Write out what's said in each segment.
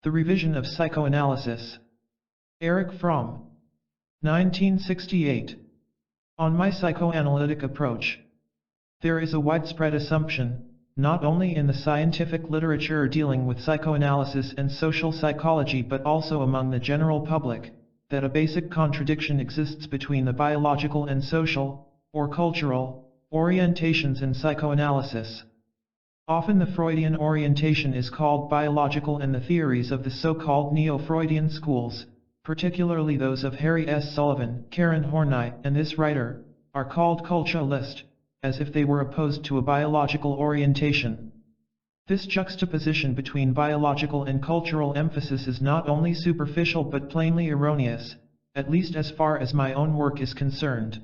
The Revision of Psychoanalysis. Erich Fromm. 1968. On my psychoanalytic approach. There is a widespread assumption, not only in the scientific literature dealing with psychoanalysis and social psychology but also among the general public, that a basic contradiction exists between the biological and social, or cultural, orientations in psychoanalysis. Often the Freudian orientation is called biological and the theories of the so-called neo-Freudian schools, particularly those of Harry S. Sullivan, Karen Horney, and this writer, are called culturalist, as if they were opposed to a biological orientation. This juxtaposition between biological and cultural emphasis is not only superficial but plainly erroneous, at least as far as my own work is concerned.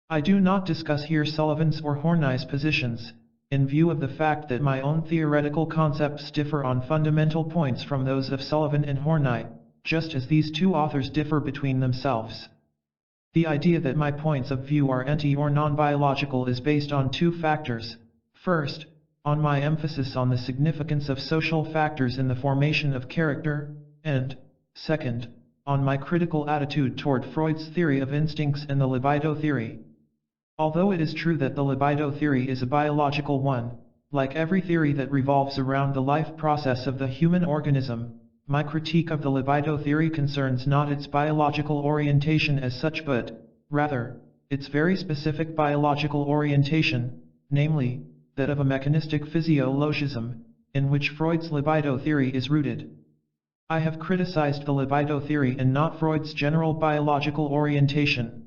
I do not discuss here Sullivan's or Horney's positions, in view of the fact that my own theoretical concepts differ on fundamental points from those of Sullivan and Horney, just as these two authors differ between themselves. The idea that my points of view are anti- or non-biological is based on two factors. First, on my emphasis on the significance of social factors in the formation of character, and, second, on my critical attitude toward Freud's theory of instincts and the libido theory. Although it is true that the libido theory is a biological one, like every theory that revolves around the life process of the human organism, my critique of the libido theory concerns not its biological orientation as such but, rather, its very specific biological orientation, namely, that of a mechanistic physiologism, in which Freud's libido theory is rooted. I have criticized the libido theory and not Freud's general biological orientation.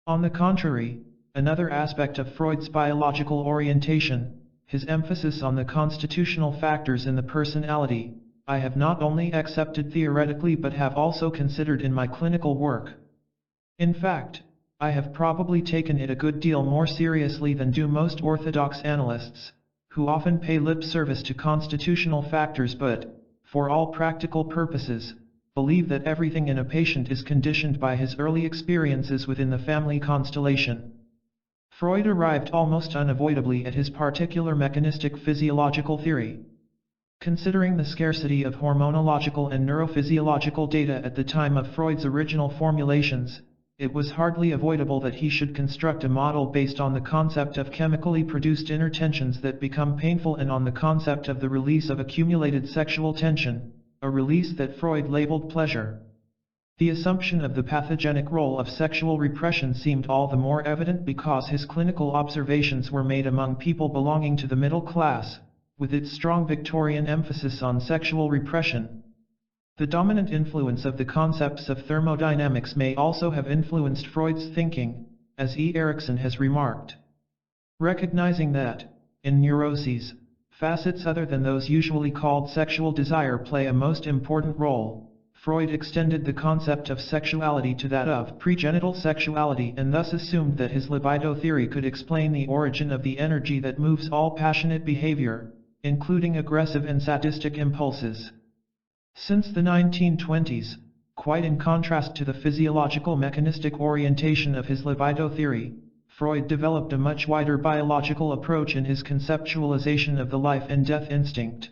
On the contrary, another aspect of Freud's biological orientation, his emphasis on the constitutional factors in the personality, I have not only accepted theoretically but have also considered in my clinical work. In fact, I have probably taken it a good deal more seriously than do most orthodox analysts, who often pay lip service to constitutional factors but, for all practical purposes, believe that everything in a patient is conditioned by his early experiences within the family constellation. Freud arrived almost unavoidably at his particular mechanistic physiological theory. Considering the scarcity of hormonological and neurophysiological data at the time of Freud's original formulations, it was hardly avoidable that he should construct a model based on the concept of chemically produced inner tensions that become painful and on the concept of the release of accumulated sexual tension, a release that Freud labeled pleasure. The assumption of the pathogenic role of sexual repression seemed all the more evident because his clinical observations were made among people belonging to the middle class, with its strong Victorian emphasis on sexual repression. The dominant influence of the concepts of thermodynamics may also have influenced Freud's thinking, as E. Erikson has remarked. Recognizing that, in neuroses, facets other than those usually called sexual desire play a most important role, Freud extended the concept of sexuality to that of pregenital sexuality and thus assumed that his libido theory could explain the origin of the energy that moves all passionate behavior, including aggressive and sadistic impulses. Since the 1920s, quite in contrast to the physiological mechanistic orientation of his libido theory, Freud developed a much wider biological approach in his conceptualization of the life and death instinct.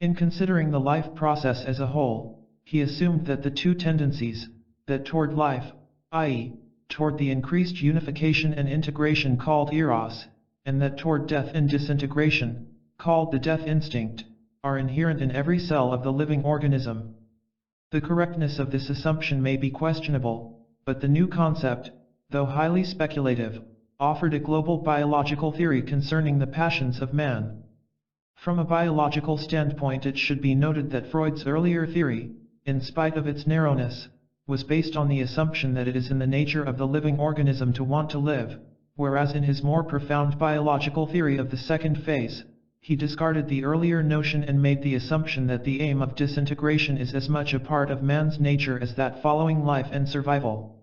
In considering the life process as a whole, he assumed that the two tendencies, that toward life, i.e., toward the increased unification and integration called eros, and that toward death and disintegration, called the death instinct, are inherent in every cell of the living organism. The correctness of this assumption may be questionable, but the new concept, though highly speculative, offered a global biological theory concerning the passions of man. From a biological standpoint, it should be noted that Freud's earlier theory, in spite of its narrowness, was based on the assumption that it is in the nature of the living organism to want to live, whereas in his more profound biological theory of the second phase, he discarded the earlier notion and made the assumption that the aim of disintegration is as much a part of man's nature as that following life and survival.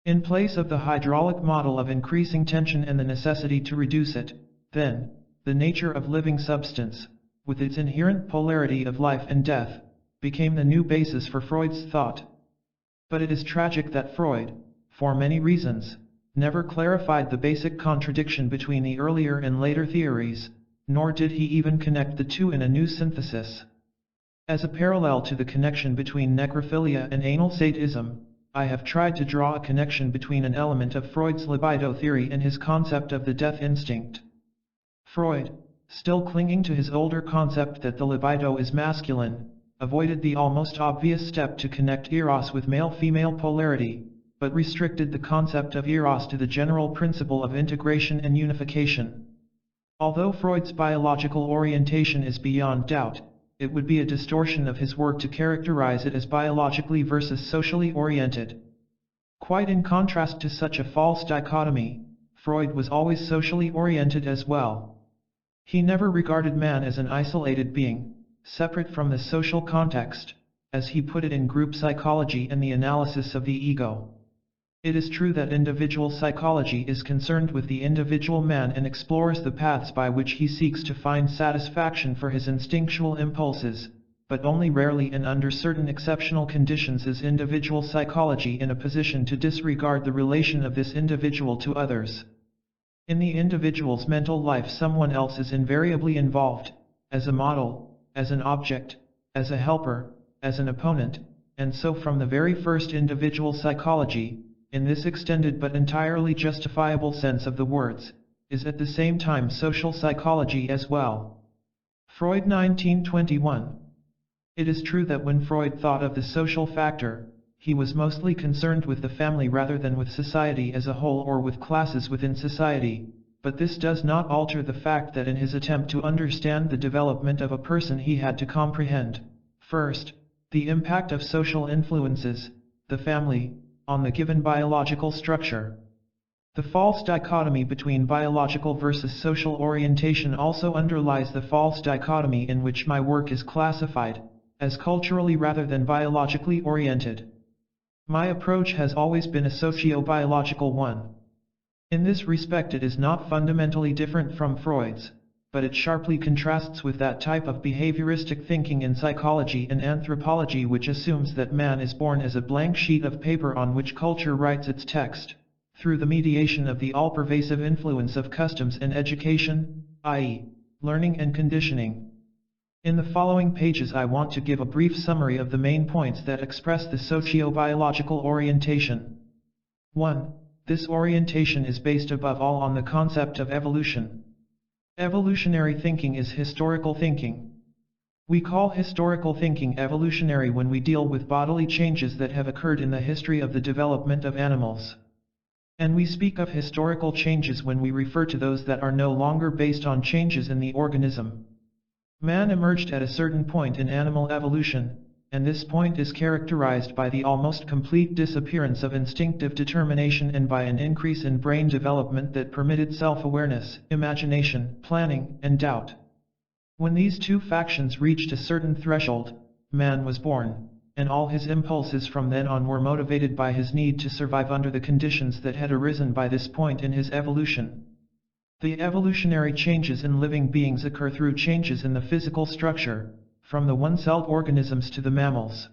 In place of the hydraulic model of increasing tension and the necessity to reduce it, then, the nature of living substance, with its inherent polarity of life and death, became the new basis for Freud's thought. But it is tragic that Freud, for many reasons, never clarified the basic contradiction between the earlier and later theories, nor did he even connect the two in a new synthesis. As a parallel to the connection between necrophilia and anal sadism, I have tried to draw a connection between an element of Freud's libido theory and his concept of the death instinct. Freud, still clinging to his older concept that the libido is masculine, avoided the almost obvious step to connect eros with male-female polarity, but restricted the concept of eros to the general principle of integration and unification. Although Freud's biological orientation is beyond doubt, it would be a distortion of his work to characterize it as biologically versus socially oriented. Quite in contrast to such a false dichotomy, Freud was always socially oriented as well. He never regarded man as an isolated being, separate from the social context, as he put it in group psychology and the analysis of the ego. It is true that individual psychology is concerned with the individual man and explores the paths by which he seeks to find satisfaction for his instinctual impulses, but only rarely and under certain exceptional conditions is individual psychology in a position to disregard the relation of this individual to others. In the individual's mental life, someone else is invariably involved, as a model, as an object, as a helper, as an opponent, and so from the very first individual psychology, in this extended but entirely justifiable sense of the words, is at the same time social psychology as well. Freud 1921. It is true that when Freud thought of the social factor, he was mostly concerned with the family rather than with society as a whole or with classes within society, but this does not alter the fact that in his attempt to understand the development of a person he had to comprehend, first, the impact of social influences, the family, on the given biological structure. The false dichotomy between biological versus social orientation also underlies the false dichotomy in which my work is classified, as culturally rather than biologically oriented. My approach has always been a socio-biological one. In this respect it is not fundamentally different from Freud's, but it sharply contrasts with that type of behavioristic thinking in psychology and anthropology which assumes that man is born as a blank sheet of paper on which culture writes its text, through the mediation of the all-pervasive influence of customs and education, i.e., learning and conditioning. In the following pages I want to give a brief summary of the main points that express the socio-biological orientation. 1. This orientation is based above all on the concept of evolution. Evolutionary thinking is historical thinking. We call historical thinking evolutionary when we deal with bodily changes that have occurred in the history of the development of animals. And we speak of historical changes when we refer to those that are no longer based on changes in the organism. Man emerged at a certain point in animal evolution, and this point is characterized by the almost complete disappearance of instinctive determination and by an increase in brain development that permitted self-awareness, imagination, planning, and doubt. When these two factions reached a certain threshold, man was born, and all his impulses from then on were motivated by his need to survive under the conditions that had arisen by this point in his evolution. The evolutionary changes in living beings occur through changes in the physical structure, from the one-celled organisms to the mammals.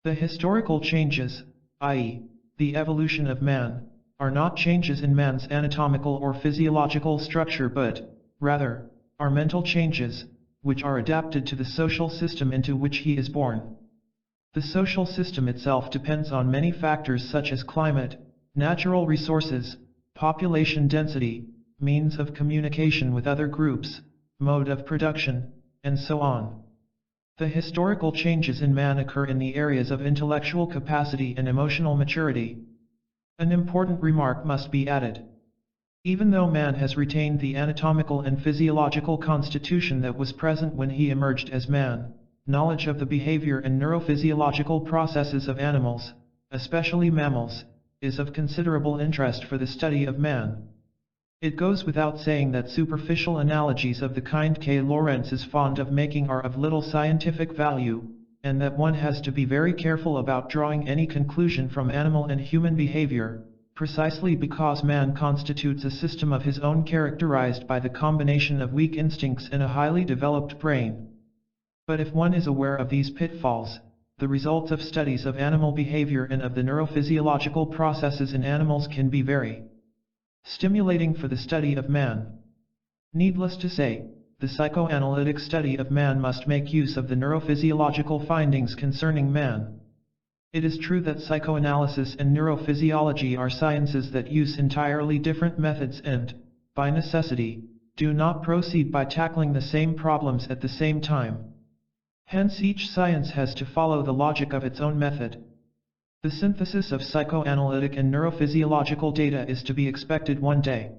The historical changes, i.e., the evolution of man, are not changes in man's anatomical or physiological structure but, rather, are mental changes, which are adapted to the social system into which he is born. The social system itself depends on many factors such as climate, natural resources, population density, means of communication with other groups, mode of production, and so on. The historical changes in man occur in the areas of intellectual capacity and emotional maturity. An important remark must be added. Even though man has retained the anatomical and physiological constitution that was present when he emerged as man, knowledge of the behavior and neurophysiological processes of animals, especially mammals, is of considerable interest for the study of man. It goes without saying that superficial analogies of the kind K. Lawrence is fond of making are of little scientific value, and that one has to be very careful about drawing any conclusion from animal and human behavior, precisely because man constitutes a system of his own characterized by the combination of weak instincts and a highly developed brain. But if one is aware of these pitfalls, the results of studies of animal behavior and of the neurophysiological processes in animals can be very stimulating for the study of man. Needless to say, the psychoanalytic study of man must make use of the neurophysiological findings concerning man. It is true that psychoanalysis and neurophysiology are sciences that use entirely different methods and, by necessity, do not proceed by tackling the same problems at the same time. Hence each science has to follow the logic of its own method. The synthesis of psychoanalytic and neurophysiological data is to be expected one day.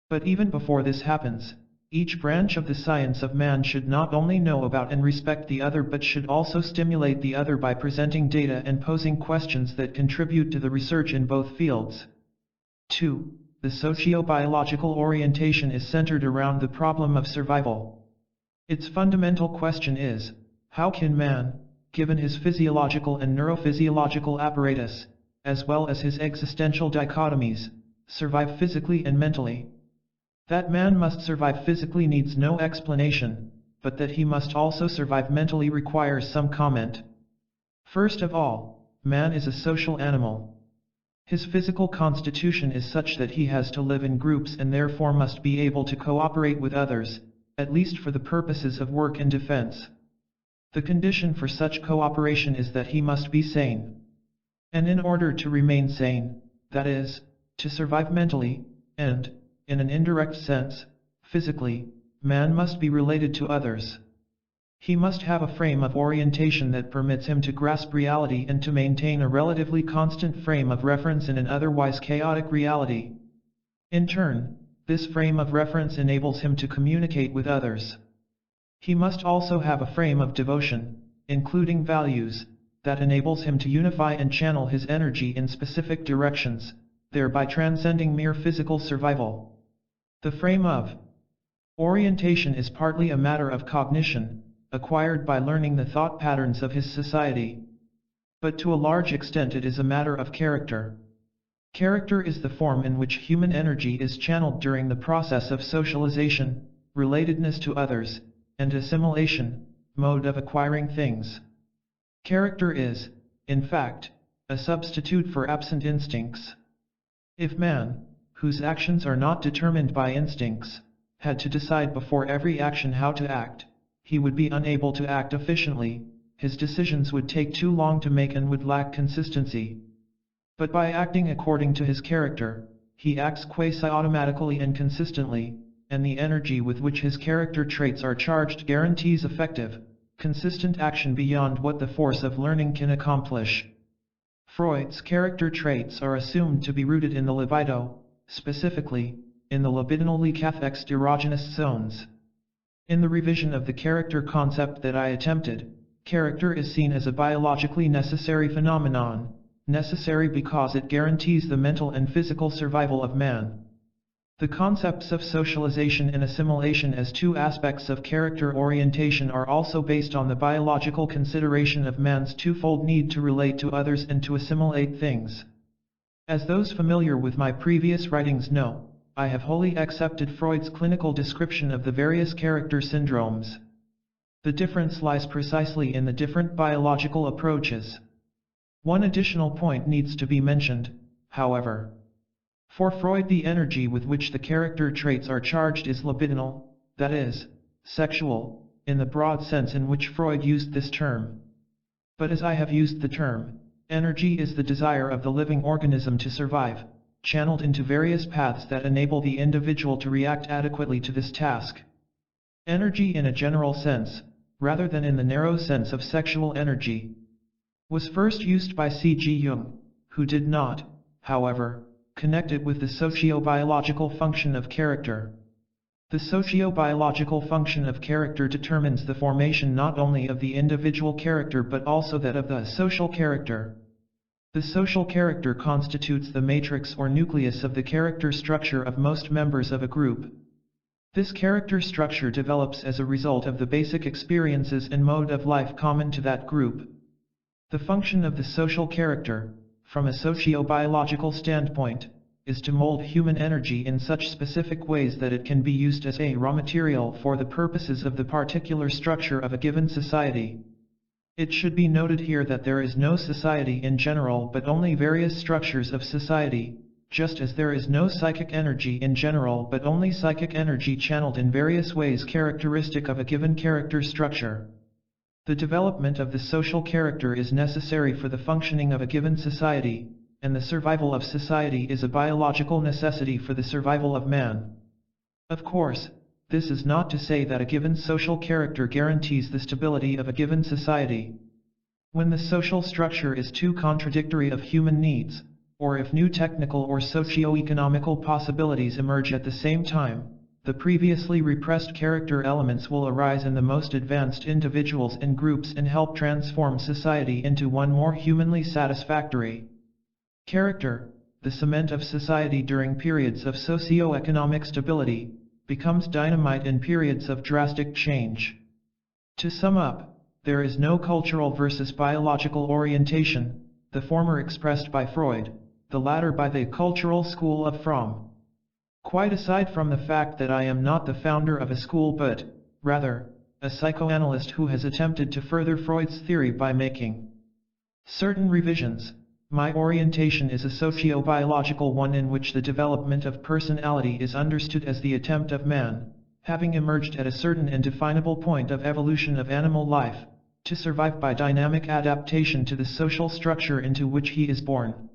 But even before this happens, each branch of the science of man should not only know about and respect the other but should also stimulate the other by presenting data and posing questions that contribute to the research in both fields. 2. The socio-biological orientation is centered around the problem of survival. Its fundamental question is, how can man, given his physiological and neurophysiological apparatus, as well as his existential dichotomies, survive physically and mentally? That man must survive physically needs no explanation, but that he must also survive mentally requires some comment. First of all, man is a social animal. His physical constitution is such that he has to live in groups and therefore must be able to cooperate with others, at least for the purposes of work and defense. The condition for such cooperation is that he must be sane. And in order to remain sane, that is, to survive mentally, and, in an indirect sense, physically, man must be related to others. He must have a frame of orientation that permits him to grasp reality and to maintain a relatively constant frame of reference in an otherwise chaotic reality. In turn, this frame of reference enables him to communicate with others. He must also have a frame of devotion, including values, that enables him to unify and channel his energy in specific directions, thereby transcending mere physical survival. The frame of orientation is partly a matter of cognition, acquired by learning the thought patterns of his society. But to a large extent it is a matter of character. Character is the form in which human energy is channeled during the process of socialization, relatedness to others, and assimilation, mode of acquiring things. Character is, in fact, a substitute for absent instincts. If man, whose actions are not determined by instincts, had to decide before every action how to act, he would be unable to act efficiently, his decisions would take too long to make and would lack consistency. But by acting according to his character, he acts quasi-automatically and consistently, and the energy with which his character traits are charged guarantees effective, consistent action beyond what the force of learning can accomplish. Freud's character traits are assumed to be rooted in the libido, specifically, in the libidinally cathexed erogenous zones. In the revision of the character concept that I attempted, character is seen as a biologically necessary phenomenon, necessary because it guarantees the mental and physical survival of man. The concepts of socialization and assimilation as two aspects of character orientation are also based on the biological consideration of man's twofold need to relate to others and to assimilate things. As those familiar with my previous writings know, I have wholly accepted Freud's clinical description of the various character syndromes. The difference lies precisely in the different biological approaches. One additional point needs to be mentioned, however. For Freud, the energy with which the character traits are charged is libidinal, that is, sexual, in the broad sense in which Freud used this term. But as I have used the term, energy is the desire of the living organism to survive, channeled into various paths that enable the individual to react adequately to this task. Energy in a general sense, rather than in the narrow sense of sexual energy, was first used by C.G. Jung, who did not, however, connect it with the socio-biological function of character. The socio-biological function of character determines the formation not only of the individual character but also that of the social character. The social character constitutes the matrix or nucleus of the character structure of most members of a group. This character structure develops as a result of the basic experiences and mode of life common to that group. The function of the social character, from a socio-biological standpoint, is to mold human energy in such specific ways that it can be used as a raw material for the purposes of the particular structure of a given society. It should be noted here that there is no society in general but only various structures of society, just as there is no psychic energy in general but only psychic energy channeled in various ways characteristic of a given character structure. The development of the social character is necessary for the functioning of a given society, and the survival of society is a biological necessity for the survival of man. Of course, this is not to say that a given social character guarantees the stability of a given society. When the social structure is too contradictory of human needs, or if new technical or socio-economical possibilities emerge at the same time, the previously repressed character elements will arise in the most advanced individuals and groups and help transform society into one more humanly satisfactory. Character, the cement of society during periods of socio-economic stability, becomes dynamite in periods of drastic change. To sum up, there is no cultural versus biological orientation, the former expressed by Freud, the latter by the cultural school of Fromm. Quite aside from the fact that I am not the founder of a school but, rather, a psychoanalyst who has attempted to further Freud's theory by making certain revisions, my orientation is a socio-biological one in which the development of personality is understood as the attempt of man, having emerged at a certain and definable point of evolution of animal life, to survive by dynamic adaptation to the social structure into which he is born.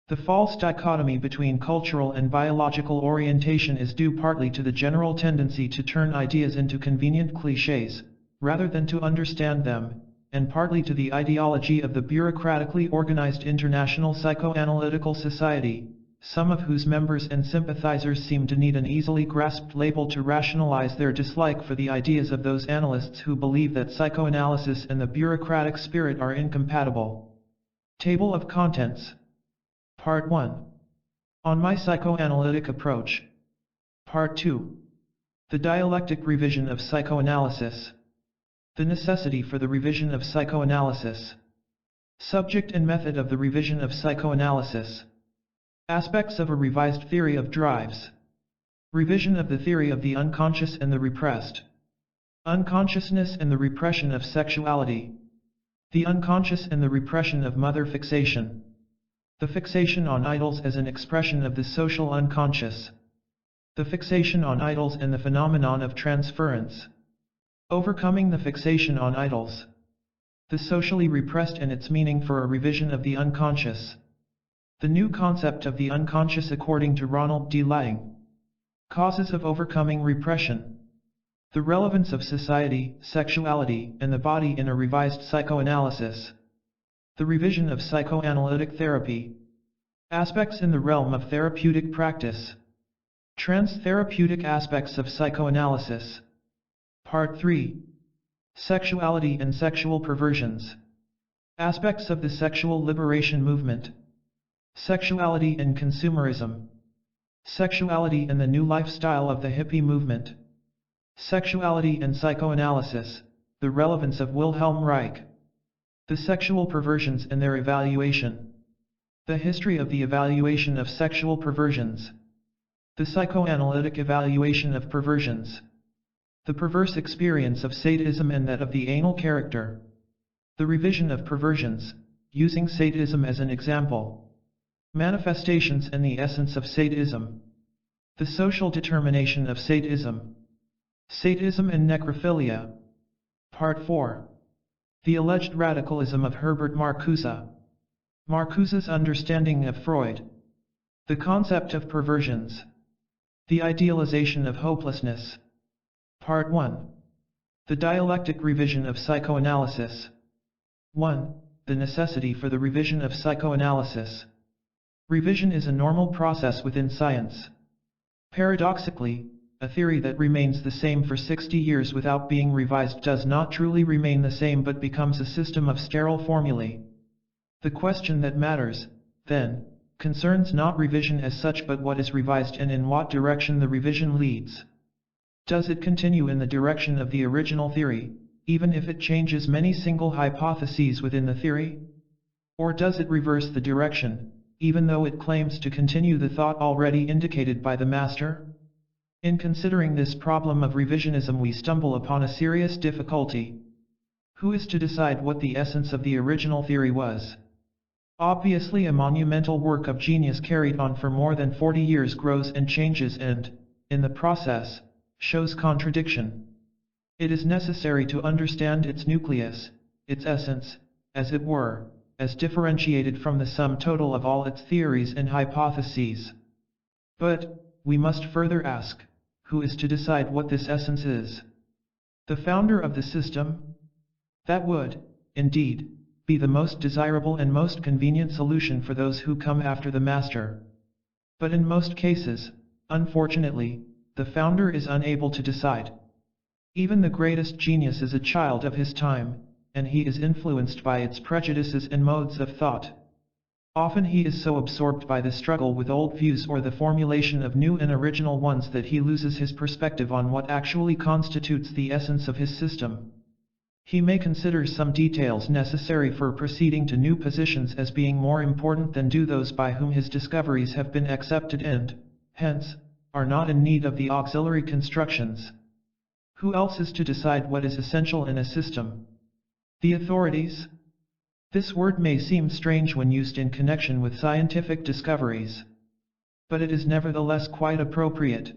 The false dichotomy between cultural and biological orientation is due partly to the general tendency to turn ideas into convenient clichés, rather than to understand them, and partly to the ideology of the bureaucratically organized International Psychoanalytical Society, some of whose members and sympathizers seem to need an easily grasped label to rationalize their dislike for the ideas of those analysts who believe that psychoanalysis and the bureaucratic spirit are incompatible. Table of Contents. Part 1. On my psychoanalytic approach. Part 2. The dialectic revision of psychoanalysis. The necessity for the revision of psychoanalysis. Subject and method of the revision of psychoanalysis. Aspects of a revised theory of drives. Revision of the theory of the unconscious and the repressed. Unconsciousness and the repression of sexuality. The unconscious and the repression of mother fixation. The fixation on idols as an expression of the social unconscious. The fixation on idols and the phenomenon of transference. Overcoming the fixation on idols. The socially repressed and its meaning for a revision of the unconscious. The new concept of the unconscious according to Ronald D. Lang. Causes of overcoming repression. The relevance of society, sexuality, and the body in a revised psychoanalysis. The revision of psychoanalytic therapy. Aspects in the realm of therapeutic practice. Trans-therapeutic aspects of psychoanalysis. Part 3. Sexuality and sexual perversions. Aspects of the sexual liberation movement. Sexuality and consumerism. Sexuality and the new lifestyle of the hippie movement. Sexuality and psychoanalysis, the relevance of Wilhelm Reich. The sexual perversions and their evaluation. The history of the evaluation of sexual perversions. The psychoanalytic evaluation of perversions. The perverse experience of sadism and that of the anal character. The revision of perversions, using sadism as an example. Manifestations and the essence of sadism. The social determination of sadism. Sadism and necrophilia. Part 4. The alleged radicalism of Herbert Marcuse. Marcuse's understanding of Freud. The concept of perversions. The idealization of hopelessness. Part 1. The dialectic revision of psychoanalysis. 1. The necessity for the revision of psychoanalysis. Revision is a normal process within science. Paradoxically, a theory that remains the same for 60 years without being revised does not truly remain the same but becomes a system of sterile formulae. The question that matters, then, concerns not revision as such but what is revised and in what direction the revision leads. Does it continue in the direction of the original theory, even if it changes many single hypotheses within the theory? Or does it reverse the direction, even though it claims to continue the thought already indicated by the master? In considering this problem of revisionism we stumble upon a serious difficulty. Who is to decide what the essence of the original theory was? Obviously, a monumental work of genius carried on for more than 40 years grows and changes and, in the process, shows contradiction. It is necessary to understand its nucleus, its essence, as it were, as differentiated from the sum total of all its theories and hypotheses. But, we must further ask, who is to decide what this essence is? The founder of the system? That would, indeed, be the most desirable and most convenient solution for those who come after the master. But in most cases, unfortunately, the founder is unable to decide. Even the greatest genius is a child of his time, and he is influenced by its prejudices and modes of thought. Often he is so absorbed by the struggle with old views or the formulation of new and original ones that he loses his perspective on what actually constitutes the essence of his system. He may consider some details necessary for proceeding to new positions as being more important than do those by whom his discoveries have been accepted and, hence, are not in need of the auxiliary constructions. Who else is to decide what is essential in a system? The authorities? This word may seem strange when used in connection with scientific discoveries, but it is nevertheless quite appropriate.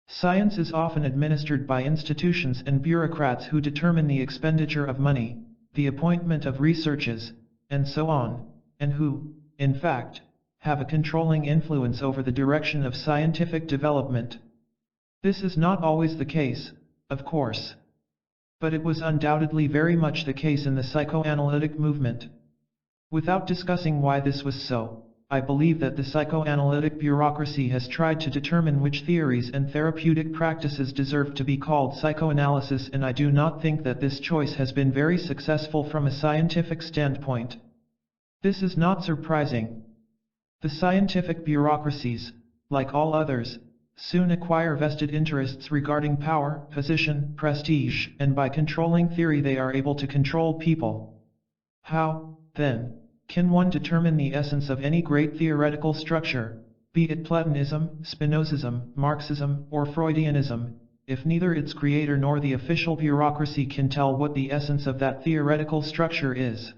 Science is often administered by institutions and bureaucrats who determine the expenditure of money, the appointment of researches, and so on, and who, in fact, have a controlling influence over the direction of scientific development. This is not always the case, of course. But it was undoubtedly very much the case in the psychoanalytic movement. Without discussing why this was so, I believe that the psychoanalytic bureaucracy has tried to determine which theories and therapeutic practices deserve to be called psychoanalysis, and I do not think that this choice has been very successful from a scientific standpoint. This is not surprising. The scientific bureaucracies, like all others, soon acquire vested interests regarding power, position, prestige, and by controlling theory they are able to control people. How, then, can one determine the essence of any great theoretical structure, be it Platonism, Spinozism, Marxism, or Freudianism, if neither its creator nor the official bureaucracy can tell what the essence of that theoretical structure is?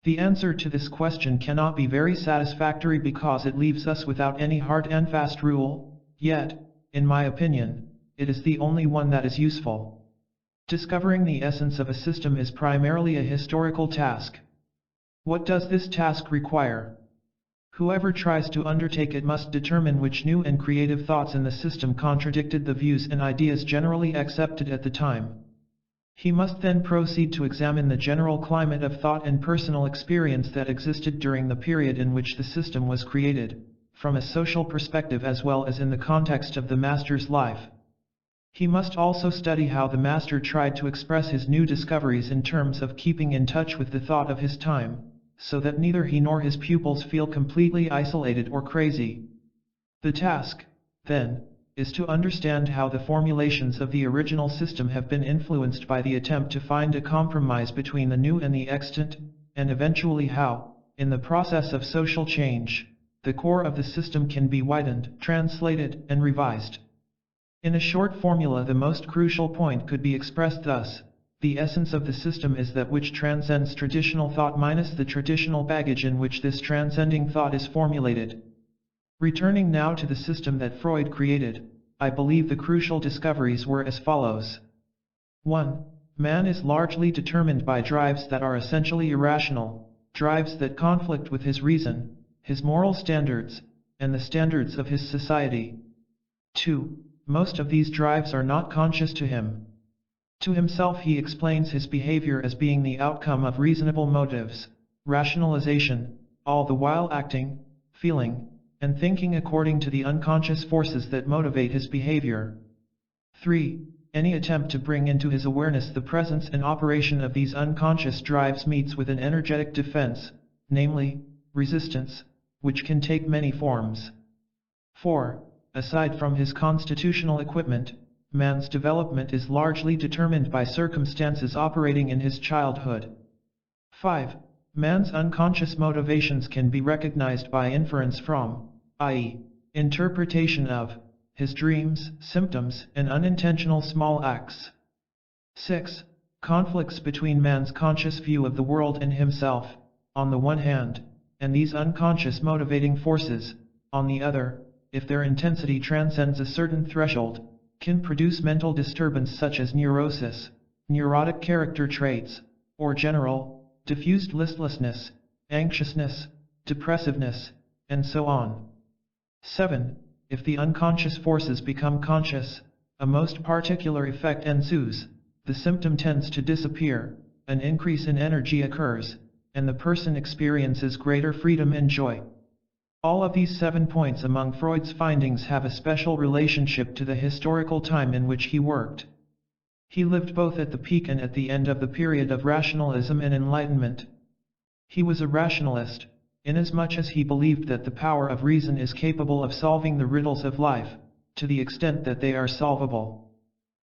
The answer to this question cannot be very satisfactory because it leaves us without any hard and fast rule. Yet, in my opinion, it is the only one that is useful. Discovering the essence of a system is primarily a historical task. What does this task require? Whoever tries to undertake it must determine which new and creative thoughts in the system contradicted the views and ideas generally accepted at the time. He must then proceed to examine the general climate of thought and personal experience that existed during the period in which the system was created, from a social perspective as well as in the context of the master's life. He must also study how the master tried to express his new discoveries in terms of keeping in touch with the thought of his time, so that neither he nor his pupils feel completely isolated or crazy. The task, then, is to understand how the formulations of the original system have been influenced by the attempt to find a compromise between the new and the extant, and eventually how, in the process of social change, the core of the system can be widened, translated, and revised. In a short formula, the most crucial point could be expressed thus: the essence of the system is that which transcends traditional thought minus the traditional baggage in which this transcending thought is formulated. Returning now to the system that Freud created, I believe the crucial discoveries were as follows. 1. Man is largely determined by drives that are essentially irrational, drives that conflict with his reason, his moral standards, and the standards of his society. 2. Most of these drives are not conscious to him. To himself he explains his behavior as being the outcome of reasonable motives, rationalization, all the while acting, feeling, and thinking according to the unconscious forces that motivate his behavior. 3. Any attempt to bring into his awareness the presence and operation of these unconscious drives meets with an energetic defense, namely, resistance, which can take many forms. 4. Aside from his constitutional equipment, man's development is largely determined by circumstances operating in his childhood. 5. Man's unconscious motivations can be recognized by inference from, i.e., interpretation of, his dreams, symptoms, and unintentional small acts. 6. Conflicts between man's conscious view of the world and himself, on the one hand, and these unconscious motivating forces, on the other, if their intensity transcends a certain threshold, can produce mental disturbance such as neurosis, neurotic character traits, or general, diffused listlessness, anxiousness, depressiveness, and so on. 7. If the unconscious forces become conscious, a most particular effect ensues, the symptom tends to disappear, an increase in energy occurs, and the person experiences greater freedom and joy. All of these 7 points among Freud's findings have a special relationship to the historical time in which he worked. He lived both at the peak and at the end of the period of rationalism and enlightenment. He was a rationalist, inasmuch as he believed that the power of reason is capable of solving the riddles of life, to the extent that they are solvable.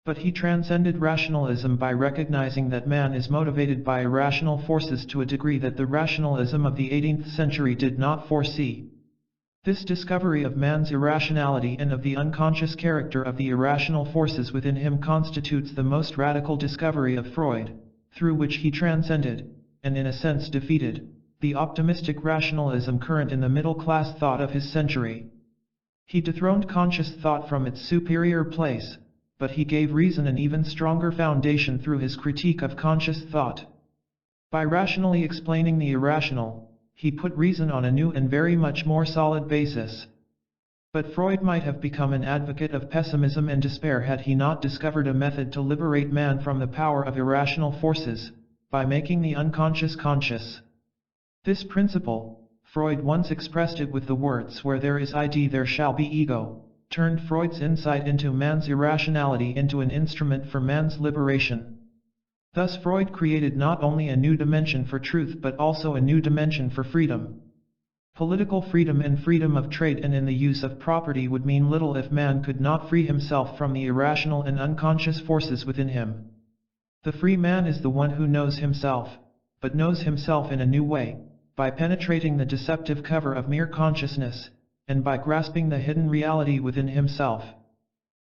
But he transcended rationalism by recognizing that man is motivated by irrational forces to a degree that the rationalism of the 18th century did not foresee. This discovery of man's irrationality and of the unconscious character of the irrational forces within him constitutes the most radical discovery of Freud, through which he transcended, and in a sense defeated, the optimistic rationalism current in the middle-class thought of his century. He dethroned conscious thought from its superior place, but he gave reason an even stronger foundation through his critique of conscious thought. By rationally explaining the irrational, he put reason on a new and very much more solid basis. But Freud might have become an advocate of pessimism and despair had he not discovered a method to liberate man from the power of irrational forces, by making the unconscious conscious. This principle, Freud once expressed it with the words, "Where there is ID there shall be ego," turned Freud's insight into man's irrationality into an instrument for man's liberation. Thus Freud created not only a new dimension for truth but also a new dimension for freedom. Political freedom and freedom of trade and in the use of property would mean little if man could not free himself from the irrational and unconscious forces within him. The free man is the one who knows himself, but knows himself in a new way, by penetrating the deceptive cover of mere consciousness, and by grasping the hidden reality within himself.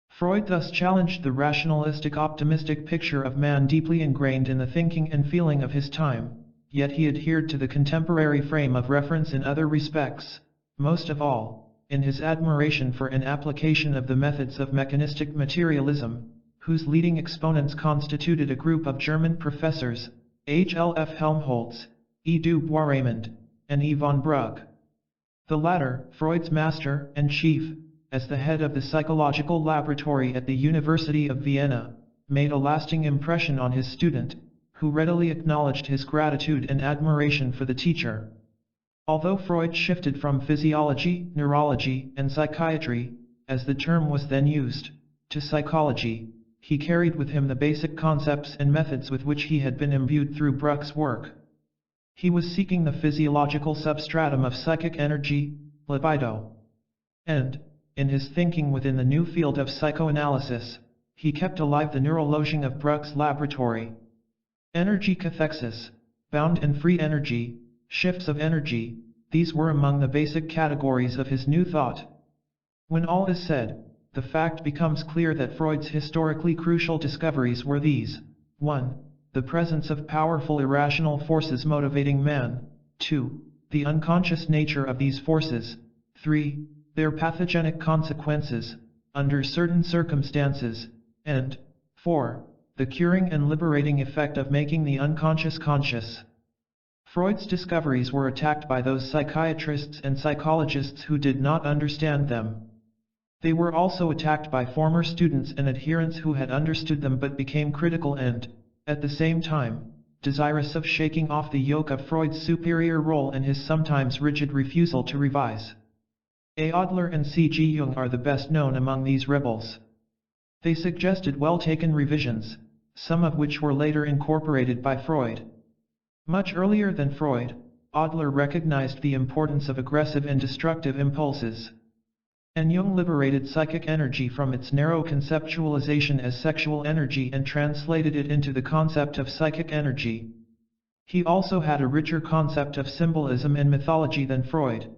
Freud thus challenged the rationalistic optimistic picture of man deeply ingrained in the thinking and feeling of his time, yet he adhered to the contemporary frame of reference in other respects, most of all, in his admiration for an application of the methods of mechanistic materialism, whose leading exponents constituted a group of German professors, H. L. F. Helmholtz, E. du Bois-Reymond, and E. von Brugge. The latter, Freud's master and chief, as the head of the psychological laboratory at the University of Vienna, made a lasting impression on his student, who readily acknowledged his gratitude and admiration for the teacher. Although Freud shifted from physiology, neurology, and psychiatry, as the term was then used, to psychology, he carried with him the basic concepts and methods with which he had been imbued through Brugge's work. He was seeking the physiological substratum of psychic energy, libido. And, in his thinking within the new field of psychoanalysis, he kept alive the neurologia of Brugge's laboratory. Energy cathexis, bound and free energy, shifts of energy, these were among the basic categories of his new thought. When all is said, the fact becomes clear that Freud's historically crucial discoveries were these: 1. The presence of powerful irrational forces motivating man. 2. The unconscious nature of these forces. 3. Their pathogenic consequences, under certain circumstances, and 4. The curing and liberating effect of making the unconscious conscious. Freud's discoveries were attacked by those psychiatrists and psychologists who did not understand them. They were also attacked by former students and adherents who had understood them but became critical and, at the same time, desirous of shaking off the yoke of Freud's superior role and his sometimes rigid refusal to revise. A. Adler and C. G. Jung are the best known among these rebels. They suggested well-taken revisions, some of which were later incorporated by Freud. Much earlier than Freud, Adler recognized the importance of aggressive and destructive impulses. And Jung liberated psychic energy from its narrow conceptualization as sexual energy and translated it into the concept of psychic energy. He also had a richer concept of symbolism and mythology than Freud.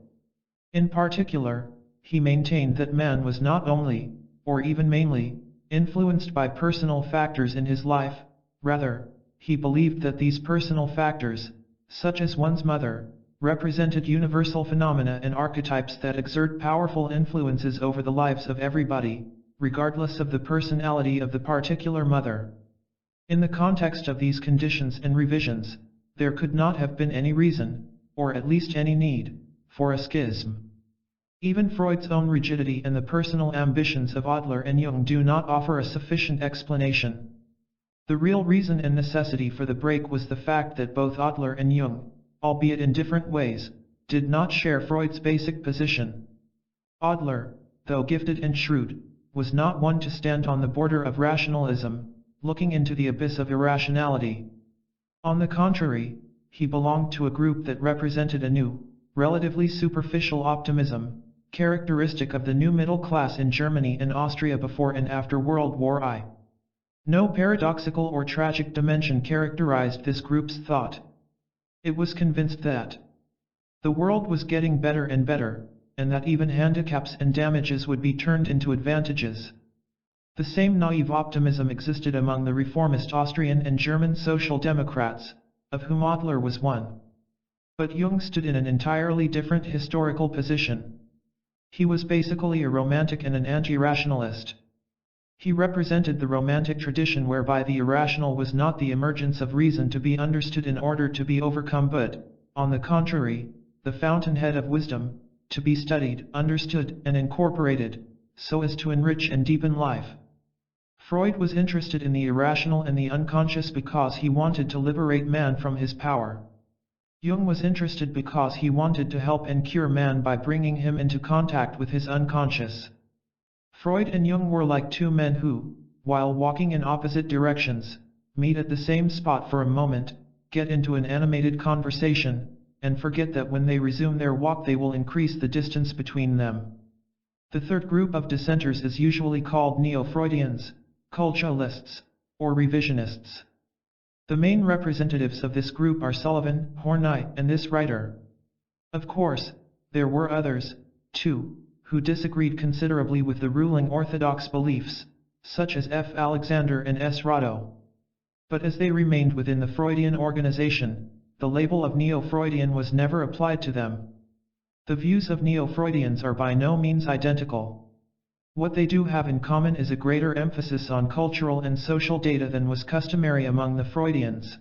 In particular, he maintained that man was not only, or even mainly, influenced by personal factors in his life, rather, he believed that these personal factors, such as one's mother, represented universal phenomena and archetypes that exert powerful influences over the lives of everybody, regardless of the personality of the particular mother. In the context of these conditions and revisions, there could not have been any reason, or at least any need, for a schism. Even Freud's own rigidity and the personal ambitions of Adler and Jung do not offer a sufficient explanation. The real reason and necessity for the break was the fact that both Adler and Jung, albeit in different ways, did not share Freud's basic position. Adler, though gifted and shrewd, was not one to stand on the border of rationalism, looking into the abyss of irrationality. On the contrary, he belonged to a group that represented a new, relatively superficial optimism, characteristic of the new middle class in Germany and Austria before and after World War I. No paradoxical or tragic dimension characterized this group's thought. It was convinced that the world was getting better and better, and that even handicaps and damages would be turned into advantages. The same naive optimism existed among the reformist Austrian and German social democrats, of whom Adler was one. But Jung stood in an entirely different historical position. He was basically a romantic and an anti-rationalist. He represented the romantic tradition whereby the irrational was not the emergence of reason to be understood in order to be overcome but, on the contrary, the fountainhead of wisdom, to be studied, understood, and incorporated, so as to enrich and deepen life. Freud was interested in the irrational and the unconscious because he wanted to liberate man from his power. Jung was interested because he wanted to help and cure man by bringing him into contact with his unconscious. Freud and Jung were like two men who, while walking in opposite directions, meet at the same spot for a moment, get into an animated conversation, and forget that when they resume their walk they will increase the distance between them. The third group of dissenters is usually called neo-Freudians, culturalists, or revisionists. The main representatives of this group are Sullivan, Horney, and this writer. Of course, there were others, too, who disagreed considerably with the ruling orthodox beliefs, such as F. Alexander and S. Rado. But as they remained within the Freudian organization, the label of neo-Freudian was never applied to them. The views of neo-Freudians are by no means identical. What they do have in common is a greater emphasis on cultural and social data than was customary among the Freudians.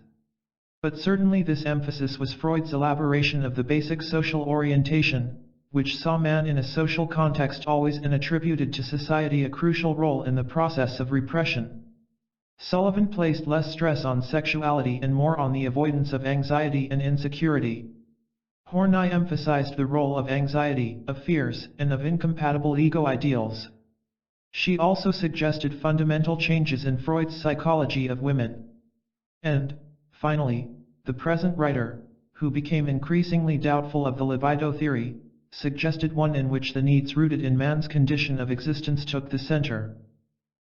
But certainly this emphasis was Freud's elaboration of the basic social orientation, which saw man in a social context always and attributed to society a crucial role in the process of repression. Sullivan placed less stress on sexuality and more on the avoidance of anxiety and insecurity. Horney emphasized the role of anxiety, of fears, and of incompatible ego ideals. She also suggested fundamental changes in Freud's psychology of women. And, finally, the present writer, who became increasingly doubtful of the libido theory, suggested one in which the needs rooted in man's condition of existence took the center.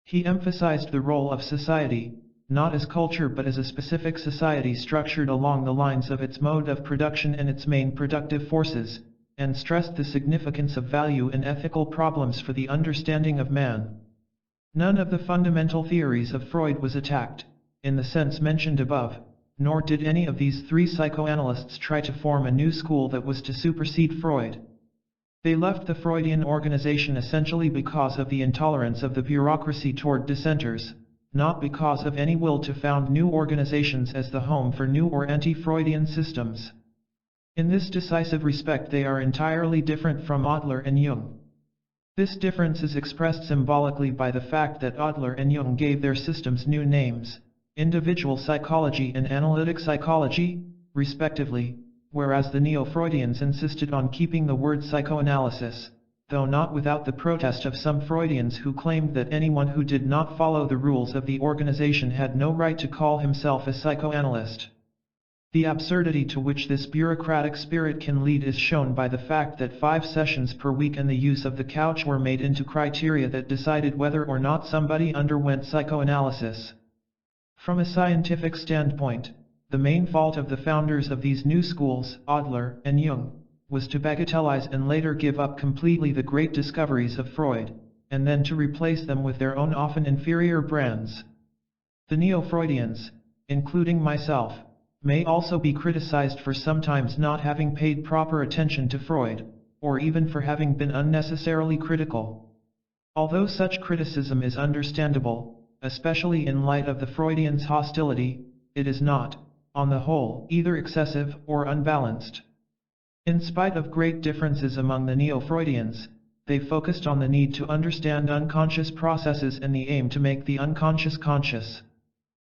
He emphasized the role of society, not as culture but as a specific society structured along the lines of its mode of production and its main productive forces, and stressed the significance of value and ethical problems for the understanding of man. None of the fundamental theories of Freud was attacked, in the sense mentioned above, nor did any of these three psychoanalysts try to form a new school that was to supersede Freud. They left the Freudian organization essentially because of the intolerance of the bureaucracy toward dissenters, not because of any will to found new organizations as the home for new or anti-Freudian systems. In this decisive respect they are entirely different from Adler and Jung. This difference is expressed symbolically by the fact that Adler and Jung gave their systems new names, individual psychology and analytic psychology, respectively, whereas the neo-Freudians insisted on keeping the word psychoanalysis, though not without the protest of some Freudians who claimed that anyone who did not follow the rules of the organization had no right to call himself a psychoanalyst. The absurdity to which this bureaucratic spirit can lead is shown by the fact that 5 sessions per week and the use of the couch were made into criteria that decided whether or not somebody underwent psychoanalysis. From a scientific standpoint, the main fault of the founders of these new schools, Adler and Jung, was to bagatelize and later give up completely the great discoveries of Freud, and then to replace them with their own often inferior brands. The neo-Freudians, including myself, may also be criticized for sometimes not having paid proper attention to Freud, or even for having been unnecessarily critical. Although such criticism is understandable, especially in light of the Freudians' hostility, it is not, on the whole, either excessive or unbalanced. In spite of great differences among the neo-Freudians, they focused on the need to understand unconscious processes and the aim to make the unconscious conscious.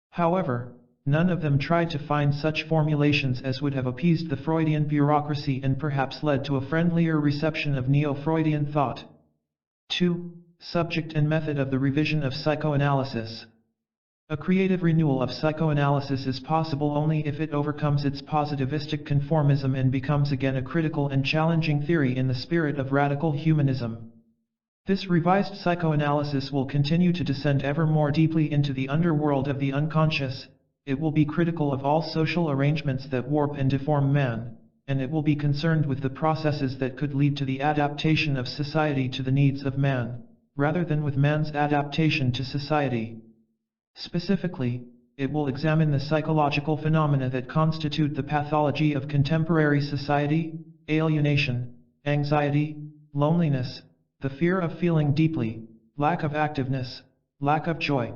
However, none of them tried to find such formulations as would have appeased the Freudian bureaucracy and perhaps led to a friendlier reception of neo-Freudian thought. 2. Subject and method of the revision of psychoanalysis. A creative renewal of psychoanalysis is possible only if it overcomes its positivistic conformism and becomes again a critical and challenging theory in the spirit of radical humanism. This revised psychoanalysis will continue to descend ever more deeply into the underworld of the unconscious. It will be critical of all social arrangements that warp and deform man, and it will be concerned with the processes that could lead to the adaptation of society to the needs of man, rather than with man's adaptation to society. Specifically, it will examine the psychological phenomena that constitute the pathology of contemporary society: alienation, anxiety, loneliness, the fear of feeling deeply, lack of activeness, lack of joy.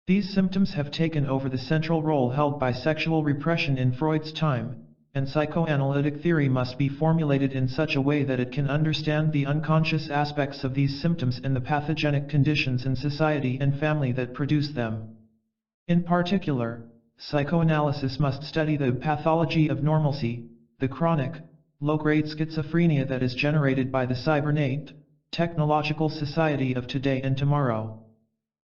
These symptoms have taken over the central role held by sexual repression in Freud's time, and psychoanalytic theory must be formulated in such a way that it can understand the unconscious aspects of these symptoms and the pathogenic conditions in society and family that produce them. In particular, psychoanalysis must study the pathology of normalcy, the chronic, low-grade schizophrenia that is generated by the cybernate, technological society of today and tomorrow.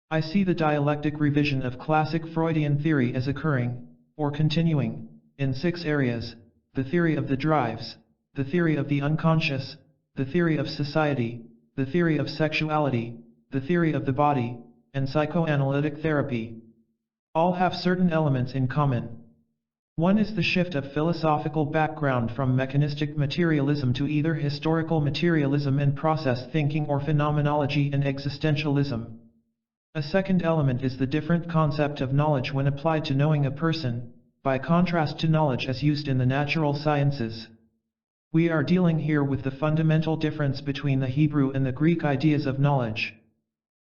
I see the dialectic revision of classic Freudian theory as occurring, or continuing, in 6 areas: the theory of the drives, the theory of the unconscious, the theory of society, the theory of sexuality, the theory of the body, and psychoanalytic therapy. All have certain elements in common. One is the shift of philosophical background from mechanistic materialism to either historical materialism and process thinking or phenomenology and existentialism. A second element is the different concept of knowledge when applied to knowing a person, by contrast to knowledge as used in the natural sciences. We are dealing here with the fundamental difference between the Hebrew and the Greek ideas of knowledge.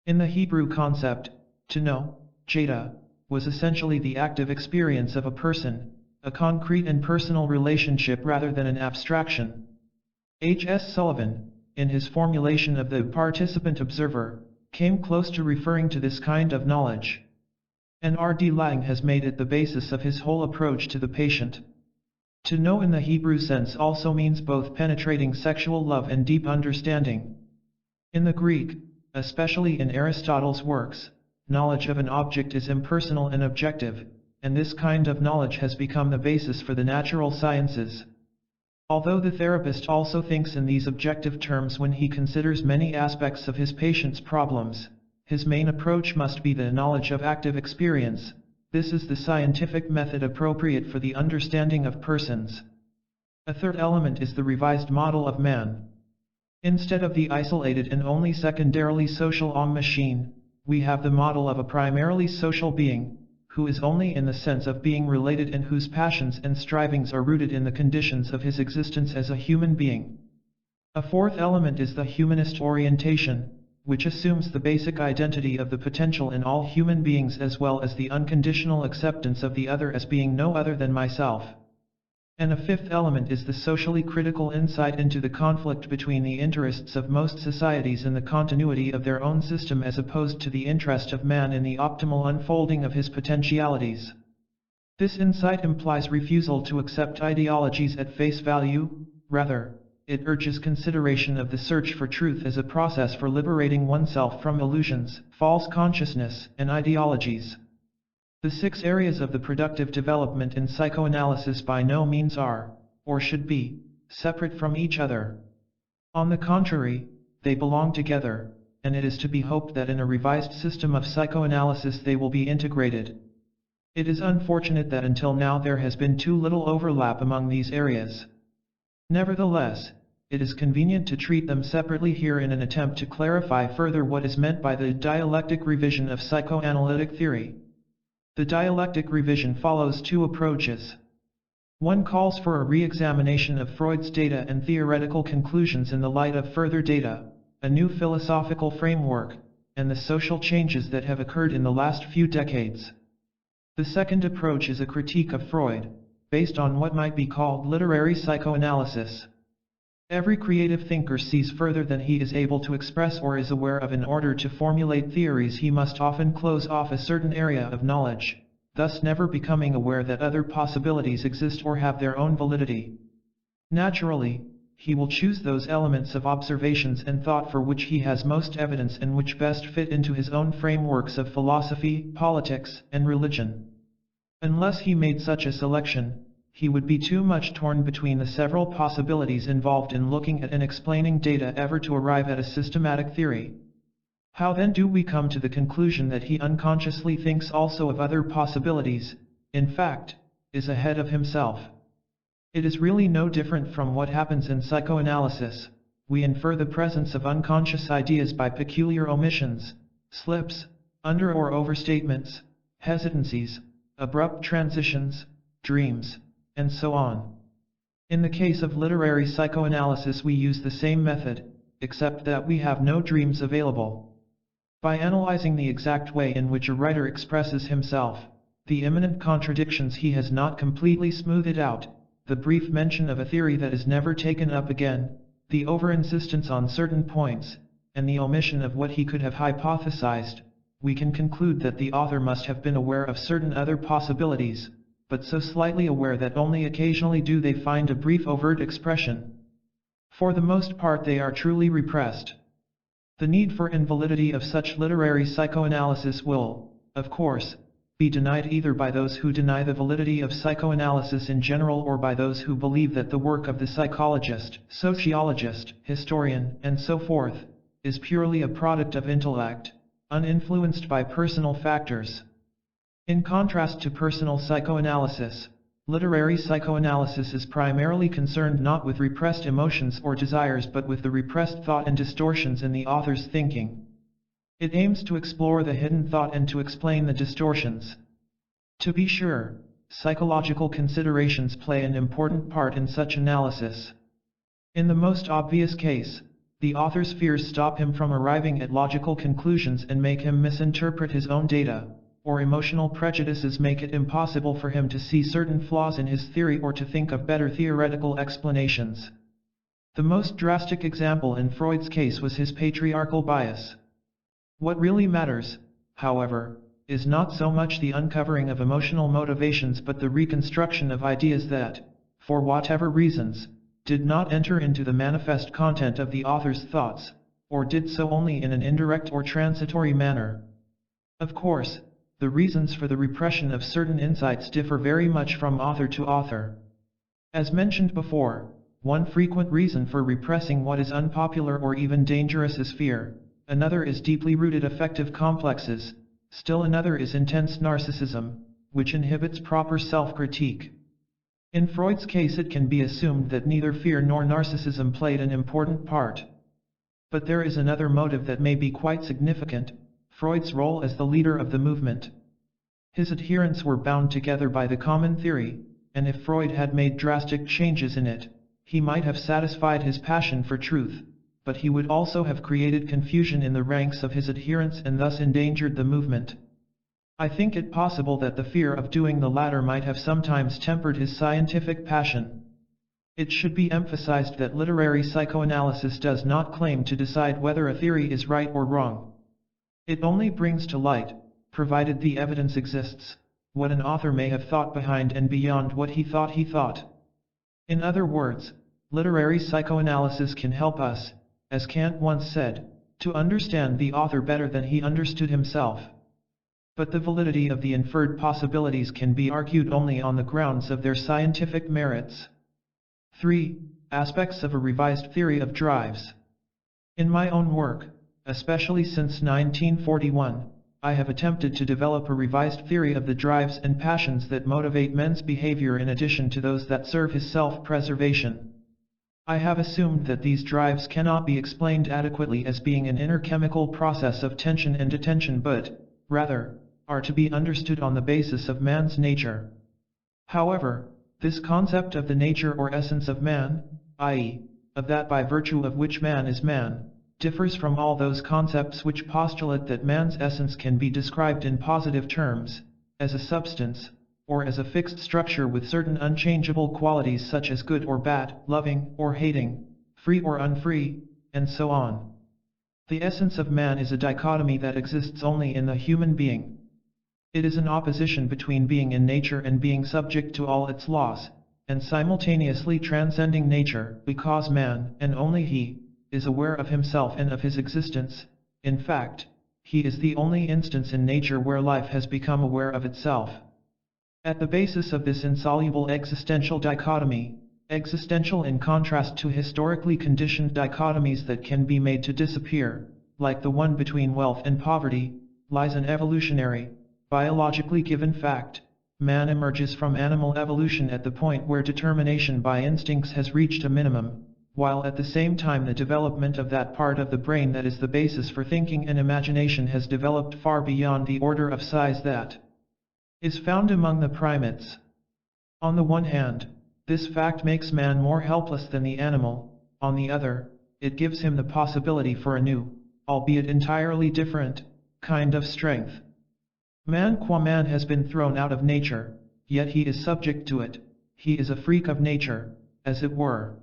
In the Hebrew concept, to know, jada, was essentially the active experience of a person, a concrete and personal relationship rather than an abstraction. H.S. Sullivan, in his formulation of the participant observer, came close to referring to this kind of knowledge. And R.D. Laing has made it the basis of his whole approach to the patient. To know in the Hebrew sense also means both penetrating sexual love and deep understanding. In the Greek, especially in Aristotle's works, knowledge of an object is impersonal and objective, and this kind of knowledge has become the basis for the natural sciences. Although the therapist also thinks in these objective terms when he considers many aspects of his patient's problems, his main approach must be the knowledge of active experience. This is the scientific method appropriate for the understanding of persons. A third element is the revised model of man. Instead of the isolated and only secondarily social homme machine, we have the model of a primarily social being, who is only in the sense of being related and whose passions and strivings are rooted in the conditions of his existence as a human being. A fourth element is the humanist orientation, which assumes the basic identity of the potential in all human beings as well as the unconditional acceptance of the other as being no other than myself. And a fifth element is the socially critical insight into the conflict between the interests of most societies and the continuity of their own system as opposed to the interest of man in the optimal unfolding of his potentialities. This insight implies refusal to accept ideologies at face value. Rather, it urges consideration of the search for truth as a process for liberating oneself from illusions, false consciousness, and ideologies. The 6 areas of the productive development in psychoanalysis by no means are, or should be, separate from each other. On the contrary, they belong together, and it is to be hoped that in a revised system of psychoanalysis they will be integrated. It is unfortunate that until now there has been too little overlap among these areas. Nevertheless, it is convenient to treat them separately here in an attempt to clarify further what is meant by the dialectic revision of psychoanalytic theory. The dialectic revision follows two approaches. One calls for a re-examination of Freud's data and theoretical conclusions in the light of further data, a new philosophical framework, and the social changes that have occurred in the last few decades. The second approach is a critique of Freud, based on what might be called literary psychoanalysis. Every creative thinker sees further than he is able to express or is aware of. In order to formulate theories, he must often close off a certain area of knowledge, thus never becoming aware that other possibilities exist or have their own validity. Naturally, he will choose those elements of observations and thought for which he has most evidence and which best fit into his own frameworks of philosophy, politics, and religion. Unless he made such a selection, he would be too much torn between the several possibilities involved in looking at and explaining data ever to arrive at a systematic theory. How then do we come to the conclusion that he unconsciously thinks also of other possibilities, in fact, is ahead of himself? It is really no different from what happens in psychoanalysis. We infer the presence of unconscious ideas by peculiar omissions, slips, under or overstatements, hesitancies, abrupt transitions, dreams, and so on. In the case of literary psychoanalysis, we use the same method, except that we have no dreams available. By analyzing the exact way in which a writer expresses himself, the imminent contradictions he has not completely smoothed out, the brief mention of a theory that is never taken up again, the over-insistence on certain points, and the omission of what he could have hypothesized, we can conclude that the author must have been aware of certain other possibilities, but so slightly aware that only occasionally do they find a brief overt expression. For the most part they are truly repressed. The need for invalidity of such literary psychoanalysis will, of course, be denied either by those who deny the validity of psychoanalysis in general or by those who believe that the work of the psychologist, sociologist, historian, and so forth, is purely a product of intellect, uninfluenced by personal factors. In contrast to personal psychoanalysis, literary psychoanalysis is primarily concerned not with repressed emotions or desires but with the repressed thought and distortions in the author's thinking. It aims to explore the hidden thought and to explain the distortions. To be sure, psychological considerations play an important part in such analysis. In the most obvious case, the author's fears stop him from arriving at logical conclusions and make him misinterpret his own data, or emotional prejudices make it impossible for him to see certain flaws in his theory or to think of better theoretical explanations. The most drastic example in Freud's case was his patriarchal bias. What really matters, however, is not so much the uncovering of emotional motivations but the reconstruction of ideas that, for whatever reasons, did not enter into the manifest content of the author's thoughts, or did so only in an indirect or transitory manner. Of course, the reasons for the repression of certain insights differ very much from author to author. As mentioned before, one frequent reason for repressing what is unpopular or even dangerous is fear, another is deeply rooted affective complexes, still another is intense narcissism, which inhibits proper self-critique. In Freud's case it can be assumed that neither fear nor narcissism played an important part. But there is another motive that may be quite significant: Freud's role as the leader of the movement. His adherents were bound together by the common theory, and if Freud had made drastic changes in it, he might have satisfied his passion for truth, but he would also have created confusion in the ranks of his adherents and thus endangered the movement. I think it possible that the fear of doing the latter might have sometimes tempered his scientific passion. It should be emphasized that literary psychoanalysis does not claim to decide whether a theory is right or wrong. It only brings to light, provided the evidence exists, what an author may have thought behind and beyond what he thought. In other words, literary psychoanalysis can help us, as Kant once said, to understand the author better than he understood himself. But the validity of the inferred possibilities can be argued only on the grounds of their scientific merits. 3. Aspects of a revised theory of drives. In my own work, especially since 1941, I have attempted to develop a revised theory of the drives and passions that motivate men's behavior in addition to those that serve his self-preservation. I have assumed that these drives cannot be explained adequately as being an inner chemical process of tension and detention but, rather, are to be understood on the basis of man's nature. However, this concept of the nature or essence of man, i.e., of that by virtue of which man is man, differs from all those concepts which postulate that man's essence can be described in positive terms, as a substance, or as a fixed structure with certain unchangeable qualities such as good or bad, loving or hating, free or unfree, and so on. The essence of man is a dichotomy that exists only in the human being. It is an opposition between being in nature and being subject to all its laws, and simultaneously transcending nature, because man, and only he, is aware of himself and of his existence. In fact, he is the only instance in nature where life has become aware of itself. At the basis of this insoluble existential dichotomy, existential in contrast to historically conditioned dichotomies that can be made to disappear, like the one between wealth and poverty, lies an evolutionary, biologically given fact. Man emerges from animal evolution at the point where determination by instincts has reached a minimum, while at the same time the development of that part of the brain that is the basis for thinking and imagination has developed far beyond the order of size that is found among the primates. On the one hand, this fact makes man more helpless than the animal. On the other, it gives him the possibility for a new, albeit entirely different, kind of strength. Man qua man has been thrown out of nature, yet he is subject to it. He is a freak of nature, as it were.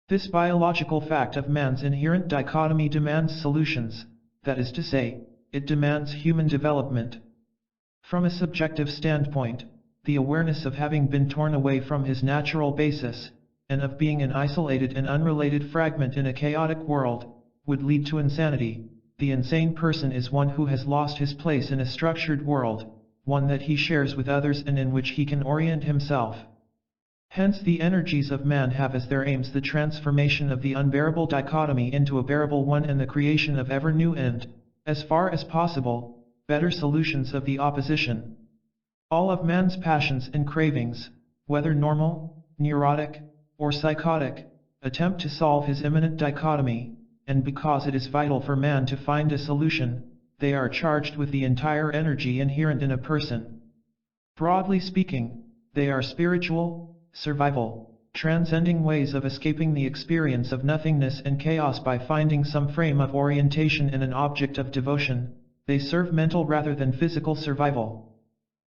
This biological fact of man's inherent dichotomy demands solutions, that is to say, it demands human development. From a subjective standpoint, the awareness of having been torn away from his natural basis, and of being an isolated and unrelated fragment in a chaotic world, would lead to insanity. The insane person is one who has lost his place in a structured world, one that he shares with others and in which he can orient himself. Hence the energies of man have as their aims the transformation of the unbearable dichotomy into a bearable one and the creation of ever new and, as far as possible, better solutions of the opposition. All of man's passions and cravings, whether normal, neurotic, or psychotic, attempt to solve his immanent dichotomy, and because it is vital for man to find a solution, they are charged with the entire energy inherent in a person. Broadly speaking, they are spiritual, survival, transcending ways of escaping the experience of nothingness and chaos by finding some frame of orientation in an object of devotion. They serve mental rather than physical survival.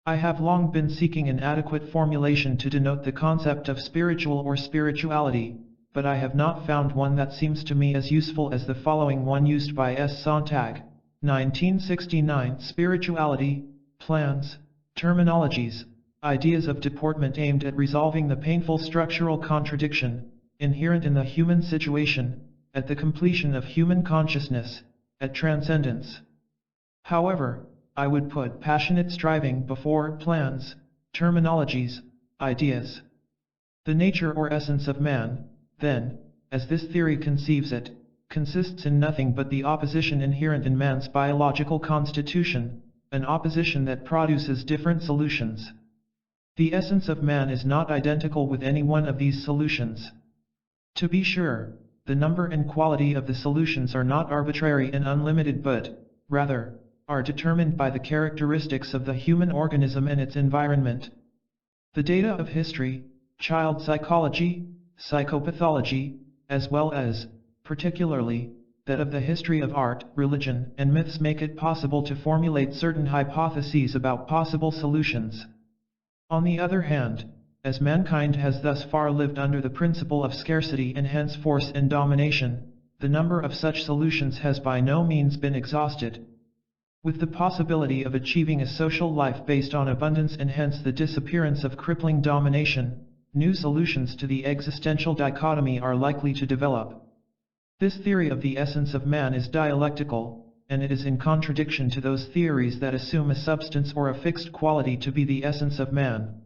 I have long been seeking an adequate formulation to denote the concept of spiritual or spirituality, but I have not found one that seems to me as useful as the following one used by S. Sontag, 1969. Spirituality, plans, terminologies, ideas of deportment aimed at resolving the painful structural contradiction inherent in the human situation, at the completion of human consciousness, at transcendence. However, I would put passionate striving before plans, terminologies, ideas. The nature or essence of man, then, as this theory conceives it, consists in nothing but the opposition inherent in man's biological constitution, an opposition that produces different solutions. The essence of man is not identical with any one of these solutions. To be sure, the number and quality of the solutions are not arbitrary and unlimited but, rather, are determined by the characteristics of the human organism and its environment. The data of history, child psychology, psychopathology, as well as, particularly, that of the history of art, religion, and myths make it possible to formulate certain hypotheses about possible solutions. On the other hand, as mankind has thus far lived under the principle of scarcity and hence force and domination, the number of such solutions has by no means been exhausted. With the possibility of achieving a social life based on abundance and hence the disappearance of crippling domination, new solutions to the existential dichotomy are likely to develop. This theory of the essence of man is dialectical, and it is in contradiction to those theories that assume a substance or a fixed quality to be the essence of man.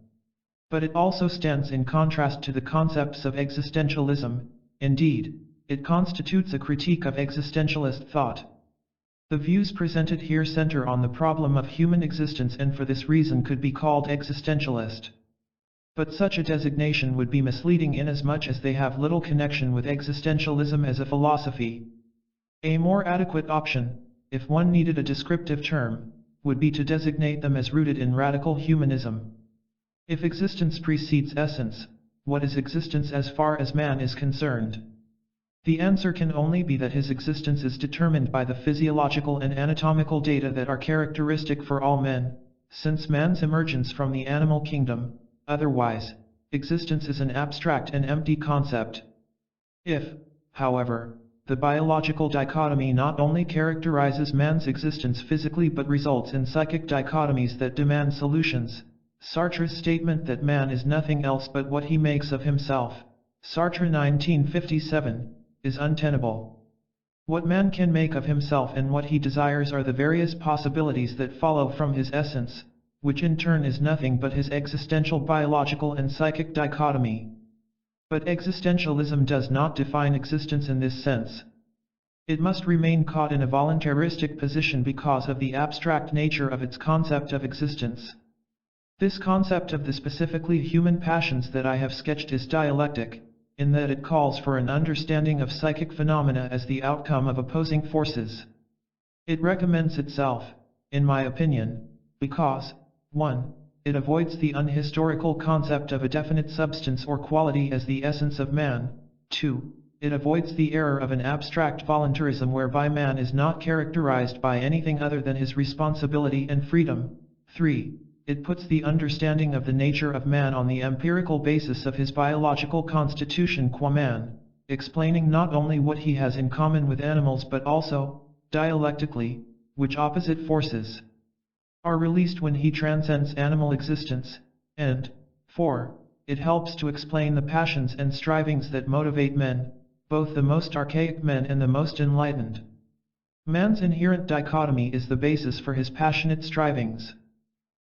But it also stands in contrast to the concepts of existentialism. Indeed, it constitutes a critique of existentialist thought. The views presented here center on the problem of human existence and for this reason could be called existentialist. But such a designation would be misleading inasmuch as they have little connection with existentialism as a philosophy. A more adequate option, if one needed a descriptive term, would be to designate them as rooted in radical humanism. If existence precedes essence, what is existence as far as man is concerned? The answer can only be that his existence is determined by the physiological and anatomical data that are characteristic for all men, since man's emergence from the animal kingdom. Otherwise, existence is an abstract and empty concept. If, however, the biological dichotomy not only characterizes man's existence physically but results in psychic dichotomies that demand solutions, Sartre's statement that man is nothing else but what he makes of himself, Sartre 1957, is untenable. What man can make of himself and what he desires are the various possibilities that follow from his essence, which in turn is nothing but his existential biological and psychic dichotomy. But existentialism does not define existence in this sense. It must remain caught in a voluntaristic position because of the abstract nature of its concept of existence. This concept of the specifically human passions that I have sketched is dialectic, in that it calls for an understanding of psychic phenomena as the outcome of opposing forces. It recommends itself, in my opinion, because 1. It avoids the unhistorical concept of a definite substance or quality as the essence of man. 2. It avoids the error of an abstract voluntarism whereby man is not characterized by anything other than his responsibility and freedom. 3. It puts the understanding of the nature of man on the empirical basis of his biological constitution qua man, explaining not only what he has in common with animals but also, dialectically, which opposite forces are released when he transcends animal existence, and 4. It helps to explain the passions and strivings that motivate men, both the most archaic men and the most enlightened. Man's inherent dichotomy is the basis for his passionate strivings.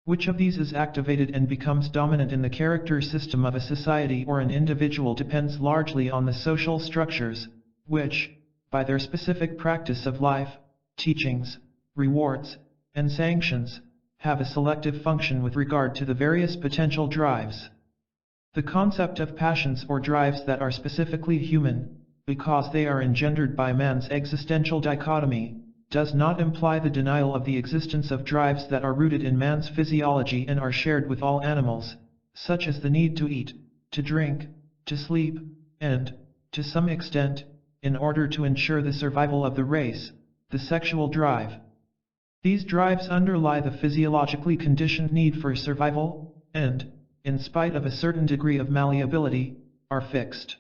Which of these is activated and becomes dominant in the character system of a society or an individual depends largely on the social structures, which, by their specific practice of life, teachings, rewards, and sanctions, have a selective function with regard to the various potential drives. The concept of passions or drives that are specifically human, because they are engendered by man's existential dichotomy, does not imply the denial of the existence of drives that are rooted in man's physiology and are shared with all animals, such as the need to eat, to drink, to sleep, and, to some extent, in order to ensure the survival of the race, the sexual drive. These drives underlie the physiologically conditioned need for survival, and, in spite of a certain degree of malleability, are fixed.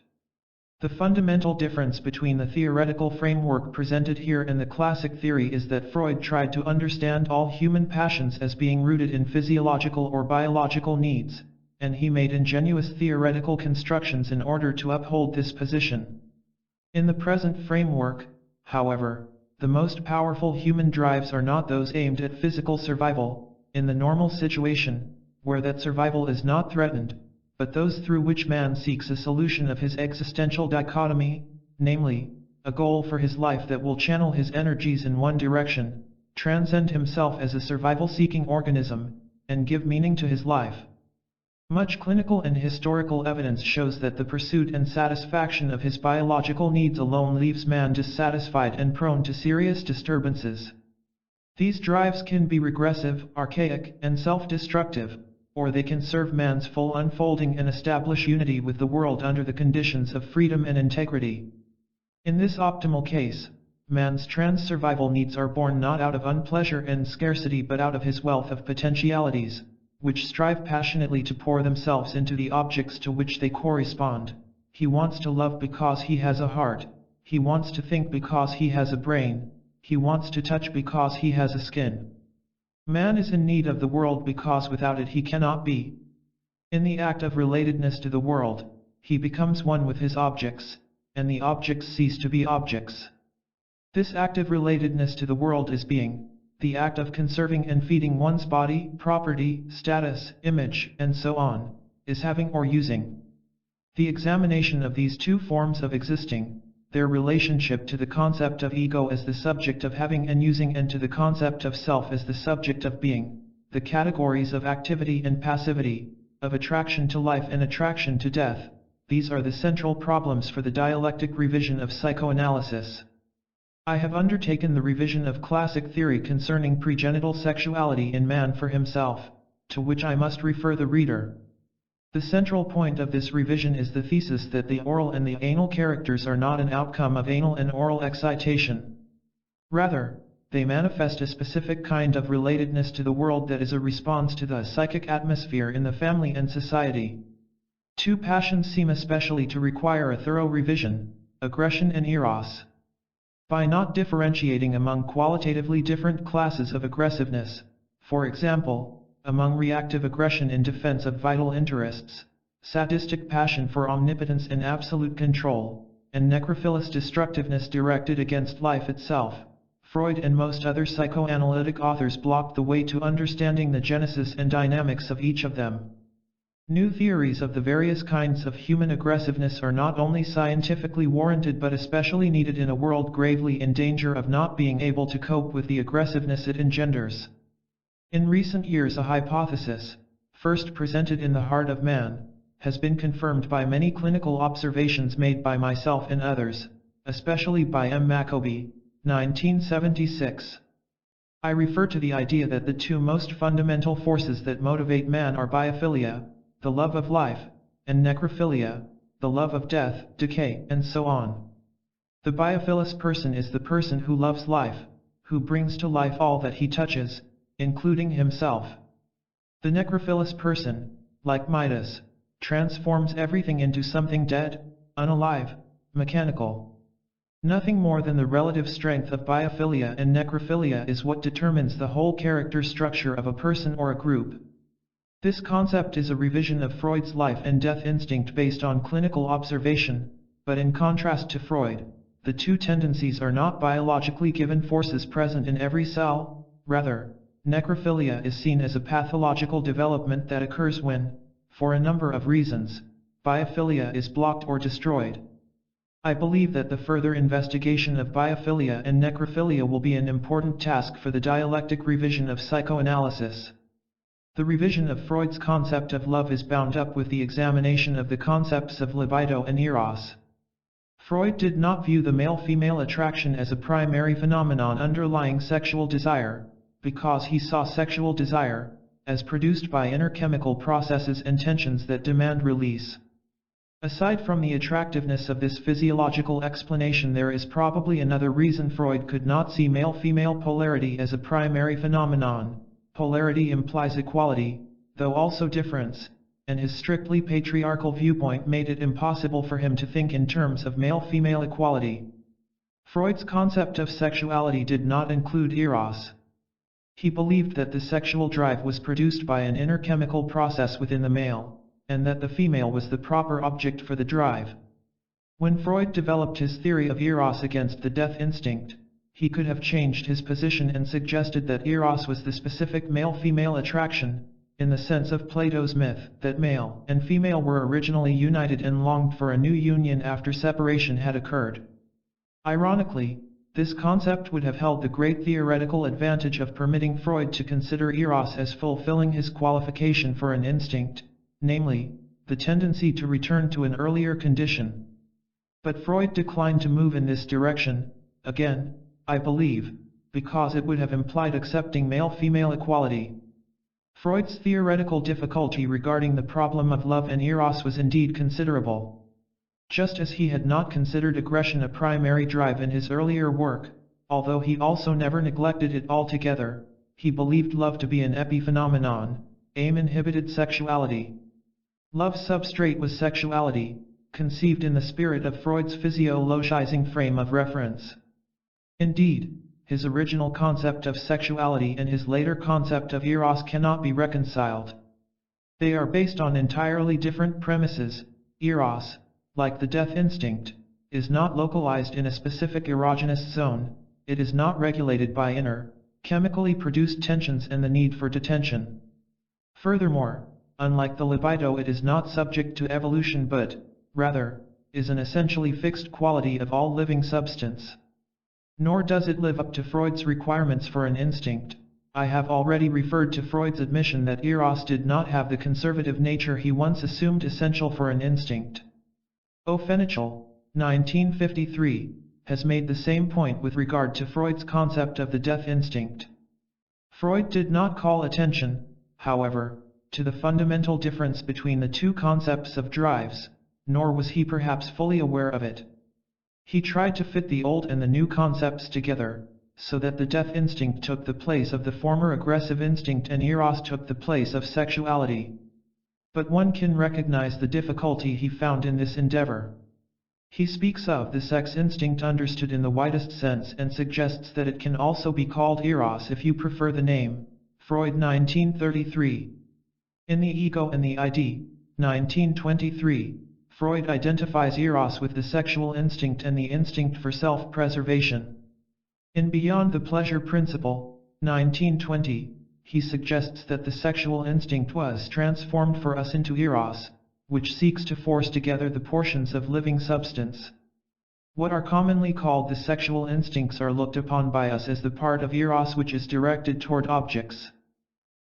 The fundamental difference between the theoretical framework presented here and the classic theory is that Freud tried to understand all human passions as being rooted in physiological or biological needs, and he made ingenious theoretical constructions in order to uphold this position. In the present framework, however, the most powerful human drives are not those aimed at physical survival, in the normal situation, where that survival is not threatened, but those through which man seeks a solution of his existential dichotomy, namely, a goal for his life that will channel his energies in one direction, transcend himself as a survival-seeking organism, and give meaning to his life. Much clinical and historical evidence shows that the pursuit and satisfaction of his biological needs alone leaves man dissatisfied and prone to serious disturbances. These drives can be regressive, archaic, and self-destructive, or they can serve man's full unfolding and establish unity with the world under the conditions of freedom and integrity. In this optimal case, man's trans-survival needs are born not out of unpleasure and scarcity but out of his wealth of potentialities, which strive passionately to pour themselves into the objects to which they correspond. He wants to love because he has a heart, he wants to think because he has a brain, he wants to touch because he has a skin. Man is in need of the world because without it he cannot be. In the act of relatedness to the world, he becomes one with his objects, and the objects cease to be objects. This active relatedness to the world is being, the act of conserving and feeding one's body, property, status, image, and so on, is having or using. The examination of these two forms of existing, their relationship to the concept of ego as the subject of having and using and to the concept of self as the subject of being, the categories of activity and passivity, of attraction to life and attraction to death, these are the central problems for the dialectic revision of psychoanalysis. I have undertaken the revision of classic theory concerning pregenital sexuality in man for himself, to which I must refer the reader. The central point of this revision is the thesis that the oral and the anal characters are not an outcome of anal and oral excitation. Rather, they manifest a specific kind of relatedness to the world that is a response to the psychic atmosphere in the family and society. Two passions seem especially to require a thorough revision: aggression and eros. By not differentiating among qualitatively different classes of aggressiveness, for example, among reactive aggression in defense of vital interests, sadistic passion for omnipotence and absolute control, and necrophilous destructiveness directed against life itself, Freud and most other psychoanalytic authors blocked the way to understanding the genesis and dynamics of each of them. New theories of the various kinds of human aggressiveness are not only scientifically warranted but especially needed in a world gravely in danger of not being able to cope with the aggressiveness it engenders. In recent years, a hypothesis, first presented in The Heart of Man, has been confirmed by many clinical observations made by myself and others, especially by M. Maccabee, 1976. I refer to the idea that the two most fundamental forces that motivate man are biophilia, the love of life, and necrophilia, the love of death, decay, and so on. The biophilous person is the person who loves life, who brings to life all that he touches, including himself. The necrophilous person, like Midas, transforms everything into something dead, unalive, mechanical. Nothing more than the relative strength of biophilia and necrophilia is what determines the whole character structure of a person or a group. This concept is a revision of Freud's life and death instinct based on clinical observation, but in contrast to Freud, the two tendencies are not biologically given forces present in every cell. Rather, necrophilia is seen as a pathological development that occurs when, for a number of reasons, biophilia is blocked or destroyed. I believe that the further investigation of biophilia and necrophilia will be an important task for the dialectic revision of psychoanalysis. The revision of Freud's concept of love is bound up with the examination of the concepts of libido and eros. Freud did not view the male-female attraction as a primary phenomenon underlying sexual desire, because he saw sexual desire as produced by inner chemical processes and tensions that demand release. Aside from the attractiveness of this physiological explanation, there is probably another reason Freud could not see male-female polarity as a primary phenomenon. Polarity implies equality, though also difference, and his strictly patriarchal viewpoint made it impossible for him to think in terms of male-female equality. Freud's concept of sexuality did not include eros. He believed that the sexual drive was produced by an inner chemical process within the male, and that the female was the proper object for the drive. When Freud developed his theory of eros against the death instinct, he could have changed his position and suggested that eros was the specific male-female attraction, in the sense of Plato's myth that male and female were originally united and longed for a new union after separation had occurred. Ironically, this concept would have held the great theoretical advantage of permitting Freud to consider eros as fulfilling his qualification for an instinct, namely, the tendency to return to an earlier condition. But Freud declined to move in this direction, again, I believe, because it would have implied accepting male-female equality. Freud's theoretical difficulty regarding the problem of love and eros was indeed considerable. Just as he had not considered aggression a primary drive in his earlier work, although he also never neglected it altogether, he believed love to be an epiphenomenon. Aim inhibited sexuality. Love's substrate was sexuality, conceived in the spirit of Freud's physiologizing frame of reference. Indeed, his original concept of sexuality and his later concept of eros cannot be reconciled. They are based on entirely different premises. Eros, like the death instinct, is not localized in a specific erogenous zone. It is not regulated by inner, chemically produced tensions and the need for detention. Furthermore, unlike the libido, it is not subject to evolution but, rather, is an essentially fixed quality of all living substance. Nor does it live up to Freud's requirements for an instinct. I have already referred to Freud's admission that eros did not have the conservative nature he once assumed essential for an instinct. O'Fenichel, 1953, has made the same point with regard to Freud's concept of the death instinct. Freud did not call attention, however, to the fundamental difference between the two concepts of drives, nor was he perhaps fully aware of it. He tried to fit the old and the new concepts together, so that the death instinct took the place of the former aggressive instinct and eros took the place of sexuality. But one can recognize the difficulty he found in this endeavor. He speaks of the sex instinct understood in the widest sense and suggests that it can also be called eros if you prefer the name. Freud 1933. In The Ego and the ID, 1923, Freud identifies eros with the sexual instinct and the instinct for self-preservation. In Beyond the Pleasure Principle, 1920, he suggests that the sexual instinct was transformed for us into eros, which seeks to force together the portions of living substance. What are commonly called the sexual instincts are looked upon by us as the part of eros which is directed toward objects.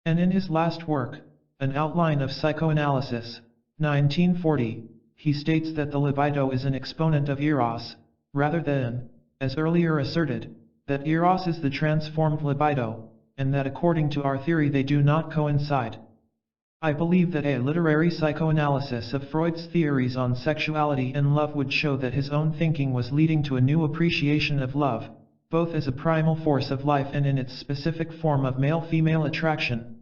And in his last work, An Outline of Psychoanalysis, 1940, he states that the libido is an exponent of eros, rather than, as earlier asserted, that eros is the transformed libido, and that according to our theory they do not coincide. I believe that a literary psychoanalysis of Freud's theories on sexuality and love would show that his own thinking was leading to a new appreciation of love, both as a primal force of life and in its specific form of male-female attraction.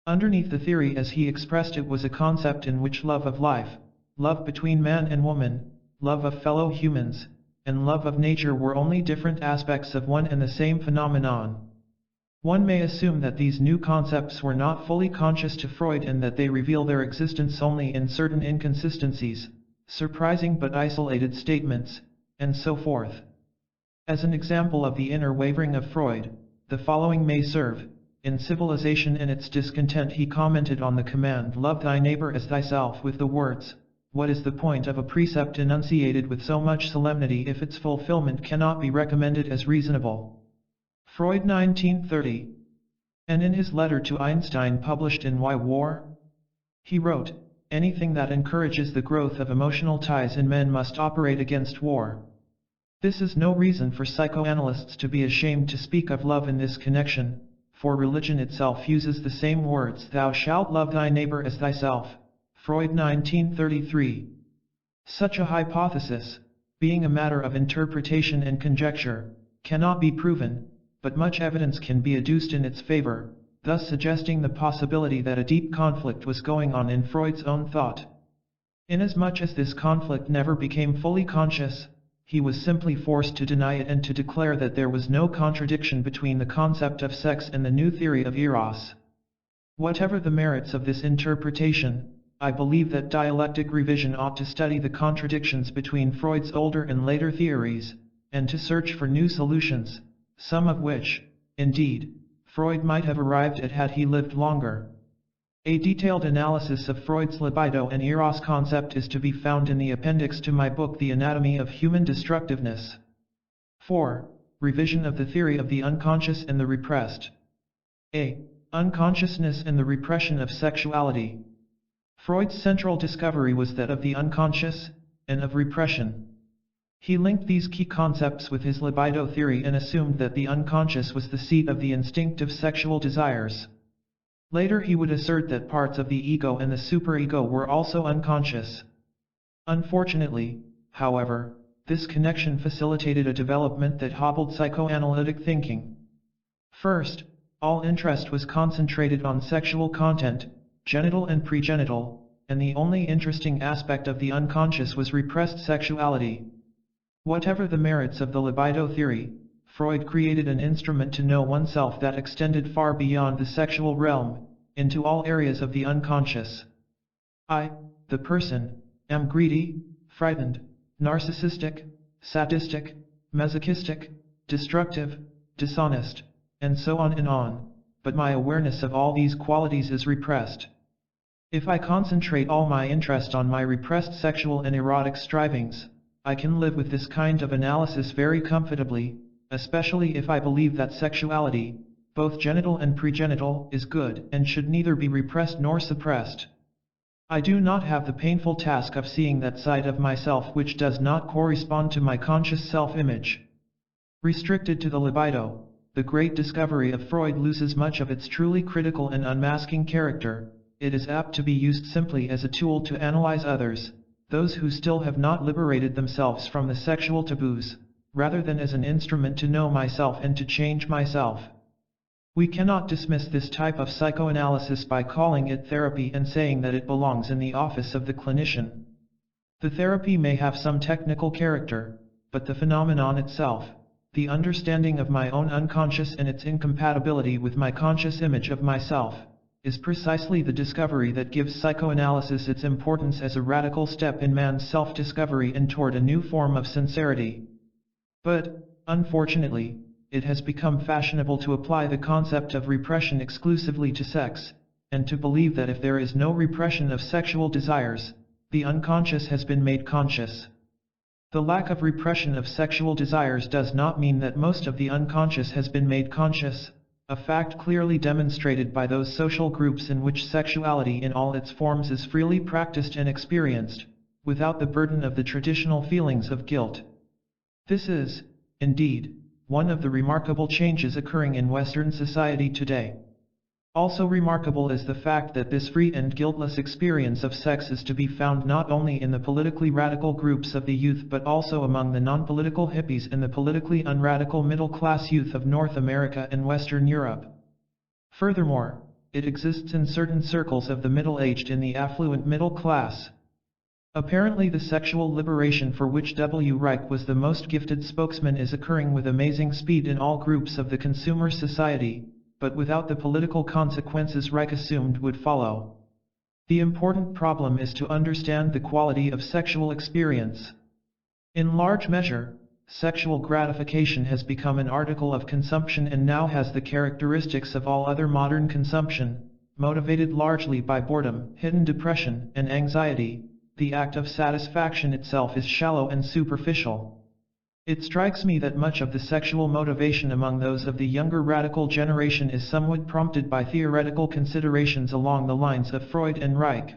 Underneath the theory as he expressed it was a concept in which love of life, love between man and woman, love of fellow humans, and love of nature were only different aspects of one and the same phenomenon. One may assume that these new concepts were not fully conscious to Freud and that they reveal their existence only in certain inconsistencies, surprising but isolated statements, and so forth. As an example of the inner wavering of Freud, the following may serve. In Civilization and Its Discontent he commented on the command "Love thy neighbor as thyself" with the words, "What is the point of a precept enunciated with so much solemnity if its fulfillment cannot be recommended as reasonable?" Freud 1930. And in his letter to Einstein published in Why War? He wrote, "Anything that encourages the growth of emotional ties in men must operate against war." This is no reason for psychoanalysts to be ashamed to speak of love in this connection, for religion itself uses the same words, "Thou shalt love thy neighbor as thyself." Freud 1933. Such a hypothesis, being a matter of interpretation and conjecture, cannot be proven, but much evidence can be adduced in its favor, thus suggesting the possibility that a deep conflict was going on in Freud's own thought. Inasmuch as this conflict never became fully conscious, he was simply forced to deny it and to declare that there was no contradiction between the concept of sex and the new theory of eros. Whatever the merits of this interpretation, I believe that dialectic revision ought to study the contradictions between Freud's older and later theories, and to search for new solutions, some of which, indeed, Freud might have arrived at had he lived longer. A detailed analysis of Freud's libido and eros concept is to be found in the appendix to my book The Anatomy of Human Destructiveness. 4. Revision of the Theory of the Unconscious and the Repressed. A. Unconsciousness and the Repression of Sexuality. Freud's central discovery was that of the unconscious, and of repression. He linked these key concepts with his libido theory and assumed that the unconscious was the seat of the instinctive sexual desires. Later he would assert that parts of the ego and the superego were also unconscious. Unfortunately, however, this connection facilitated a development that hobbled psychoanalytic thinking. First, all interest was concentrated on sexual content, genital and pregenital, and the only interesting aspect of the unconscious was repressed sexuality. Whatever the merits of the libido theory, Freud created an instrument to know oneself that extended far beyond the sexual realm, into all areas of the unconscious. I, the person, am greedy, frightened, narcissistic, sadistic, masochistic, destructive, dishonest, and so on, but my awareness of all these qualities is repressed. If I concentrate all my interest on my repressed sexual and erotic strivings, I can live with this kind of analysis very comfortably, especially if I believe that sexuality, both genital and pregenital, is good and should neither be repressed nor suppressed. I do not have the painful task of seeing that side of myself which does not correspond to my conscious self-image. Restricted to the libido, the great discovery of Freud loses much of its truly critical and unmasking character. It is apt to be used simply as a tool to analyze others, those who still have not liberated themselves from the sexual taboos, rather than as an instrument to know myself and to change myself. We cannot dismiss this type of psychoanalysis by calling it therapy and saying that it belongs in the office of the clinician. The therapy may have some technical character, but the phenomenon itself, the understanding of my own unconscious and its incompatibility with my conscious image of myself, is precisely the discovery that gives psychoanalysis its importance as a radical step in man's self-discovery and toward a new form of sincerity. But, unfortunately, it has become fashionable to apply the concept of repression exclusively to sex, and to believe that if there is no repression of sexual desires, the unconscious has been made conscious. The lack of repression of sexual desires does not mean that most of the unconscious has been made conscious, a fact clearly demonstrated by those social groups in which sexuality in all its forms is freely practiced and experienced, without the burden of the traditional feelings of guilt. This is, indeed, one of the remarkable changes occurring in Western society today. Also remarkable is the fact that this free and guiltless experience of sex is to be found not only in the politically radical groups of the youth but also among the non-political hippies and the politically unradical middle-class youth of North America and Western Europe. Furthermore, it exists in certain circles of the middle-aged and the affluent middle class. Apparently the sexual liberation for which W. Reich was the most gifted spokesman is occurring with amazing speed in all groups of the consumer society, but without the political consequences Reich assumed would follow. The important problem is to understand the quality of sexual experience. In large measure, sexual gratification has become an article of consumption and now has the characteristics of all other modern consumption, motivated largely by boredom, hidden depression, and anxiety. The act of satisfaction itself is shallow and superficial. It strikes me that much of the sexual motivation among those of the younger radical generation is somewhat prompted by theoretical considerations along the lines of Freud and Reich.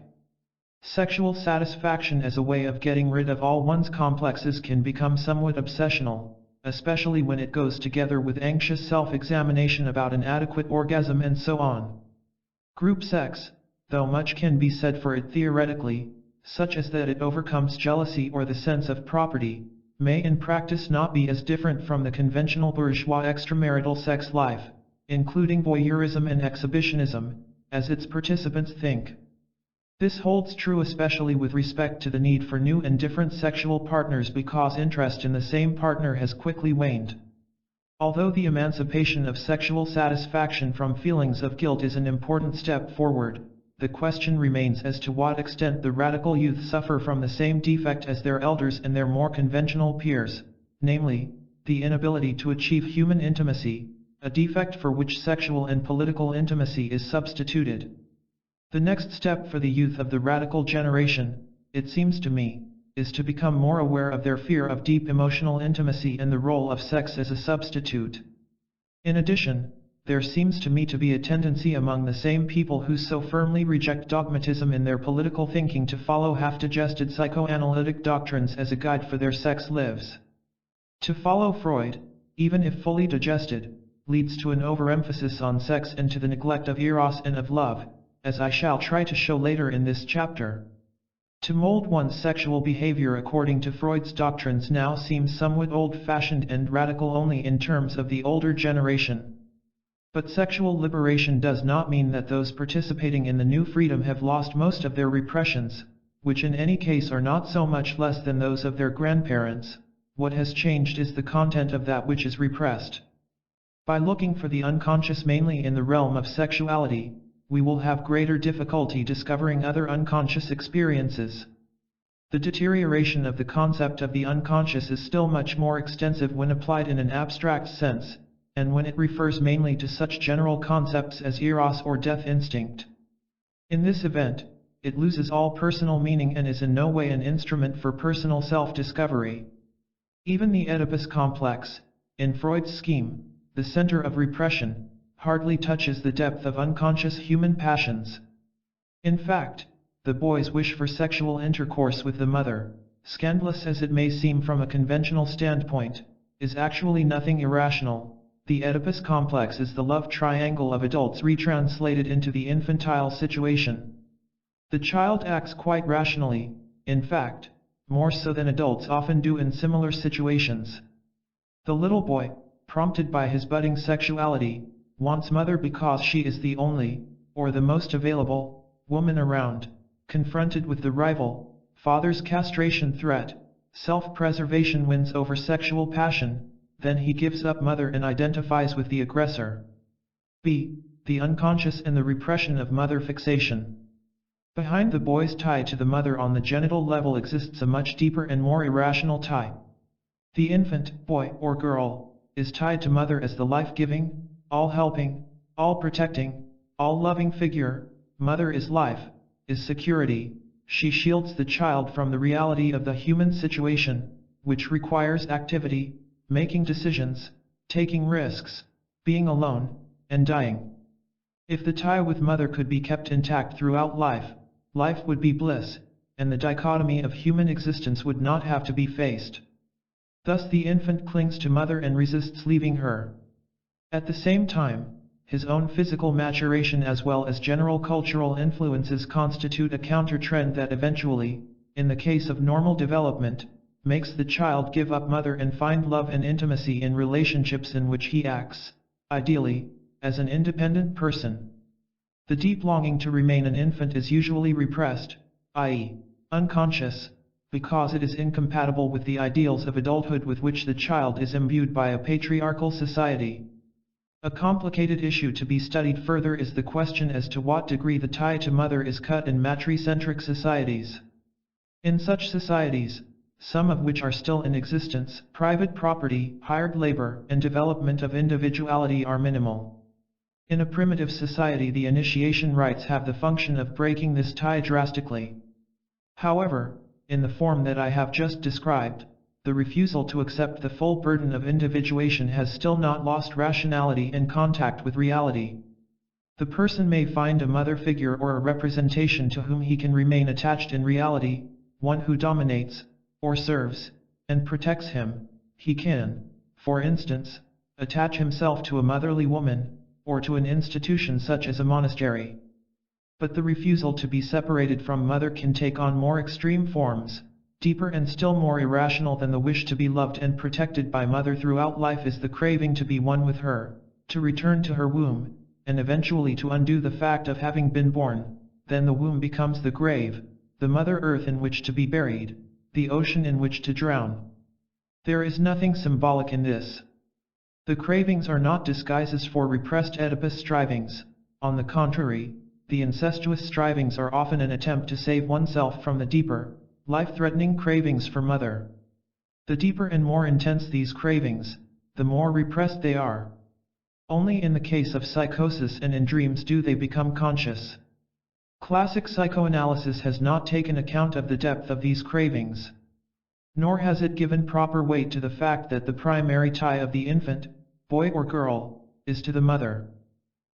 Sexual satisfaction as a way of getting rid of all one's complexes can become somewhat obsessional, especially when it goes together with anxious self-examination about an adequate orgasm and so on. Group sex, though much can be said for it theoretically, such as that it overcomes jealousy or the sense of property, may in practice not be as different from the conventional bourgeois extramarital sex life, including voyeurism and exhibitionism, as its participants think. This holds true especially with respect to the need for new and different sexual partners because interest in the same partner has quickly waned. Although the emancipation of sexual satisfaction from feelings of guilt is an important step forward, the question remains as to what extent the radical youth suffer from the same defect as their elders and their more conventional peers, namely, the inability to achieve human intimacy, a defect for which sexual and political intimacy is substituted. The next step for the youth of the radical generation, it seems to me, is to become more aware of their fear of deep emotional intimacy and the role of sex as a substitute. In addition, there seems to me to be a tendency among the same people who so firmly reject dogmatism in their political thinking to follow half-digested psychoanalytic doctrines as a guide for their sex lives. To follow Freud, even if fully digested, leads to an overemphasis on sex and to the neglect of eros and of love, as I shall try to show later in this chapter. To mold one's sexual behavior according to Freud's doctrines now seems somewhat old-fashioned and radical only in terms of the older generation. But sexual liberation does not mean that those participating in the new freedom have lost most of their repressions, which in any case are not so much less than those of their grandparents. What has changed is the content of that which is repressed. By looking for the unconscious mainly in the realm of sexuality, we will have greater difficulty discovering other unconscious experiences. The deterioration of the concept of the unconscious is still much more extensive when applied in an abstract sense, and when it refers mainly to such general concepts as eros or death instinct. In this event, it loses all personal meaning and is in no way an instrument for personal self-discovery. Even the Oedipus complex, in Freud's scheme, the center of repression, hardly touches the depth of unconscious human passions. In fact, the boy's wish for sexual intercourse with the mother, scandalous as it may seem from a conventional standpoint, is actually nothing irrational. The Oedipus complex is the love triangle of adults retranslated into the infantile situation. The child acts quite rationally, in fact, more so than adults often do in similar situations. The little boy, prompted by his budding sexuality, wants mother because she is the only, or the most available, woman around. Confronted with the rival, father's castration threat, self-preservation wins over sexual passion, then he gives up mother and identifies with the aggressor. B. The unconscious and the repression of mother fixation. Behind the boy's tie to the mother on the genital level exists a much deeper and more irrational tie. The infant, boy or girl, is tied to mother as the life-giving, all-helping, all-protecting, all-loving figure. Mother is life, is security. She shields the child from the reality of the human situation, which requires activity, making decisions, taking risks, being alone, and dying. If the tie with mother could be kept intact throughout life, life would be bliss, and the dichotomy of human existence would not have to be faced. Thus the infant clings to mother and resists leaving her. At the same time, his own physical maturation as well as general cultural influences constitute a counter-trend that eventually, in the case of normal development, makes the child give up mother and find love and intimacy in relationships in which he acts, ideally, as an independent person. The deep longing to remain an infant is usually repressed, i.e., unconscious, because it is incompatible with the ideals of adulthood with which the child is imbued by a patriarchal society. A complicated issue to be studied further is the question as to what degree the tie to mother is cut in matricentric societies. In such societies, some of which are still in existence, private property, hired labor, and development of individuality are minimal. In a primitive society, the initiation rites have the function of breaking this tie drastically. However, in the form that I have just described, the refusal to accept the full burden of individuation has still not lost rationality and contact with reality. The person may find a mother figure or a representation to whom he can remain attached in reality, one who dominates, or serves, and protects him. He can, for instance, attach himself to a motherly woman, or to an institution such as a monastery. But the refusal to be separated from mother can take on more extreme forms. Deeper and still more irrational than the wish to be loved and protected by mother throughout life is the craving to be one with her, to return to her womb, and eventually to undo the fact of having been born. Then the womb becomes the grave, the mother earth in which to be buried, the ocean in which to drown. There is nothing symbolic in this. The cravings are not disguises for repressed Oedipus strivings. On the contrary, the incestuous strivings are often an attempt to save oneself from the deeper, life-threatening cravings for mother. The deeper and more intense these cravings, the more repressed they are. Only in the case of psychosis and in dreams do they become conscious. Classic psychoanalysis has not taken account of the depth of these cravings. Nor has it given proper weight to the fact that the primary tie of the infant, boy or girl, is to the mother.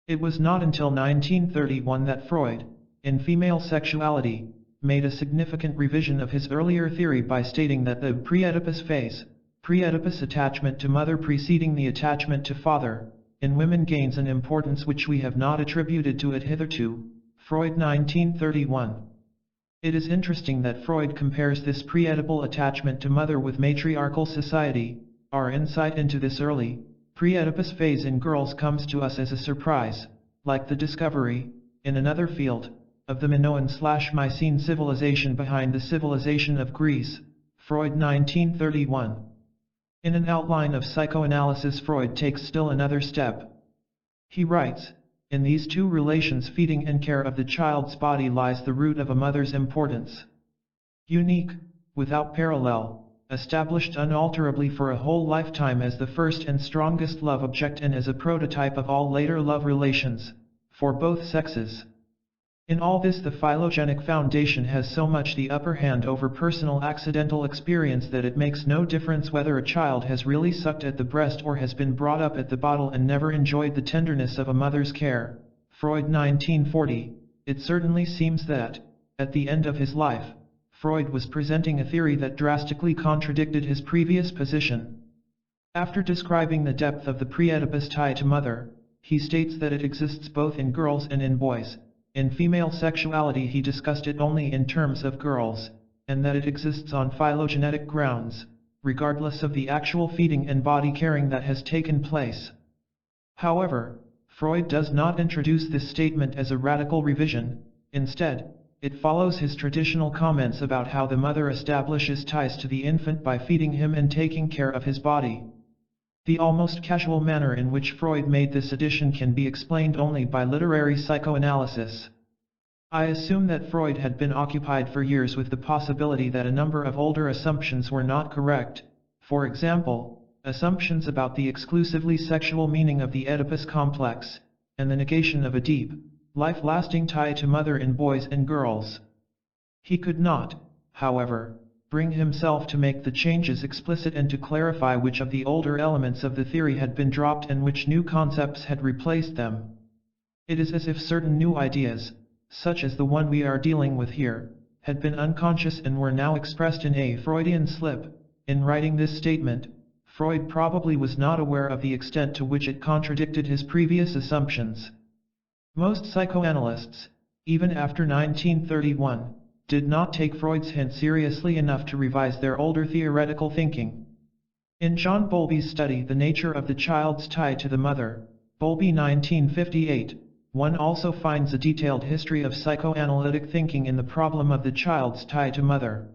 It was not until 1931 that Freud, in Female Sexuality, made a significant revision of his earlier theory by stating that the pre-Oedipus phase, pre-Oedipus attachment to mother preceding the attachment to father, in women gains an importance which we have not attributed to it hitherto. Freud 1931. It is interesting that Freud compares this pre-Oedipal attachment to mother with matriarchal society. Our insight into this early, pre-Oedipus phase in girls comes to us as a surprise, like the discovery, in another field, of the Minoan/Mycene civilization behind the civilization of Greece. Freud 1931. In an outline of psychoanalysis, Freud takes still another step. He writes, in these two relations, feeding and care of the child's body, lies the root of a mother's importance. Unique, without parallel, established unalterably for a whole lifetime as the first and strongest love object and as a prototype of all later love relations, for both sexes. In all this, the phylogenic foundation has so much the upper hand over personal accidental experience that it makes no difference whether a child has really sucked at the breast or has been brought up at the bottle and never enjoyed the tenderness of a mother's care. Freud 1940. It certainly seems that, At the end of his life, Freud was presenting a theory that drastically contradicted his previous position. After describing the depth of the pre-Oedipus tie to mother, he states that it exists both in girls and in boys. In female sexuality he discussed it only in terms of girls, and that it exists on phylogenetic grounds, regardless of the actual feeding and body caring that has taken place. However, Freud does not introduce this statement as a radical revision. Instead, it follows his traditional comments about how the mother establishes ties to the infant by feeding him and taking care of his body. The almost casual manner in which Freud made this addition can be explained only by literary psychoanalysis. I assume that Freud had been occupied for years with the possibility that a number of older assumptions were not correct. For example, assumptions about the exclusively sexual meaning of the Oedipus complex, and the negation of a deep, life-lasting tie to mother in boys and girls. He could not, however, bring himself to make the changes explicit and to clarify which of the older elements of the theory had been dropped and which new concepts had replaced them. It is as if certain new ideas, such as the one we are dealing with here, had been unconscious and were now expressed in a Freudian slip. In writing this statement, Freud probably was not aware of the extent to which it contradicted his previous assumptions. Most psychoanalysts, even after 1931, did not take Freud's hint seriously enough to revise their older theoretical thinking. In John Bowlby's study The Nature of the Child's Tie to the Mother, Bowlby 1958, one also finds a detailed history of psychoanalytic thinking in the problem of the child's tie to mother.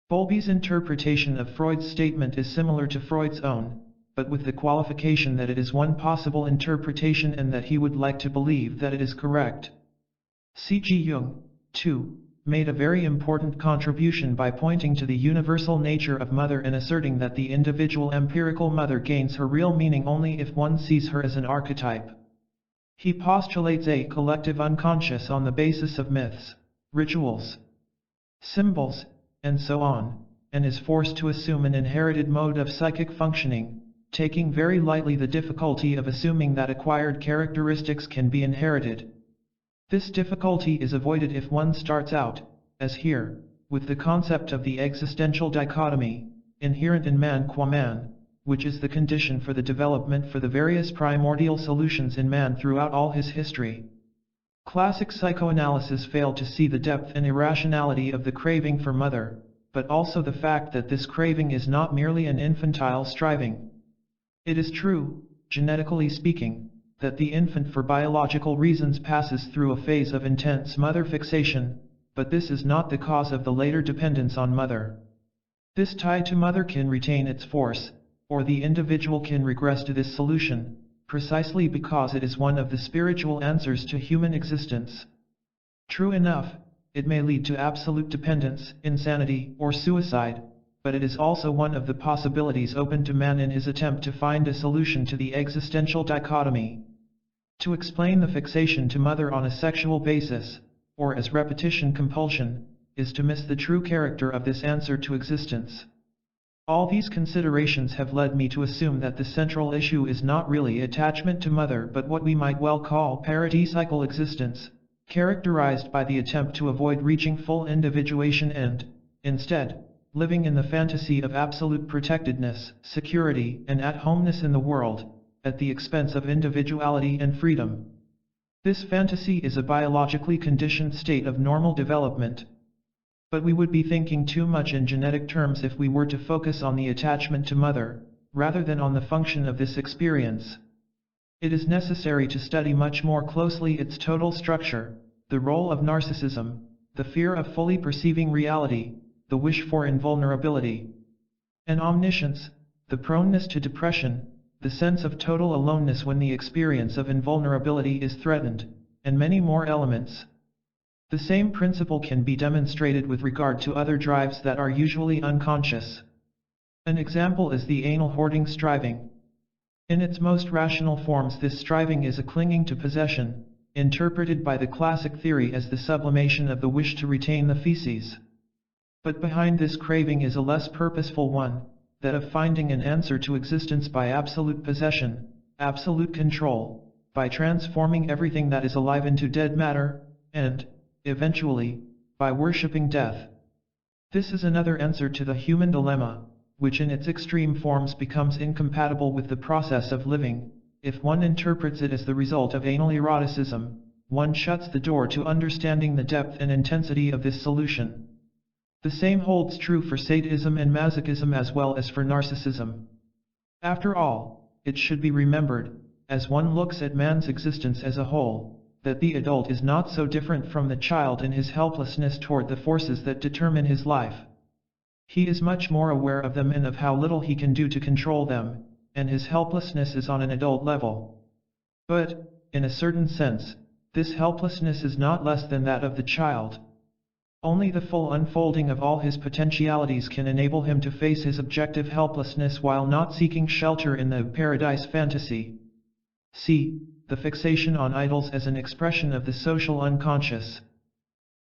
Bowlby's interpretation of Freud's statement is similar to Freud's own, but with the qualification that it is one possible interpretation and that he would like to believe that it is correct. C.G. Jung, too, made a very important contribution by pointing to the universal nature of mother and asserting that the individual empirical mother gains her real meaning only if one sees her as an archetype. He postulates a collective unconscious on the basis of myths, rituals, symbols, and so on, and is forced to assume an inherited mode of psychic functioning, taking very lightly the difficulty of assuming that acquired characteristics can be inherited. This difficulty is avoided if one starts out, as here, with the concept of the existential dichotomy, inherent in man qua man, which is the condition for the development for the various primordial solutions in man throughout all his history. Classic psychoanalysis failed to see the depth and irrationality of the craving for mother, but also the fact that this craving is not merely an infantile striving. It is true, genetically speaking, that the infant for biological reasons passes through a phase of intense mother fixation, but this is not the cause of the later dependence on mother. This tie to mother can retain its force, or the individual can regress to this solution, precisely because it is one of the spiritual answers to human existence. True enough, it may lead to absolute dependence, insanity, or suicide, but it is also one of the possibilities open to man in his attempt to find a solution to the existential dichotomy. To explain the fixation to mother on a sexual basis, or as repetition compulsion, is to miss the true character of this answer to existence. All these considerations have led me to assume that the central issue is not really attachment to mother but what we might well call paradisiacal existence, characterized by the attempt to avoid reaching full individuation and, instead, living in the fantasy of absolute protectedness, security, and at-homeness in the world, at the expense of individuality and freedom. This fantasy is a biologically conditioned state of normal development. But we would be thinking too much in genetic terms if we were to focus on the attachment to mother, rather than on the function of this experience. It is necessary to study much more closely its total structure, the role of narcissism, the fear of fully perceiving reality, the wish for invulnerability and omniscience, the proneness to depression, the sense of total aloneness when the experience of invulnerability is threatened, and many more elements. The same principle can be demonstrated with regard to other drives that are usually unconscious. An example is the anal hoarding striving. In its most rational forms, this striving is a clinging to possession, interpreted by the classic theory as the sublimation of the wish to retain the feces. But behind this craving is a less purposeful one, that of finding an answer to existence by absolute possession, absolute control, by transforming everything that is alive into dead matter, and, eventually, by worshipping death. This is another answer to the human dilemma, which in its extreme forms becomes incompatible with the process of living. If one interprets it as the result of anal eroticism, one shuts the door to understanding the depth and intensity of this solution. The same holds true for sadism and masochism as well as for narcissism. After all, it should be remembered, as one looks at man's existence as a whole, that the adult is not so different from the child in his helplessness toward the forces that determine his life. He is much more aware of them and of how little he can do to control them, and his helplessness is on an adult level. But, in a certain sense, this helplessness is not less than that of the child. Only the full unfolding of all his potentialities can enable him to face his objective helplessness while not seeking shelter in the paradise fantasy. See, the fixation on idols as an expression of the social unconscious.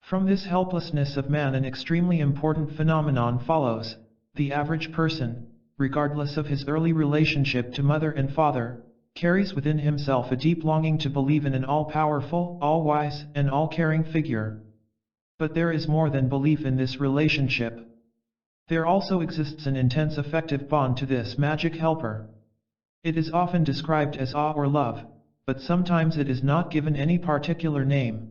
From this helplessness of man an extremely important phenomenon follows. The average person, regardless of his early relationship to mother and father, carries within himself a deep longing to believe in an all-powerful, all-wise, and all-caring figure. But there is more than belief in this relationship. There also exists an intense affective bond to this magic helper. It is often described as awe or love, but sometimes it is not given any particular name.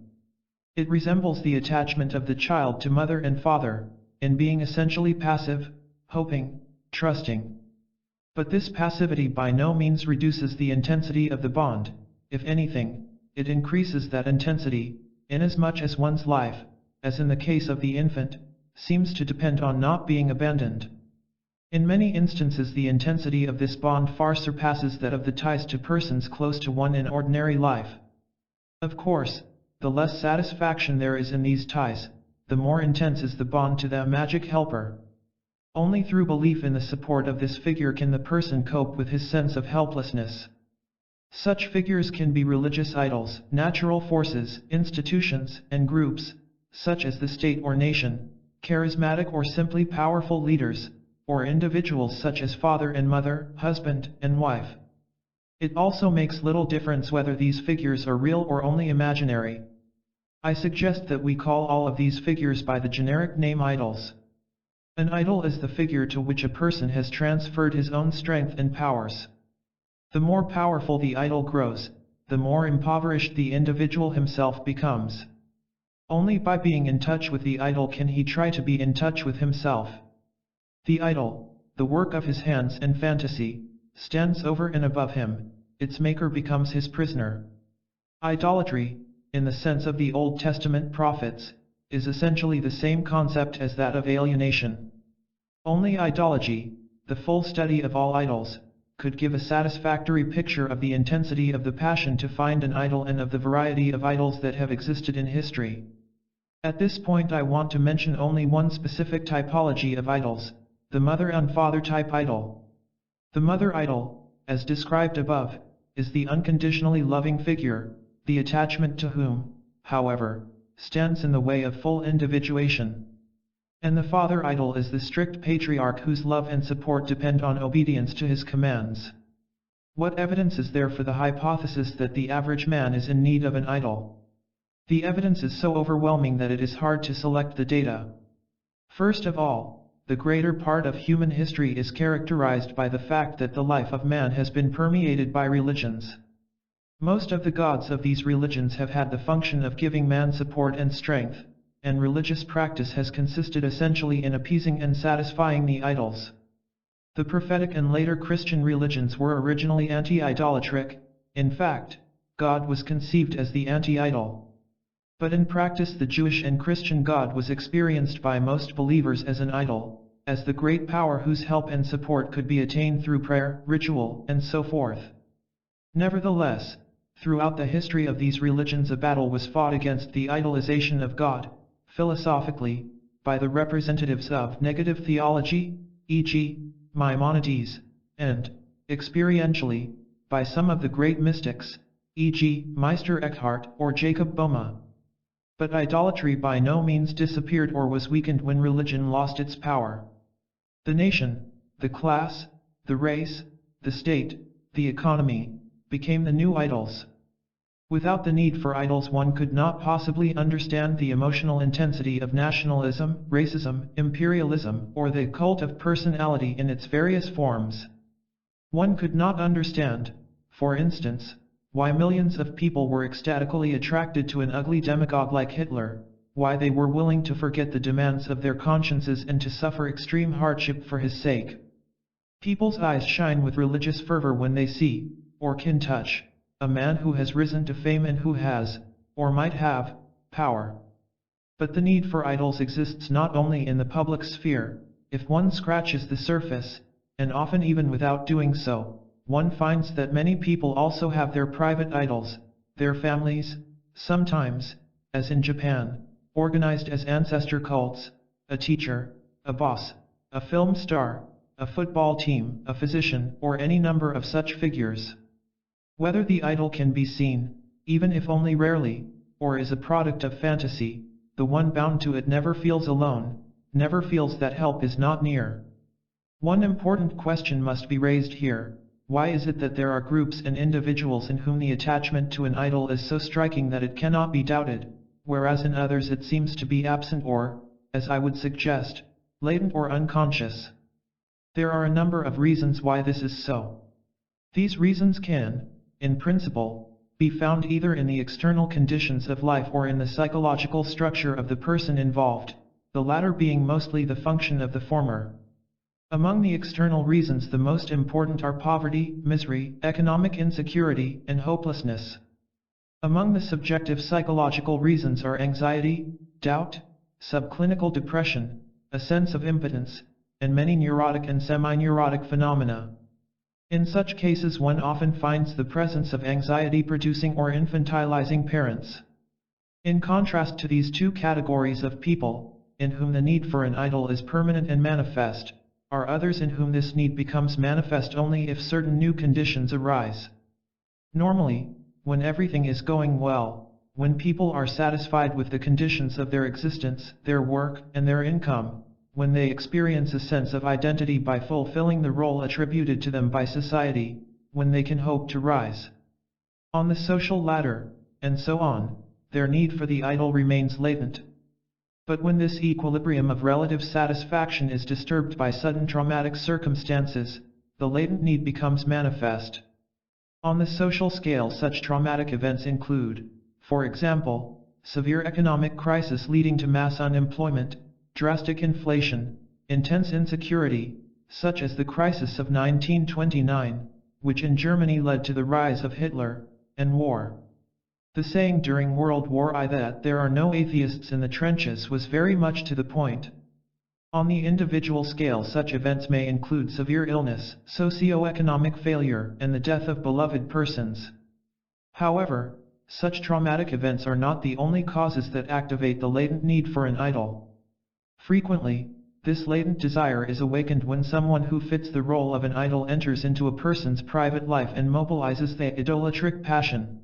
It resembles the attachment of the child to mother and father, in being essentially passive, hoping, trusting. But this passivity by no means reduces the intensity of the bond. If anything, it increases that intensity, inasmuch as one's life, as in the case of the infant, seems to depend on not being abandoned. In many instances the intensity of this bond far surpasses that of the ties to persons close to one in ordinary life. Of course, the less satisfaction there is in these ties, the more intense is the bond to the magic helper. Only through belief in the support of this figure can the person cope with his sense of helplessness. Such figures can be religious idols, natural forces, institutions, and groups, such as the state or nation, charismatic or simply powerful leaders, or individuals such as father and mother, husband and wife. It also makes little difference whether these figures are real or only imaginary. I suggest that we call all of these figures by the generic name idols. An idol is the figure to which a person has transferred his own strength and powers. The more powerful the idol grows, the more impoverished the individual himself becomes. Only by being in touch with the idol can he try to be in touch with himself. The idol, the work of his hands and fantasy, stands over and above him, its maker becomes his prisoner. Idolatry, in the sense of the Old Testament prophets, is essentially the same concept as that of alienation. Only ideology, the full study of all idols, could give a satisfactory picture of the intensity of the passion to find an idol and of the variety of idols that have existed in history. At this point I want to mention only one specific typology of idols, the mother and father type idol. The mother idol, as described above, is the unconditionally loving figure, the attachment to whom, however, stands in the way of full individuation. And the father idol is the strict patriarch whose love and support depend on obedience to his commands. What evidence is there for the hypothesis that the average man is in need of an idol? The evidence is so overwhelming that it is hard to select the data. First of all, the greater part of human history is characterized by the fact that the life of man has been permeated by religions. Most of the gods of these religions have had the function of giving man support and strength, and religious practice has consisted essentially in appeasing and satisfying the idols. The prophetic and later Christian religions were originally anti-idolatric. In fact, God was conceived as the anti-idol. But in practice the Jewish and Christian God was experienced by most believers as an idol, as the great power whose help and support could be attained through prayer, ritual, and so forth. Nevertheless, throughout the history of these religions a battle was fought against the idolization of God, philosophically, by the representatives of negative theology, e.g., Maimonides, and, experientially, by some of the great mystics, e.g., Meister Eckhart or Jacob Boehme. But idolatry by no means disappeared or was weakened when religion lost its power. The nation, the class, the race, the state, the economy, became the new idols. Without the need for idols, one could not possibly understand the emotional intensity of nationalism, racism, imperialism, or the cult of personality in its various forms. One could not understand, for instance, why millions of people were ecstatically attracted to an ugly demagogue like Hitler, why they were willing to forget the demands of their consciences and to suffer extreme hardship for his sake. People's eyes shine with religious fervor when they see, or can touch, a man who has risen to fame and who has, or might have, power. But the need for idols exists not only in the public sphere. If one scratches the surface, and often even without doing so, one finds that many people also have their private idols, their families, sometimes, as in Japan, organized as ancestor cults, a teacher, a boss, a film star, a football team, a physician, or any number of such figures. Whether the idol can be seen, even if only rarely, or is a product of fantasy, the one bound to it never feels alone, never feels that help is not near. One important question must be raised here: why is it that there are groups and individuals in whom the attachment to an idol is so striking that it cannot be doubted, whereas in others it seems to be absent or, as I would suggest, latent or unconscious? There are a number of reasons why this is so. These reasons can, in principle, be found either in the external conditions of life or in the psychological structure of the person involved, the latter being mostly the function of the former. Among the external reasons, the most important are poverty, misery, economic insecurity, and hopelessness. Among the subjective psychological reasons are anxiety, doubt, subclinical depression, a sense of impotence, and many neurotic and semi-neurotic phenomena. In such cases, one often finds the presence of anxiety-producing or infantilizing parents. In contrast to these two categories of people, in whom the need for an idol is permanent and manifest, are others in whom this need becomes manifest only if certain new conditions arise. Normally, when everything is going well, when people are satisfied with the conditions of their existence, their work, and their income, when they experience a sense of identity by fulfilling the role attributed to them by society, when they can hope to rise on the social ladder, and so on, their need for the idol remains latent. But when this equilibrium of relative satisfaction is disturbed by sudden traumatic circumstances, the latent need becomes manifest. On the social scale, such traumatic events include, for example, severe economic crisis leading to mass unemployment, drastic inflation, intense insecurity, such as the crisis of 1929, which in Germany led to the rise of Hitler, and war. The saying during World War I that there are no atheists in the trenches was very much to the point. On the individual scale, such events may include severe illness, socio-economic failure, and the death of beloved persons. However, such traumatic events are not the only causes that activate the latent need for an idol. Frequently, this latent desire is awakened when someone who fits the role of an idol enters into a person's private life and mobilizes the idolatric passion.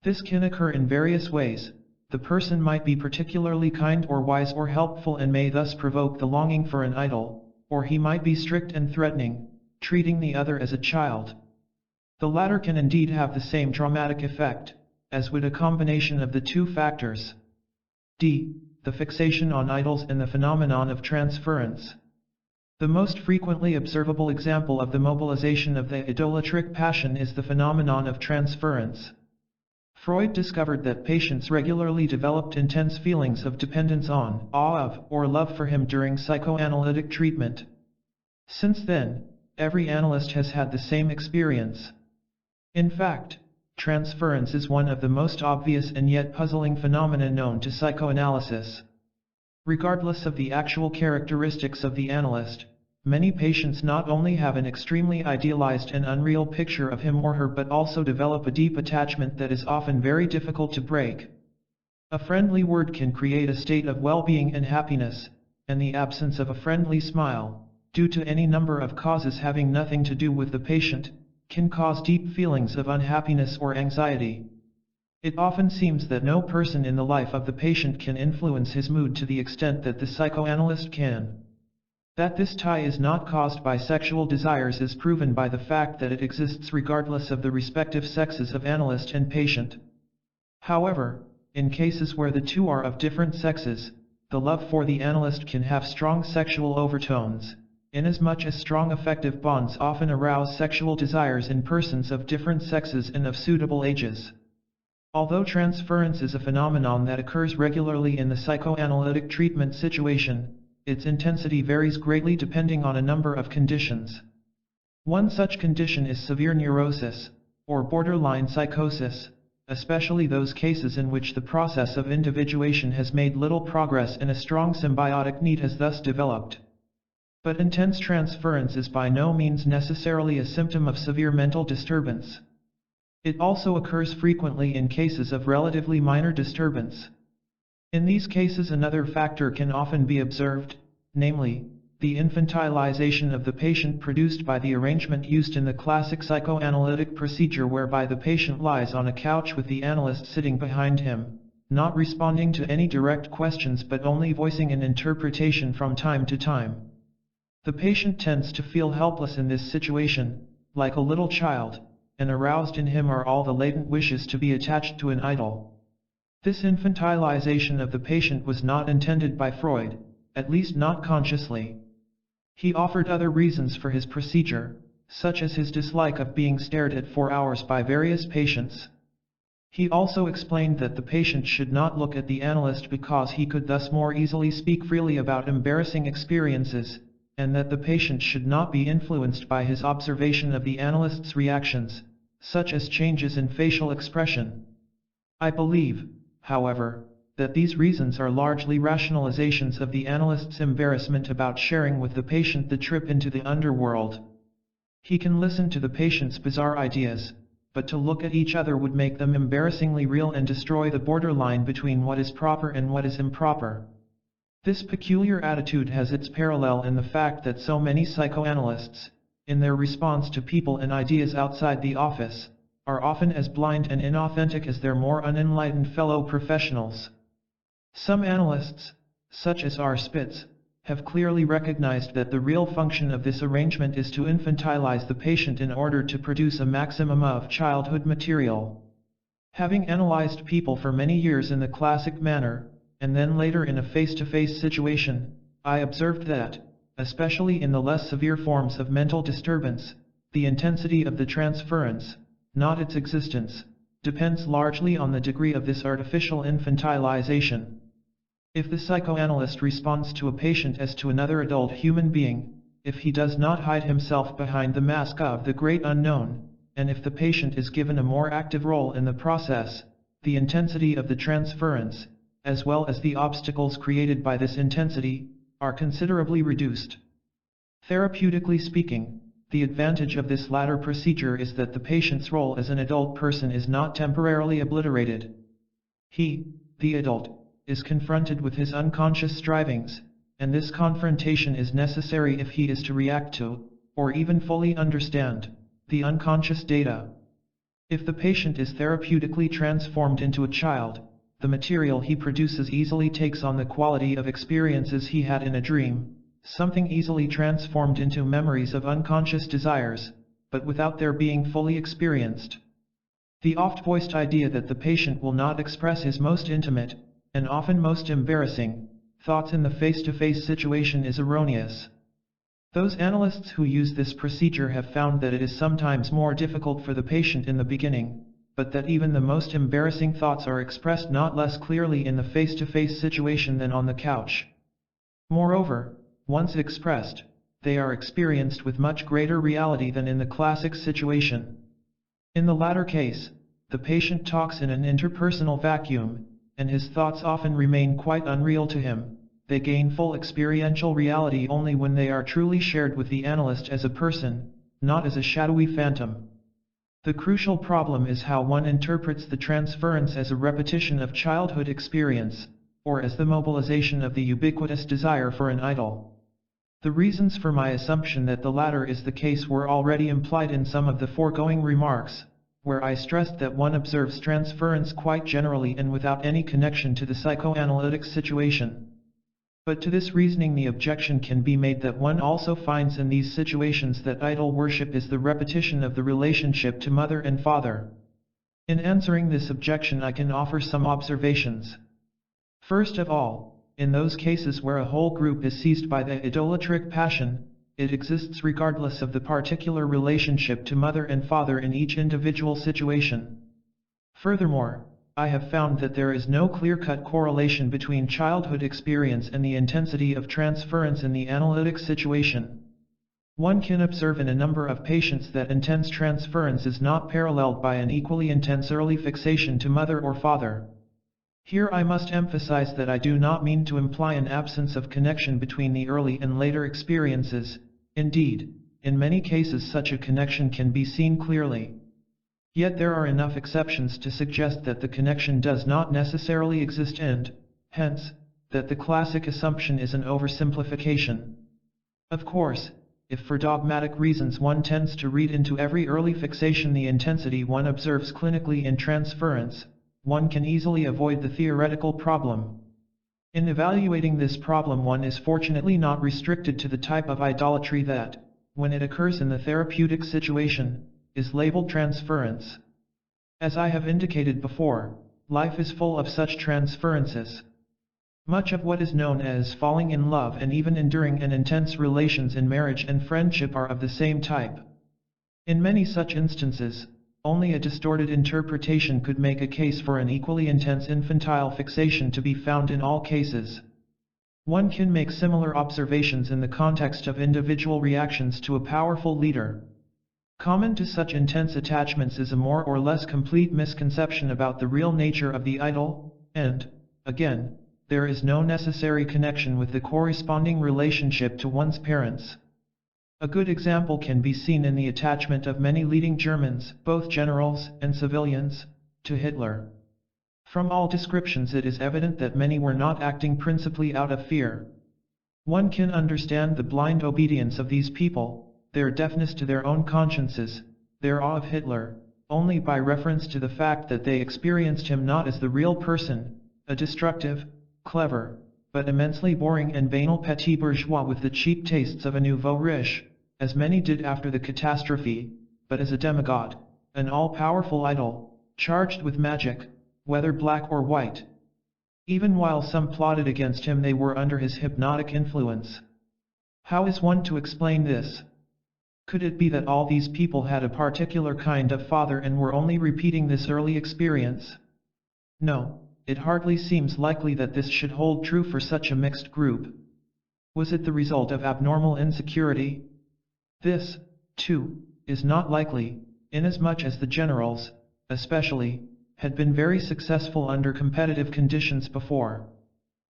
This can occur in various ways. The person might be particularly kind or wise or helpful and may thus provoke the longing for an idol, or he might be strict and threatening, treating the other as a child. The latter can indeed have the same traumatic effect, as would a combination of the two factors. D. The fixation on idols and the phenomenon of transference. The most frequently observable example of the mobilization of the idolatric passion is the phenomenon of transference. Freud discovered that patients regularly developed intense feelings of dependence on, awe of, or love for him during psychoanalytic treatment. Since then, every analyst has had the same experience. In fact, transference is one of the most obvious and yet puzzling phenomena known to psychoanalysis. Regardless of the actual characteristics of the analyst, many patients not only have an extremely idealized and unreal picture of him or her but also develop a deep attachment that is often very difficult to break. A friendly word can create a state of well-being and happiness, and the absence of a friendly smile, due to any number of causes having nothing to do with the patient, can cause deep feelings of unhappiness or anxiety. It often seems that no person in the life of the patient can influence his mood to the extent that the psychoanalyst can. That this tie is not caused by sexual desires is proven by the fact that it exists regardless of the respective sexes of analyst and patient. However, in cases where the two are of different sexes, the love for the analyst can have strong sexual overtones, inasmuch as strong affective bonds often arouse sexual desires in persons of different sexes and of suitable ages. Although transference is a phenomenon that occurs regularly in the psychoanalytic treatment situation, its intensity varies greatly depending on a number of conditions. One such condition is severe neurosis, or borderline psychosis, especially those cases in which the process of individuation has made little progress and a strong symbiotic need has thus developed. But intense transference is by no means necessarily a symptom of severe mental disturbance. It also occurs frequently in cases of relatively minor disturbance. In these cases another factor can often be observed, namely, the infantilization of the patient produced by the arrangement used in the classic psychoanalytic procedure whereby the patient lies on a couch with the analyst sitting behind him, not responding to any direct questions but only voicing an interpretation from time to time. The patient tends to feel helpless in this situation, like a little child, and aroused in him are all the latent wishes to be attached to an idol. This infantilization of the patient was not intended by Freud, at least not consciously. He offered other reasons for his procedure, such as his dislike of being stared at for hours by various patients. He also explained that the patient should not look at the analyst because he could thus more easily speak freely about embarrassing experiences, and that the patient should not be influenced by his observation of the analyst's reactions, such as changes in facial expression. I believe, however, that these reasons are largely rationalizations of the analyst's embarrassment about sharing with the patient the trip into the underworld. He can listen to the patient's bizarre ideas, but to look at each other would make them embarrassingly real and destroy the borderline between what is proper and what is improper. This peculiar attitude has its parallel in the fact that so many psychoanalysts, in their response to people and ideas outside the office, are often as blind and inauthentic as their more unenlightened fellow professionals. Some analysts, such as R. Spitz, have clearly recognized that the real function of this arrangement is to infantilize the patient in order to produce a maximum of childhood material. Having analyzed people for many years in the classic manner, and then later in a face-to-face situation, I observed that, especially in the less severe forms of mental disturbance, the intensity of the transference, not its existence, depends largely on the degree of this artificial infantilization. If the psychoanalyst responds to a patient as to another adult human being, if he does not hide himself behind the mask of the great unknown, and if the patient is given a more active role in the process, the intensity of the transference, as well as the obstacles created by this intensity, are considerably reduced. Therapeutically speaking, the advantage of this latter procedure is that the patient's role as an adult person is not temporarily obliterated. He, the adult, is confronted with his unconscious strivings, and this confrontation is necessary if he is to react to, or even fully understand, the unconscious data. If the patient is therapeutically transformed into a child, the material he produces easily takes on the quality of experiences he had in a dream, something easily transformed into memories of unconscious desires, but without their being fully experienced. The oft-voiced idea that the patient will not express his most intimate, and often most embarrassing, thoughts in the face-to-face situation is erroneous. Those analysts who use this procedure have found that it is sometimes more difficult for the patient in the beginning, but that even the most embarrassing thoughts are expressed not less clearly in the face-to-face situation than on the couch. Moreover, once expressed, they are experienced with much greater reality than in the classic situation. In the latter case, the patient talks in an interpersonal vacuum, and his thoughts often remain quite unreal to him. They gain full experiential reality only when they are truly shared with the analyst as a person, not as a shadowy phantom. The crucial problem is how one interprets the transference as a repetition of childhood experience, or as the mobilization of the ubiquitous desire for an idol. The reasons for my assumption that the latter is the case were already implied in some of the foregoing remarks, where I stressed that one observes transference quite generally and without any connection to the psychoanalytic situation. But to this reasoning the objection can be made that one also finds in these situations that idol worship is the repetition of the relationship to mother and father. In answering this objection, I can offer some observations. First of all, in those cases where a whole group is seized by the idolatric passion, it exists regardless of the particular relationship to mother and father in each individual situation. Furthermore, I have found that there is no clear-cut correlation between childhood experience and the intensity of transference in the analytic situation. One can observe in a number of patients that intense transference is not paralleled by an equally intense early fixation to mother or father. Here I must emphasize that I do not mean to imply an absence of connection between the early and later experiences. Indeed, in many cases such a connection can be seen clearly. Yet there are enough exceptions to suggest that the connection does not necessarily exist and, hence, that the classic assumption is an oversimplification. Of course, if for dogmatic reasons one tends to read into every early fixation the intensity one observes clinically in transference, one can easily avoid the theoretical problem. In evaluating this problem, one is fortunately not restricted to the type of idolatry that, when it occurs in the therapeutic situation, is labeled transference. As I have indicated before, life is full of such transferences. Much of what is known as falling in love and even enduring and intense relations in marriage and friendship are of the same type. In many such instances, only a distorted interpretation could make a case for an equally intense infantile fixation to be found in all cases. One can make similar observations in the context of individual reactions to a powerful leader. Common to such intense attachments is a more or less complete misconception about the real nature of the idol, and, again, there is no necessary connection with the corresponding relationship to one's parents. A good example can be seen in the attachment of many leading Germans, both generals and civilians, to Hitler. From all descriptions it is evident that many were not acting principally out of fear. One can understand the blind obedience of these people, their deafness to their own consciences, their awe of Hitler, only by reference to the fact that they experienced him not as the real person, a destructive, clever, but immensely boring and banal petit bourgeois with the cheap tastes of a nouveau riche, as many did after the catastrophe, but as a demigod, an all-powerful idol, charged with magic, whether black or white. Even while some plotted against him, they were under his hypnotic influence. How is one to explain this? Could it be that all these people had a particular kind of father and were only repeating this early experience? No, it hardly seems likely that this should hold true for such a mixed group. Was it the result of abnormal insecurity? This, too, is not likely, inasmuch as the generals, especially, had been very successful under competitive conditions before.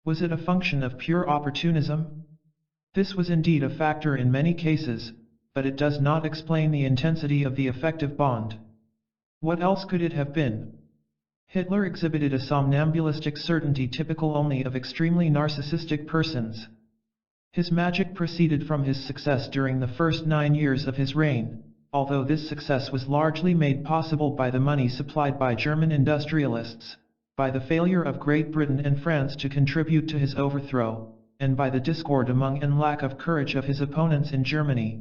Was it a function of pure opportunism? This was indeed a factor in many cases, but it does not explain the intensity of the affective bond. What else could it have been? Hitler exhibited a somnambulistic certainty typical only of extremely narcissistic persons. His magic proceeded from his success during the first 9 years of his reign, although this success was largely made possible by the money supplied by German industrialists, by the failure of Great Britain and France to contribute to his overthrow, and by the discord among and lack of courage of his opponents in Germany.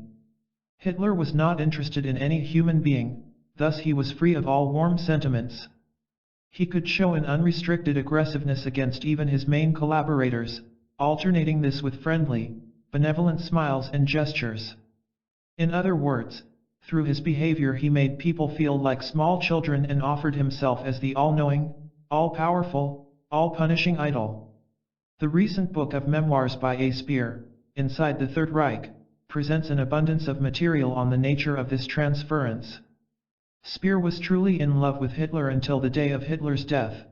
Hitler was not interested in any human being, thus he was free of all warm sentiments. He could show an unrestricted aggressiveness against even his main collaborators, alternating this with friendly, benevolent smiles and gestures. In other words, through his behavior he made people feel like small children and offered himself as the all-knowing, all-powerful, all-punishing idol. The recent book of memoirs by A. Speer, Inside the Third Reich, presents an abundance of material on the nature of this transference. Speer was truly in love with Hitler until the day of Hitler's death.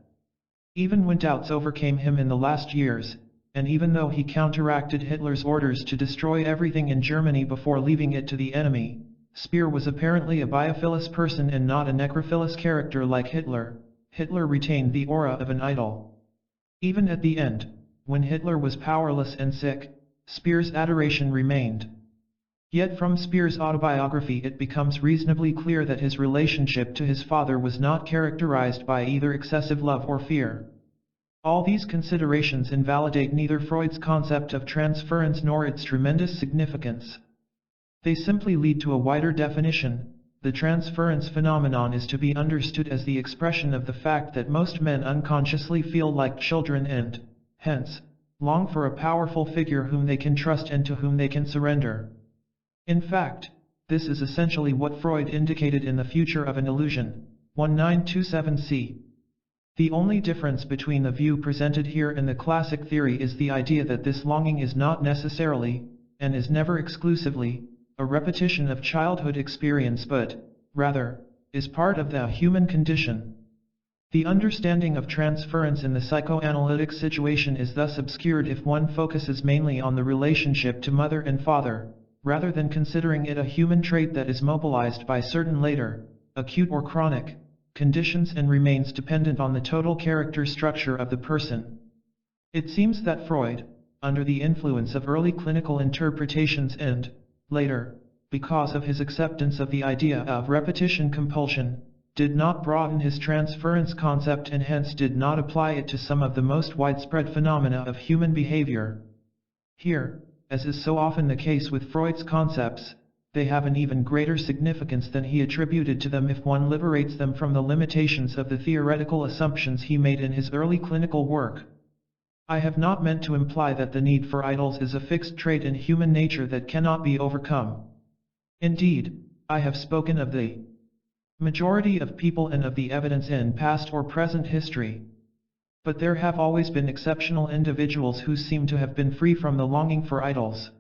Even when doubts overcame him in the last years, and even though he counteracted Hitler's orders to destroy everything in Germany before leaving it to the enemy, Speer was apparently a biophilous person and not a necrophilous character like Hitler. Hitler retained the aura of an idol. Even at the end, when Hitler was powerless and sick, Speer's adoration remained. Yet from Speer's autobiography it becomes reasonably clear that his relationship to his father was not characterized by either excessive love or fear. All these considerations invalidate neither Freud's concept of transference nor its tremendous significance. They simply lead to a wider definition, the transference phenomenon is to be understood as the expression of the fact that most men unconsciously feel like children and, hence, long for a powerful figure whom they can trust and to whom they can surrender. In fact, this is essentially what Freud indicated in The Future of an Illusion, 1927c. The only difference between the view presented here and the classic theory is the idea that this longing is not necessarily, and is never exclusively, a repetition of childhood experience but, rather, is part of the human condition. The understanding of transference in the psychoanalytic situation is thus obscured if one focuses mainly on the relationship to mother and father, rather than considering it a human trait that is mobilized by certain later, acute or chronic, conditions and remains dependent on the total character structure of the person. It seems that Freud, under the influence of early clinical interpretations and, later, because of his acceptance of the idea of repetition compulsion, did not broaden his transference concept and hence did not apply it to some of the most widespread phenomena of human behavior. Here, as is so often the case with Freud's concepts, they have an even greater significance than he attributed to them if one liberates them from the limitations of the theoretical assumptions he made in his early clinical work. I have not meant to imply that the need for idols is a fixed trait in human nature that cannot be overcome. Indeed, I have spoken of the majority of people and of the evidence in past or present history. But there have always been exceptional individuals who seem to have been free from the longing for idols.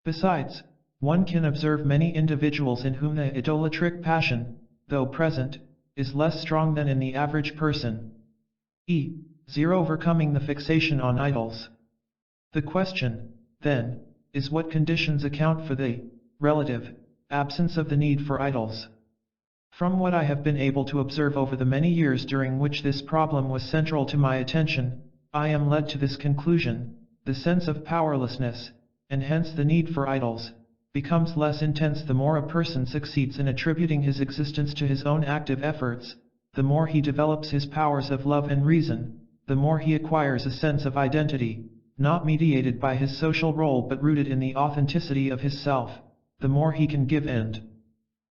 Besides, one can observe many individuals in whom the idolatric passion, though present, is less strong than in the average person. 0 Overcoming the fixation on idols. The question, then, is what conditions account for the relative absence of the need for idols? From what I have been able to observe over the many years during which this problem was central to my attention, I am led to this conclusion: the sense of powerlessness, and hence the need for idols, becomes less intense the more a person succeeds in attributing his existence to his own active efforts, the more he develops his powers of love and reason, the more he acquires a sense of identity, not mediated by his social role but rooted in the authenticity of his self, the more he can give and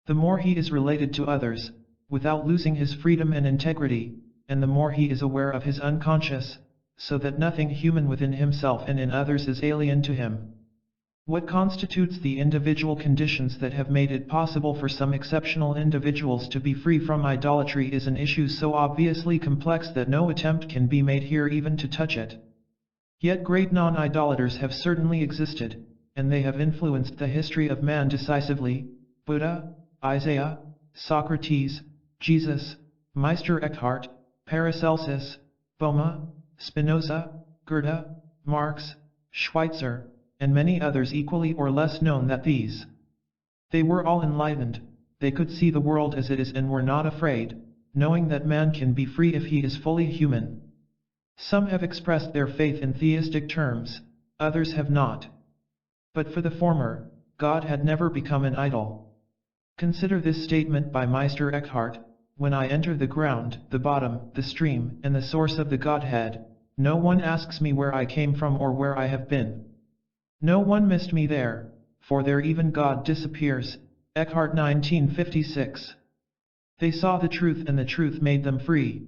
the more he is related to others, without losing his freedom and integrity, and the more he is aware of his unconscious, so that nothing human within himself and in others is alien to him. What constitutes the individual conditions that have made it possible for some exceptional individuals to be free from idolatry is an issue so obviously complex that no attempt can be made here even to touch it. Yet great non-idolaters have certainly existed, and they have influenced the history of man decisively: Buddha, Isaiah, Socrates, Jesus, Meister Eckhart, Paracelsus, Boehme, Spinoza, Goethe, Marx, Schweitzer, and many others equally or less known that these. They were all enlightened, they could see the world as it is and were not afraid, knowing that man can be free if he is fully human. Some have expressed their faith in theistic terms, others have not. But for the former, God had never become an idol. Consider this statement by Meister Eckhart: when I enter the ground, the bottom, the stream, and the source of the Godhead, no one asks me where I came from or where I have been. No one missed me there, for there even God disappears. Eckhart 1956. They saw the truth and the truth made them free.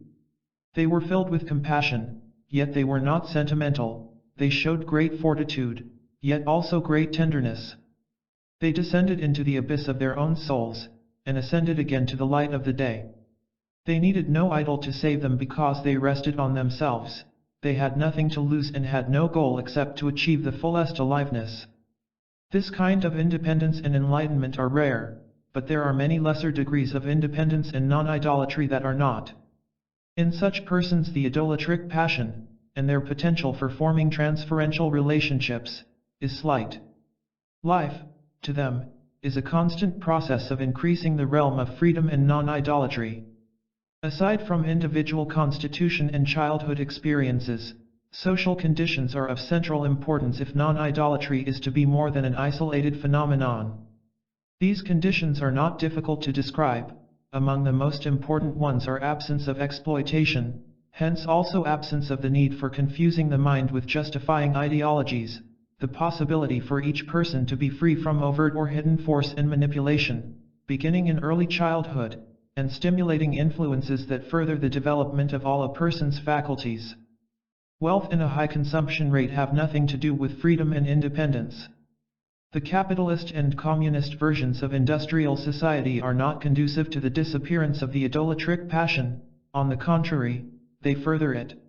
They were filled with compassion, yet they were not sentimental, they showed great fortitude, yet also great tenderness. They descended into the abyss of their own souls, and ascended again to the light of the day. They needed no idol to save them because they rested on themselves. They had nothing to lose and had no goal except to achieve the fullest aliveness. This kind of independence and enlightenment are rare, but there are many lesser degrees of independence and non-idolatry that are not. In such persons the idolatric passion, and their potential for forming transferential relationships, is slight. Life, to them, is a constant process of increasing the realm of freedom and non-idolatry. Aside from individual constitution and childhood experiences, social conditions are of central importance if non-idolatry is to be more than an isolated phenomenon. These conditions are not difficult to describe. Among the most important ones are absence of exploitation, hence also absence of the need for confusing the mind with justifying ideologies, the possibility for each person to be free from overt or hidden force and manipulation, beginning in early childhood, and stimulating influences that further the development of all a person's faculties. Wealth and a high consumption rate have nothing to do with freedom and independence. The capitalist and communist versions of industrial society are not conducive to the disappearance of the idolatric passion. On the contrary, they further it.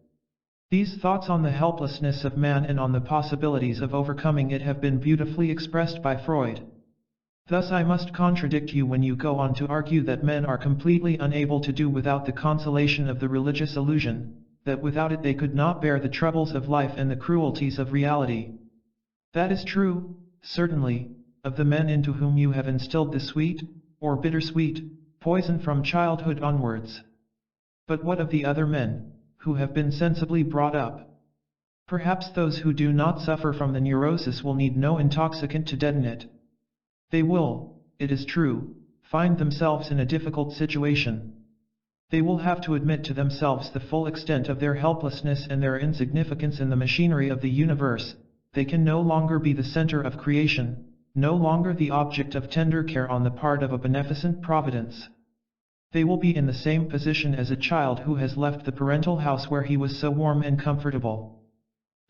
These thoughts on the helplessness of man and on the possibilities of overcoming it have been beautifully expressed by Freud. Thus I must contradict you when you go on to argue that men are completely unable to do without the consolation of the religious illusion, that without it they could not bear the troubles of life and the cruelties of reality. That is true, certainly, of the men into whom you have instilled the sweet, or bittersweet, poison from childhood onwards. But what of the other men, who have been sensibly brought up? Perhaps those who do not suffer from the neurosis will need no intoxicant to deaden it. They will, it is true, find themselves in a difficult situation. They will have to admit to themselves the full extent of their helplessness and their insignificance in the machinery of the universe. They can no longer be the center of creation, no longer the object of tender care on the part of a beneficent providence. They will be in the same position as a child who has left the parental house where he was so warm and comfortable.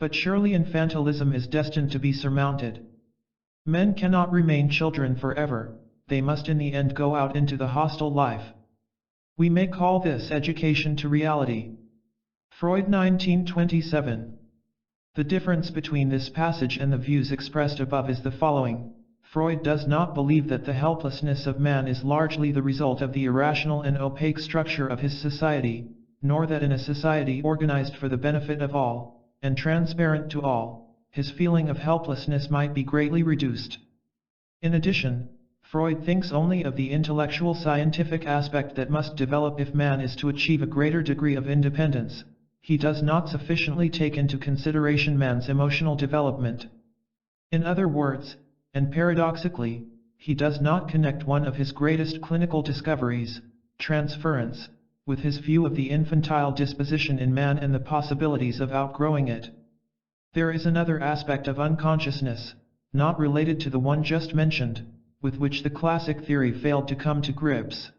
But surely infantilism is destined to be surmounted. Men cannot remain children forever, they must in the end go out into the hostile life. We may call this education to reality. Freud 1927. The difference between this passage and the views expressed above is the following. Freud does not believe that the helplessness of man is largely the result of the irrational and opaque structure of his society, nor that in a society organized for the benefit of all, and transparent to all, his feeling of helplessness might be greatly reduced. In addition, Freud thinks only of the intellectual scientific aspect that must develop if man is to achieve a greater degree of independence. He does not sufficiently take into consideration man's emotional development. In other words, and paradoxically, he does not connect one of his greatest clinical discoveries, transference, with his view of the infantile disposition in man and the possibilities of outgrowing it. There is another aspect of unconsciousness, not related to the one just mentioned, with which the classic theory failed to come to grips.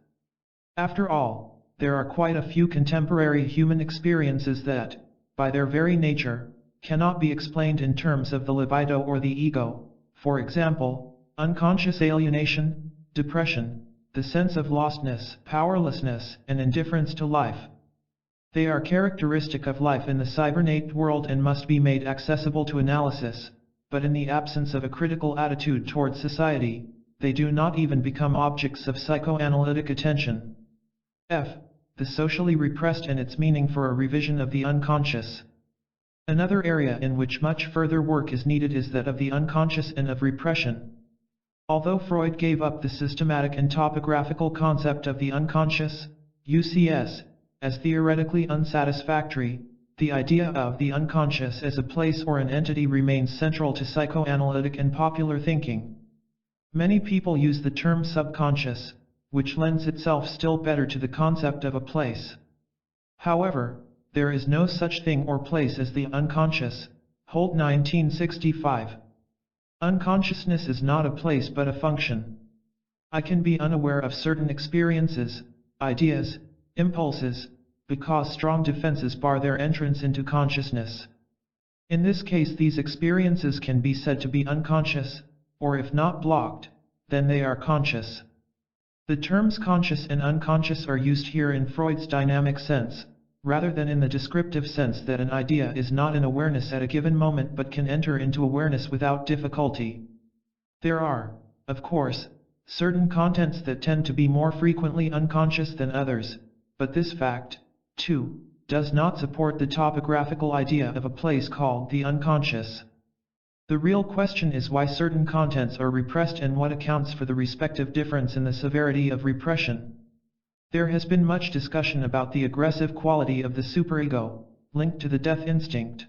After all, there are quite a few contemporary human experiences that, by their very nature, cannot be explained in terms of the libido or the ego. For example, unconscious alienation, depression, the sense of lostness, powerlessness, and indifference to life. They are characteristic of life in the cybernate world and must be made accessible to analysis, but in the absence of a critical attitude towards society, they do not even become objects of psychoanalytic attention. F. The socially repressed and its meaning for a revision of the unconscious. Another area in which much further work is needed is that of the unconscious and of repression. Although Freud gave up the systematic and topographical concept of the unconscious, UCS, as theoretically unsatisfactory, the idea of the unconscious as a place or an entity remains central to psychoanalytic and popular thinking. Many people use the term subconscious, which lends itself still better to the concept of a place. However, there is no such thing or place as the unconscious. Holt 1965. Unconsciousness is not a place but a function. I can be unaware of certain experiences, ideas, impulses, because strong defenses bar their entrance into consciousness. In this case these experiences can be said to be unconscious, or if not blocked, then they are conscious. The terms conscious and unconscious are used here in Freud's dynamic sense, rather than in the descriptive sense that an idea is not in awareness at a given moment but can enter into awareness without difficulty. There are, of course, certain contents that tend to be more frequently unconscious than others, but this fact, too, does not support the topographical idea of a place called the unconscious. The real question is why certain contents are repressed and what accounts for the respective difference in the severity of repression. There has been much discussion about the aggressive quality of the superego, linked to the death instinct,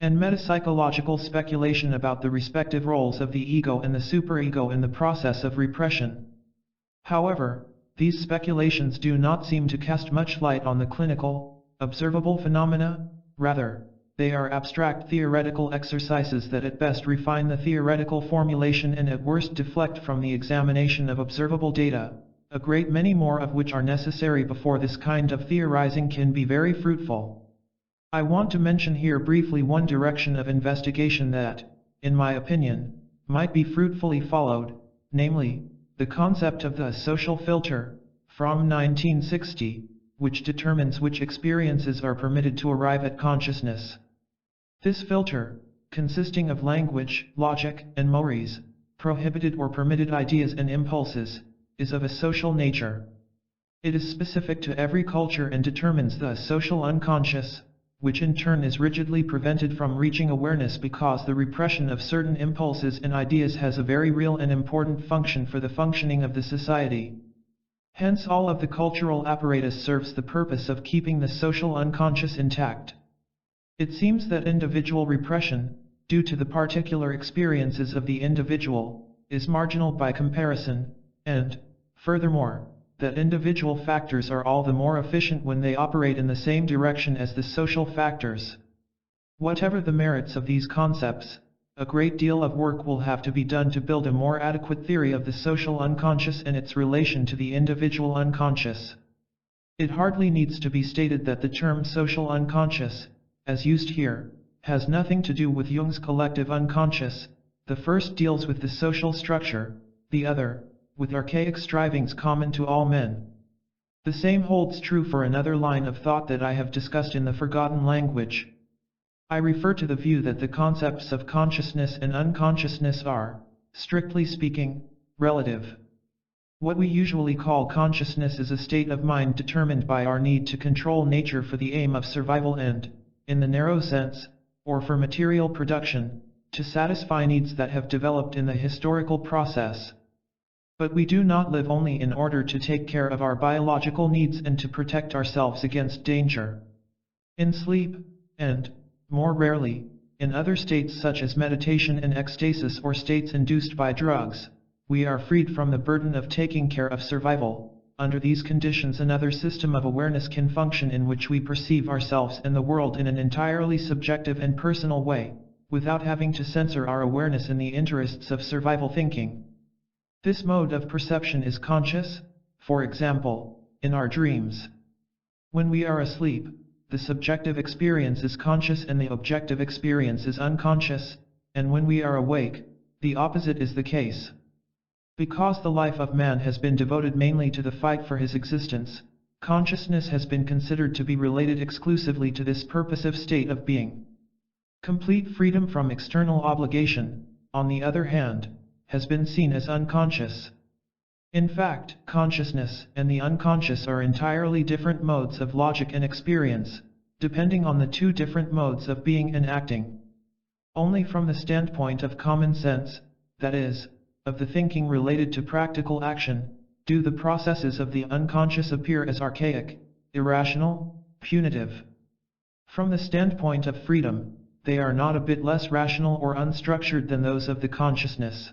and metapsychological speculation about the respective roles of the ego and the superego in the process of repression. However, these speculations do not seem to cast much light on the clinical, observable phenomena. Rather, They are abstract theoretical exercises that at best refine the theoretical formulation and at worst deflect from the examination of observable data, a great many more of which are necessary before this kind of theorizing can be very fruitful. I want to mention here briefly one direction of investigation that, in my opinion, might be fruitfully followed, namely, the concept of the social filter, from 1960, which determines which experiences are permitted to arrive at consciousness. This filter, consisting of language, logic, and mores, prohibited or permitted ideas and impulses, is of a social nature. It is specific to every culture and determines the social unconscious, which in turn is rigidly prevented from reaching awareness because the repression of certain impulses and ideas has a very real and important function for the functioning of the society. Hence all of the cultural apparatus serves the purpose of keeping the social unconscious intact. It seems that individual repression, due to the particular experiences of the individual, is marginal by comparison, and, furthermore, that individual factors are all the more efficient when they operate in the same direction as the social factors. Whatever the merits of these concepts, a great deal of work will have to be done to build a more adequate theory of the social unconscious and its relation to the individual unconscious. It hardly needs to be stated that the term social unconscious, as used here, has nothing to do with Jung's collective unconscious. The first deals with the social structure, the other, with archaic strivings common to all men. The same holds true for another line of thought that I have discussed in the Forgotten Language. I refer to the view that the concepts of consciousness and unconsciousness are, strictly speaking, relative. What we usually call consciousness is a state of mind determined by our need to control nature for the aim of survival and, in the narrow sense, or for material production, to satisfy needs that have developed in the historical process. But we do not live only in order to take care of our biological needs and to protect ourselves against danger. In sleep, and, more rarely, in other states such as meditation and ecstasis or states induced by drugs, we are freed from the burden of taking care of survival. Under these conditions another system of awareness can function in which we perceive ourselves and the world in an entirely subjective and personal way, without having to censor our awareness in the interests of survival thinking. This mode of perception is conscious, for example, in our dreams. When we are asleep, the subjective experience is conscious and the objective experience is unconscious, and when we are awake, the opposite is the case. Because the life of man has been devoted mainly to the fight for his existence, consciousness has been considered to be related exclusively to this purposive state of being. Complete freedom from external obligation, on the other hand, has been seen as unconscious. In fact, consciousness and the unconscious are entirely different modes of logic and experience, depending on the two different modes of being and acting. Only from the standpoint of common sense, that is, of the thinking related to practical action, do the processes of the unconscious appear as archaic, irrational, punitive. From the standpoint of freedom, they are not a bit less rational or unstructured than those of the consciousness.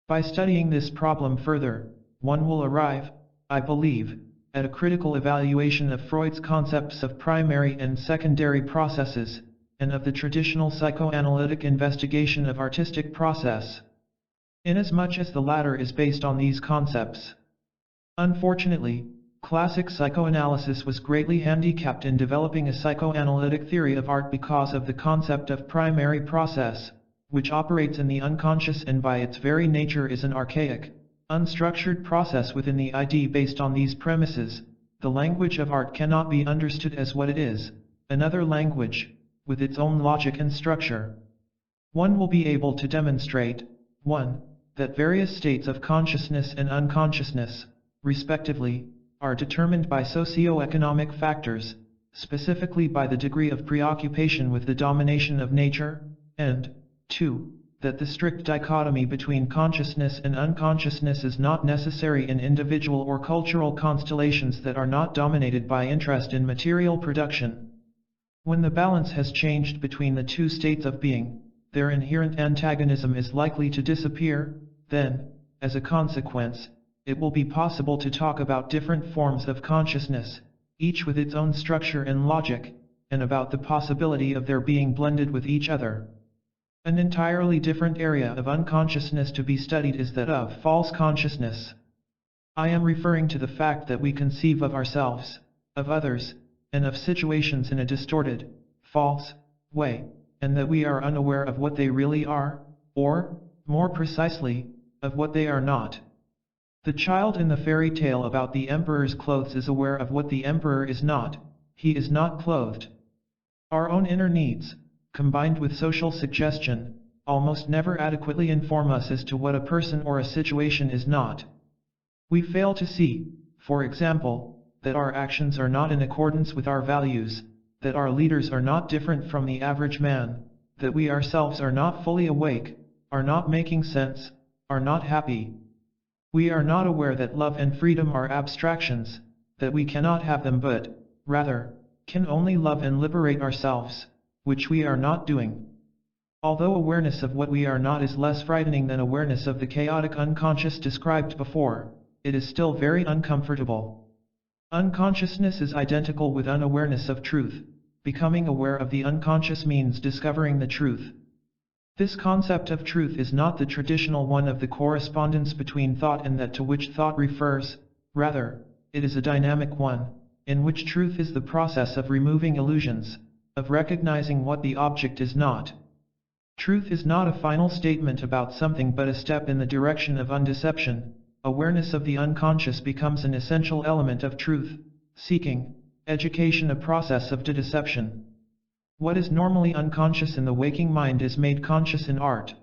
By studying this problem further, one will arrive, I believe, at a critical evaluation of Freud's concepts of primary and secondary processes, and of the traditional psychoanalytic investigation of artistic process, inasmuch as the latter is based on these concepts. Unfortunately, classic psychoanalysis was greatly handicapped in developing a psychoanalytic theory of art because of the concept of primary process, which operates in the unconscious and by its very nature is an archaic, unstructured process within the ID. Based on these premises, the language of art cannot be understood as what it is, another language, with its own logic and structure. One will be able to demonstrate, 1. That various states of consciousness and unconsciousness, respectively, are determined by socio-economic factors, specifically by the degree of preoccupation with the domination of nature, and 2. That the strict dichotomy between consciousness and unconsciousness is not necessary in individual or cultural constellations that are not dominated by interest in material production. When the balance has changed between the two states of being, their inherent antagonism is likely to disappear. Then, as a consequence, it will be possible to talk about different forms of consciousness, each with its own structure and logic, and about the possibility of their being blended with each other. An entirely different area of unconsciousness to be studied is that of false consciousness. I am referring to the fact that we conceive of ourselves, of others, and of situations in a distorted, false way, and that we are unaware of what they really are, or, more precisely, of what they are not. The child in the fairy tale about the emperor's clothes is aware of what the emperor is not. He is not clothed. Our own inner needs, combined with social suggestion, almost never adequately inform us as to what a person or a situation is not. We fail to see, for example, that our actions are not in accordance with our values, that our leaders are not different from the average man, that we ourselves are not fully awake, are not making sense, are not happy. We are not aware that love and freedom are abstractions, that we cannot have them but, rather, can only love and liberate ourselves, which we are not doing. Although awareness of what we are not is less frightening than awareness of the chaotic unconscious described before, it is still very uncomfortable. Unconsciousness is identical with unawareness of truth. Becoming aware of the unconscious means discovering the truth. This concept of truth is not the traditional one of the correspondence between thought and that to which thought refers. Rather, it is a dynamic one, in which truth is the process of removing illusions, of recognizing what the object is not. Truth is not a final statement about something but a step in the direction of undeception. Awareness of the unconscious becomes an essential element of truth seeking, education, a process of deception. What is normally unconscious in the waking mind is made conscious in art.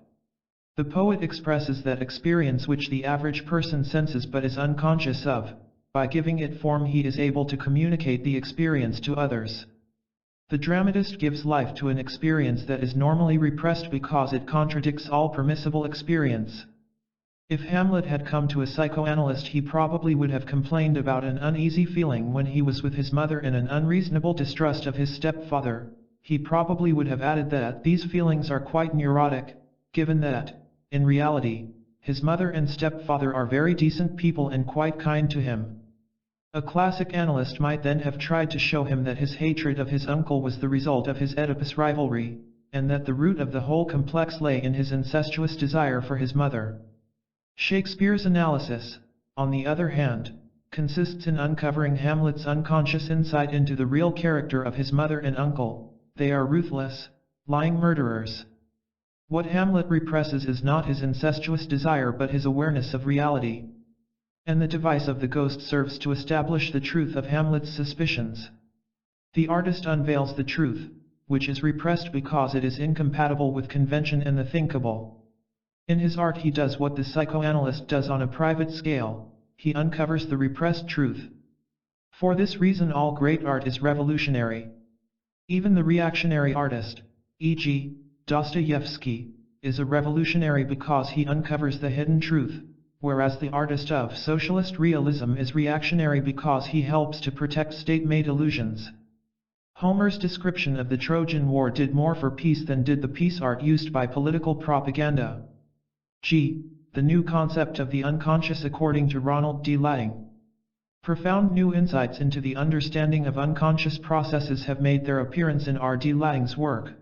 The poet expresses that experience which the average person senses but is unconscious of. By giving it form he is able to communicate the experience to others. The dramatist gives life to an experience that is normally repressed because it contradicts all permissible experience. If Hamlet had come to a psychoanalyst, he probably would have complained about an uneasy feeling when he was with his mother and an unreasonable distrust of his stepfather. He probably would have added that these feelings are quite neurotic, given that, in reality, his mother and stepfather are very decent people and quite kind to him. A classic analyst might then have tried to show him that his hatred of his uncle was the result of his Oedipus rivalry, and that the root of the whole complex lay in his incestuous desire for his mother. Shakespeare's analysis, on the other hand, consists in uncovering Hamlet's unconscious insight into the real character of his mother and uncle. They are ruthless, lying murderers. What Hamlet represses is not his incestuous desire but his awareness of reality. And the device of the ghost serves to establish the truth of Hamlet's suspicions. The artist unveils the truth, which is repressed because it is incompatible with convention and the thinkable. In his art he does what the psychoanalyst does on a private scale, he uncovers the repressed truth. For this reason all great art is revolutionary. Even the reactionary artist, e.g., Dostoevsky, is a revolutionary because he uncovers the hidden truth, whereas the artist of socialist realism is reactionary because he helps to protect state-made illusions. Homer's description of the Trojan War did more for peace than did the peace art used by political propaganda. The new concept of the unconscious according to Ronald D. Laing. Profound new insights into the understanding of unconscious processes have made their appearance in R. D. Laing's work.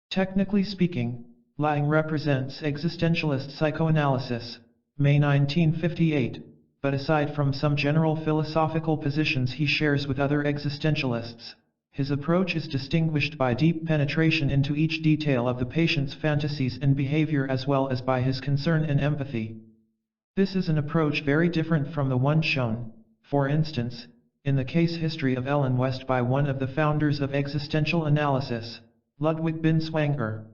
Technically speaking, Laing represents existentialist psychoanalysis, May 1958, but aside from some general philosophical positions he shares with other existentialists, his approach is distinguished by deep penetration into each detail of the patient's fantasies and behavior as well as by his concern and empathy. This is an approach very different from the one shown, for instance, in the case history of Ellen West by one of the founders of existential analysis, Ludwig Binswanger.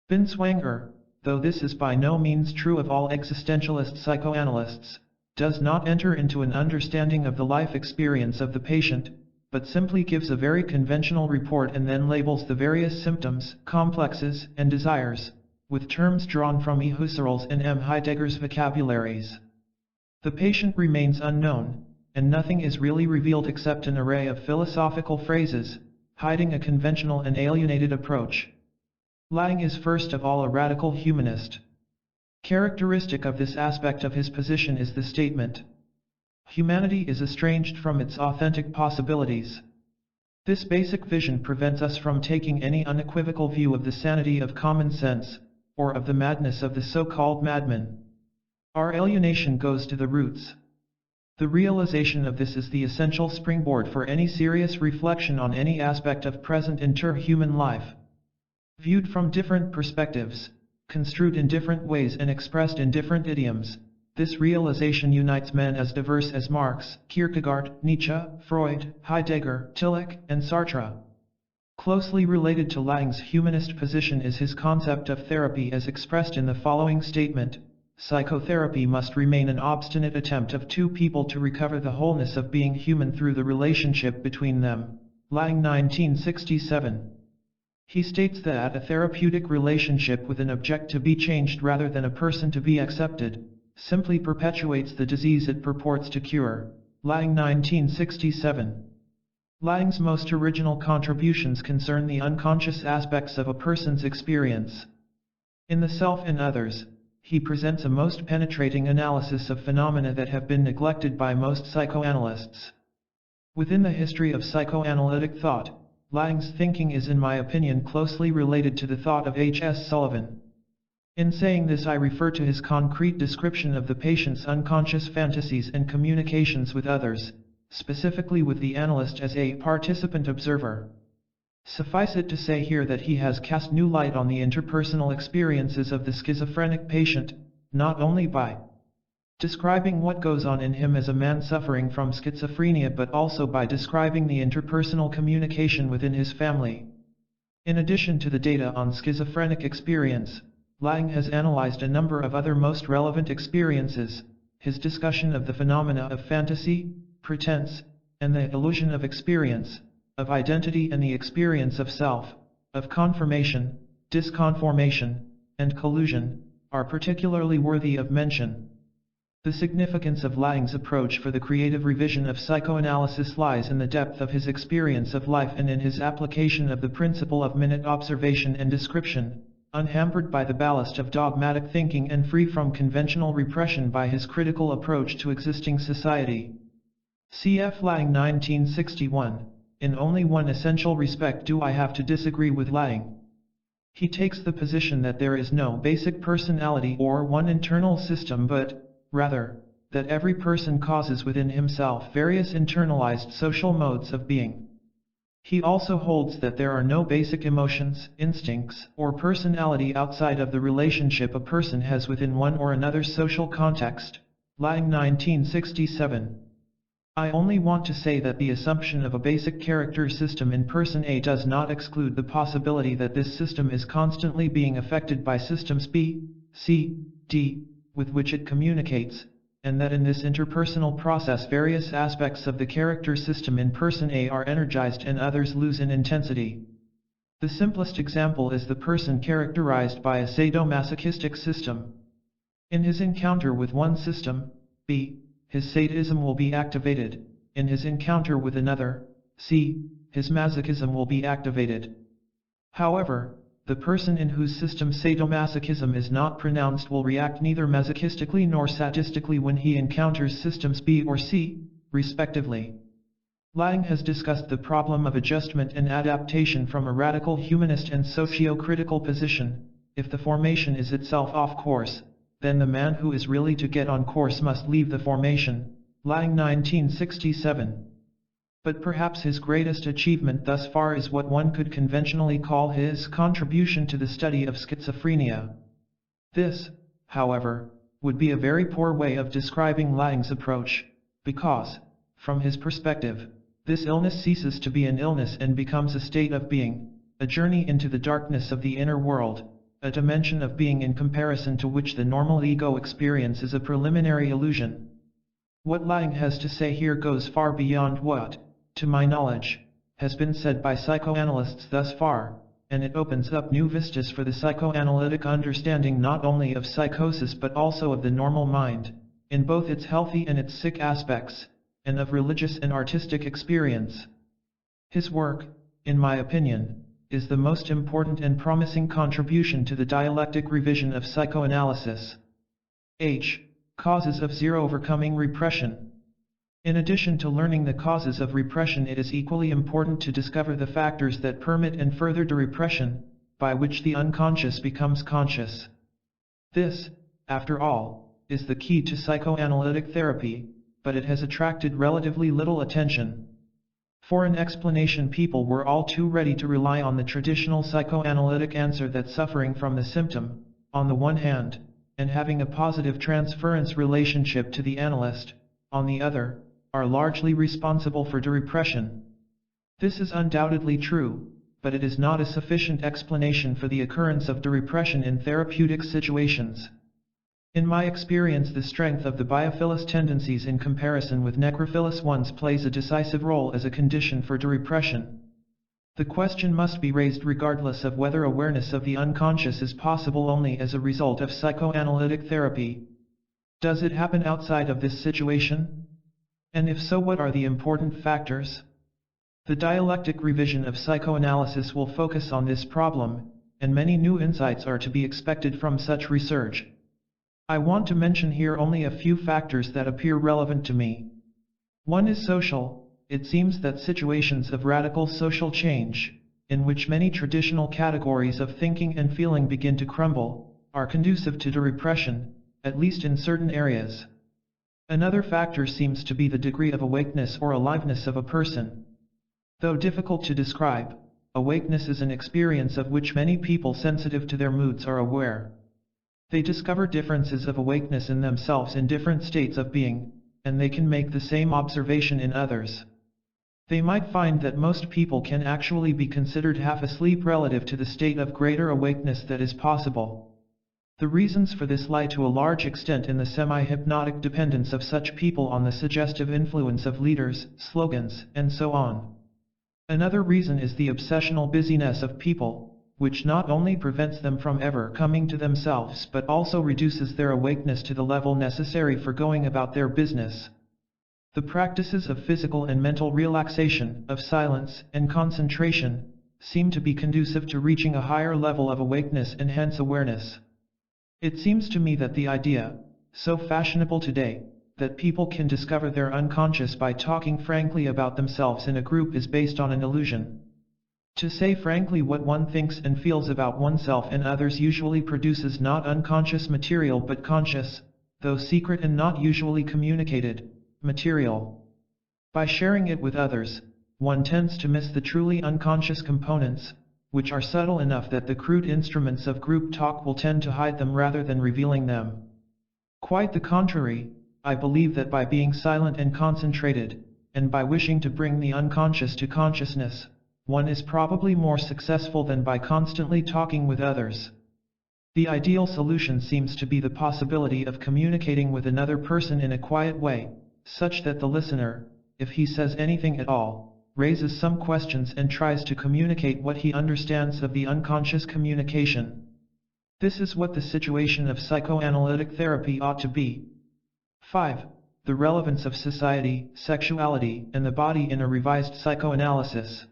Binswanger, though this is by no means true of all existentialist psychoanalysts, does not enter into an understanding of the life experience of the patient, but simply gives a very conventional report and then labels the various symptoms, complexes, and desires, with terms drawn from E. Husserl's and M. Heidegger's vocabularies. The patient remains unknown, and nothing is really revealed except an array of philosophical phrases, hiding a conventional and alienated approach. Laing is first of all a radical humanist. Characteristic of this aspect of his position is the statement, "Humanity is estranged from its authentic possibilities." This basic vision prevents us from taking any unequivocal view of the sanity of common sense, or of the madness of the so-called madman. Our alienation goes to the roots. The realization of this is the essential springboard for any serious reflection on any aspect of present interhuman life. Viewed from different perspectives, construed in different ways and expressed in different idioms, this realization unites men as diverse as Marx, Kierkegaard, Nietzsche, Freud, Heidegger, Tillich, and Sartre. Closely related to Laing's humanist position is his concept of therapy as expressed in the following statement: psychotherapy must remain an obstinate attempt of two people to recover the wholeness of being human through the relationship between them. Laing, 1967. He states that a therapeutic relationship with an object to be changed rather than a person to be accepted simply perpetuates the disease it purports to cure. Laing, 1967. Laing's most original contributions concern the unconscious aspects of a person's experience. In The Self and Others, he presents a most penetrating analysis of phenomena that have been neglected by most psychoanalysts. Within the history of psychoanalytic thought, Laing's thinking is, in my opinion, closely related to the thought of H.S. Sullivan. In saying this, I refer to his concrete description of the patient's unconscious fantasies and communications with others, specifically with the analyst as a participant observer. Suffice it to say here that he has cast new light on the interpersonal experiences of the schizophrenic patient, not only by describing what goes on in him as a man suffering from schizophrenia, but also by describing the interpersonal communication within his family. In addition to the data on schizophrenic experience, Laing has analyzed a number of other most relevant experiences. His discussion of the phenomena of fantasy, pretense, and the illusion of experience, of identity and the experience of self, of conformation, disconformation, and collusion, are particularly worthy of mention. The significance of Laing's approach for the creative revision of psychoanalysis lies in the depth of his experience of life and in his application of the principle of minute observation and description, unhampered by the ballast of dogmatic thinking and free from conventional repression by his critical approach to existing society. C.F. Laing, 1961. In only one essential respect do I have to disagree with Laing. He takes the position that there is no basic personality or one internal system, but, rather, that every person causes within himself various internalized social modes of being. He also holds that there are no basic emotions, instincts, or personality outside of the relationship a person has within one or another social context. Laing, 1967. I only want to say that the assumption of a basic character system in person A does not exclude the possibility that this system is constantly being affected by systems B, C, D, with which it communicates, and that in this interpersonal process various aspects of the character system in person A are energized and others lose in intensity. The simplest example is the person characterized by a sadomasochistic system. In his encounter with one system, B, his sadism will be activated. In his encounter with another, C, his masochism will be activated. However, the person in whose system sadomasochism is not pronounced will react neither masochistically nor sadistically when he encounters systems B or C, respectively. Laing has discussed the problem of adjustment and adaptation from a radical humanist and socio-critical position. If the formation is itself off course, then the man who is really to get on course must leave the formation. Laing, 1967. But perhaps his greatest achievement thus far is what one could conventionally call his contribution to the study of schizophrenia. This, however, would be a very poor way of describing Laing's approach, because, from his perspective, this illness ceases to be an illness and becomes a state of being, a journey into the darkness of the inner world, a dimension of being in comparison to which the normal ego experience is a preliminary illusion. What Laing has to say here goes far beyond what, to my knowledge, has been said by psychoanalysts thus far, and it opens up new vistas for the psychoanalytic understanding not only of psychosis but also of the normal mind, in both its healthy and its sick aspects, and of religious and artistic experience. His work, in my opinion, is the most important and promising contribution to the dialectic revision of psychoanalysis. H. Causes of Zero Overcoming Repression. In addition to learning the causes of repression, it is equally important to discover the factors that permit and further the repression, by which the unconscious becomes conscious. This, after all, is the key to psychoanalytic therapy, but it has attracted relatively little attention. For an explanation, people were all too ready to rely on the traditional psychoanalytic answer that suffering from the symptom, on the one hand, and having a positive transference relationship to the analyst, on the other, are largely responsible for repression. This is undoubtedly true, but it is not a sufficient explanation for the occurrence of repression in therapeutic situations. In my experience, the strength of the biophilous tendencies in comparison with necrophilous ones plays a decisive role as a condition for repression. The question must be raised regardless of whether awareness of the unconscious is possible only as a result of psychoanalytic therapy. Does it happen outside of this situation? And if so, what are the important factors? The dialectic revision of psychoanalysis will focus on this problem, and many new insights are to be expected from such research. I want to mention here only a few factors that appear relevant to me. One is social. It seems that situations of radical social change, in which many traditional categories of thinking and feeling begin to crumble, are conducive to repression, at least in certain areas. Another factor seems to be the degree of awakeness or aliveness of a person. Though difficult to describe, awakeness is an experience of which many people sensitive to their moods are aware. They discover differences of awakeness in themselves in different states of being, and they can make the same observation in others. They might find that most people can actually be considered half asleep relative to the state of greater awakeness that is possible. The reasons for this lie to a large extent in the semi-hypnotic dependence of such people on the suggestive influence of leaders, slogans, and so on. Another reason is the obsessional busyness of people, which not only prevents them from ever coming to themselves but also reduces their awakeness to the level necessary for going about their business. The practices of physical and mental relaxation, of silence and concentration, seem to be conducive to reaching a higher level of awakeness and hence awareness. It seems to me that the idea, so fashionable today, that people can discover their unconscious by talking frankly about themselves in a group is based on an illusion. To say frankly what one thinks and feels about oneself and others usually produces not unconscious material but conscious, though secret and not usually communicated, material. By sharing it with others, one tends to miss the truly unconscious components, which are subtle enough that the crude instruments of group talk will tend to hide them rather than revealing them. Quite the contrary, I believe that by being silent and concentrated, and by wishing to bring the unconscious to consciousness, one is probably more successful than by constantly talking with others. The ideal solution seems to be the possibility of communicating with another person in a quiet way, such that the listener, if he says anything at all, raises some questions and tries to communicate what he understands of the unconscious communication. This is what the situation of psychoanalytic therapy ought to be. 5. The relevance of society, sexuality, and the body in a revised psychoanalysis.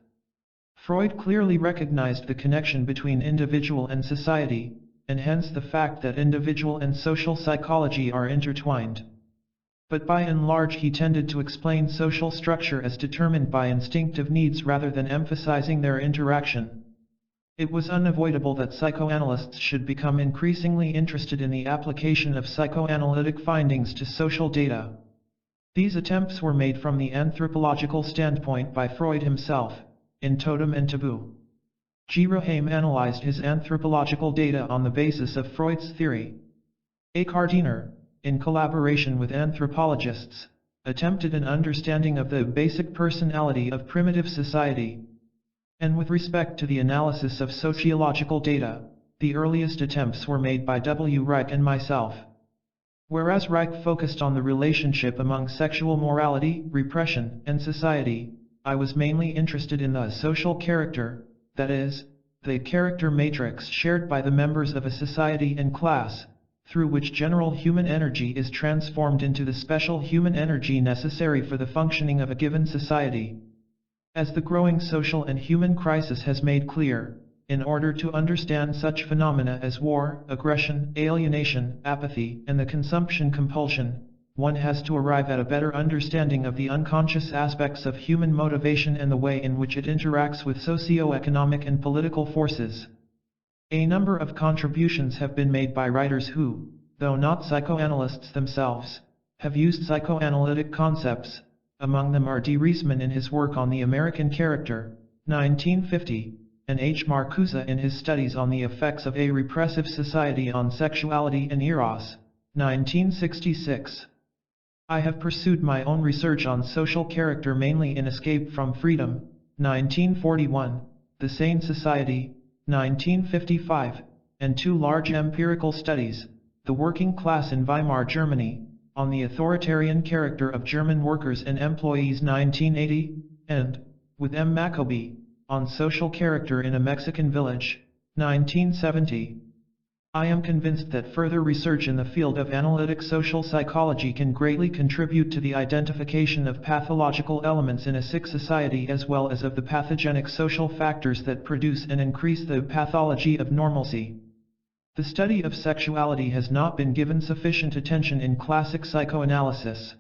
Freud clearly recognized the connection between individual and society, and hence the fact that individual and social psychology are intertwined. But by and large he tended to explain social structure as determined by instinctive needs rather than emphasizing their interaction. It was unavoidable that psychoanalysts should become increasingly interested in the application of psychoanalytic findings to social data. These attempts were made from the anthropological standpoint by Freud himself, in Totem and Taboo. G. Roheim analyzed his anthropological data on the basis of Freud's theory. A. Gardiner, in collaboration with anthropologists, attempted an understanding of the basic personality of primitive society. And with respect to the analysis of sociological data, the earliest attempts were made by W. Reich and myself. Whereas Reich focused on the relationship among sexual morality, repression, and society, I was mainly interested in the social character, that is, the character matrix shared by the members of a society and class, through which general human energy is transformed into the special human energy necessary for the functioning of a given society. As the growing social and human crisis has made clear, in order to understand such phenomena as war, aggression, alienation, apathy, and the consumption compulsion, one has to arrive at a better understanding of the unconscious aspects of human motivation and the way in which it interacts with socio-economic and political forces. A number of contributions have been made by writers who, though not psychoanalysts themselves, have used psychoanalytic concepts. Among them are D. Reisman in his work on the American character, 1950, and H. Marcuse in his studies on the effects of a repressive society on sexuality and eros, 1966. I have pursued my own research on social character mainly in Escape from Freedom, 1941, The Sane Society, 1955, and two large empirical studies, The Working Class in Weimar Germany, on the authoritarian character of German workers and employees 1980, and, with M. Maccabee, on social character in a Mexican village, 1970. I am convinced that further research in the field of analytic social psychology can greatly contribute to the identification of pathological elements in a sick society as well as of the pathogenic social factors that produce and increase the pathology of normalcy. The study of sexuality has not been given sufficient attention in classic psychoanalysis.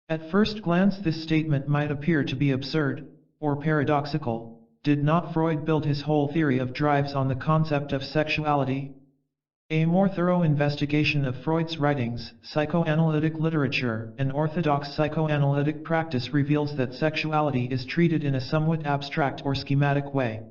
At first glance this statement might appear to be absurd, or paradoxical. Did not Freud build his whole theory of drives on the concept of sexuality? A more thorough investigation of Freud's writings, psychoanalytic literature, and orthodox psychoanalytic practice reveals that sexuality is treated in a somewhat abstract or schematic way.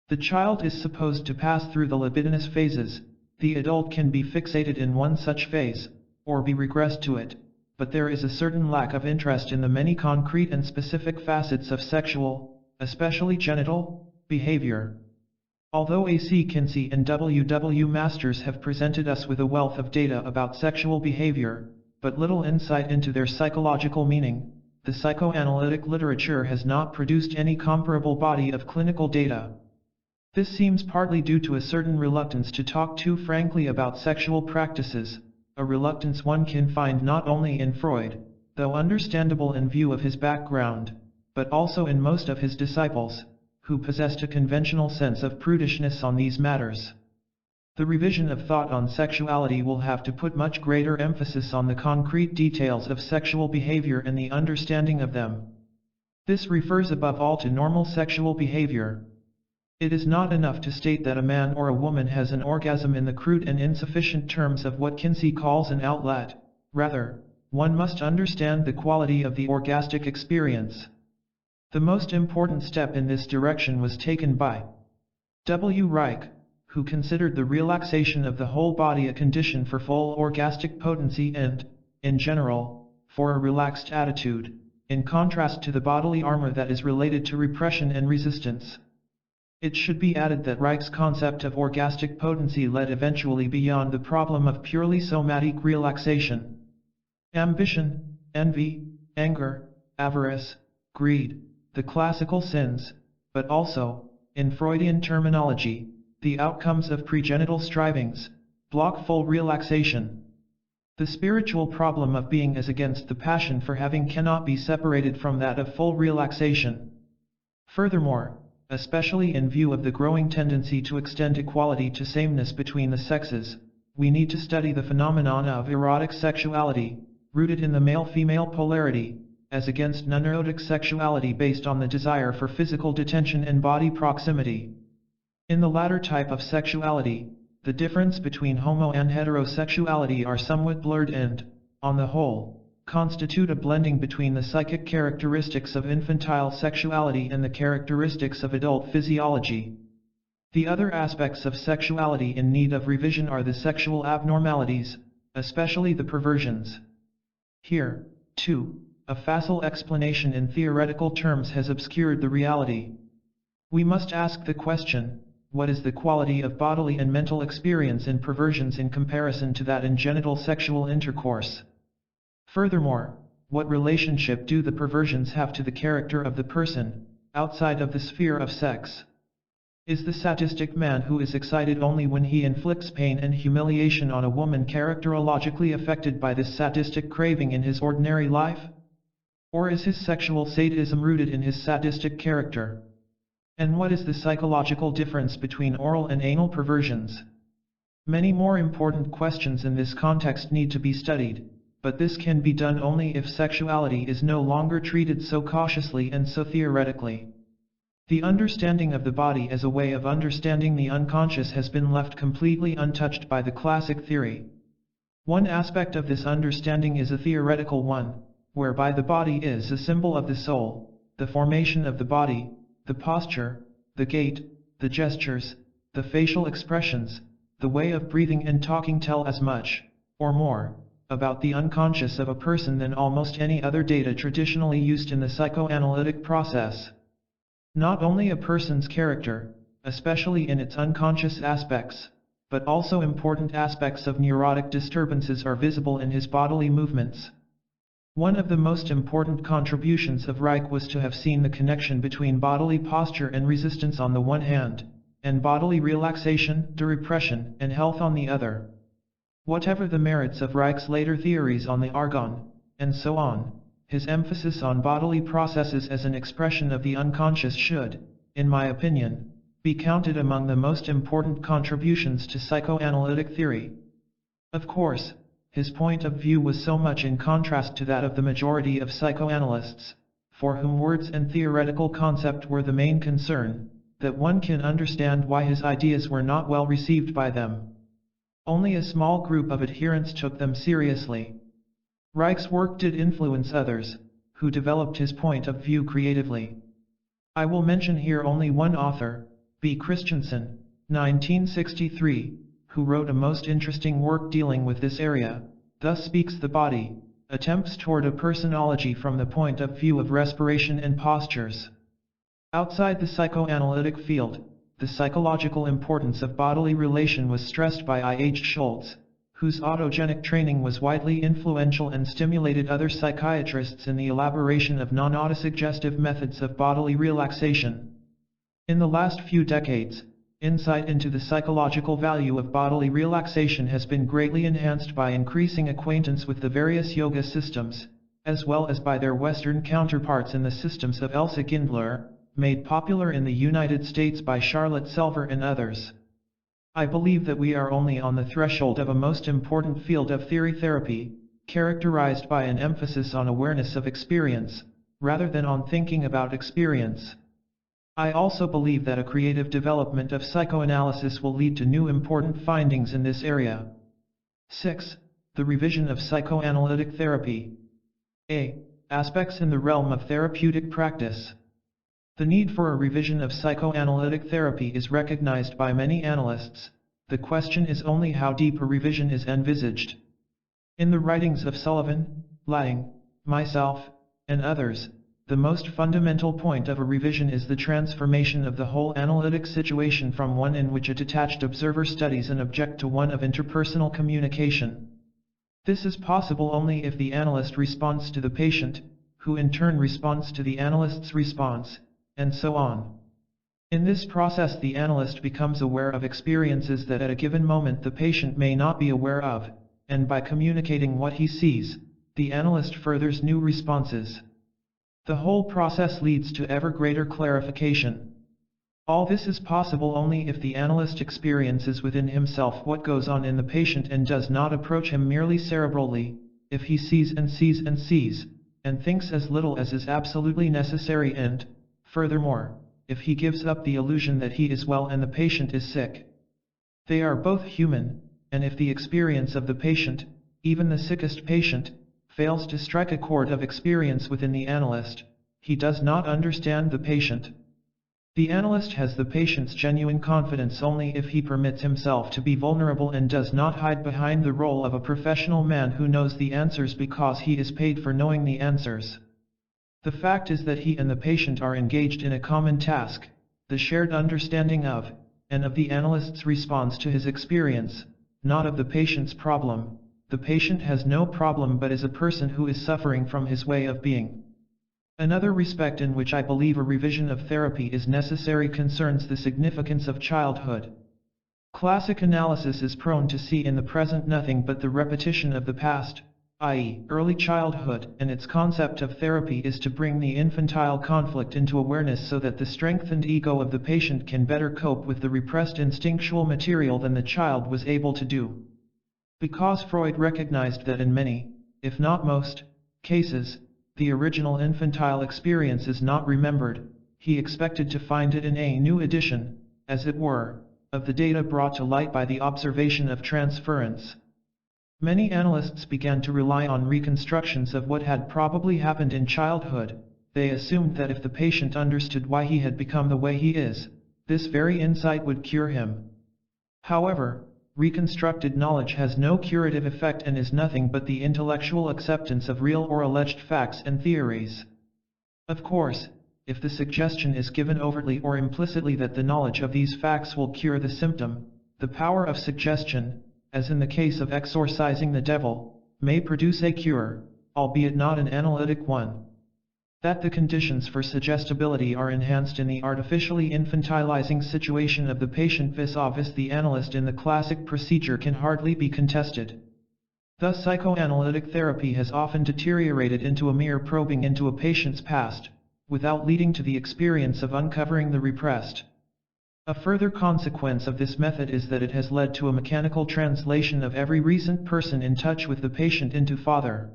The child is supposed to pass through the libidinous phases, the adult can be fixated in one such phase, or be regressed to it, but there is a certain lack of interest in the many concrete and specific facets of sexual, especially genital, behavior. Although A.C. Kinsey and W.W. Masters have presented us with a wealth of data about sexual behavior, but little insight into their psychological meaning, the psychoanalytic literature has not produced any comparable body of clinical data. This seems partly due to a certain reluctance to talk too frankly about sexual practices, a reluctance one can find not only in Freud, though understandable in view of his background, but also in most of his disciples, who possessed a conventional sense of prudishness on these matters. The revision of thought on sexuality will have to put much greater emphasis on the concrete details of sexual behavior and the understanding of them. This refers above all to normal sexual behavior. It is not enough to state that a man or a woman has an orgasm in the crude and insufficient terms of what Kinsey calls an outlet. Rather, one must understand the quality of the orgastic experience. The most important step in this direction was taken by W. Reich, who considered the relaxation of the whole body a condition for full orgastic potency and, in general, for a relaxed attitude, in contrast to the bodily armor that is related to repression and resistance. It should be added that Reich's concept of orgastic potency led eventually beyond the problem of purely somatic relaxation. Ambition, envy, anger, avarice, greed, the classical sins, but also, in Freudian terminology, the outcomes of pregenital strivings, block full relaxation. The spiritual problem of being as against the passion for having cannot be separated from that of full relaxation. Furthermore, especially in view of the growing tendency to extend equality to sameness between the sexes, we need to study the phenomena of erotic sexuality, rooted in the male-female polarity, as against non-erotic sexuality based on the desire for physical detention and body proximity. In the latter type of sexuality, the difference between homo and heterosexuality are somewhat blurred and, on the whole, constitute a blending between the psychic characteristics of infantile sexuality and the characteristics of adult physiology. The other aspects of sexuality in need of revision are the sexual abnormalities, especially the perversions. Here, too, a facile explanation in theoretical terms has obscured the reality. We must ask the question, what is the quality of bodily and mental experience in perversions in comparison to that in genital sexual intercourse? Furthermore, what relationship do the perversions have to the character of the person, outside of the sphere of sex? Is the sadistic man who is excited only when he inflicts pain and humiliation on a woman characterologically affected by this sadistic craving in his ordinary life? Or is his sexual sadism rooted in his sadistic character? And what is the psychological difference between oral and anal perversions? Many more important questions in this context need to be studied, but this can be done only if sexuality is no longer treated so cautiously and so theoretically. The understanding of the body as a way of understanding the unconscious has been left completely untouched by the classic theory. One aspect of this understanding is a theoretical one, whereby the body is a symbol of the soul, the formation of the body, the posture, the gait, the gestures, the facial expressions, the way of breathing and talking tell as much, or more, about the unconscious of a person than almost any other data traditionally used in the psychoanalytic process. Not only a person's character, especially in its unconscious aspects, but also important aspects of neurotic disturbances are visible in his bodily movements. One of the most important contributions of Reich was to have seen the connection between bodily posture and resistance on the one hand, and bodily relaxation, repression, and health on the other. Whatever the merits of Reich's later theories on the argon, and so on, his emphasis on bodily processes as an expression of the unconscious should, in my opinion, be counted among the most important contributions to psychoanalytic theory. Of course, his point of view was so much in contrast to that of the majority of psychoanalysts, for whom words and theoretical concept were the main concern, that one can understand why his ideas were not well received by them. Only a small group of adherents took them seriously. Reich's work did influence others, who developed his point of view creatively. I will mention here only one author, B. Christensen, 1963, who wrote a most interesting work dealing with this area, Thus Speaks the Body, Attempts toward a Personology from the Point of View of Respiration and Postures. Outside the psychoanalytic field, the psychological importance of bodily relation was stressed by I. H. Schultz, whose autogenic training was widely influential and stimulated other psychiatrists in the elaboration of non-autosuggestive methods of bodily relaxation. In the last few decades, insight into the psychological value of bodily relaxation has been greatly enhanced by increasing acquaintance with the various yoga systems, as well as by their Western counterparts in the systems of Elsa Gindler, made popular in the United States by Charlotte Selver and others. I believe that we are only on the threshold of a most important field of theory therapy, characterized by an emphasis on awareness of experience, rather than on thinking about experience. I also believe that a creative development of psychoanalysis will lead to new important findings in this area. 6. The revision of psychoanalytic therapy. A. Aspects in the realm of therapeutic practice. The need for a revision of psychoanalytic therapy is recognized by many analysts. The question is only how deep a revision is envisaged. In the writings of Sullivan, Lang, myself, and others, the most fundamental point of a revision is the transformation of the whole analytic situation from one in which a detached observer studies an object to one of interpersonal communication. This is possible only if the analyst responds to the patient, who in turn responds to the analyst's response, and so on. In this process the analyst becomes aware of experiences that at a given moment the patient may not be aware of, and by communicating what he sees, the analyst furthers new responses. The whole process leads to ever greater clarification. All this is possible only if the analyst experiences within himself what goes on in the patient and does not approach him merely cerebrally, if he sees and sees and sees, and thinks as little as is absolutely necessary and, furthermore, if he gives up the illusion that he is well and the patient is sick. They are both human, and if the experience of the patient, even the sickest patient, fails to strike a chord of experience within the analyst, he does not understand the patient. The analyst has the patient's genuine confidence only if he permits himself to be vulnerable and does not hide behind the role of a professional man who knows the answers because he is paid for knowing the answers. The fact is that he and the patient are engaged in a common task, the shared understanding of, and of the analyst's response to his experience, not of the patient's problem. The patient has no problem but is a person who is suffering from his way of being. Another respect in which I believe a revision of therapy is necessary concerns the significance of childhood. Classic analysis is prone to see in the present nothing but the repetition of the past, i.e., early childhood, and its concept of therapy is to bring the infantile conflict into awareness so that the strengthened ego of the patient can better cope with the repressed instinctual material than the child was able to do. Because Freud recognized that in many, if not most, cases, the original infantile experience is not remembered. He expected to find it in a new edition, as it were, of the data brought to light by the observation of transference. Many analysts began to rely on reconstructions of what had probably happened in childhood. They assumed that if the patient understood why he had become the way he is, this very insight would cure him. However, reconstructed knowledge has no curative effect and is nothing but the intellectual acceptance of real or alleged facts and theories. Of course, if the suggestion is given overtly or implicitly that the knowledge of these facts will cure the symptom, the power of suggestion, as in the case of exorcising the devil, may produce a cure, albeit not an analytic one. That the conditions for suggestibility are enhanced in the artificially infantilizing situation of the patient vis-a-vis the analyst in the classic procedure can hardly be contested. Thus psychoanalytic therapy has often deteriorated into a mere probing into a patient's past, without leading to the experience of uncovering the repressed. A further consequence of this method is that it has led to a mechanical translation of every recent person in touch with the patient into father,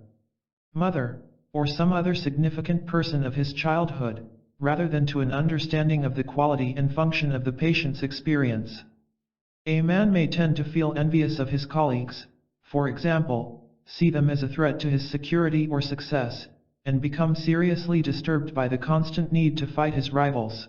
mother, or some other significant person of his childhood, rather than to an understanding of the quality and function of the patient's experience. A man may tend to feel envious of his colleagues, for example, see them as a threat to his security or success, and become seriously disturbed by the constant need to fight his rivals.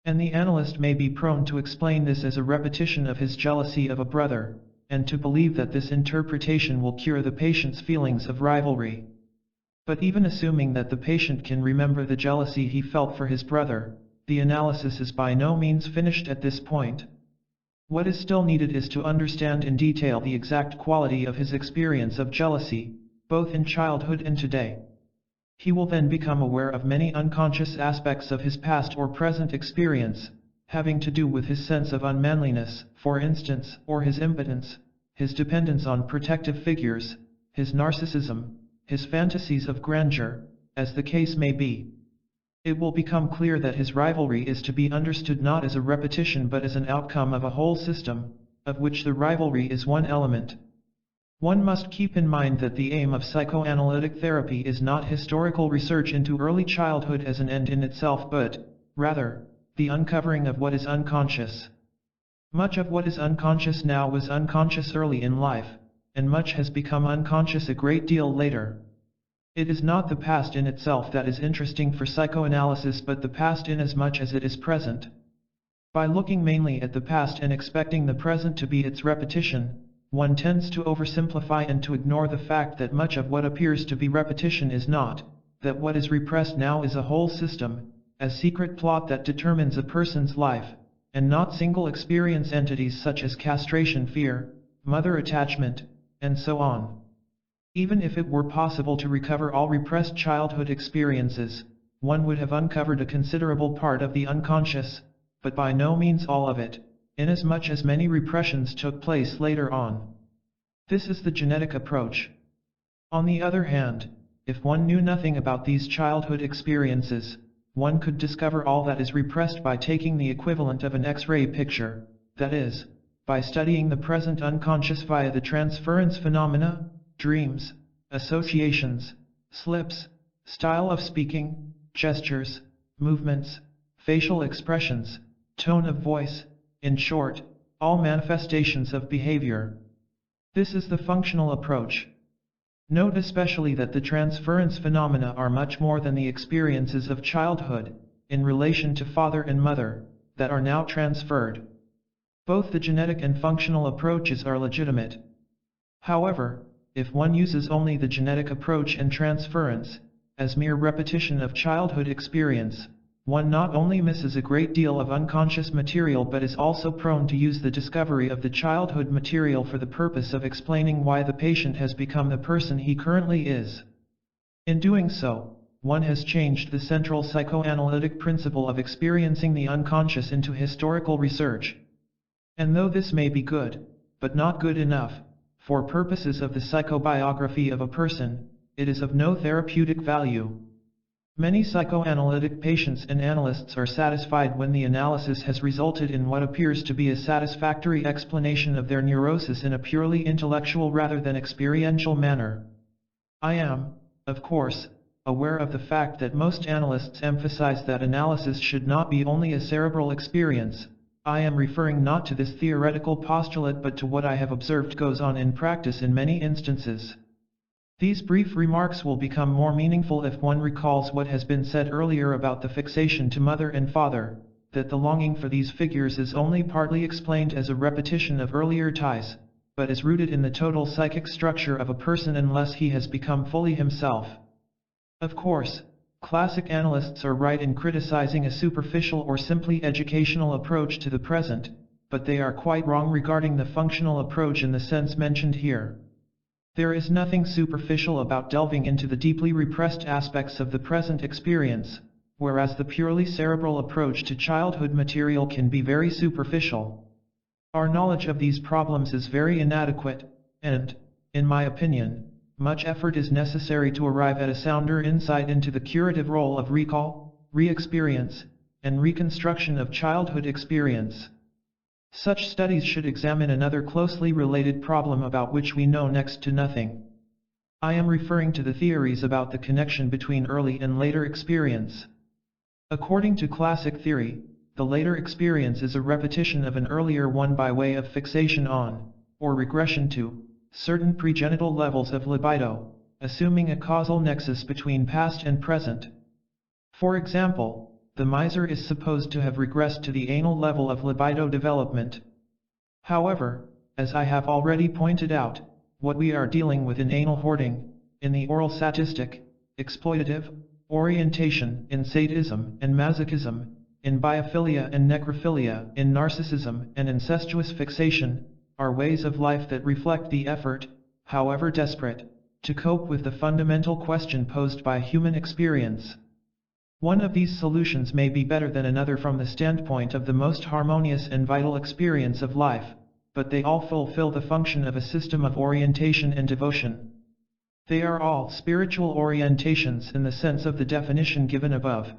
And the analyst may be prone to explain this as a repetition of his jealousy of a brother, and to believe that this interpretation will cure the patient's feelings of rivalry. But even assuming that the patient can remember the jealousy he felt for his brother, the analysis is by no means finished at this point. What is still needed is to understand in detail the exact quality of his experience of jealousy, both in childhood and today. He will then become aware of many unconscious aspects of his past or present experience, having to do with his sense of unmanliness, for instance, or his impotence, his dependence on protective figures, his narcissism, his fantasies of grandeur, as the case may be. It will become clear that his rivalry is to be understood not as a repetition but as an outcome of a whole system, of which the rivalry is one element. One must keep in mind that the aim of psychoanalytic therapy is not historical research into early childhood as an end in itself but, rather, the uncovering of what is unconscious. Much of what is unconscious now was unconscious early in life, and much has become unconscious a great deal later. It is not the past in itself that is interesting for psychoanalysis but the past inasmuch as it is present. By looking mainly at the past and expecting the present to be its repetition, one tends to oversimplify and to ignore the fact that much of what appears to be repetition is not, that what is repressed now is a whole system, a secret plot that determines a person's life, and not single experience entities such as castration fear, mother attachment, and so on. Even if it were possible to recover all repressed childhood experiences, one would have uncovered a considerable part of the unconscious, but by no means all of it, inasmuch as many repressions took place later on. This is the genetic approach. On the other hand, if one knew nothing about these childhood experiences, one could discover all that is repressed by taking the equivalent of an X-ray picture, that is, by studying the present unconscious via the transference phenomena, dreams, associations, slips, style of speaking, gestures, movements, facial expressions, tone of voice, in short, all manifestations of behavior. This is the functional approach. Note especially that the transference phenomena are much more than the experiences of childhood, in relation to father and mother, that are now transferred. Both the genetic and functional approaches are legitimate. However, if one uses only the genetic approach and transference, as mere repetition of childhood experience, one not only misses a great deal of unconscious material but is also prone to use the discovery of the childhood material for the purpose of explaining why the patient has become the person he currently is. In doing so, one has changed the central psychoanalytic principle of experiencing the unconscious into historical research. And though this may be good, but not good enough, for purposes of the psychobiography of a person, it is of no therapeutic value. Many psychoanalytic patients and analysts are satisfied when the analysis has resulted in what appears to be a satisfactory explanation of their neurosis in a purely intellectual rather than experiential manner. I am, of course, aware of the fact that most analysts emphasize that analysis should not be only a cerebral experience. I am referring not to this theoretical postulate but to what I have observed goes on in practice in many instances. These brief remarks will become more meaningful if one recalls what has been said earlier about the fixation to mother and father, that the longing for these figures is only partly explained as a repetition of earlier ties, but is rooted in the total psychic structure of a person unless he has become fully himself. Of course, classic analysts are right in criticizing a superficial or simply educational approach to the present, but they are quite wrong regarding the functional approach in the sense mentioned here. There is nothing superficial about delving into the deeply repressed aspects of the present experience, whereas the purely cerebral approach to childhood material can be very superficial. Our knowledge of these problems is very inadequate, and, in my opinion, much effort is necessary to arrive at a sounder insight into the curative role of recall, re-experience, and reconstruction of childhood experience. Such studies should examine another closely related problem about which we know next to nothing. I am referring to the theories about the connection between early and later experience. According to classic theory, the later experience is a repetition of an earlier one by way of fixation on, or regression to, certain pregenital levels of libido, assuming a causal nexus between past and present. For example, the miser is supposed to have regressed to the anal level of libido development. However, as I have already pointed out, what we are dealing with in anal hoarding, in the oral sadistic, exploitative, orientation, in sadism and masochism, in biophilia and necrophilia, in narcissism and incestuous fixation, are ways of life that reflect the effort, however desperate, to cope with the fundamental question posed by human experience. One of these solutions may be better than another from the standpoint of the most harmonious and vital experience of life, but they all fulfill the function of a system of orientation and devotion. They are all spiritual orientations in the sense of the definition given above.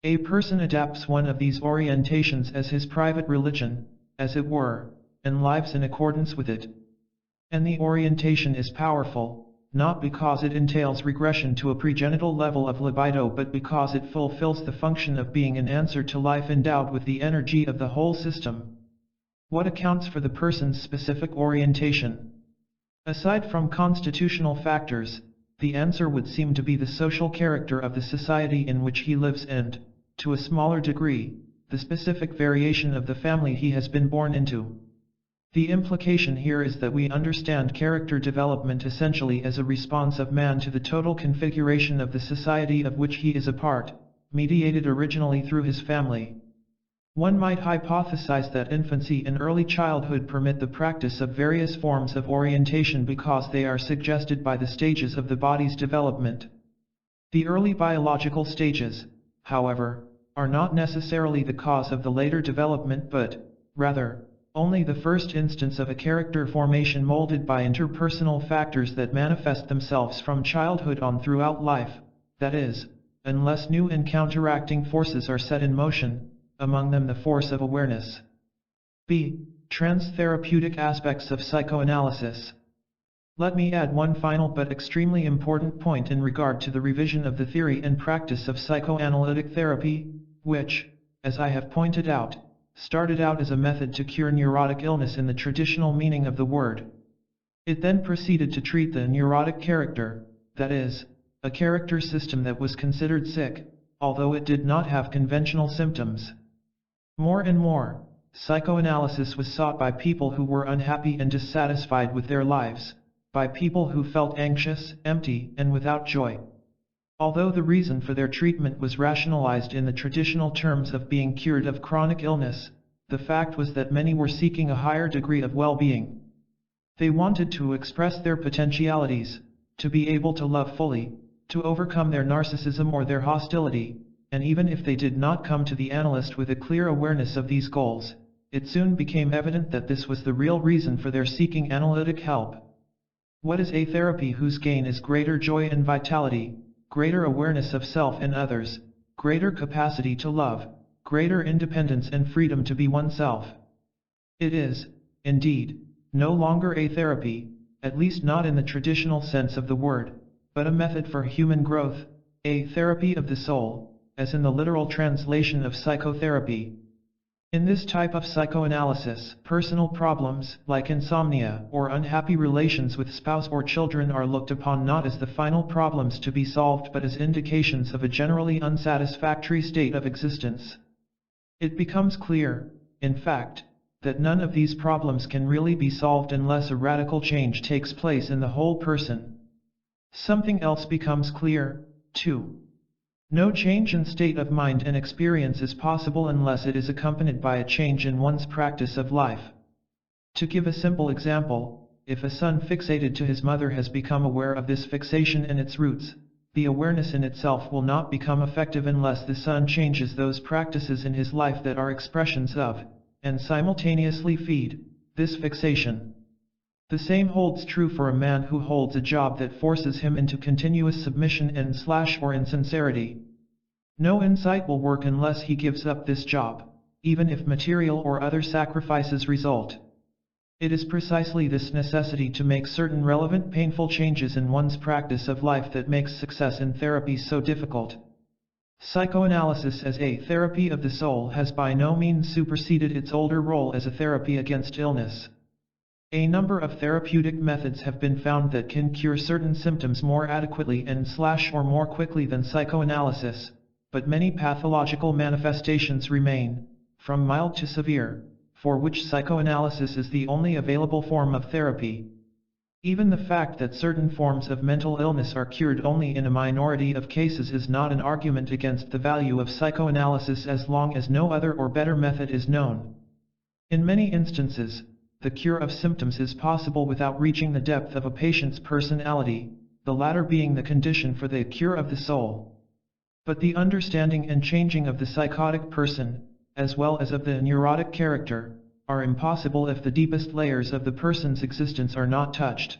A person adapts one of these orientations as his private religion, as it were, and lives in accordance with it. And the orientation is powerful, not because it entails regression to a pregenital level of libido but because it fulfills the function of being an answer to life endowed with the energy of the whole system. What accounts for the person's specific orientation? Aside from constitutional factors, the answer would seem to be the social character of the society in which he lives and, to a smaller degree, the specific variation of the family he has been born into. The implication here is that we understand character development essentially as a response of man to the total configuration of the society of which he is a part, mediated originally through his family. One might hypothesize that infancy and early childhood permit the practice of various forms of orientation because they are suggested by the stages of the body's development. The early biological stages, however, are not necessarily the cause of the later development but, rather, only the first instance of a character formation molded by interpersonal factors that manifest themselves from childhood on throughout life, that is, unless new and counteracting forces are set in motion, among them the force of awareness. B. Trans-therapeutic aspects of psychoanalysis. Let me add one final but extremely important point in regard to the revision of the theory and practice of psychoanalytic therapy, which, as I have pointed out, started out as a method to cure neurotic illness in the traditional meaning of the word. It then proceeded to treat the neurotic character, that is, a character system that was considered sick, although it did not have conventional symptoms. More and more, psychoanalysis was sought by people who were unhappy and dissatisfied with their lives, by people who felt anxious, empty, and without joy. Although the reason for their treatment was rationalized in the traditional terms of being cured of chronic illness, the fact was that many were seeking a higher degree of well-being. They wanted to express their potentialities, to be able to love fully, to overcome their narcissism or their hostility, and even if they did not come to the analyst with a clear awareness of these goals, it soon became evident that this was the real reason for their seeking analytic help. What is a therapy whose gain is greater joy and vitality, greater awareness of self and others, greater capacity to love, greater independence and freedom to be oneself? It is, indeed, no longer a therapy, at least not in the traditional sense of the word, but a method for human growth, a therapy of the soul, as in the literal translation of psychotherapy. In this type of psychoanalysis, personal problems, like insomnia or unhappy relations with spouse or children, are looked upon not as the final problems to be solved but as indications of a generally unsatisfactory state of existence. It becomes clear, in fact, that none of these problems can really be solved unless a radical change takes place in the whole person. Something else becomes clear, too. No change in state of mind and experience is possible unless it is accompanied by a change in one's practice of life. To give a simple example, if a son fixated to his mother has become aware of this fixation and its roots, the awareness in itself will not become effective unless the son changes those practices in his life that are expressions of, and simultaneously feed, this fixation. The same holds true for a man who holds a job that forces him into continuous submission and/or insincerity. No insight will work unless he gives up this job, even if material or other sacrifices result. It is precisely this necessity to make certain relevant painful changes in one's practice of life that makes success in therapy so difficult. Psychoanalysis as a therapy of the soul has by no means superseded its older role as a therapy against illness. A number of therapeutic methods have been found that can cure certain symptoms more adequately and/or more quickly than psychoanalysis, but many pathological manifestations remain, from mild to severe, for which psychoanalysis is the only available form of therapy. Even the fact that certain forms of mental illness are cured only in a minority of cases is not an argument against the value of psychoanalysis as long as no other or better method is known. In many instances, the cure of symptoms is possible without reaching the depth of a patient's personality, the latter being the condition for the cure of the soul. But the understanding and changing of the psychotic person, as well as of the neurotic character, are impossible if the deepest layers of the person's existence are not touched.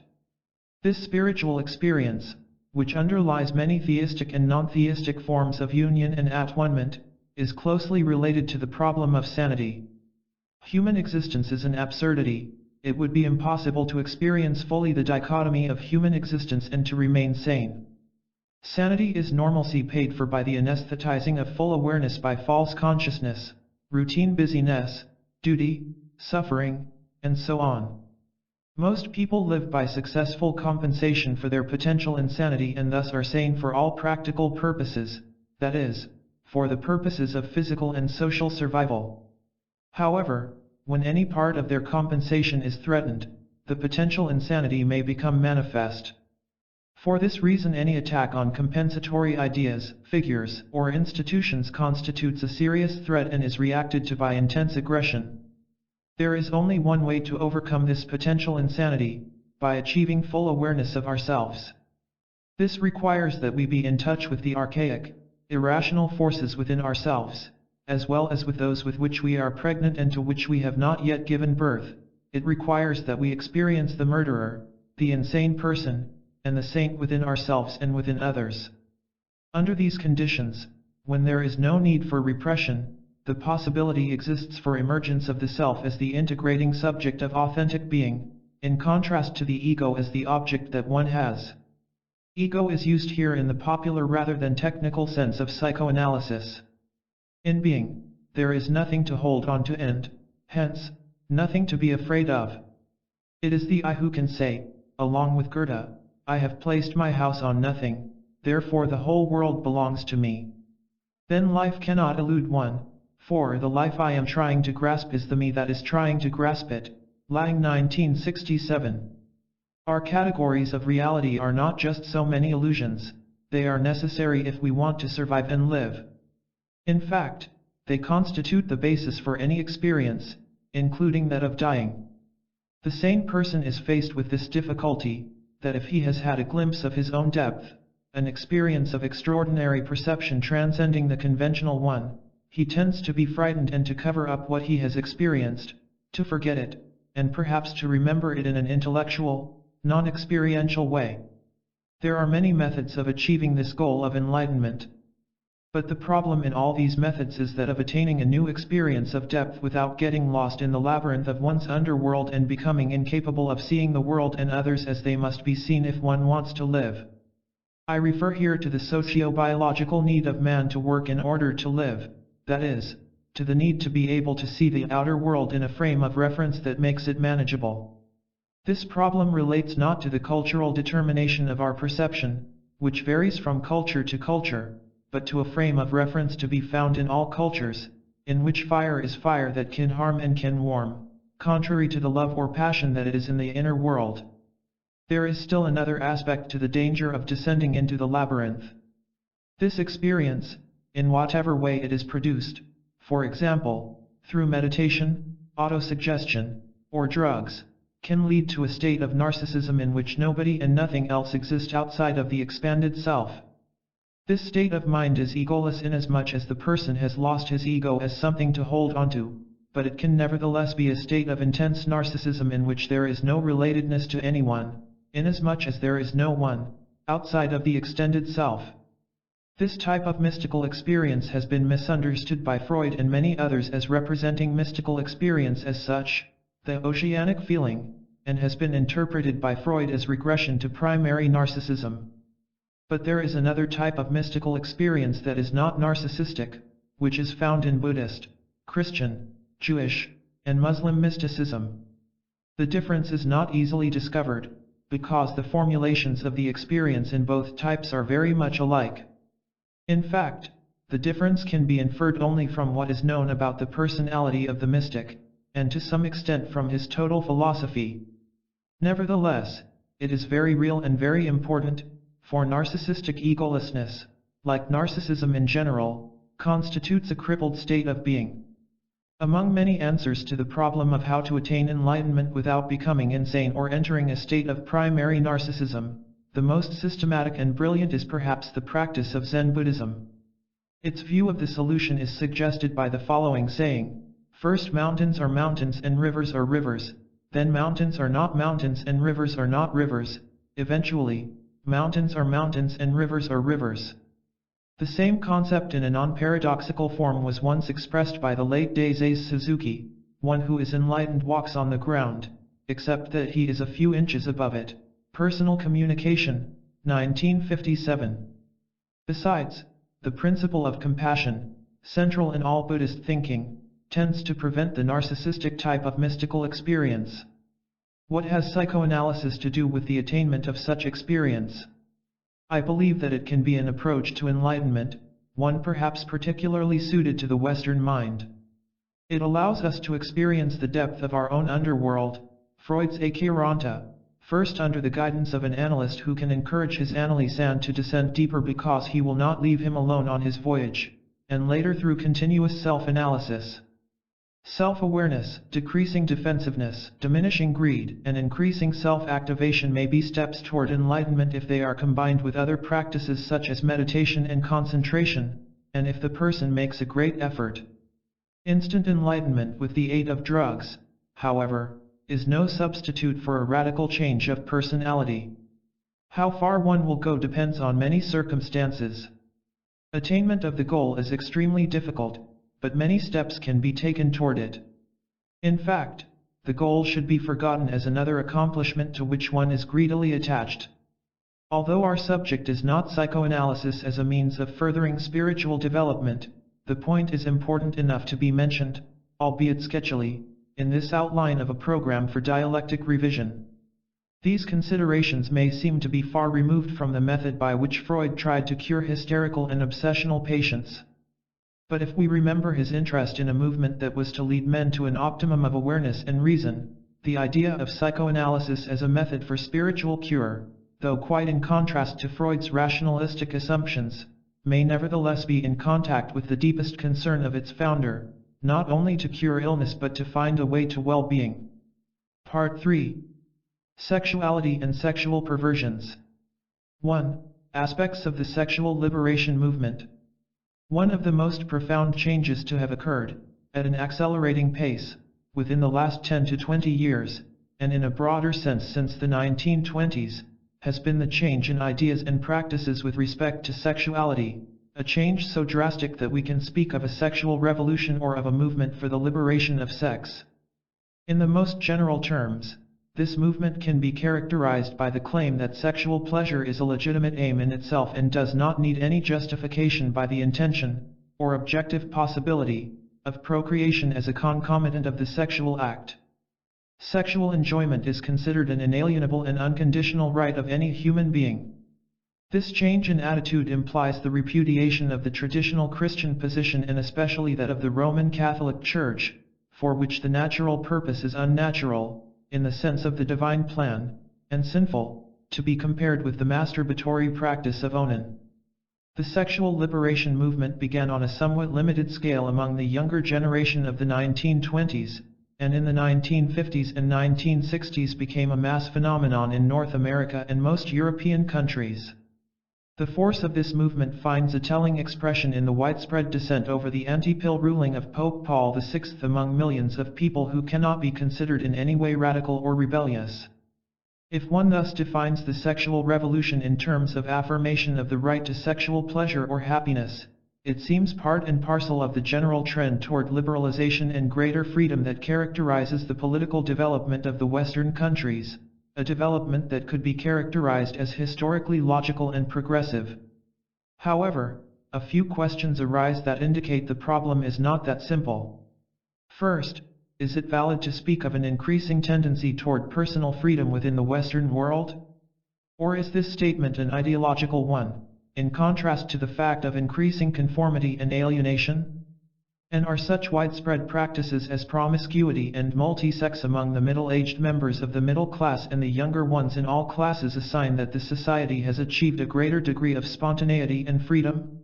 This spiritual experience, which underlies many theistic and non-theistic forms of union and at-one-ment, is closely related to the problem of sanity. Human existence is an absurdity. It would be impossible to experience fully the dichotomy of human existence and to remain sane. Sanity is normalcy paid for by the anesthetizing of full awareness by false consciousness, routine busyness, duty, suffering, and so on. Most people live by successful compensation for their potential insanity and thus are sane for all practical purposes, that is, for the purposes of physical and social survival. However, when any part of their compensation is threatened, the potential insanity may become manifest. For this reason, any attack on compensatory ideas, figures, or institutions constitutes a serious threat and is reacted to by intense aggression. There is only one way to overcome this potential insanity, by achieving full awareness of ourselves. This requires that we be in touch with the archaic, irrational forces within ourselves, as well as with those with which we are pregnant and to which we have not yet given birth. It requires that we experience the murderer, the insane person, and the saint within ourselves and within others. Under these conditions, when there is no need for repression, the possibility exists for emergence of the self as the integrating subject of authentic being, in contrast to the ego as the object that one has. Ego is used here in the popular rather than technical sense of psychoanalysis. In being, there is nothing to hold on to and, hence, nothing to be afraid of. It is the I who can say, along with Goethe, I have placed my house on nothing, therefore the whole world belongs to me. Then life cannot elude one, for the life I am trying to grasp is the me that is trying to grasp it. Lang 1967. Our categories of reality are not just so many illusions, they are necessary if we want to survive and live. In fact, they constitute the basis for any experience, including that of dying. The sane person is faced with this difficulty, that if he has had a glimpse of his own depth, an experience of extraordinary perception transcending the conventional one, he tends to be frightened and to cover up what he has experienced, to forget it, and perhaps to remember it in an intellectual, non-experiential way. There are many methods of achieving this goal of enlightenment. But the problem in all these methods is that of attaining a new experience of depth without getting lost in the labyrinth of one's underworld and becoming incapable of seeing the world and others as they must be seen if one wants to live. I refer here to the socio-biological need of man to work in order to live, that is, to the need to be able to see the outer world in a frame of reference that makes it manageable. This problem relates not to the cultural determination of our perception, which varies from culture to culture, but to a frame of reference to be found in all cultures, in which fire is fire that can harm and can warm, contrary to the love or passion that it is in the inner world. There is still another aspect to the danger of descending into the labyrinth. This experience, in whatever way it is produced, for example, through meditation, autosuggestion, or drugs, can lead to a state of narcissism in which nobody and nothing else exist outside of the expanded self. This state of mind is egoless inasmuch as the person has lost his ego as something to hold onto, but it can nevertheless be a state of intense narcissism in which there is no relatedness to anyone, inasmuch as there is no one, outside of the extended self. This type of mystical experience has been misunderstood by Freud and many others as representing mystical experience as such, the oceanic feeling, and has been interpreted by Freud as regression to primary narcissism. But there is another type of mystical experience that is not narcissistic, which is found in Buddhist, Christian, Jewish, and Muslim mysticism. The difference is not easily discovered, because the formulations of the experience in both types are very much alike. In fact, the difference can be inferred only from what is known about the personality of the mystic, and to some extent from his total philosophy. Nevertheless, it is very real and very important, for narcissistic egolessness, like narcissism in general, constitutes a crippled state of being. Among many answers to the problem of how to attain enlightenment without becoming insane or entering a state of primary narcissism, the most systematic and brilliant is perhaps the practice of Zen Buddhism. Its view of the solution is suggested by the following saying: first mountains are mountains and rivers are rivers, then mountains are not mountains and rivers are not rivers, eventually, mountains are mountains and rivers are rivers. The same concept in a non-paradoxical form was once expressed by the late Daisaku Suzuki: one who is enlightened walks on the ground, except that he is a few inches above it. Personal Communication, 1957. Besides, the principle of compassion, central in all Buddhist thinking, tends to prevent the narcissistic type of mystical experience. What has psychoanalysis to do with the attainment of such experience? I believe that it can be an approach to enlightenment, one perhaps particularly suited to the Western mind. It allows us to experience the depth of our own underworld, Freud's Akiranta, first under the guidance of an analyst who can encourage his analysand to descend deeper because he will not leave him alone on his voyage, and later through continuous self-analysis. Self-awareness, decreasing defensiveness, diminishing greed, and increasing self-activation may be steps toward enlightenment if they are combined with other practices such as meditation and concentration, and if the person makes a great effort. Instant enlightenment with the aid of drugs, however, is no substitute for a radical change of personality. How far one will go depends on many circumstances. Attainment of the goal is extremely difficult, but many steps can be taken toward it. In fact, the goal should be forgotten as another accomplishment to which one is greedily attached. Although our subject is not psychoanalysis as a means of furthering spiritual development, the point is important enough to be mentioned, albeit sketchily, in this outline of a program for dialectic revision. These considerations may seem to be far removed from the method by which Freud tried to cure hysterical and obsessional patients. But if we remember his interest in a movement that was to lead men to an optimum of awareness and reason, the idea of psychoanalysis as a method for spiritual cure, though quite in contrast to Freud's rationalistic assumptions, may nevertheless be in contact with the deepest concern of its founder, not only to cure illness but to find a way to well-being. Part 3. Sexuality and Sexual Perversions. 1. Aspects of the Sexual Liberation Movement. One of the most profound changes to have occurred, at an accelerating pace, within the last 10 to 20 years, and in a broader sense since the 1920s, has been the change in ideas and practices with respect to sexuality, a change so drastic that we can speak of a sexual revolution or of a movement for the liberation of sex. In the most general terms, this movement can be characterized by the claim that sexual pleasure is a legitimate aim in itself and does not need any justification by the intention, or objective possibility, of procreation as a concomitant of the sexual act. Sexual enjoyment is considered an inalienable and unconditional right of any human being. This change in attitude implies the repudiation of the traditional Christian position and especially that of the Roman Catholic Church, for which the natural purpose is unnatural, in the sense of the divine plan, and sinful, to be compared with the masturbatory practice of onan. The sexual liberation movement began on a somewhat limited scale among the younger generation of the 1920s, and in the 1950s and 1960s became a mass phenomenon in North America and most European countries. The force of this movement finds a telling expression in the widespread dissent over the anti-pill ruling of Pope Paul VI among millions of people who cannot be considered in any way radical or rebellious. If one thus defines the sexual revolution in terms of affirmation of the right to sexual pleasure or happiness, it seems part and parcel of the general trend toward liberalization and greater freedom that characterizes the political development of the Western countries, a development that could be characterized as historically logical and progressive. However, a few questions arise that indicate the problem is not that simple. First, is it valid to speak of an increasing tendency toward personal freedom within the Western world? Or is this statement an ideological one, in contrast to the fact of increasing conformity and alienation? And are such widespread practices as promiscuity and multi-sex among the middle-aged members of the middle class and the younger ones in all classes a sign that the society has achieved a greater degree of spontaneity and freedom?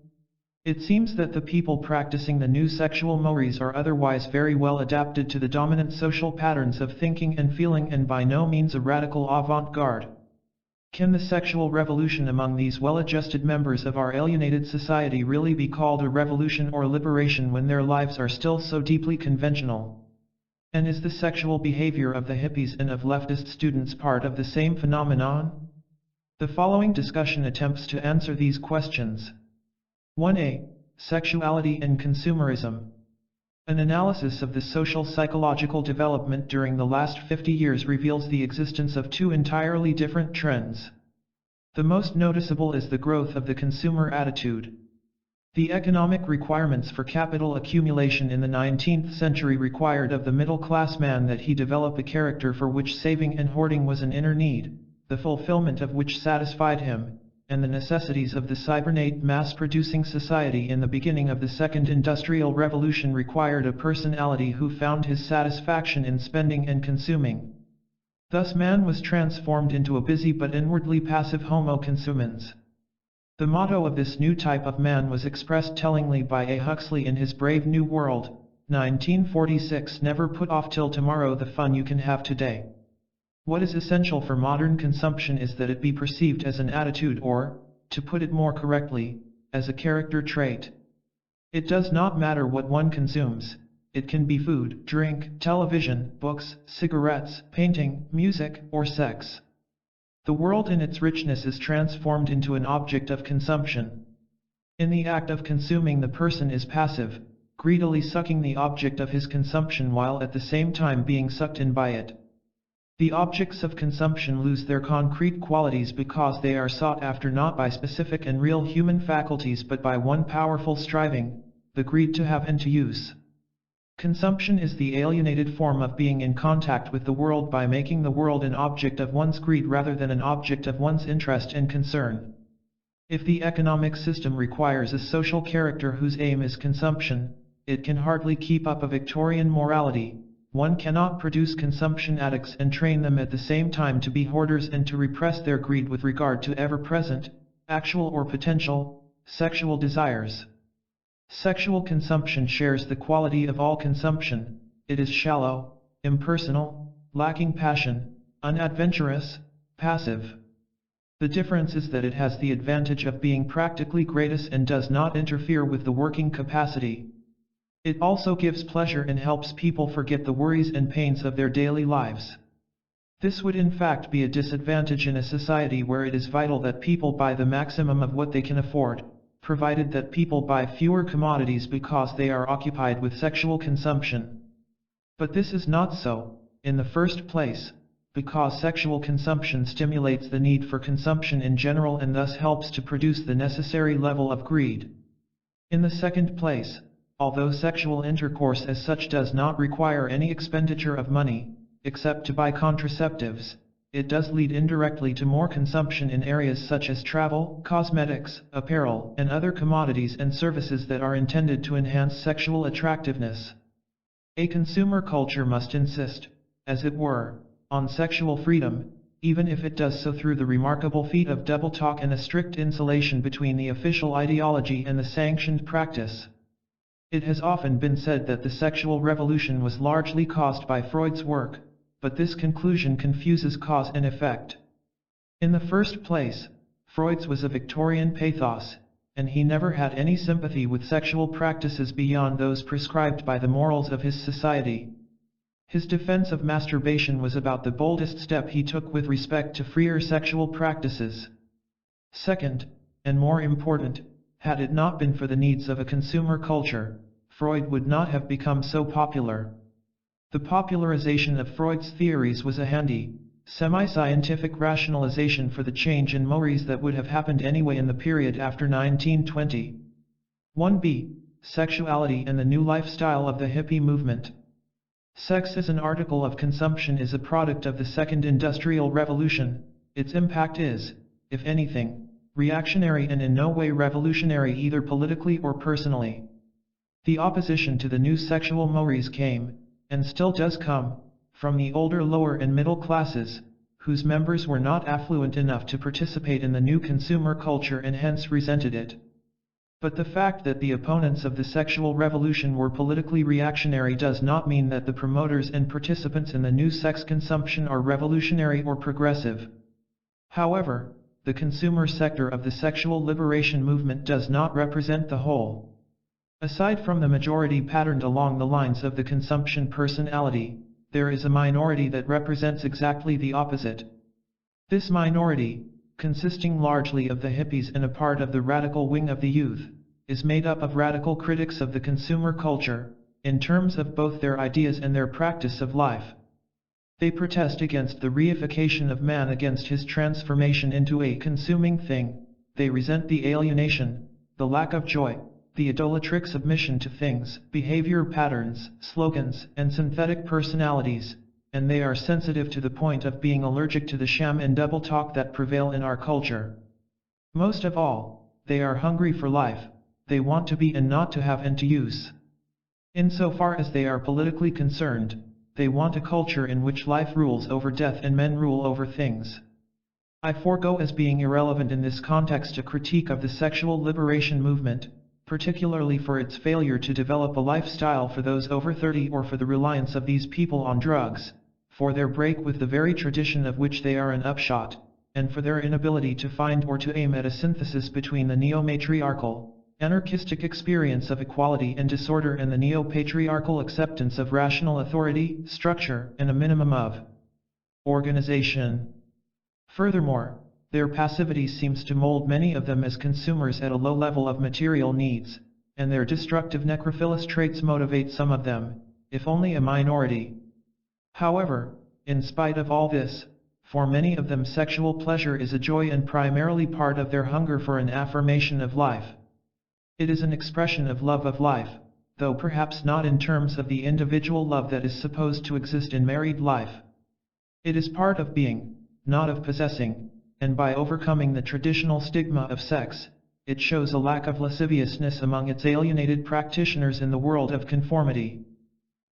It seems that the people practicing the new sexual mores are otherwise very well adapted to the dominant social patterns of thinking and feeling and by no means a radical avant-garde. Can the sexual revolution among these well-adjusted members of our alienated society really be called a revolution or liberation when their lives are still so deeply conventional? And is the sexual behavior of the hippies and of leftist students part of the same phenomenon? The following discussion attempts to answer these questions. 1a. Sexuality and consumerism. An analysis of the social psychological development during the last 50 years reveals the existence of two entirely different trends. The most noticeable is the growth of the consumer attitude. The economic requirements for capital accumulation in the 19th century required of the middle-class man that he develop a character for which saving and hoarding was an inner need, the fulfillment of which satisfied him, and the necessities of the cybernate mass-producing society in the beginning of the Second Industrial Revolution required a personality who found his satisfaction in spending and consuming. Thus man was transformed into a busy but inwardly passive homo consumens. The motto of this new type of man was expressed tellingly by A. Huxley in his Brave New World, 1946, never put off till tomorrow the fun you can have today. What is essential for modern consumption is that it be perceived as an attitude or, to put it more correctly, as a character trait. It does not matter what one consumes. It can be food, drink, television, books, cigarettes, painting, music, or sex. The world in its richness is transformed into an object of consumption. In the act of consuming, the person is passive, greedily sucking the object of his consumption while at the same time being sucked in by it. The objects of consumption lose their concrete qualities because they are sought after not by specific and real human faculties but by one powerful striving, the greed to have and to use. Consumption is the alienated form of being in contact with the world by making the world an object of one's greed rather than an object of one's interest and concern. If the economic system requires a social character whose aim is consumption, it can hardly keep up a Victorian morality. One cannot produce consumption addicts and train them at the same time to be hoarders and to repress their greed with regard to ever-present, actual or potential, sexual desires. Sexual consumption shares the quality of all consumption. It is shallow, impersonal, lacking passion, unadventurous, passive. The difference is that it has the advantage of being practically gratis and does not interfere with the working capacity. It also gives pleasure and helps people forget the worries and pains of their daily lives. This would in fact be a disadvantage in a society where it is vital that people buy the maximum of what they can afford, provided that people buy fewer commodities because they are occupied with sexual consumption. But this is not so. In the first place, because sexual consumption stimulates the need for consumption in general and thus helps to produce the necessary level of greed. In the second place, although sexual intercourse as such does not require any expenditure of money, except to buy contraceptives, it does lead indirectly to more consumption in areas such as travel, cosmetics, apparel, and other commodities and services that are intended to enhance sexual attractiveness. A consumer culture must insist, as it were, on sexual freedom, even if it does so through the remarkable feat of double talk and a strict insulation between the official ideology and the sanctioned practice. It has often been said that the sexual revolution was largely caused by Freud's work, but this conclusion confuses cause and effect. In the first place, Freud's was a Victorian pathos, and he never had any sympathy with sexual practices beyond those prescribed by the morals of his society. His defense of masturbation was about the boldest step he took with respect to freer sexual practices. Second, and more important, had it not been for the needs of a consumer culture, Freud would not have become so popular. The popularization of Freud's theories was a handy, semi-scientific rationalization for the change in mores that would have happened anyway in the period after 1920. 1b. Sexuality and the new lifestyle of the hippie movement. Sex as an article of consumption is a product of the Second Industrial Revolution. Its impact is, if anything, reactionary and in no way revolutionary either politically or personally. The opposition to the new sexual mores came, and still does come, from the older lower and middle classes, whose members were not affluent enough to participate in the new consumer culture and hence resented it. But the fact that the opponents of the sexual revolution were politically reactionary does not mean that the promoters and participants in the new sex consumption are revolutionary or progressive. However, the consumer sector of the sexual liberation movement does not represent the whole. Aside from the majority patterned along the lines of the consumption personality, there is a minority that represents exactly the opposite. This minority, consisting largely of the hippies and a part of the radical wing of the youth, is made up of radical critics of the consumer culture, in terms of both their ideas and their practice of life. They protest against the reification of man, against his transformation into a consuming thing. They resent the alienation, the lack of joy, the idolatric submission to things, behavior patterns, slogans, and synthetic personalities, and they are sensitive to the point of being allergic to the sham and double talk that prevail in our culture. Most of all, they are hungry for life. They want to be and not to have and to use. Insofar as they are politically concerned, they want a culture in which life rules over death and men rule over things. I forego as being irrelevant in this context a critique of the sexual liberation movement, particularly for its failure to develop a lifestyle for those over 30 or for the reliance of these people on drugs, for their break with the very tradition of which they are an upshot, and for their inability to find or to aim at a synthesis between the neo-matriarchal, anarchistic experience of equality and disorder and the neo-patriarchal acceptance of rational authority, structure, and a minimum of organization. Furthermore, their passivity seems to mold many of them as consumers at a low level of material needs, and their destructive necrophilous traits motivate some of them, if only a minority. However, in spite of all this, for many of them sexual pleasure is a joy and primarily part of their hunger for an affirmation of life. It is an expression of life, though perhaps not in terms of the individual love that is supposed to exist in married life. It is part of being, not of possessing, and by overcoming the traditional stigma of sex, it shows a lack of lasciviousness among its alienated practitioners in the world of conformity.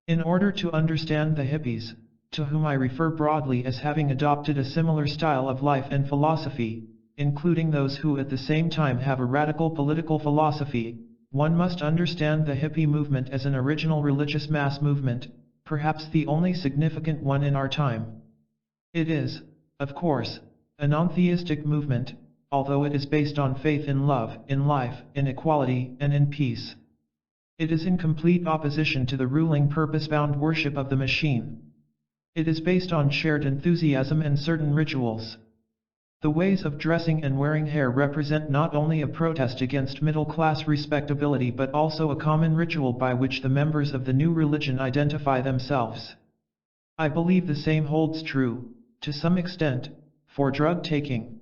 In order to understand the hippies, to whom I refer broadly as having adopted a similar style of life and philosophy, including those who at the same time have a radical political philosophy, one must understand the hippie movement as an original religious mass movement, perhaps the only significant one in our time. It is, of course, a non-theistic movement, although it is based on faith in love, in life, in equality, and in peace. It is in complete opposition to the ruling purpose-bound worship of the machine. It is based on shared enthusiasm and certain rituals. The ways of dressing and wearing hair represent not only a protest against middle-class respectability but also a common ritual by which the members of the new religion identify themselves. I believe the same holds true, to some extent, for drug taking.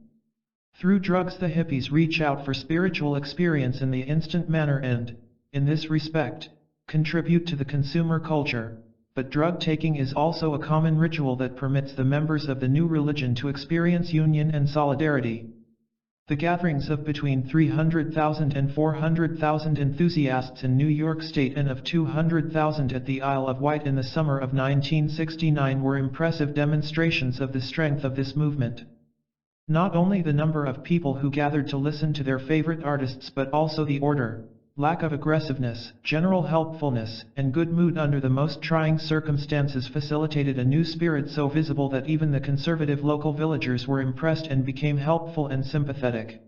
Through drugs the hippies reach out for spiritual experience in the instant manner and, in this respect, contribute to the consumer culture, but drug taking is also a common ritual that permits the members of the new religion to experience union and solidarity. The gatherings of between 300,000 and 400,000 enthusiasts in New York State and of 200,000 at the Isle of Wight in the summer of 1969 were impressive demonstrations of the strength of this movement. Not only the number of people who gathered to listen to their favorite artists but also the order, lack of aggressiveness, general helpfulness, and good mood under the most trying circumstances facilitated a new spirit so visible that even the conservative local villagers were impressed and became helpful and sympathetic.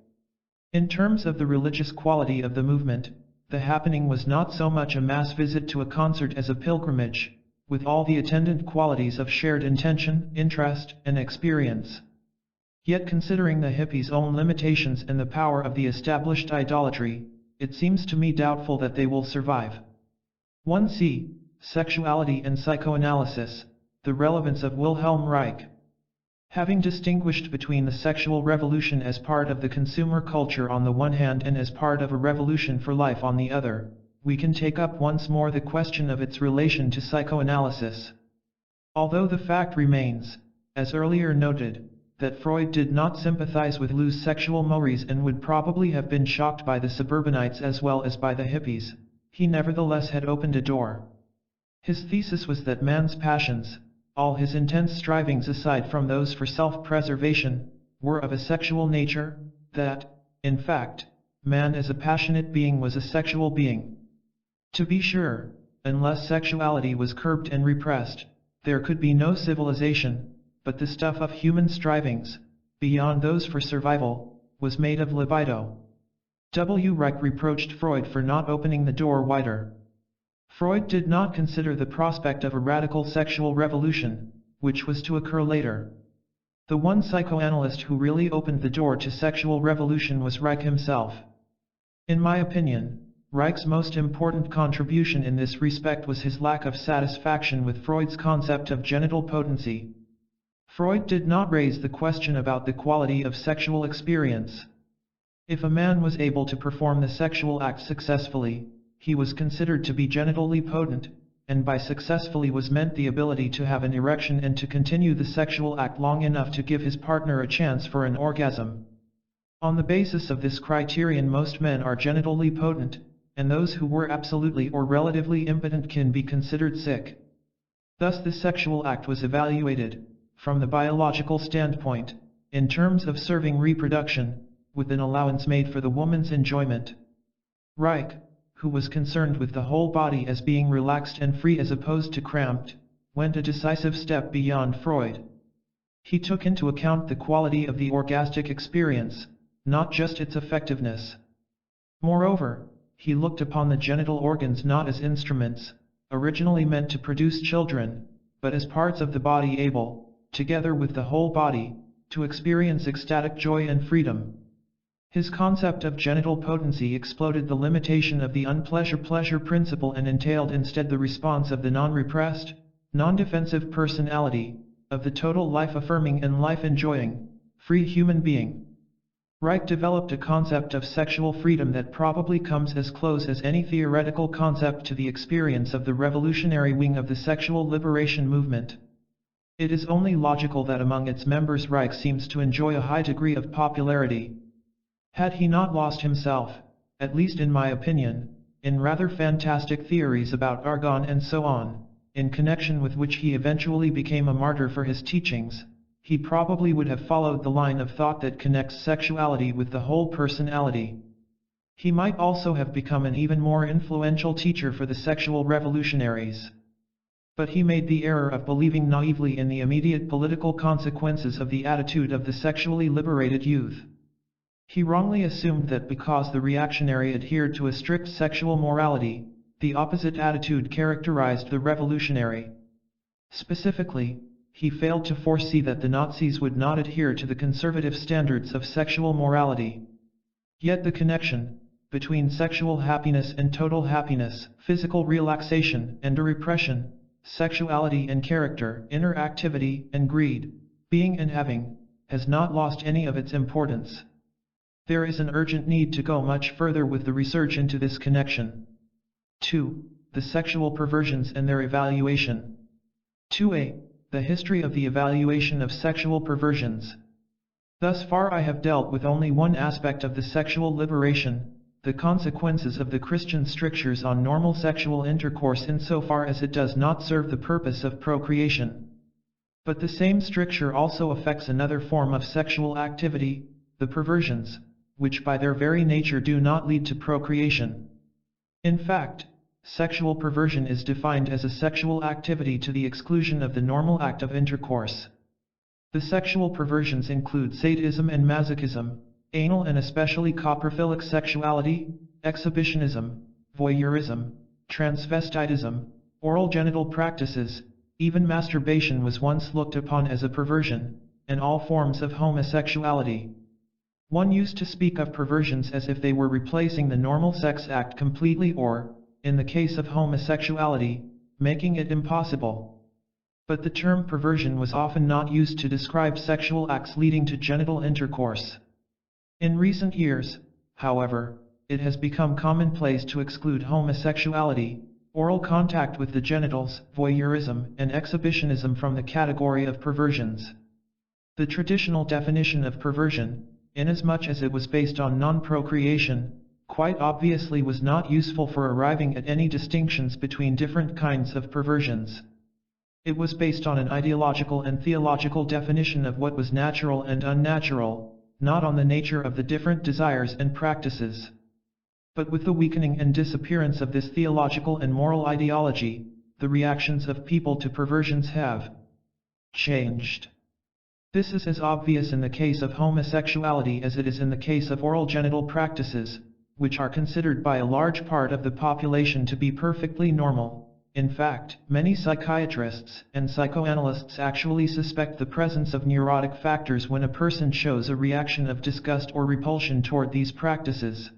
In terms of the religious quality of the movement, the happening was not so much a mass visit to a concert as a pilgrimage, with all the attendant qualities of shared intention, interest, and experience. Yet considering the hippies' own limitations and the power of the established idolatry, it seems to me doubtful that they will survive. 1c. Sexuality and Psychoanalysis, the relevance of Wilhelm Reich. Having distinguished between the sexual revolution as part of the consumer culture on the one hand and as part of a revolution for life on the other, we can take up once more the question of its relation to psychoanalysis. Although the fact remains, as earlier noted, that Freud did not sympathize with loose sexual mores and would probably have been shocked by the suburbanites as well as by the hippies, he nevertheless had opened a door. His thesis was that man's passions, all his intense strivings aside from those for self-preservation, were of a sexual nature, that, in fact, man as a passionate being was a sexual being. To be sure, unless sexuality was curbed and repressed, there could be no civilization, but the stuff of human strivings, beyond those for survival, was made of libido. W. Reich reproached Freud for not opening the door wider. Freud did not consider the prospect of a radical sexual revolution, which was to occur later. The one psychoanalyst who really opened the door to sexual revolution was Reich himself. In my opinion, Reich's most important contribution in this respect was his lack of satisfaction with Freud's concept of genital potency. Freud did not raise the question about the quality of sexual experience. If a man was able to perform the sexual act successfully, he was considered to be genitally potent, and by successfully was meant the ability to have an erection and to continue the sexual act long enough to give his partner a chance for an orgasm. On the basis of this criterion, most men are genitally potent, and those who were absolutely or relatively impotent can be considered sick. Thus the sexual act was evaluated, from the biological standpoint, in terms of serving reproduction, with an allowance made for the woman's enjoyment. Reich, who was concerned with the whole body as being relaxed and free as opposed to cramped, went a decisive step beyond Freud. He took into account the quality of the orgastic experience, not just its effectiveness. Moreover, he looked upon the genital organs not as instruments, originally meant to produce children, but as parts of the body able, together with the whole body, to experience ecstatic joy and freedom. His concept of genital potency exploded the limitation of the unpleasure-pleasure principle and entailed instead the response of the non-repressed, non-defensive personality, of the total life-affirming and life-enjoying, free human being. Reich developed a concept of sexual freedom that probably comes as close as any theoretical concept to the experience of the revolutionary wing of the sexual liberation movement. It is only logical that among its members Reich seems to enjoy a high degree of popularity. Had he not lost himself, at least in my opinion, in rather fantastic theories about argon and so on, in connection with which he eventually became a martyr for his teachings, he probably would have followed the line of thought that connects sexuality with the whole personality. He might also have become an even more influential teacher for the sexual revolutionaries. But he made the error of believing naively in the immediate political consequences of the attitude of the sexually liberated youth. He wrongly assumed that because the reactionary adhered to a strict sexual morality, the opposite attitude characterized the revolutionary. Specifically, he failed to foresee that the Nazis would not adhere to the conservative standards of sexual morality. Yet the connection between sexual happiness and total happiness, physical relaxation and a repression, sexuality and character, inner activity and greed, being and having, has not lost any of its importance. There is an urgent need to go much further with the research into this connection. 2. The sexual perversions and their evaluation. 2a. The history of the evaluation of sexual perversions. Thus far I have dealt with only one aspect of the sexual liberation, the consequences of the Christian strictures on normal sexual intercourse insofar as it does not serve the purpose of procreation. But the same stricture also affects another form of sexual activity, the perversions, which by their very nature do not lead to procreation. In fact, sexual perversion is defined as a sexual activity to the exclusion of the normal act of intercourse. The sexual perversions include sadism and masochism, anal and especially coprophilic sexuality, exhibitionism, voyeurism, transvestitism, oral genital practices, even masturbation was once looked upon as a perversion, and all forms of homosexuality. One used to speak of perversions as if they were replacing the normal sex act completely or, in the case of homosexuality, making it impossible. But the term perversion was often not used to describe sexual acts leading to genital intercourse. In recent years, however, it has become commonplace to exclude homosexuality, oral contact with the genitals, voyeurism, and exhibitionism from the category of perversions. The traditional definition of perversion, inasmuch as it was based on non-procreation, quite obviously was not useful for arriving at any distinctions between different kinds of perversions. It was based on an ideological and theological definition of what was natural and unnatural, not on the nature of the different desires and practices. But with the weakening and disappearance of this theological and moral ideology, the reactions of people to perversions have changed. This is as obvious in the case of homosexuality as it is in the case of oral genital practices, which are considered by a large part of the population to be perfectly normal. In fact, many psychiatrists and psychoanalysts actually suspect the presence of neurotic factors when a person shows a reaction of disgust or repulsion toward these practices.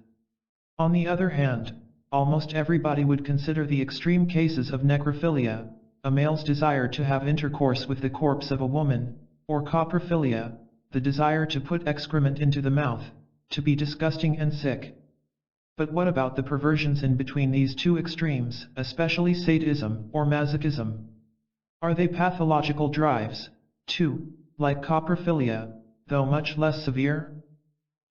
On the other hand, almost everybody would consider the extreme cases of necrophilia, a male's desire to have intercourse with the corpse of a woman, or coprophilia, the desire to put excrement into the mouth, to be disgusting and sick. But what about the perversions in between these two extremes, especially sadism or masochism? Are they pathological drives, too, like coprophilia, though much less severe?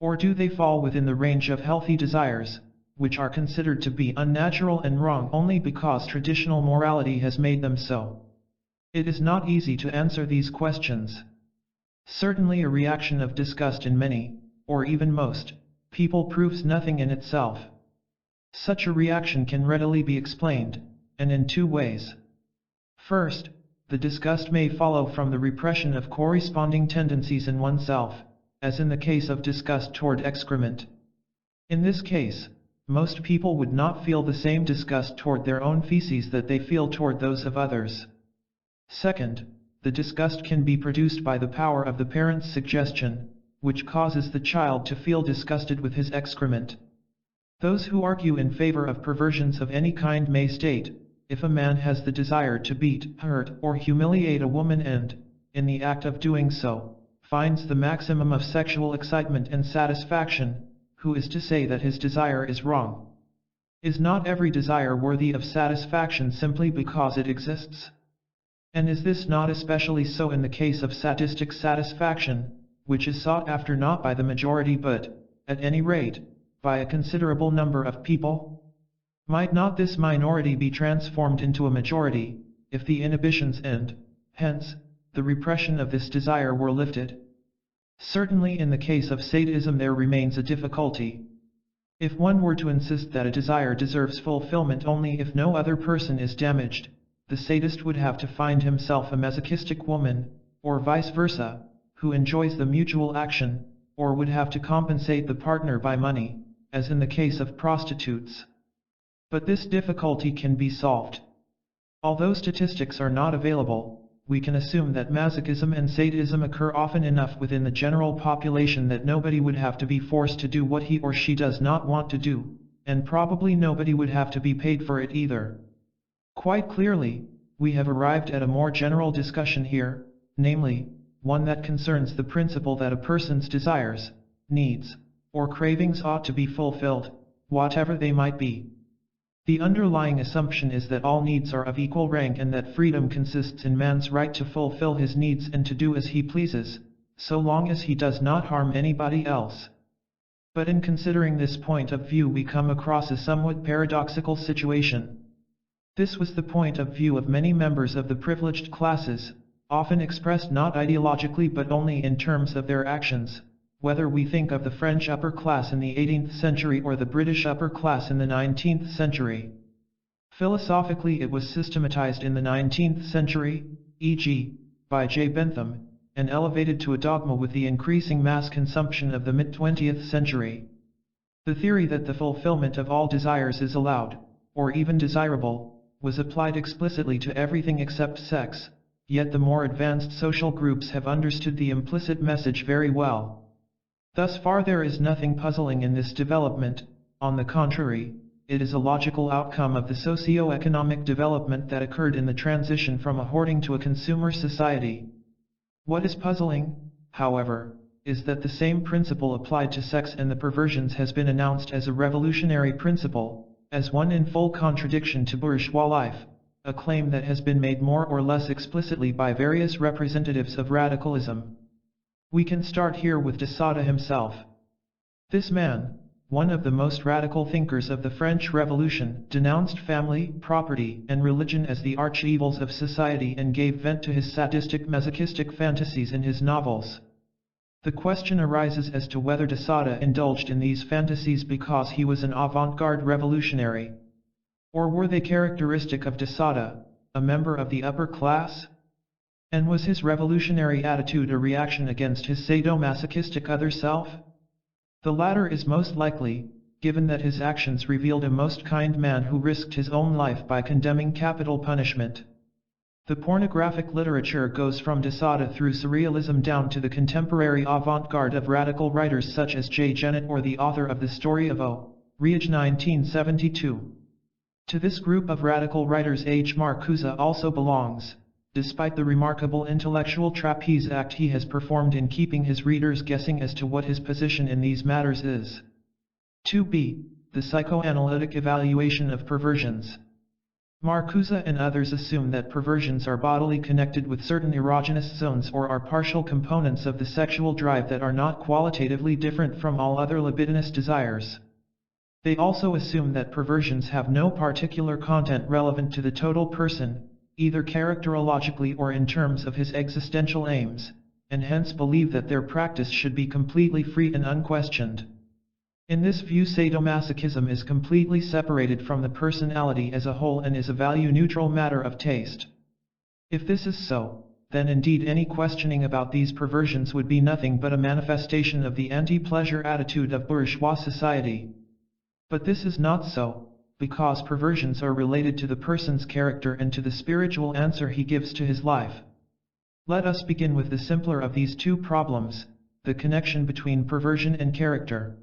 Or do they fall within the range of healthy desires, which are considered to be unnatural and wrong only because traditional morality has made them so? It is not easy to answer these questions. Certainly a reaction of disgust in many, or even most, people proves nothing in itself. Such a reaction can readily be explained, and in two ways. First, the disgust may follow from the repression of corresponding tendencies in oneself, as in the case of disgust toward excrement. In this case, most people would not feel the same disgust toward their own feces that they feel toward those of others. Second, the disgust can be produced by the power of the parent's suggestion, which causes the child to feel disgusted with his excrement. Those who argue in favor of perversions of any kind may state, if a man has the desire to beat, hurt, or humiliate a woman and, in the act of doing so, finds the maximum of sexual excitement and satisfaction, who is to say that his desire is wrong? Is not every desire worthy of satisfaction simply because it exists? And is this not especially so in the case of sadistic satisfaction, which is sought after not by the majority but, at any rate, by a considerable number of people? Might not this minority be transformed into a majority, if the inhibitions and, hence, the repression of this desire were lifted? Certainly in the case of sadism there remains a difficulty. If one were to insist that a desire deserves fulfillment only if no other person is damaged, the sadist would have to find himself a masochistic woman, or vice versa, who enjoys the mutual action, or would have to compensate the partner by money, as in the case of prostitutes. But this difficulty can be solved. Although statistics are not available, we can assume that masochism and sadism occur often enough within the general population that nobody would have to be forced to do what he or she does not want to do, and probably nobody would have to be paid for it either. Quite clearly, we have arrived at a more general discussion here, namely, one that concerns the principle that a person's desires, needs, or cravings ought to be fulfilled, whatever they might be. The underlying assumption is that all needs are of equal rank and that freedom consists in man's right to fulfill his needs and to do as he pleases, so long as he does not harm anybody else. But in considering this point of view we come across a somewhat paradoxical situation. This was the point of view of many members of the privileged classes, often expressed not ideologically but only in terms of their actions, whether we think of the French upper class in the 18th century or the British upper class in the 19th century. Philosophically it was systematized in the 19th century, e.g., by J. Bentham, and elevated to a dogma with the increasing mass consumption of the mid-20th century. The theory that the fulfillment of all desires is allowed, or even desirable, was applied explicitly to everything except sex, yet the more advanced social groups have understood the implicit message very well. Thus far there is nothing puzzling in this development, on the contrary, it is a logical outcome of the socio-economic development that occurred in the transition from a hoarding to a consumer society. What is puzzling, however, is that the same principle applied to sex and the perversions has been announced as a revolutionary principle, as one in full contradiction to bourgeois life, a claim that has been made more or less explicitly by various representatives of radicalism. We can start here with de Sade himself. This man, one of the most radical thinkers of the French Revolution, denounced family, property, and religion as the arch-evils of society and gave vent to his sadistic masochistic fantasies in his novels. The question arises as to whether de Sade indulged in these fantasies because he was an avant-garde revolutionary. Or were they characteristic of de Sade, a member of the upper class? And was his revolutionary attitude a reaction against his sadomasochistic other self? The latter is most likely, given that his actions revealed a most kind man who risked his own life by condemning capital punishment. The pornographic literature goes from de Sade through surrealism down to the contemporary avant-garde of radical writers such as J. Jennett or the author of The Story of O. Reich 1972. To this group of radical writers H. Marcuse also belongs, despite the remarkable intellectual trapeze act he has performed in keeping his readers guessing as to what his position in these matters is. 2b. The psychoanalytic evaluation of perversions. Marcuse and others assume that perversions are bodily connected with certain erogenous zones or are partial components of the sexual drive that are not qualitatively different from all other libidinous desires. They also assume that perversions have no particular content relevant to the total person, either characterologically or in terms of his existential aims, and hence believe that their practice should be completely free and unquestioned. In this view, sadomasochism is completely separated from the personality as a whole and is a value-neutral matter of taste. If this is so, then indeed any questioning about these perversions would be nothing but a manifestation of the anti-pleasure attitude of bourgeois society. But this is not so, because perversions are related to the person's character and to the spiritual answer he gives to his life. Let us begin with the simpler of these two problems, the connection between perversion and character.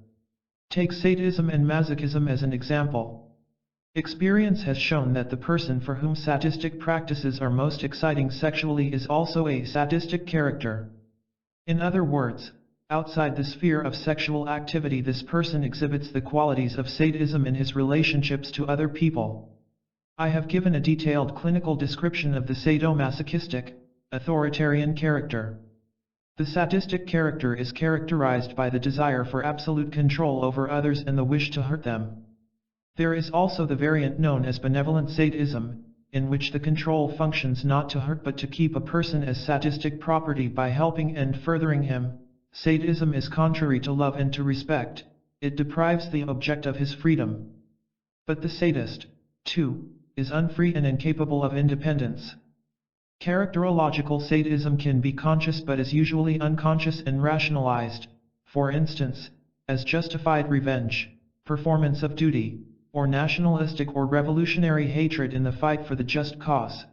Take sadism and masochism as an example. Experience has shown that the person for whom sadistic practices are most exciting sexually is also a sadistic character. In other words, outside the sphere of sexual activity this person exhibits the qualities of sadism in his relationships to other people. I have given a detailed clinical description of the sadomasochistic, authoritarian character. The sadistic character is characterized by the desire for absolute control over others and the wish to hurt them. There is also the variant known as benevolent sadism, in which the control functions not to hurt but to keep a person as sadistic property by helping and furthering him. Sadism is contrary to love and to respect, it deprives the object of his freedom. But the sadist, too, is unfree and incapable of independence. Characterological sadism can be conscious but is usually unconscious and rationalized, for instance, as justified revenge, performance of duty, or nationalistic or revolutionary hatred in the fight for the just cause.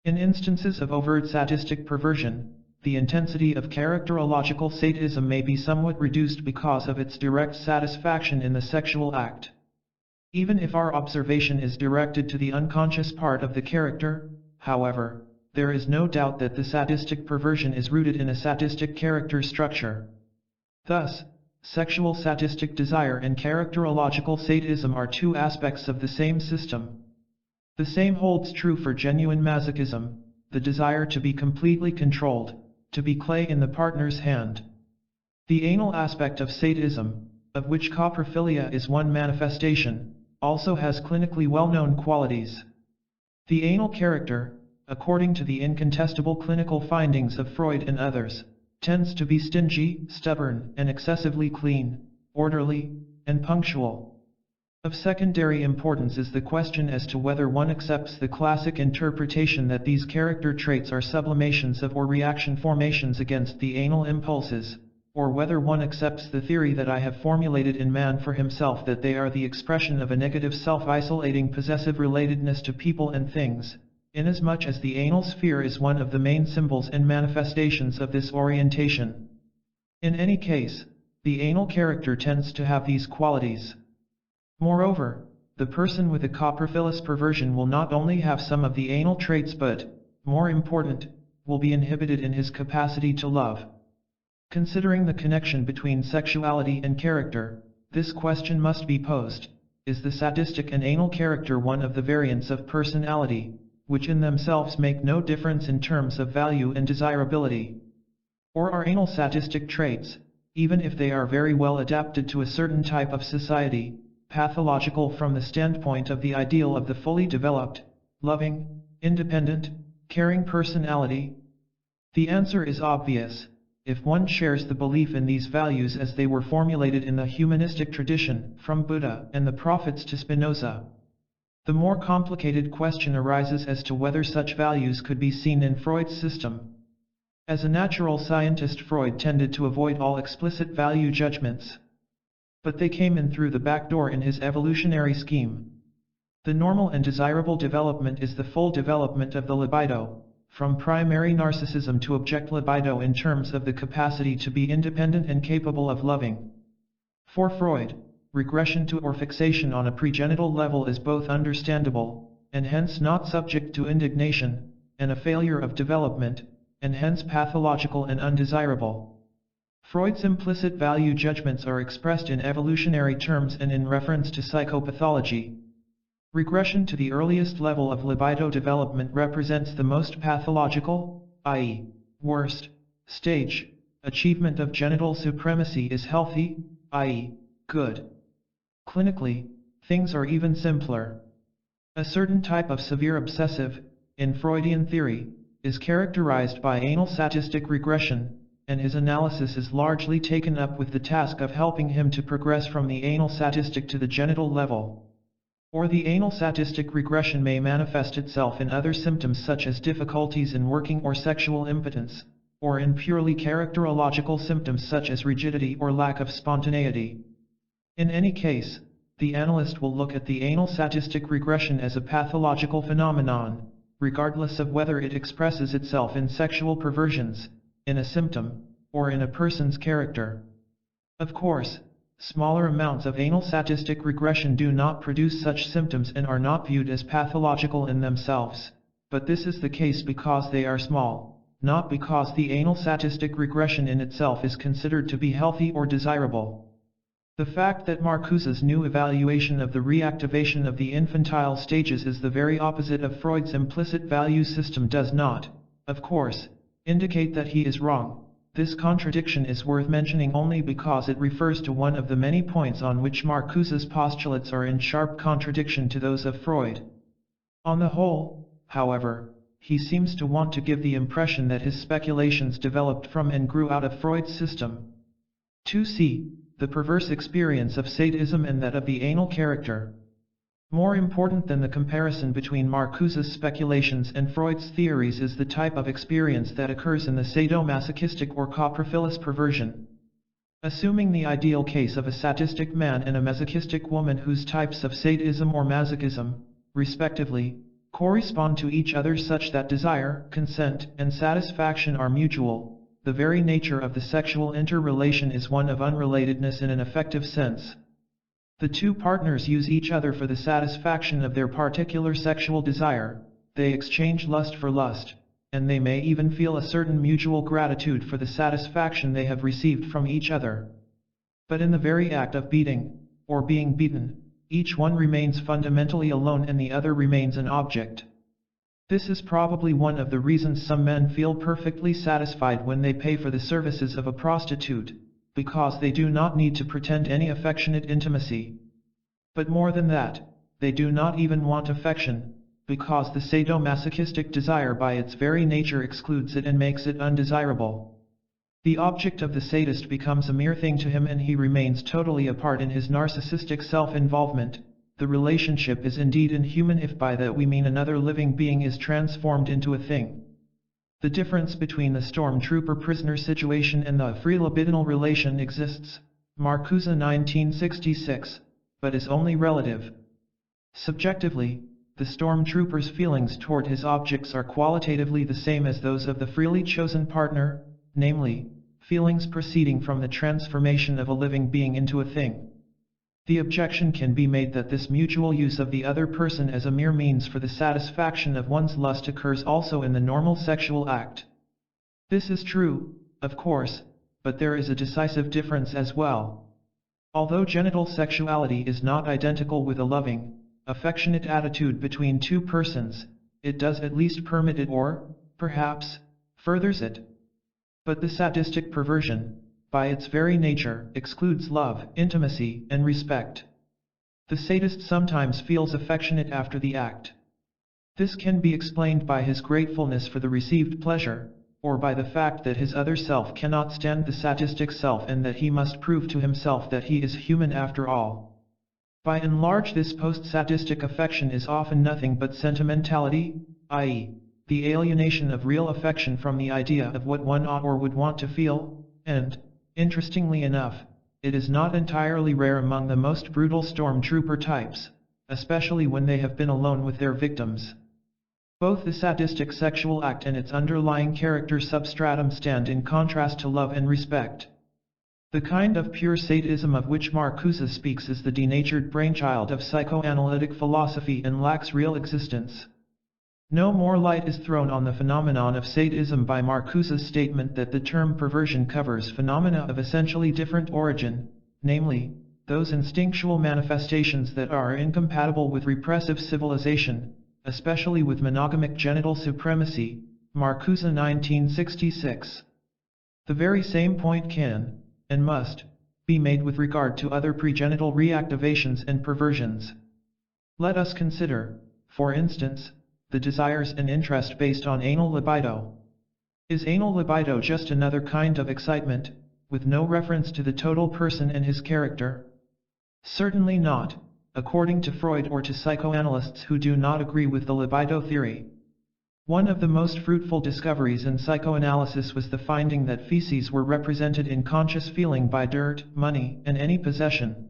In instances of overt sadistic perversion, the intensity of characterological sadism may be somewhat reduced because of its direct satisfaction in the sexual act. Even if our observation is directed to the unconscious part of the character, however, there is no doubt that the sadistic perversion is rooted in a sadistic character structure. Thus, sexual sadistic desire and characterological sadism are two aspects of the same system. The same holds true for genuine masochism, the desire to be completely controlled, to be clay in the partner's hand. The anal aspect of sadism, of which coprophilia is one manifestation, also has clinically well-known qualities. The anal character, according to the incontestable clinical findings of Freud and others, tends to be stingy, stubborn, and excessively clean, orderly, and punctual. Of secondary importance is the question as to whether one accepts the classic interpretation that these character traits are sublimations of or reaction formations against the anal impulses, or whether one accepts the theory that I have formulated in man for himself that they are the expression of a negative self-isolating possessive relatedness to people and things, inasmuch as the anal sphere is one of the main symbols and manifestations of this orientation. In any case, the anal character tends to have these qualities. Moreover, the person with a coprophilous perversion will not only have some of the anal traits but, more important, will be inhibited in his capacity to love. Considering the connection between sexuality and character, this question must be posed: is the sadistic and anal character one of the variants of personality, which in themselves make no difference in terms of value and desirability? Or are anal sadistic traits, even if they are very well adapted to a certain type of society, pathological from the standpoint of the ideal of the fully developed, loving, independent, caring personality? The answer is obvious, if one shares the belief in these values as they were formulated in the humanistic tradition, from Buddha and the prophets to Spinoza. The more complicated question arises as to whether such values could be seen in Freud's system. As a natural scientist, Freud tended to avoid all explicit value judgments. But they came in through the back door in his evolutionary scheme. The normal and desirable development is the full development of the libido, from primary narcissism to object libido in terms of the capacity to be independent and capable of loving. For Freud, regression to or fixation on a pregenital level is both understandable, and hence not subject to indignation, and a failure of development, and hence pathological and undesirable. Freud's implicit value judgments are expressed in evolutionary terms and in reference to psychopathology. Regression to the earliest level of libido development represents the most pathological, i.e., worst, stage. Achievement of genital supremacy is healthy, i.e., good. Clinically, things are even simpler. A certain type of severe obsessive, in Freudian theory, is characterized by anal sadistic regression, and his analysis is largely taken up with the task of helping him to progress from the anal sadistic to the genital level. Or the anal sadistic regression may manifest itself in other symptoms such as difficulties in working or sexual impotence, or in purely characterological symptoms such as rigidity or lack of spontaneity. In any case, the analyst will look at the anal sadistic regression as a pathological phenomenon, regardless of whether it expresses itself in sexual perversions, in a symptom, or in a person's character. Of course, smaller amounts of anal sadistic regression do not produce such symptoms and are not viewed as pathological in themselves, but this is the case because they are small, not because the anal sadistic regression in itself is considered to be healthy or desirable. The fact that Marcuse's new evaluation of the reactivation of the infantile stages is the very opposite of Freud's implicit value system does not, of course, indicate that he is wrong. This contradiction is worth mentioning only because it refers to one of the many points on which Marcuse's postulates are in sharp contradiction to those of Freud. On the whole, however, he seems to want to give the impression that his speculations developed from and grew out of Freud's system. 2c. The perverse experience of sadism and that of the anal character. More important than the comparison between Marcuse's speculations and Freud's theories is the type of experience that occurs in the sadomasochistic or coprophilous perversion. Assuming the ideal case of a sadistic man and a masochistic woman whose types of sadism or masochism, respectively, correspond to each other such that desire, consent, and satisfaction are mutual, the very nature of the sexual interrelation is one of unrelatedness in an affective sense. The two partners use each other for the satisfaction of their particular sexual desire, they exchange lust for lust. and they may even feel a certain mutual gratitude for the satisfaction they have received from each other. But in the very act of beating, or being beaten, each one remains fundamentally alone and the other remains an object. This is probably one of the reasons some men feel perfectly satisfied when they pay for the services of a prostitute, because they do not need to pretend any affectionate intimacy. But more than that, they do not even want affection, because the sadomasochistic desire by its very nature excludes it and makes it undesirable. The object of the sadist becomes a mere thing to him and he remains totally apart in his narcissistic self-involvement. The relationship is indeed inhuman if by that we mean another living being is transformed into a thing. The difference between the stormtrooper-prisoner situation and the free libidinal relation exists, Marcuse 1966, but is only relative. Subjectively, the stormtrooper's feelings toward his objects are qualitatively the same as those of the freely chosen partner, namely, feelings proceeding from the transformation of a living being into a thing. The objection can be made that this mutual use of the other person as a mere means for the satisfaction of one's lust occurs also in the normal sexual act. This is true, of course, but there is a decisive difference as well. Although genital sexuality is not identical with a loving, affectionate attitude between two persons, it does at least permit it or, perhaps, furthers it. But the sadistic perversion, by its very nature, excludes love, intimacy, and respect. The sadist sometimes feels affectionate after the act. This can be explained by his gratefulness for the received pleasure, or by the fact that his other self cannot stand the sadistic self and that he must prove to himself that he is human after all. By and large, this post-sadistic affection is often nothing but sentimentality, i.e., the alienation of real affection from the idea of what one ought or would want to feel, and, interestingly enough, it is not entirely rare among the most brutal stormtrooper types, especially when they have been alone with their victims. Both the sadistic sexual act and its underlying character substratum stand in contrast to love and respect. The kind of pure sadism of which Marcuse speaks is the denatured brainchild of psychoanalytic philosophy and lacks real existence. No more light is thrown on the phenomenon of sadism by Marcuse's statement that the term perversion covers phenomena of essentially different origin, namely, those instinctual manifestations that are incompatible with repressive civilization, especially with monogamic genital supremacy, Marcuse 1966. The very same point can, and must, be made with regard to other pregenital reactivations and perversions. Let us consider, for instance, the desires and interest based on anal libido. Is anal libido just another kind of excitement, with no reference to the total person and his character? Certainly not, according to Freud or to psychoanalysts who do not agree with the libido theory. One of the most fruitful discoveries in psychoanalysis was the finding that feces were represented in conscious feeling by dirt, money, and any possession.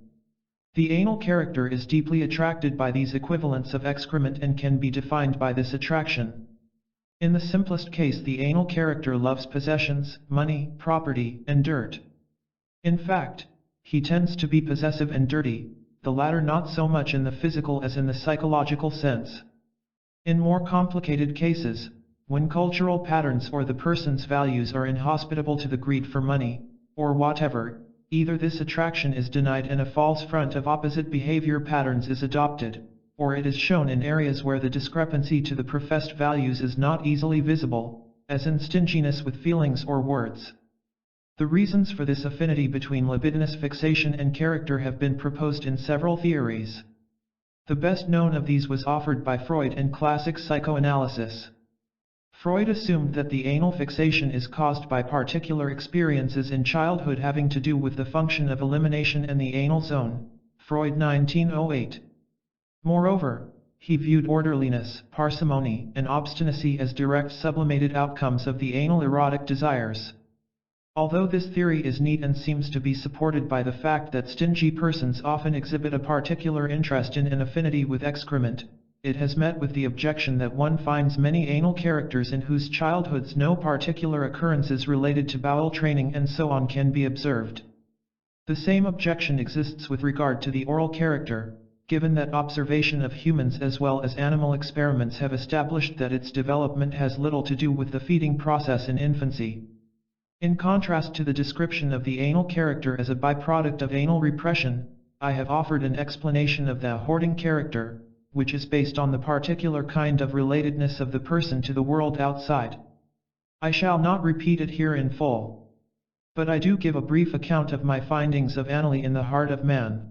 The anal character is deeply attracted by these equivalents of excrement and can be defined by this attraction. In the simplest case, the anal character loves possessions, money, property, and dirt. In fact, he tends to be possessive and dirty, the latter not so much in the physical as in the psychological sense. In more complicated cases, when cultural patterns or the person's values are inhospitable to the greed for money, or whatever, either this attraction is denied and a false front of opposite behavior patterns is adopted, or it is shown in areas where the discrepancy to the professed values is not easily visible, as in stinginess with feelings or words. The reasons for this affinity between libidinous fixation and character have been proposed in several theories. The best known of these was offered by Freud in classic psychoanalysis. Freud assumed that the anal fixation is caused by particular experiences in childhood having to do with the function of elimination in the anal zone, Freud 1908. Moreover, he viewed orderliness, parsimony, and obstinacy as direct sublimated outcomes of the anal erotic desires. Although this theory is neat and seems to be supported by the fact that stingy persons often exhibit a particular interest in and affinity with excrement, it has met with the objection that one finds many anal characters in whose childhoods no particular occurrences related to bowel training and so on can be observed. The same objection exists with regard to the oral character. given that observation of humans as well as animal experiments have established that its development has little to do with the feeding process in infancy. In contrast to the description of the anal character as a byproduct of anal repression, I have offered an explanation of the hoarding character, which is based on the particular kind of relatedness of the person to the world outside. I shall not repeat it here in full, but I do give a brief account of my findings of analy in the heart of man.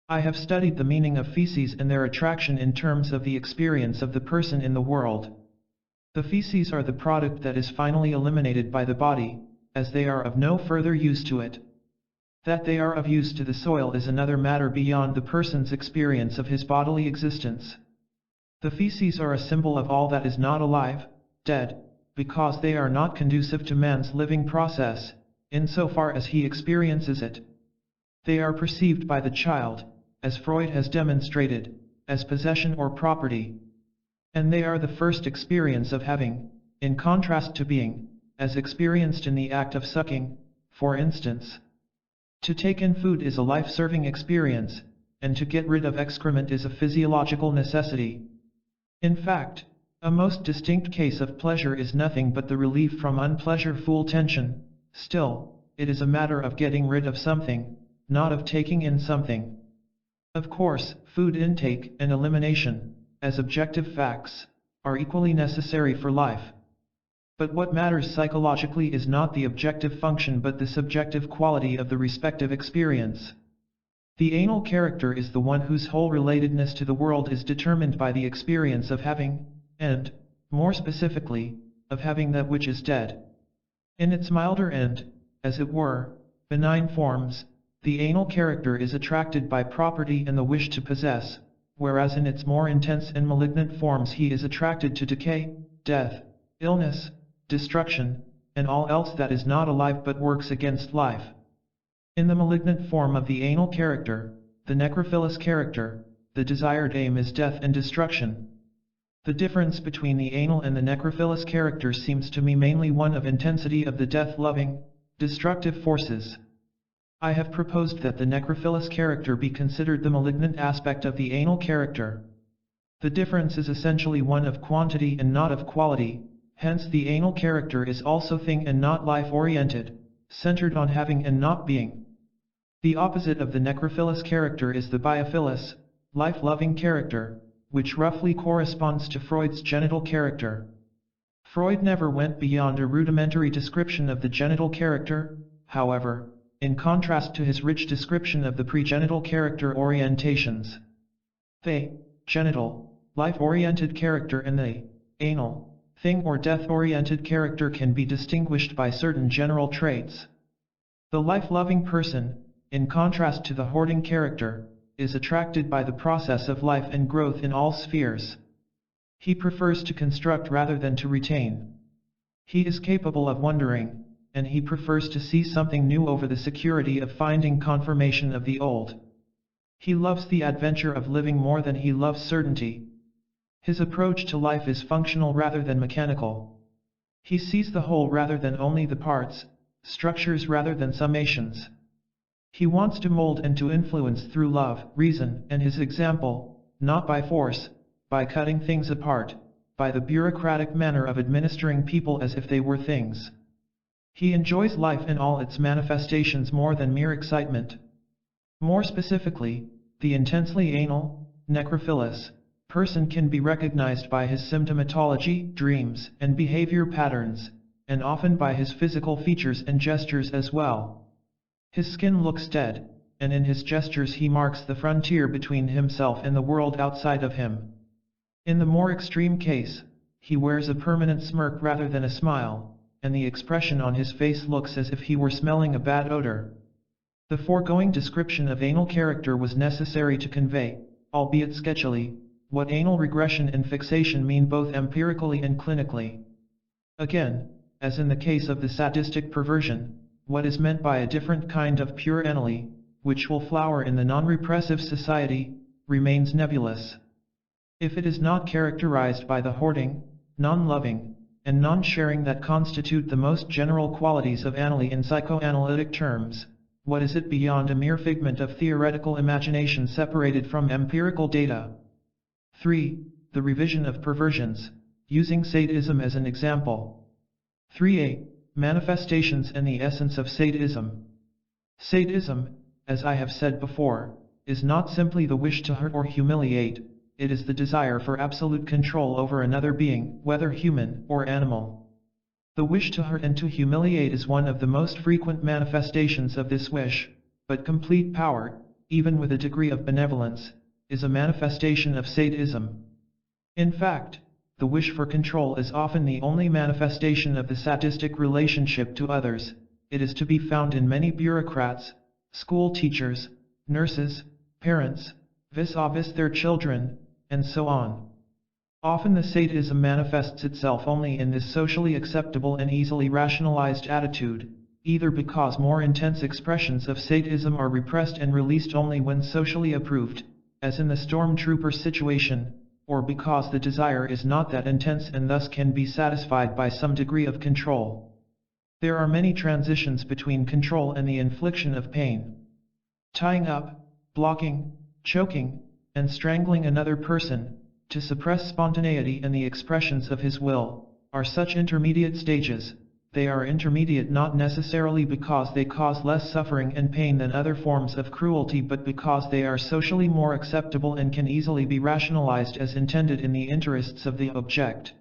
I have studied the meaning of feces and their attraction in terms of the experience of the person in the world. The feces are the product that is finally eliminated by the body, as they are of no further use to it. That they are of use to the soil is another matter beyond the person's experience of his bodily existence. The feces are a symbol of all that is not alive, dead, because they are not conducive to man's living process, insofar as he experiences it. They are perceived by the child, as Freud has demonstrated, as possession or property. And they are the first experience of having, in contrast to being, as experienced in the act of sucking, for instance. To take in food is a life-serving experience, and to get rid of excrement is a physiological necessity. In fact, a most distinct case of pleasure is nothing but the relief from unpleasureful tension. Still, it is a matter of getting rid of something, not of taking in something. Of course, food intake and elimination, as objective facts, are equally necessary for life. But what matters psychologically is not the objective function but the subjective quality of the respective experience. The anal character is the one whose whole relatedness to the world is determined by the experience of having, and, more specifically, of having that which is dead. In its milder and, as it were, benign forms, the anal character is attracted by property and the wish to possess, whereas in its more intense and malignant forms he is attracted to decay, death, illness, destruction, and all else that is not alive but works against life. In the malignant form of the anal character, the necrophilous character, the desired aim is death and destruction. The difference between the anal and the necrophilous character seems to me mainly one of intensity of the death-loving, destructive forces. I have proposed that the necrophilous character be considered the malignant aspect of the anal character. The difference is essentially one of quantity and not of quality. Hence the anal character is also thing and not life-oriented, centered on having and not being. The opposite of the necrophilous character is the biophilous, life-loving character, which roughly corresponds to Freud's genital character. Freud never went beyond a rudimentary description of the genital character, however, in contrast to his rich description of the pregenital character orientations. The genital, life-oriented character and the anal, thing or death-oriented character can be distinguished by certain general traits. The life-loving person, in contrast to the hoarding character, is attracted by the process of life and growth in all spheres. He prefers to construct rather than to retain. He is capable of wondering, and he prefers to see something new over the security of finding confirmation of the old. He loves the adventure of living more than he loves certainty. His approach to life is functional rather than mechanical. He sees the whole rather than only the parts, structures rather than summations. He wants to mold and to influence through love, reason, and his example, not by force, by cutting things apart, by the bureaucratic manner of administering people as if they were things. He enjoys life in all its manifestations more than mere excitement. More specifically, the intensely anal, necrophilous person can be recognized by his symptomatology, dreams, and behavior patterns, and often by his physical features and gestures as well. His skin looks dead, and in his gestures he marks the frontier between himself and the world outside of him. In the more extreme case, he wears a permanent smirk rather than a smile, and the expression on his face looks as if he were smelling a bad odor. The foregoing description of anal character was necessary to convey, albeit sketchily, what anal regression and fixation mean both empirically and clinically. Again, as in the case of the sadistic perversion, what is meant by a different kind of pure analy, which will flower in the non-repressive society, remains nebulous. If it is not characterized by the hoarding, non-loving, and non-sharing that constitute the most general qualities of analy in psychoanalytic terms, What is it beyond a mere figment of theoretical imagination separated from empirical data? 3. The revision of perversions, using sadism as an example. 3a. Manifestations and the essence of sadism. Sadism, as I have said before, is not simply the wish to hurt or humiliate, it is the desire for absolute control over another being, whether human or animal. The wish to hurt and to humiliate is one of the most frequent manifestations of this wish, but complete power, even with a degree of benevolence, is a manifestation of sadism. In fact, the wish for control is often the only manifestation of the sadistic relationship to others. It is to be found in many bureaucrats, school teachers, nurses, parents, vis-a-vis their children, and so on. Often the sadism manifests itself only in this socially acceptable and easily rationalized attitude, either because more intense expressions of sadism are repressed and released only when socially approved, as in the stormtrooper situation, or because the desire is not that intense and thus can be satisfied by some degree of control. There are many transitions between control and the infliction of pain. Tying up, blocking, choking, and strangling another person, to suppress spontaneity and the expressions of his will, are such intermediate stages. They are intermediate not necessarily because they cause less suffering and pain than other forms of cruelty, but because they are socially more acceptable and can easily be rationalized as intended in the interests of the object.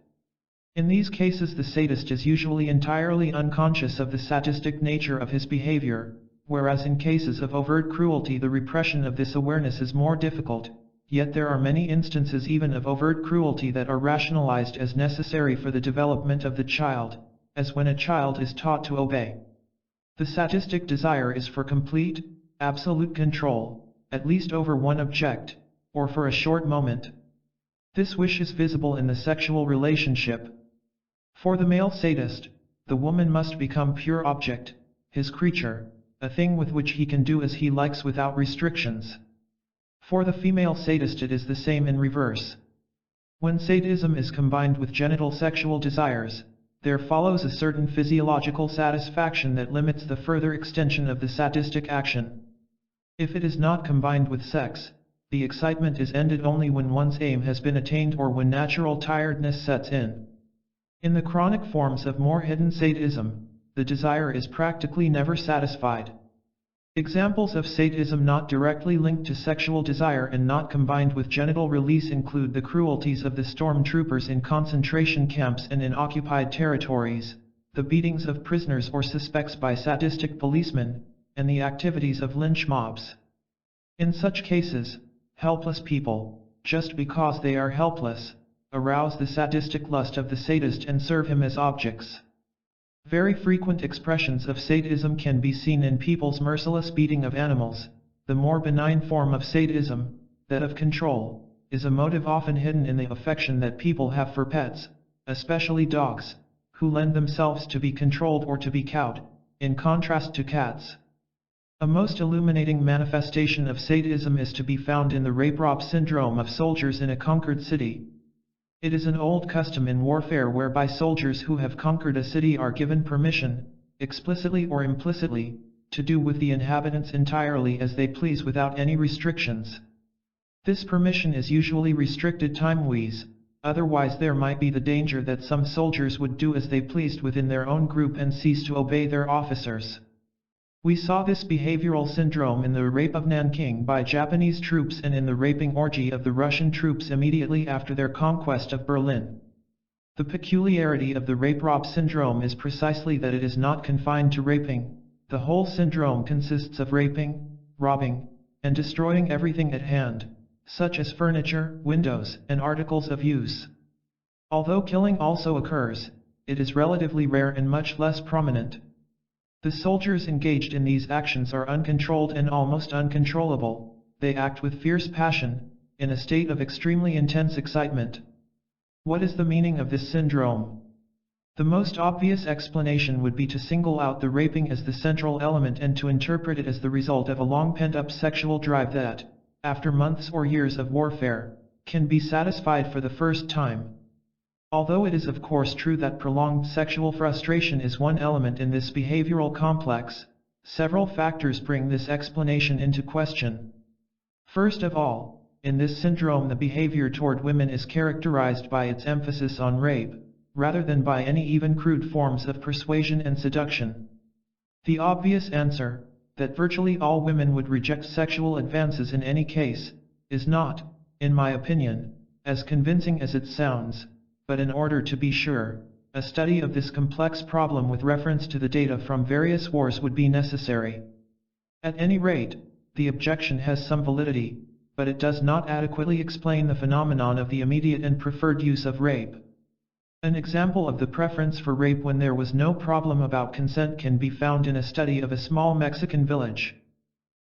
In these cases the sadist is usually entirely unconscious of the sadistic nature of his behavior, whereas in cases of overt cruelty the repression of this awareness is more difficult. Yet there are many instances even of overt cruelty that are rationalized as necessary for the development of the child, as when a child is taught to obey. The sadistic desire is for complete, absolute control, at least over one object, or for a short moment. This wish is visible in the sexual relationship. For the male sadist, the woman must become pure object, his creature, a thing with which he can do as he likes without restrictions. For the female sadist it is the same in reverse. When sadism is combined with genital sexual desires, there follows a certain physiological satisfaction that limits the further extension of the sadistic action. If it is not combined with sex, the excitement is ended only when one's aim has been attained or when natural tiredness sets in. In the chronic forms of more hidden sadism, the desire is practically never satisfied. Examples of sadism not directly linked to sexual desire and not combined with genital release include the cruelties of the stormtroopers in concentration camps and in occupied territories, the beatings of prisoners or suspects by sadistic policemen, and the activities of lynch mobs. In such cases, helpless people, just because they are helpless, arouse the sadistic lust of the sadist and serve him as objects. Very frequent expressions of sadism can be seen in people's merciless beating of animals. The more benign form of sadism, that of control, is a motive often hidden in the affection that people have for pets, especially dogs, who lend themselves to be controlled or to be cowed, in contrast to cats. A most illuminating manifestation of sadism is to be found in the rape-rob syndrome of soldiers in a conquered city. It is an old custom in warfare whereby soldiers who have conquered a city are given permission, explicitly or implicitly, to do with the inhabitants entirely as they please without any restrictions. This permission is usually restricted time-wise, otherwise there might be the danger that some soldiers would do as they pleased within their own group and cease to obey their officers. We saw this behavioral syndrome in the rape of Nanking by Japanese troops and in the raping orgy of the Russian troops immediately after their conquest of Berlin. The peculiarity of the rape-rob syndrome is precisely that it is not confined to raping. The whole syndrome consists of raping, robbing, and destroying everything at hand, such as furniture, windows, and articles of use. Although killing also occurs, it is relatively rare and much less prominent. The soldiers engaged in these actions are uncontrolled and almost uncontrollable. They act with fierce passion, in a state of extremely intense excitement. What is the meaning of this syndrome? The most obvious explanation would be to single out the raping as the central element and to interpret it as the result of a long pent-up sexual drive that, after months or years of warfare, can be satisfied for the first time. Although it is of course true that prolonged sexual frustration is one element in this behavioral complex, several factors bring this explanation into question. First of all, in this syndrome the behavior toward women is characterized by its emphasis on rape, rather than by any even crude forms of persuasion and seduction. The obvious answer, that virtually all women would reject sexual advances in any case, is not, in my opinion, as convincing as it sounds, but in order to be sure, a study of this complex problem with reference to the data from various wars would be necessary. At any rate, the objection has some validity, but it does not adequately explain the phenomenon of the immediate and preferred use of rape. An example of the preference for rape when there was no problem about consent can be found in a study of a small Mexican village.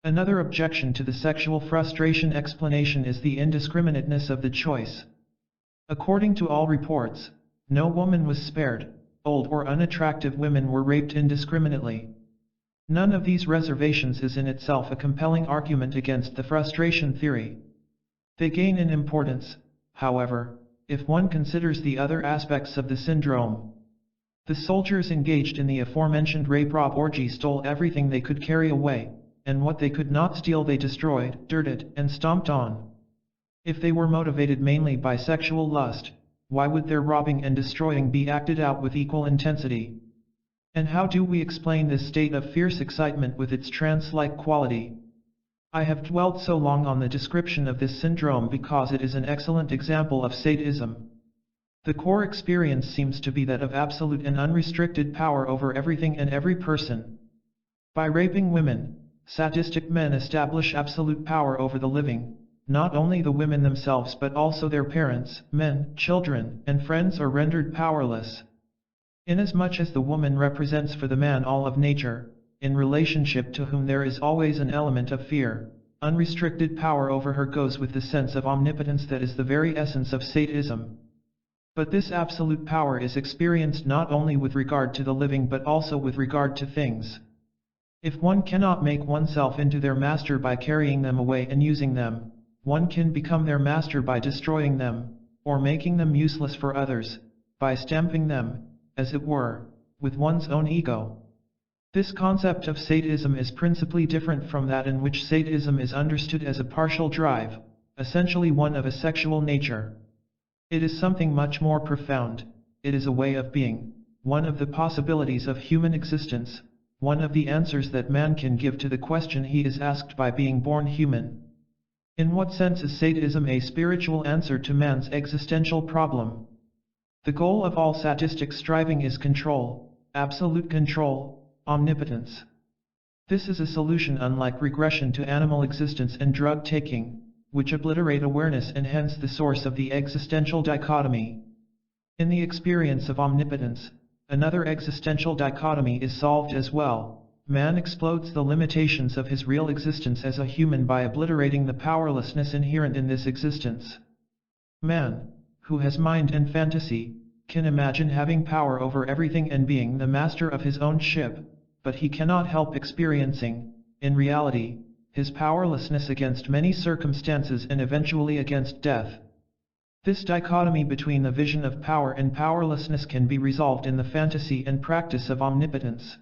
Another objection to the sexual frustration explanation is the indiscriminateness of the choice. According to all reports, no woman was spared. Old or unattractive women were raped indiscriminately. None of these reservations is in itself a compelling argument against the frustration theory. They gain in importance, however, if one considers the other aspects of the syndrome. The soldiers engaged in the aforementioned rape-rob orgy stole everything they could carry away, and what they could not steal they destroyed, dirted, and stomped on. If they were motivated mainly by sexual lust, why would their robbing and destroying be acted out with equal intensity? And how do we explain this state of fierce excitement with its trance-like quality? I have dwelt so long on the description of this syndrome because it is an excellent example of sadism. The core experience seems to be that of absolute and unrestricted power over everything and every person. By raping women, sadistic men establish absolute power over the living. Not only the women themselves but also their parents, men, children, and friends are rendered powerless. Inasmuch as the woman represents for the man all of nature, in relationship to whom there is always an element of fear, unrestricted power over her goes with the sense of omnipotence that is the very essence of sadism. But this absolute power is experienced not only with regard to the living but also with regard to things. If one cannot make oneself into their master by carrying them away and using them, one can become their master by destroying them, or making them useless for others, by stamping them, as it were, with one's own ego. This concept of sadism is principally different from that in which sadism is understood as a partial drive, essentially one of a sexual nature. It is something much more profound. It is a way of being, one of the possibilities of human existence, one of the answers that man can give to the question he is asked by being born human. In what sense is sadism a spiritual answer to man's existential problem? The goal of all sadistic striving is control, absolute control, omnipotence. This is a solution unlike regression to animal existence and drug taking, which obliterate awareness and hence the source of the existential dichotomy. In the experience of omnipotence, another existential dichotomy is solved as well. Man explodes the limitations of his real existence as a human by obliterating the powerlessness inherent in this existence. Man, who has mind and fantasy, can imagine having power over everything and being the master of his own ship, but he cannot help experiencing, in reality, his powerlessness against many circumstances and eventually against death. This dichotomy between the vision of power and powerlessness can be resolved in the fantasy and practice of omnipotence.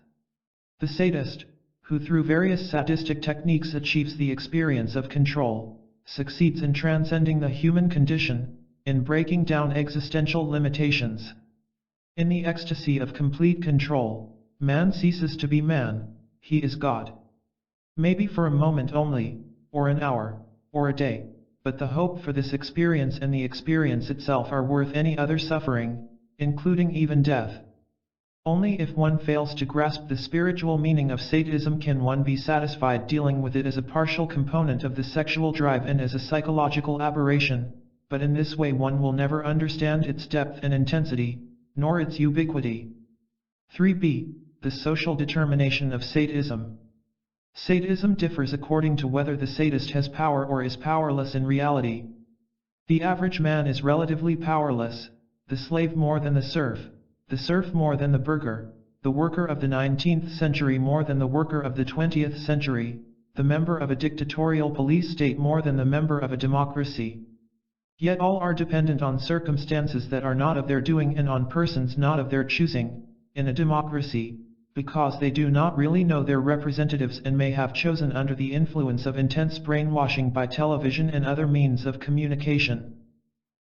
The sadist, who through various sadistic techniques achieves the experience of control, succeeds in transcending the human condition, in breaking down existential limitations. In the ecstasy of complete control, man ceases to be man, he is God. Maybe for a moment only, or an hour, or a day, but the hope for this experience and the experience itself are worth any other suffering, including even death. Only if one fails to grasp the spiritual meaning of sadism can one be satisfied dealing with it as a partial component of the sexual drive and as a psychological aberration, but in this way one will never understand its depth and intensity, nor its ubiquity. 3b. The social determination of sadism. Sadism differs according to whether the sadist has power or is powerless in reality. The average man is relatively powerless, the slave more than the serf more than the burgher, the worker of the 19th century more than the worker of the 20th century, the member of a dictatorial police state more than the member of a democracy. Yet all are dependent on circumstances that are not of their doing and on persons not of their choosing. In a democracy, because they do not really know their representatives and may have chosen under the influence of intense brainwashing by television and other means of communication.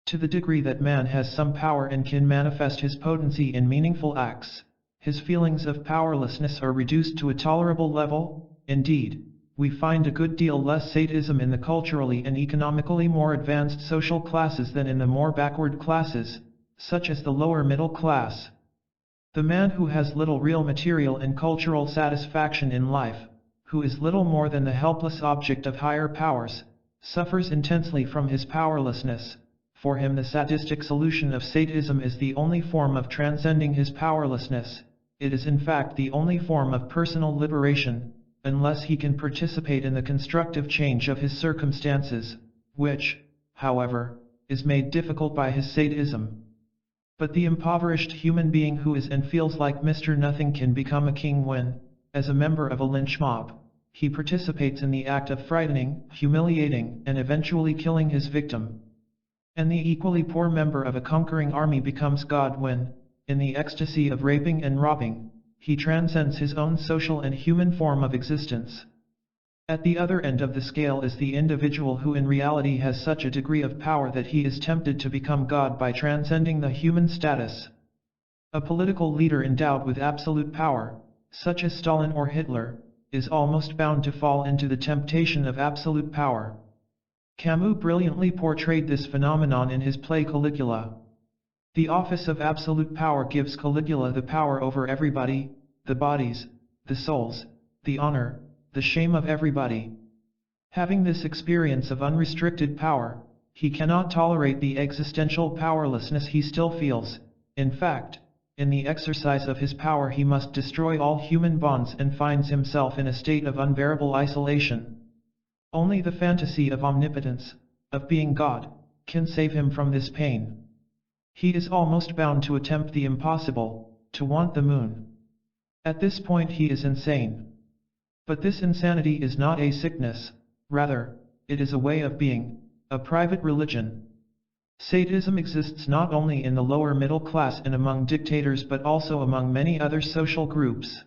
To the degree that man has some power and can manifest his potency in meaningful acts, his feelings of powerlessness are reduced to a tolerable level. Indeed, we find a good deal less sadism in the culturally and economically more advanced social classes than in the more backward classes, such as the lower middle class. The man who has little real material and cultural satisfaction in life, who is little more than the helpless object of higher powers, suffers intensely from his powerlessness. For him the sadistic solution of sadism is the only form of transcending his powerlessness. It is in fact the only form of personal liberation, unless he can participate in the constructive change of his circumstances, which, however, is made difficult by his sadism. But the impoverished human being who is and feels like Mr. Nothing can become a king when, as a member of a lynch mob, he participates in the act of frightening, humiliating, and eventually killing his victim. And the equally poor member of a conquering army becomes God when, in the ecstasy of raping and robbing, he transcends his own social and human form of existence. At the other end of the scale is the individual who in reality has such a degree of power that he is tempted to become God by transcending the human status. A political leader endowed with absolute power, such as Stalin or Hitler, is almost bound to fall into the temptation of absolute power. Camus brilliantly portrayed this phenomenon in his play Caligula. The office of absolute power gives Caligula the power over everybody, the bodies, the souls, the honor, the shame of everybody. Having this experience of unrestricted power, he cannot tolerate the existential powerlessness he still feels. In fact, in the exercise of his power he must destroy all human bonds and finds himself in a state of unbearable isolation. Only the fantasy of omnipotence, of being God, can save him from this pain. He is almost bound to attempt the impossible, to want the moon. At this point he is insane. But this insanity is not a sickness, rather, it is a way of being, a private religion. Sadism exists not only in the lower middle class and among dictators but also among many other social groups.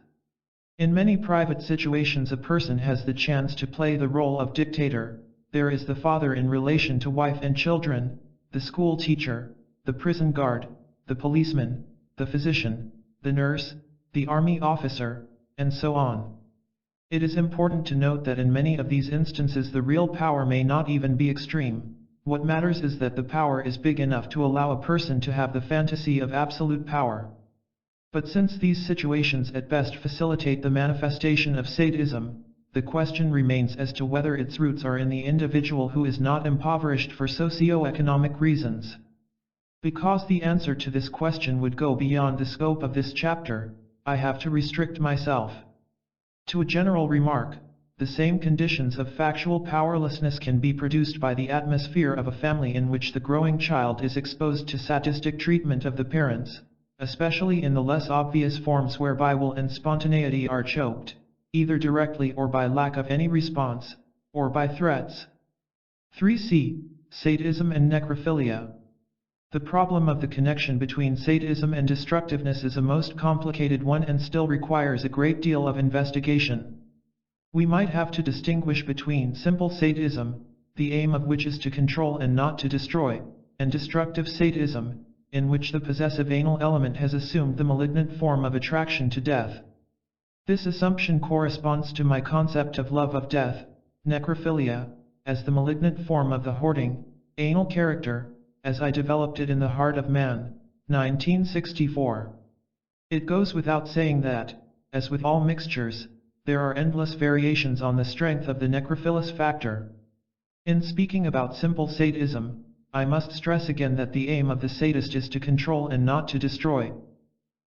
In many private situations a person has the chance to play the role of dictator. There is the father in relation to wife and children, the school teacher, the prison guard, the policeman, the physician, the nurse, the army officer, and so on. It is important to note that in many of these instances the real power may not even be extreme. What matters is that the power is big enough to allow a person to have the fantasy of absolute power. But since these situations at best facilitate the manifestation of sadism, the question remains as to whether its roots are in the individual who is not impoverished for socio-economic reasons. Because the answer to this question would go beyond the scope of this chapter, I have to restrict myself to a general remark. The same conditions of factual powerlessness can be produced by the atmosphere of a family in which the growing child is exposed to sadistic treatment of the parents, especially in the less obvious forms whereby will and spontaneity are choked, either directly or by lack of any response, or by threats. 3c. Sadism and necrophilia. The problem of the connection between sadism and destructiveness is a most complicated one and still requires a great deal of investigation. We might have to distinguish between simple sadism, the aim of which is to control and not to destroy, and destructive sadism, in which the possessive anal element has assumed the malignant form of attraction to death. This assumption corresponds to my concept of love of death, necrophilia, as the malignant form of the hoarding, anal character, as I developed it in The Heart of Man, 1964. It goes without saying that, as with all mixtures, there are endless variations on the strength of the necrophilous factor. In speaking about simple sadism, I must stress again that the aim of the sadist is to control and not to destroy.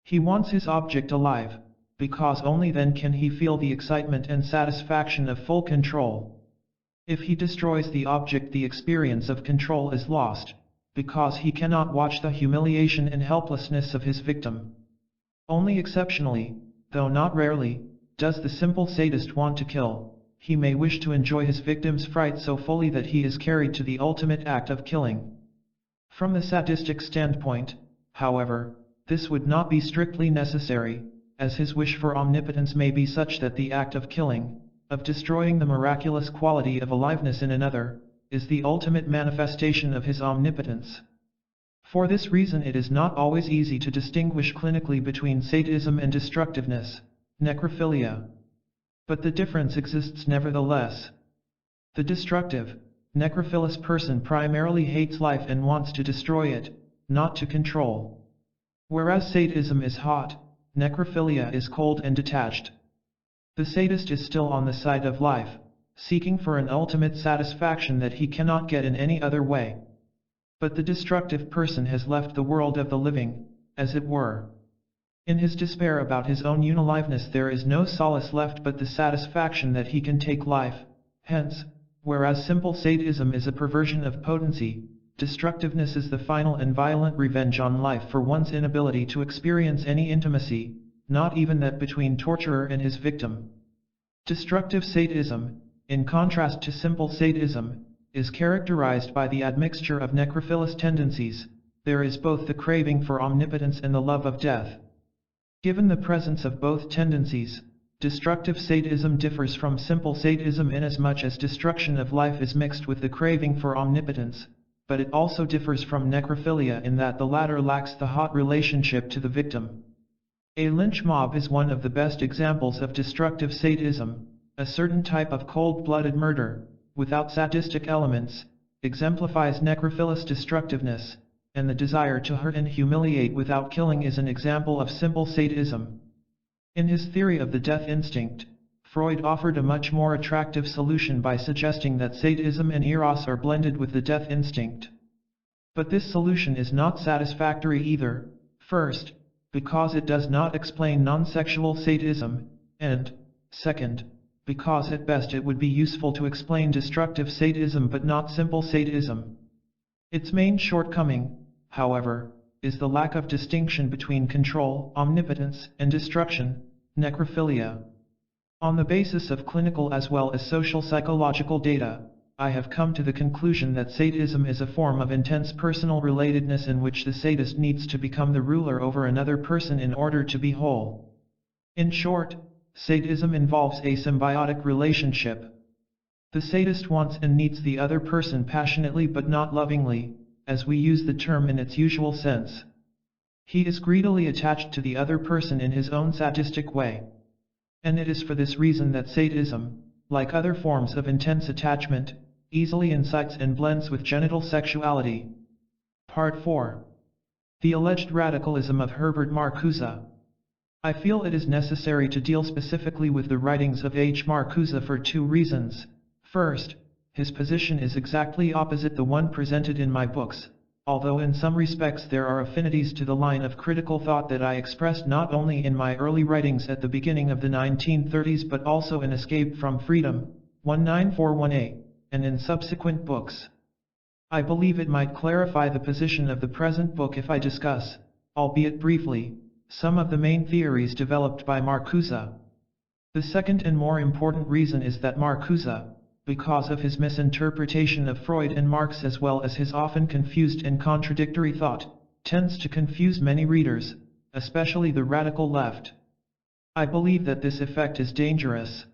He wants his object alive, because only then can he feel the excitement and satisfaction of full control. If he destroys the object, the experience of control is lost, because he cannot watch the humiliation and helplessness of his victim. Only exceptionally, though not rarely, does the simple sadist want to kill. He may wish to enjoy his victim's fright so fully that he is carried to the ultimate act of killing. From the sadistic standpoint, however, this would not be strictly necessary. as his wish for omnipotence may be such that the act of killing, of destroying the miraculous quality of aliveness in another, is the ultimate manifestation of his omnipotence. For this reason it is not always easy to distinguish clinically between sadism and destructiveness, necrophilia. But the difference exists nevertheless. The destructive, necrophilous person primarily hates life and wants to destroy it, not to control. Whereas sadism is hot, necrophilia is cold and detached. The sadist is still on the side of life, seeking for an ultimate satisfaction that he cannot get in any other way. But the destructive person has left the world of the living, as it were. In his despair about his own unaliveness there is no solace left but the satisfaction that he can take life. Hence, whereas simple sadism is a perversion of potency, destructiveness is the final and violent revenge on life for one's inability to experience any intimacy, not even that between torturer and his victim. Destructive sadism, in contrast to simple sadism, is characterized by the admixture of necrophilous tendencies. There is both the craving for omnipotence and the love of death. Given the presence of both tendencies, destructive sadism differs from simple sadism inasmuch as destruction of life is mixed with the craving for omnipotence, but it also differs from necrophilia in that the latter lacks the hot relationship to the victim. A lynch mob is one of the best examples of destructive sadism. A certain type of cold-blooded murder, without sadistic elements, exemplifies necrophilous destructiveness, and the desire to hurt and humiliate without killing is an example of simple sadism. In his theory of the death instinct, Freud offered a much more attractive solution by suggesting that sadism and eros are blended with the death instinct. But this solution is not satisfactory either, first, because it does not explain non-sexual sadism, and, second, because at best it would be useful to explain destructive sadism but not simple sadism. Its main shortcoming, however, is the lack of distinction between control, omnipotence, and destruction, necrophilia. On the basis of clinical as well as social psychological data, I have come to the conclusion that sadism is a form of intense personal relatedness in which the sadist needs to become the ruler over another person in order to be whole. In short, sadism involves a symbiotic relationship. The sadist wants and needs the other person passionately but not lovingly, as we use the term in its usual sense. He is greedily attached to the other person in his own sadistic way. And it is for this reason that sadism, like other forms of intense attachment, easily incites and blends with genital sexuality. Part 4. The alleged radicalism of Herbert Marcuse. I feel it is necessary to deal specifically with the writings of H. Marcuse for two reasons. First, his position is exactly opposite the one presented in my books, although in some respects there are affinities to the line of critical thought that I expressed not only in my early writings at the beginning of the 1930s but also in Escape from Freedom, 1941a, and in subsequent books. I believe it might clarify the position of the present book if I discuss, albeit briefly, some of the main theories developed by Marcuse. The second and more important reason is that Marcuse, because of his misinterpretation of Freud and Marx as well as his often confused and contradictory thought, tends to confuse many readers, especially the radical left. I believe that this effect is dangerous.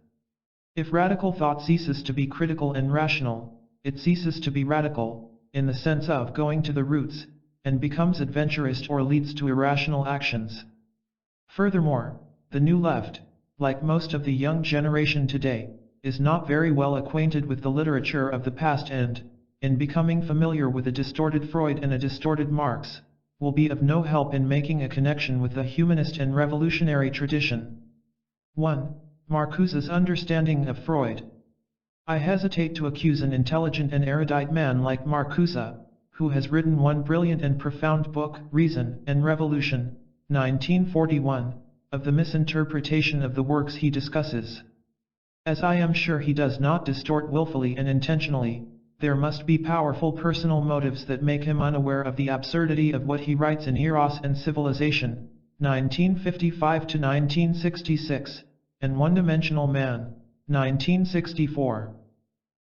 If radical thought ceases to be critical and rational, it ceases to be radical, in the sense of going to the roots, and becomes adventurist or leads to irrational actions. Furthermore, the new left, like most of the young generation today, is not very well acquainted with the literature of the past and, in becoming familiar with a distorted Freud and a distorted Marx, will be of no help in making a connection with the humanist and revolutionary tradition. 1. Marcuse's understanding of Freud. I hesitate to accuse an intelligent and erudite man like Marcuse, who has written one brilliant and profound book, Reason and Revolution, 1941, of the misinterpretation of the works he discusses. As I am sure he does not distort willfully and intentionally, there must be powerful personal motives that make him unaware of the absurdity of what he writes in Eros and Civilization, 1955-1966, and One-Dimensional Man, 1964.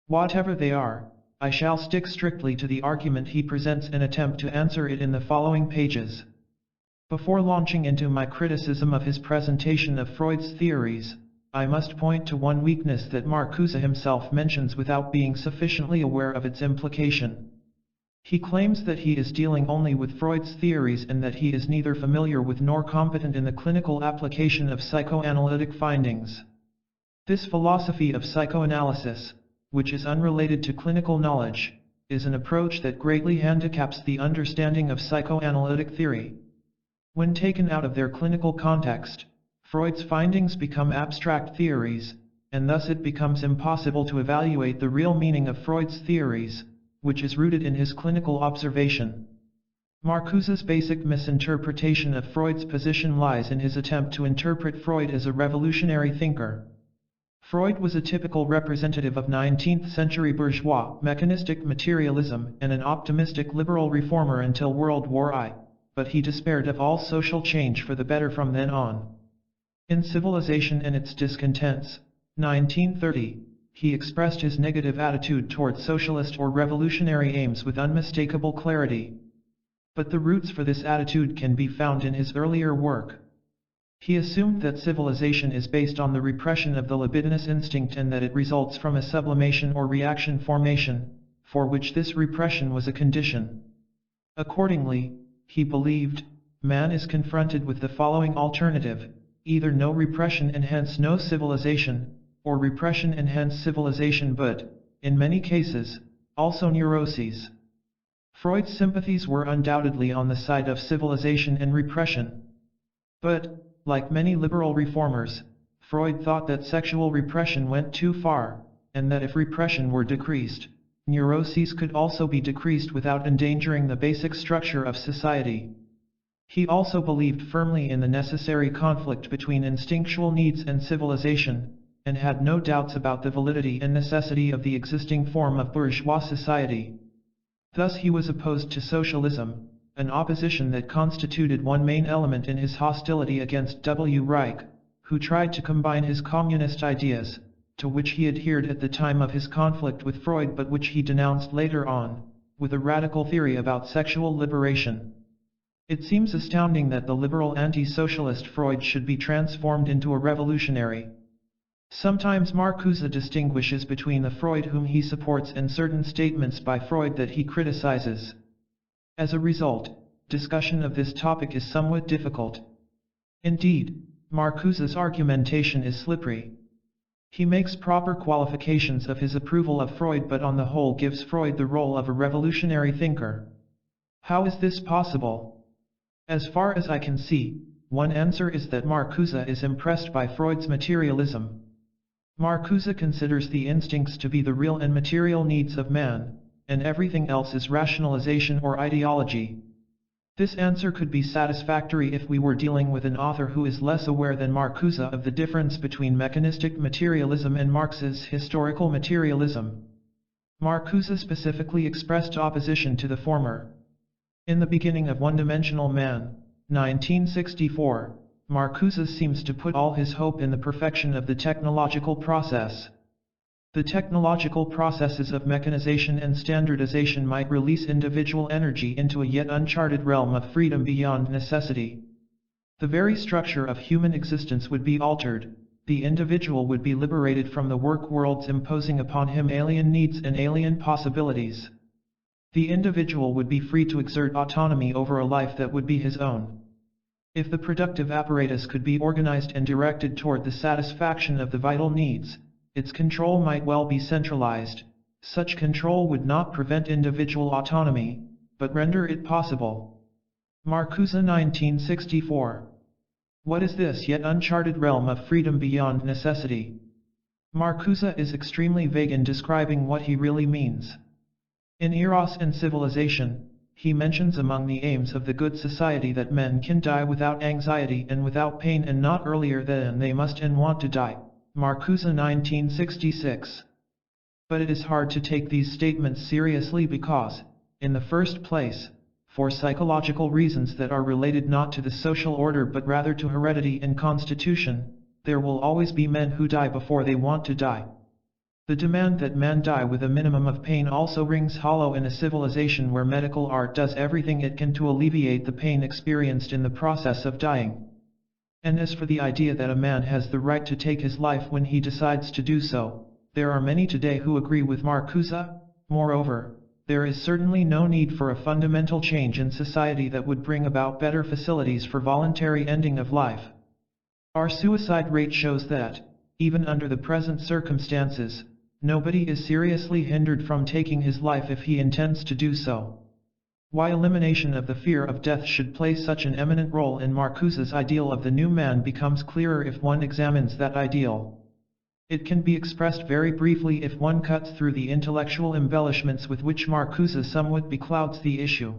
Whatever they are, I shall stick strictly to the argument he presents and attempt to answer it in the following pages. Before launching into my criticism of his presentation of Freud's theories, I must point to one weakness that Marcuse himself mentions without being sufficiently aware of its implication. He claims that he is dealing only with Freud's theories and that he is neither familiar with nor competent in the clinical application of psychoanalytic findings. This philosophy of psychoanalysis, which is unrelated to clinical knowledge, is an approach that greatly handicaps the understanding of psychoanalytic theory. When taken out of their clinical context, Freud's findings become abstract theories, and thus it becomes impossible to evaluate the real meaning of Freud's theories, which is rooted in his clinical observation. Marcuse's basic misinterpretation of Freud's position lies in his attempt to interpret Freud as a revolutionary thinker. Freud was a typical representative of 19th-century bourgeois mechanistic materialism and an optimistic liberal reformer until World War I, but he despaired of all social change for the better from then on. In Civilization and Its Discontents, 1930, he expressed his negative attitude toward socialist or revolutionary aims with unmistakable clarity. But the roots for this attitude can be found in his earlier work. He assumed that civilization is based on the repression of the libidinous instinct and that it results from a sublimation or reaction formation, for which this repression was a condition. Accordingly, he believed, man is confronted with the following alternative: either no repression and hence no civilization, or repression and hence civilization but, in many cases, also neuroses. Freud's sympathies were undoubtedly on the side of civilization and repression. But, like many liberal reformers, Freud thought that sexual repression went too far, and that if repression were decreased, neuroses could also be decreased without endangering the basic structure of society. He also believed firmly in the necessary conflict between instinctual needs and civilization, and had no doubts about the validity and necessity of the existing form of bourgeois society. Thus he was opposed to socialism, an opposition that constituted one main element in his hostility against W. Reich, who tried to combine his communist ideas, to which he adhered at the time of his conflict with Freud but which he denounced later on, with a radical theory about sexual liberation. It seems astounding that the liberal anti-socialist Freud should be transformed into a revolutionary. Sometimes Marcuse distinguishes between the Freud whom he supports and certain statements by Freud that he criticizes. As a result, discussion of this topic is somewhat difficult. Indeed, Marcuse's argumentation is slippery. He makes proper qualifications of his approval of Freud but on the whole gives Freud the role of a revolutionary thinker. How is this possible? As far as I can see, one answer is that Marcuse is impressed by Freud's materialism. Marcuse considers the instincts to be the real and material needs of man, and everything else is rationalization or ideology. This answer could be satisfactory if we were dealing with an author who is less aware than Marcuse of the difference between mechanistic materialism and Marx's historical materialism. Marcuse specifically expressed opposition to the former. In the beginning of One-Dimensional Man, 1964, Marcuse seems to put all his hope in the perfection of the technological process. The technological processes of mechanization and standardization might release individual energy into a yet uncharted realm of freedom beyond necessity. The very structure of human existence would be altered, the individual would be liberated from the work worlds imposing upon him alien needs and alien possibilities. The individual would be free to exert autonomy over a life that would be his own. If the productive apparatus could be organized and directed toward the satisfaction of the vital needs, its control might well be centralized. Such control would not prevent individual autonomy, but render it possible. Marcuse 1964. What is this yet uncharted realm of freedom beyond necessity? Marcuse is extremely vague in describing what he really means. In Eros and Civilization, he mentions among the aims of the good society that men can die without anxiety and without pain and not earlier than they must and want to die. Marcuse 1966. But it is hard to take these statements seriously because, in the first place, for psychological reasons that are related not to the social order but rather to heredity and constitution, there will always be men who die before they want to die. The demand that man die with a minimum of pain also rings hollow in a civilization where medical art does everything it can to alleviate the pain experienced in the process of dying. And as for the idea that a man has the right to take his life when he decides to do so, there are many today who agree with Marcuse. Moreover, there is certainly no need for a fundamental change in society that would bring about better facilities for voluntary ending of life. Our suicide rate shows that, even under the present circumstances, nobody is seriously hindered from taking his life if he intends to do so. Why elimination of the fear of death should play such an eminent role in Marcuse's ideal of the new man becomes clearer if one examines that ideal. It can be expressed very briefly if one cuts through the intellectual embellishments with which Marcuse somewhat beclouds the issue.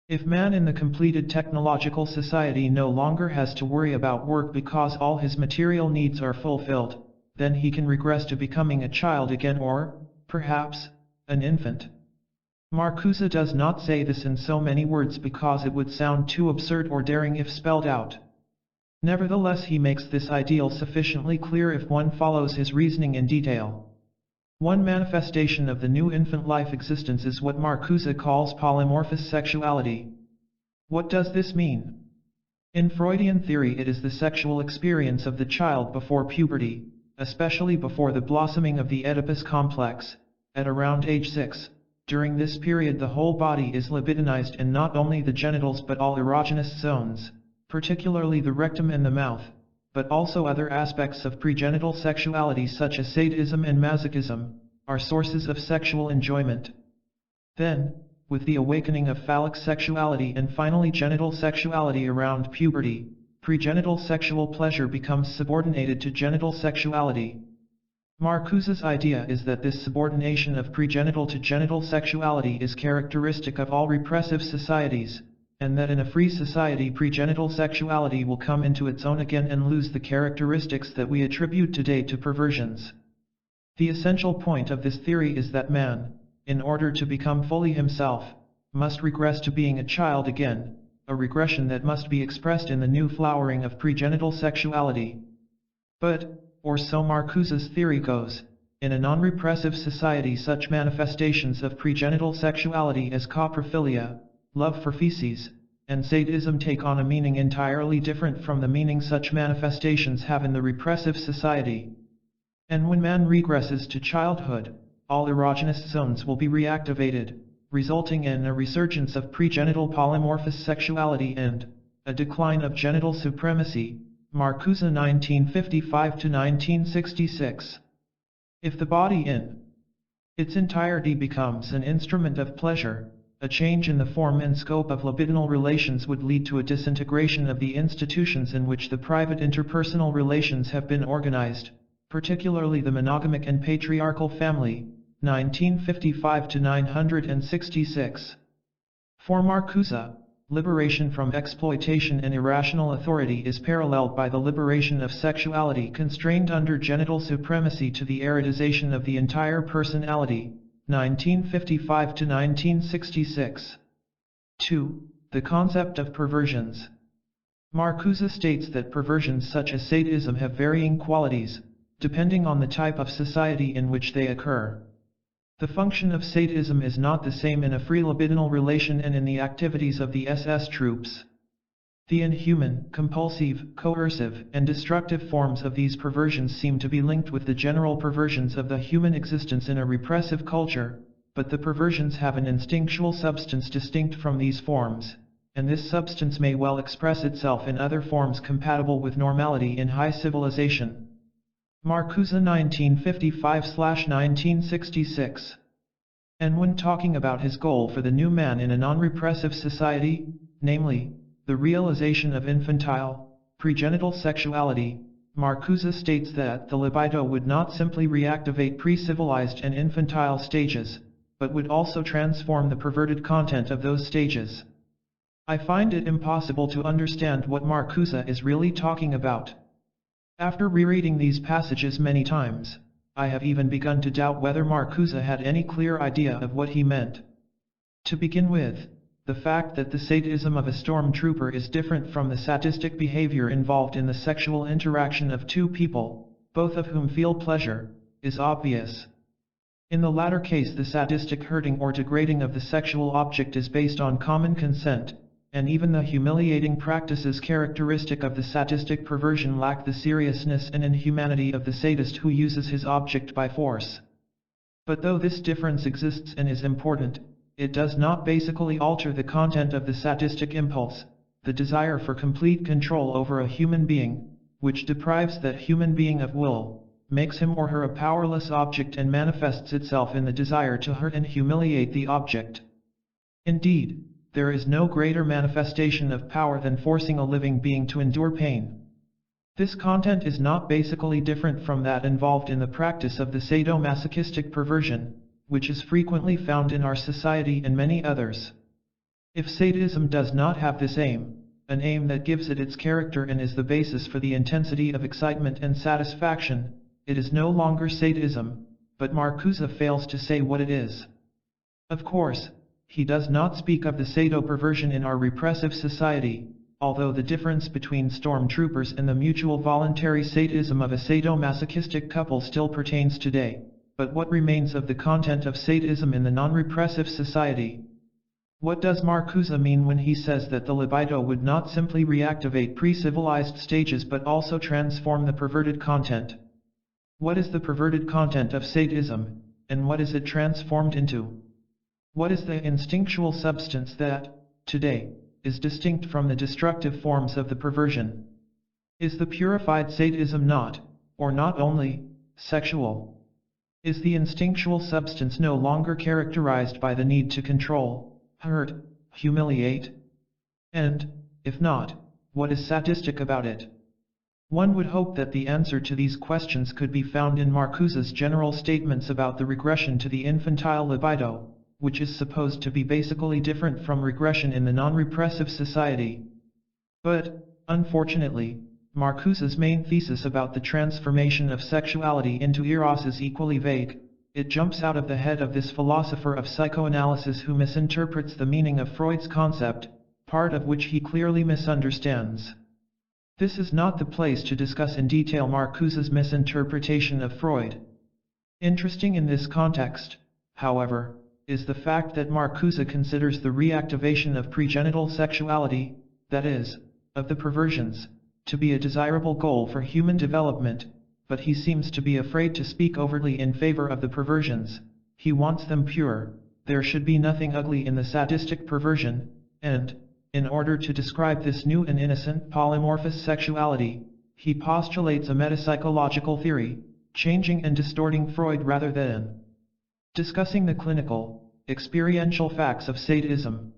If man in the completed technological society no longer has to worry about work because all his material needs are fulfilled, then he can regress to becoming a child again or, perhaps, an infant. Marcuse does not say this in so many words because it would sound too absurd or daring if spelled out. Nevertheless, he makes this ideal sufficiently clear if one follows his reasoning in detail. One manifestation of the new infant life existence is what Marcuse calls polymorphous sexuality. What does this mean? In Freudian theory, it is the sexual experience of the child before puberty, especially before the blossoming of the Oedipus complex, at around age 6. During this period the whole body is libidinized, and not only the genitals but all erogenous zones, particularly the rectum and the mouth, but also other aspects of pregenital sexuality such as sadism and masochism, are sources of sexual enjoyment. Then, with the awakening of phallic sexuality and finally genital sexuality around puberty, pregenital sexual pleasure becomes subordinated to genital sexuality. Marcuse's idea is that this subordination of pregenital to genital sexuality is characteristic of all repressive societies, and that in a free society pregenital sexuality will come into its own again and lose the characteristics that we attribute today to perversions. The essential point of this theory is that man, in order to become fully himself, must regress to being a child again, a regression that must be expressed in the new flowering of pregenital sexuality. But, or so Marcuse's theory goes, in a non-repressive society such manifestations of pregenital sexuality as coprophilia, love for feces, and sadism take on a meaning entirely different from the meaning such manifestations have in the repressive society. And when man regresses to childhood, all erogenous zones will be reactivated, resulting in a resurgence of pregenital polymorphous sexuality and a decline of genital supremacy. Marcuse 1955–1966. If the body in its entirety becomes an instrument of pleasure, a change in the form and scope of libidinal relations would lead to a disintegration of the institutions in which the private interpersonal relations have been organized, particularly the monogamic and patriarchal family. 1955–966. For Marcuse, liberation from exploitation and irrational authority is paralleled by the liberation of sexuality constrained under genital supremacy to the erodization of the entire personality. 1955–1966. 2. The concept of perversions. Marcuse states that perversions such as sadism have varying qualities, depending on the type of society in which they occur. The function of sadism is not the same in a free libidinal relation and in the activities of the SS troops. The inhuman, compulsive, coercive, and destructive forms of these perversions seem to be linked with the general perversions of the human existence in a repressive culture, but the perversions have an instinctual substance distinct from these forms, and this substance may well express itself in other forms compatible with normality in high civilization. Marcuse 1955–1966. And when talking about his goal for the new man in a non-repressive society, namely, the realization of infantile, pregenital sexuality, Marcuse states that the libido would not simply reactivate pre-civilized and infantile stages, but would also transform the perverted content of those stages. I find it impossible to understand what Marcuse is really talking about. After rereading these passages many times, I have even begun to doubt whether Marcuse had any clear idea of what he meant. To begin with, the fact that the sadism of a stormtrooper is different from the sadistic behavior involved in the sexual interaction of two people, both of whom feel pleasure, is obvious. In the latter case, the sadistic hurting or degrading of the sexual object is based on common consent, and even the humiliating practices characteristic of the sadistic perversion lack the seriousness and inhumanity of the sadist who uses his object by force. But though this difference exists and is important, it does not basically alter the content of the sadistic impulse, the desire for complete control over a human being, which deprives that human being of will, makes him or her a powerless object and manifests itself in the desire to hurt and humiliate the object. Indeed, there is no greater manifestation of power than forcing a living being to endure pain. This content is not basically different from that involved in the practice of the sadomasochistic perversion, which is frequently found in our society and many others. If sadism does not have this aim, an aim that gives it its character and is the basis for the intensity of excitement and satisfaction, it is no longer sadism, but Marcuse fails to say what it is. Of course, he does not speak of the sado-perversion in our repressive society, although the difference between stormtroopers and the mutual voluntary sadism of a sadomasochistic couple still pertains today. But what remains of the content of sadism in the non-repressive society? What does Marcuse mean when he says that the libido would not simply reactivate pre-civilized stages but also transform the perverted content? What is the perverted content of sadism, and what is it transformed into? What is the instinctual substance that, today, is distinct from the destructive forms of the perversion? Is the purified sadism not, or not only, sexual? Is the instinctual substance no longer characterized by the need to control, hurt, humiliate? And, if not, what is sadistic about it? One would hope that the answer to these questions could be found in Marcuse's general statements about the regression to the infantile libido, which is supposed to be basically different from regression in the non-repressive society. But, unfortunately, Marcuse's main thesis about the transformation of sexuality into eros is equally vague. It jumps out of the head of this philosopher of psychoanalysis who misinterprets the meaning of Freud's concept, part of which he clearly misunderstands. This is not the place to discuss in detail Marcuse's misinterpretation of Freud. Interesting in this context, however, is the fact that Marcuse considers the reactivation of pregenital sexuality, that is, of the perversions, to be a desirable goal for human development, but he seems to be afraid to speak overtly in favor of the perversions. He wants them pure, there should be nothing ugly in the sadistic perversion, and, in order to describe this new and innocent polymorphous sexuality, he postulates a metapsychological theory, changing and distorting Freud rather than discussing the clinical, experiential facts of sadism.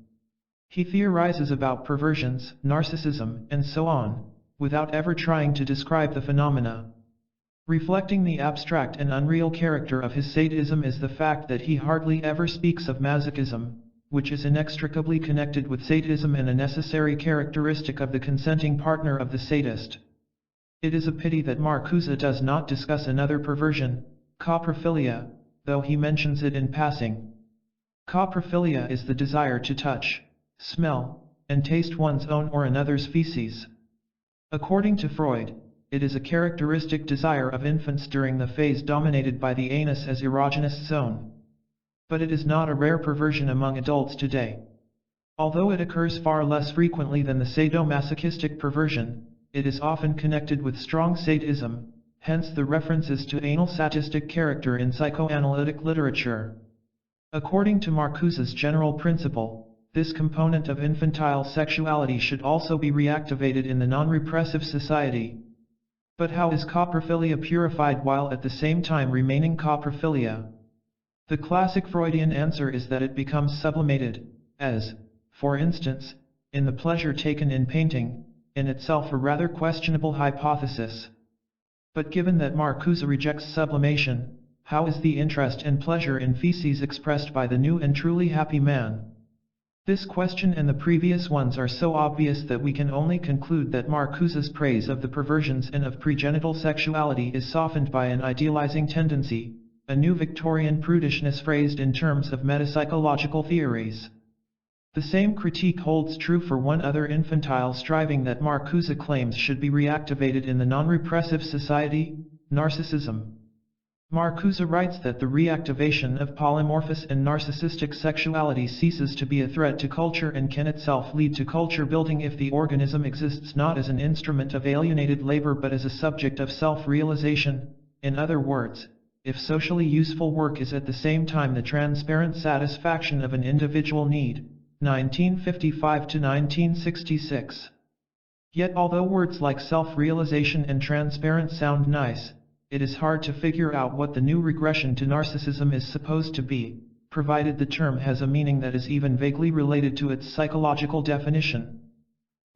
He theorizes about perversions, narcissism, and so on, without ever trying to describe the phenomena. Reflecting the abstract and unreal character of his sadism is the fact that he hardly ever speaks of masochism, which is inextricably connected with sadism and a necessary characteristic of the consenting partner of the sadist. It is a pity that Marcuse does not discuss another perversion, coprophilia, though he mentions it in passing. Coprophilia is the desire to touch, smell, and taste one's own or another's feces. According to Freud, it is a characteristic desire of infants during the phase dominated by the anus as erogenous zone. But it is not a rare perversion among adults today. Although it occurs far less frequently than the sadomasochistic perversion, it is often connected with strong sadism, hence the references to anal sadistic character in psychoanalytic literature. According to Marcuse's general principle, this component of infantile sexuality should also be reactivated in the non-repressive society. But how is coprophilia purified while at the same time remaining coprophilia? The classic Freudian answer is that it becomes sublimated, as, for instance, in the pleasure taken in painting, in itself a rather questionable hypothesis. But given that Marcuse rejects sublimation, how is the interest and pleasure in feces expressed by the new and truly happy man? This question and the previous ones are so obvious that we can only conclude that Marcuse's praise of the perversions and of pregenital sexuality is softened by an idealizing tendency, a new Victorian prudishness phrased in terms of metapsychological theories. The same critique holds true for one other infantile striving that Marcuse claims should be reactivated in the non-repressive society, narcissism. Marcuse writes that the reactivation of polymorphous and narcissistic sexuality ceases to be a threat to culture and can itself lead to culture building if the organism exists not as an instrument of alienated labor but as a subject of self-realization. In other words, if socially useful work is at the same time the transparent satisfaction of an individual need. 1955 to 1966. Yet although words like self-realization and transparent sound nice, it is hard to figure out what the new regression to narcissism is supposed to be, provided the term has a meaning that is even vaguely related to its psychological definition.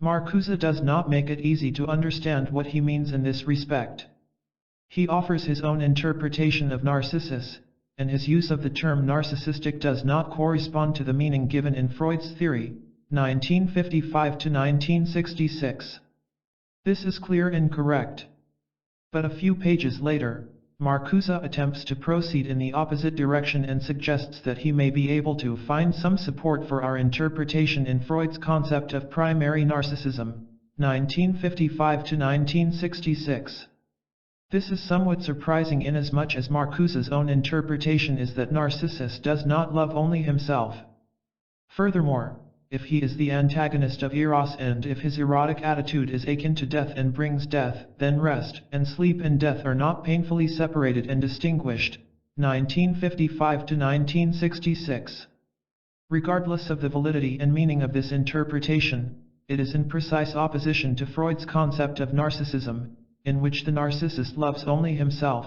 Marcuse does not make it easy to understand what he means in this respect. He offers his own interpretation of narcissus, and his use of the term narcissistic does not correspond to the meaning given in Freud's theory, 1955 to 1966. This is clear and correct. But a few pages later, Marcuse attempts to proceed in the opposite direction and suggests that he may be able to find some support for our interpretation in Freud's concept of primary narcissism, 1955 to 1966. This is somewhat surprising inasmuch as Marcuse's own interpretation is that Narcissus does not love only himself. Furthermore, if he is the antagonist of Eros and if his erotic attitude is akin to death and brings death, then rest and sleep and death are not painfully separated and distinguished. 1955 to 1966. Regardless of the validity and meaning of this interpretation, it is in precise opposition to Freud's concept of narcissism, in which the narcissist loves only himself,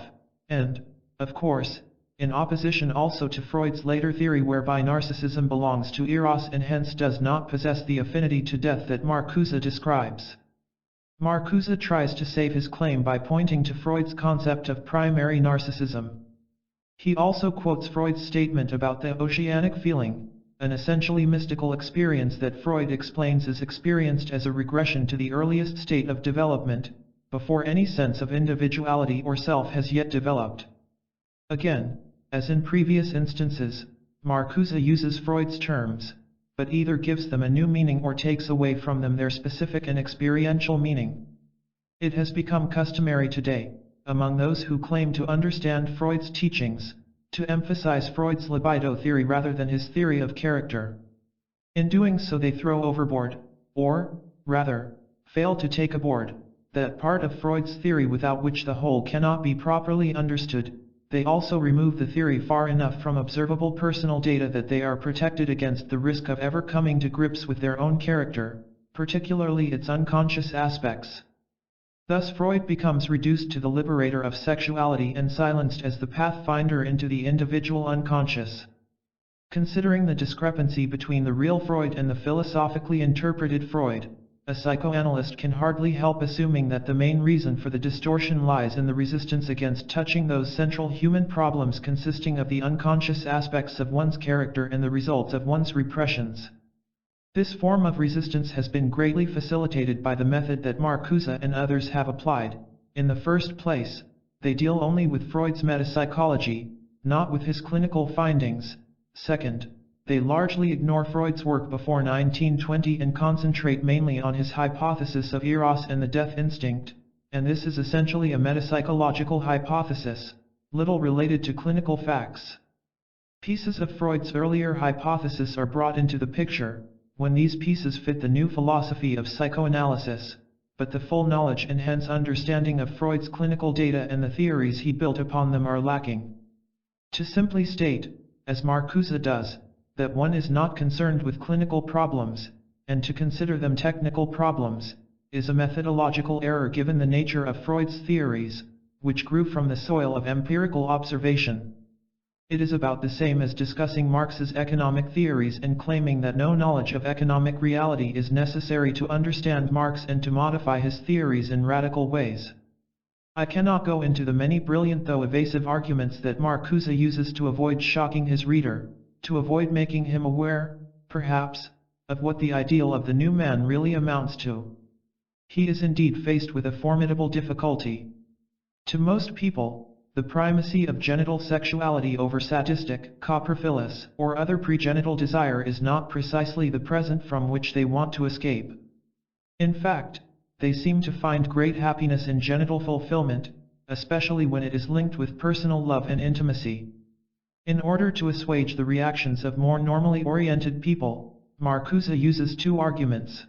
and, of course, in opposition also to Freud's later theory whereby narcissism belongs to Eros and hence does not possess the affinity to death that Marcuse describes. Marcuse tries to save his claim by pointing to Freud's concept of primary narcissism. He also quotes Freud's statement about the oceanic feeling, an essentially mystical experience that Freud explains is experienced as a regression to the earliest state of development, before any sense of individuality or self has yet developed. Again, as in previous instances, Marcuse uses Freud's terms, but either gives them a new meaning or takes away from them their specific and experiential meaning. It has become customary today, among those who claim to understand Freud's teachings, to emphasize Freud's libido theory rather than his theory of character. In doing so they throw overboard, or, rather, fail to take aboard, that part of Freud's theory without which the whole cannot be properly understood. They also remove the theory far enough from observable personal data that they are protected against the risk of ever coming to grips with their own character, particularly its unconscious aspects. Thus Freud becomes reduced to the liberator of sexuality and silenced as the pathfinder into the individual unconscious. Considering the discrepancy between the real Freud and the philosophically interpreted Freud, a psychoanalyst can hardly help assuming that the main reason for the distortion lies in the resistance against touching those central human problems consisting of the unconscious aspects of one's character and the results of one's repressions. This form of resistance has been greatly facilitated by the method that Marcuse and others have applied. In the first place, they deal only with Freud's metapsychology, not with his clinical findings. Second, they largely ignore Freud's work before 1920 and concentrate mainly on his hypothesis of Eros and the death instinct, and this is essentially a metapsychological hypothesis, little related to clinical facts. Pieces of Freud's earlier hypothesis are brought into the picture, when these pieces fit the new philosophy of psychoanalysis, but the full knowledge and hence understanding of Freud's clinical data and the theories he built upon them are lacking. To simply state, as Marcuse does, that one is not concerned with clinical problems, and to consider them technical problems, is a methodological error given the nature of Freud's theories, which grew from the soil of empirical observation. It is about the same as discussing Marx's economic theories and claiming that no knowledge of economic reality is necessary to understand Marx and to modify his theories in radical ways. I cannot go into the many brilliant though evasive arguments that Marcuse uses to avoid shocking his reader, to avoid making him aware, perhaps, of what the ideal of the new man really amounts to. He is indeed faced with a formidable difficulty. To most people, the primacy of genital sexuality over sadistic, coprophilous, or other pregenital desire is not precisely the present from which they want to escape. In fact, they seem to find great happiness in genital fulfillment, especially when it is linked with personal love and intimacy. In order to assuage the reactions of more normally oriented people, Marcuse uses two arguments.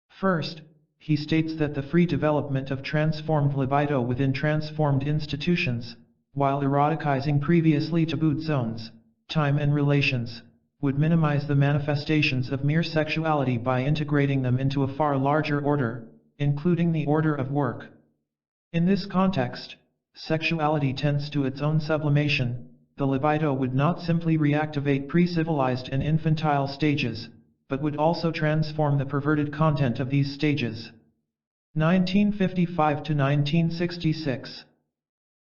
First, he states that the free development of transformed libido within transformed institutions, while eroticizing previously tabooed zones, time and relations, would minimize the manifestations of mere sexuality by integrating them into a far larger order, including the order of work. In this context, sexuality tends to its own sublimation. The libido would not simply reactivate pre-civilized and infantile stages, but would also transform the perverted content of these stages. 1955 to 1966.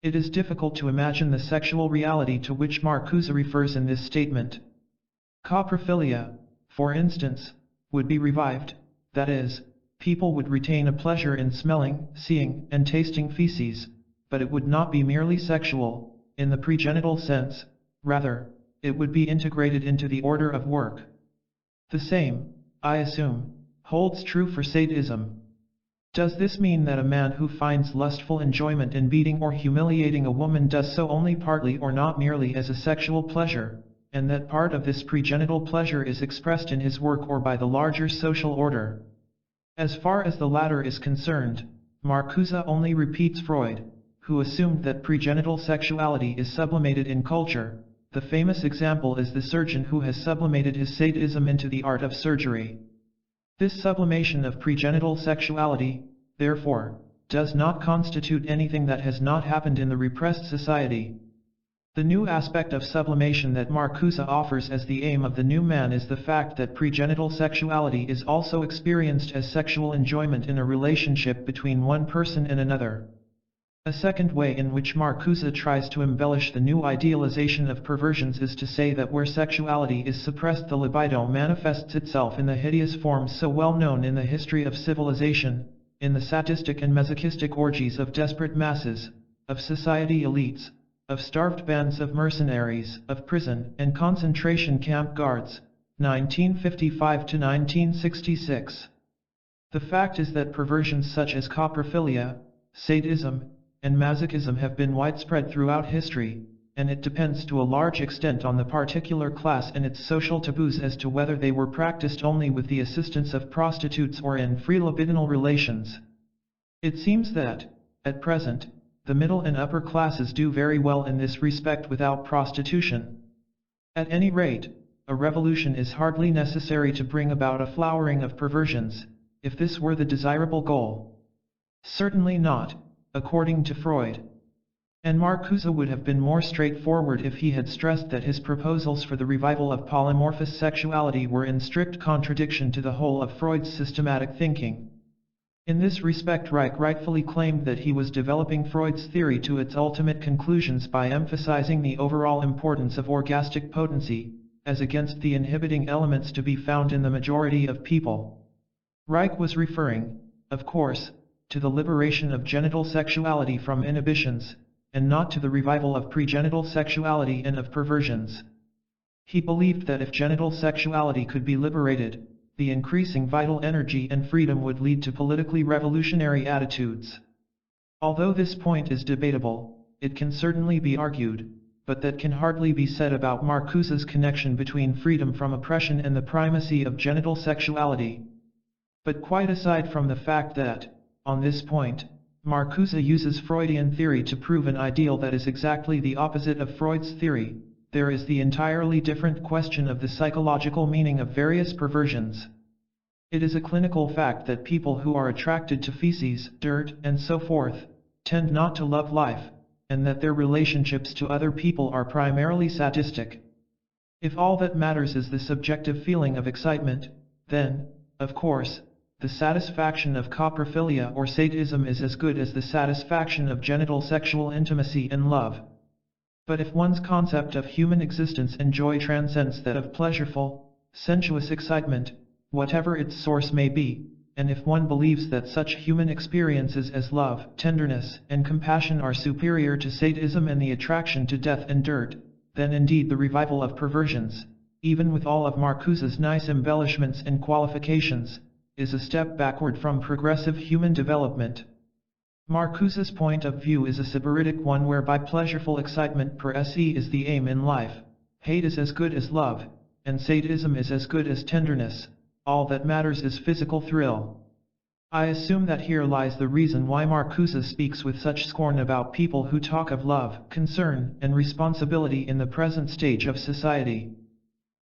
It is difficult to imagine the sexual reality to which Marcuse refers in this statement. Coprophilia, for instance, would be revived, that is, people would retain a pleasure in smelling, seeing, and tasting feces, but it would not be merely sexual, in the pregenital sense. Rather, it would be integrated into the order of work. The same, I assume, holds true for sadism. Does this mean that a man who finds lustful enjoyment in beating or humiliating a woman does so only partly or not merely as a sexual pleasure, and that part of this pregenital pleasure is expressed in his work or by the larger social order? As far as the latter is concerned, Marcuse only repeats Freud, who assumed that pregenital sexuality is sublimated in culture. The famous example is the surgeon who has sublimated his sadism into the art of surgery. This sublimation of pregenital sexuality, therefore, does not constitute anything that has not happened in the repressed society. The new aspect of sublimation that Marcuse offers as the aim of the new man is the fact that pregenital sexuality is also experienced as sexual enjoyment in a relationship between one person and another. A second way in which Marcuse tries to embellish the new idealization of perversions is to say that where sexuality is suppressed, the libido manifests itself in the hideous forms so well known in the history of civilization, in the sadistic and masochistic orgies of desperate masses, of society elites, of starved bands of mercenaries, of prison and concentration camp guards, 1955 to 1966. The fact is that perversions such as coprophilia, sadism, and masochism have been widespread throughout history, and it depends to a large extent on the particular class and its social taboos as to whether they were practiced only with the assistance of prostitutes or in free libidinal relations. It seems that, at present, the middle and upper classes do very well in this respect without prostitution. At any rate, a revolution is hardly necessary to bring about a flowering of perversions, if this were the desirable goal. Certainly not, according to Freud. And Marcuse would have been more straightforward if he had stressed that his proposals for the revival of polymorphous sexuality were in strict contradiction to the whole of Freud's systematic thinking. In this respect, Reich rightfully claimed that he was developing Freud's theory to its ultimate conclusions by emphasizing the overall importance of orgastic potency, as against the inhibiting elements to be found in the majority of people. Reich was referring, of course, to the liberation of genital sexuality from inhibitions, and not to the revival of pregenital sexuality and of perversions. He believed that if genital sexuality could be liberated, the increasing vital energy and freedom would lead to politically revolutionary attitudes. Although this point is debatable, it can certainly be argued, but that can hardly be said about Marcuse's connection between freedom from oppression and the primacy of genital sexuality. But quite aside from the fact that, on this point, Marcuse uses Freudian theory to prove an ideal that is exactly the opposite of Freud's theory, there is the entirely different question of the psychological meaning of various perversions. It is a clinical fact that people who are attracted to feces, dirt, and so forth, tend not to love life, and that their relationships to other people are primarily sadistic. If all that matters is the subjective feeling of excitement, then, of course, the satisfaction of coprophilia or sadism is as good as the satisfaction of genital sexual intimacy and love. But if one's concept of human existence and joy transcends that of pleasureful, sensuous excitement, whatever its source may be, and if one believes that such human experiences as love, tenderness, and compassion are superior to sadism and the attraction to death and dirt, then indeed the revival of perversions, even with all of Marcuse's nice embellishments and qualifications, is a step backward from progressive human development. Marcuse's point of view is a sybaritic one whereby pleasureful excitement per se is the aim in life, hate is as good as love, and sadism is as good as tenderness, all that matters is physical thrill. I assume that here lies the reason why Marcuse speaks with such scorn about people who talk of love, concern, and responsibility in the present stage of society.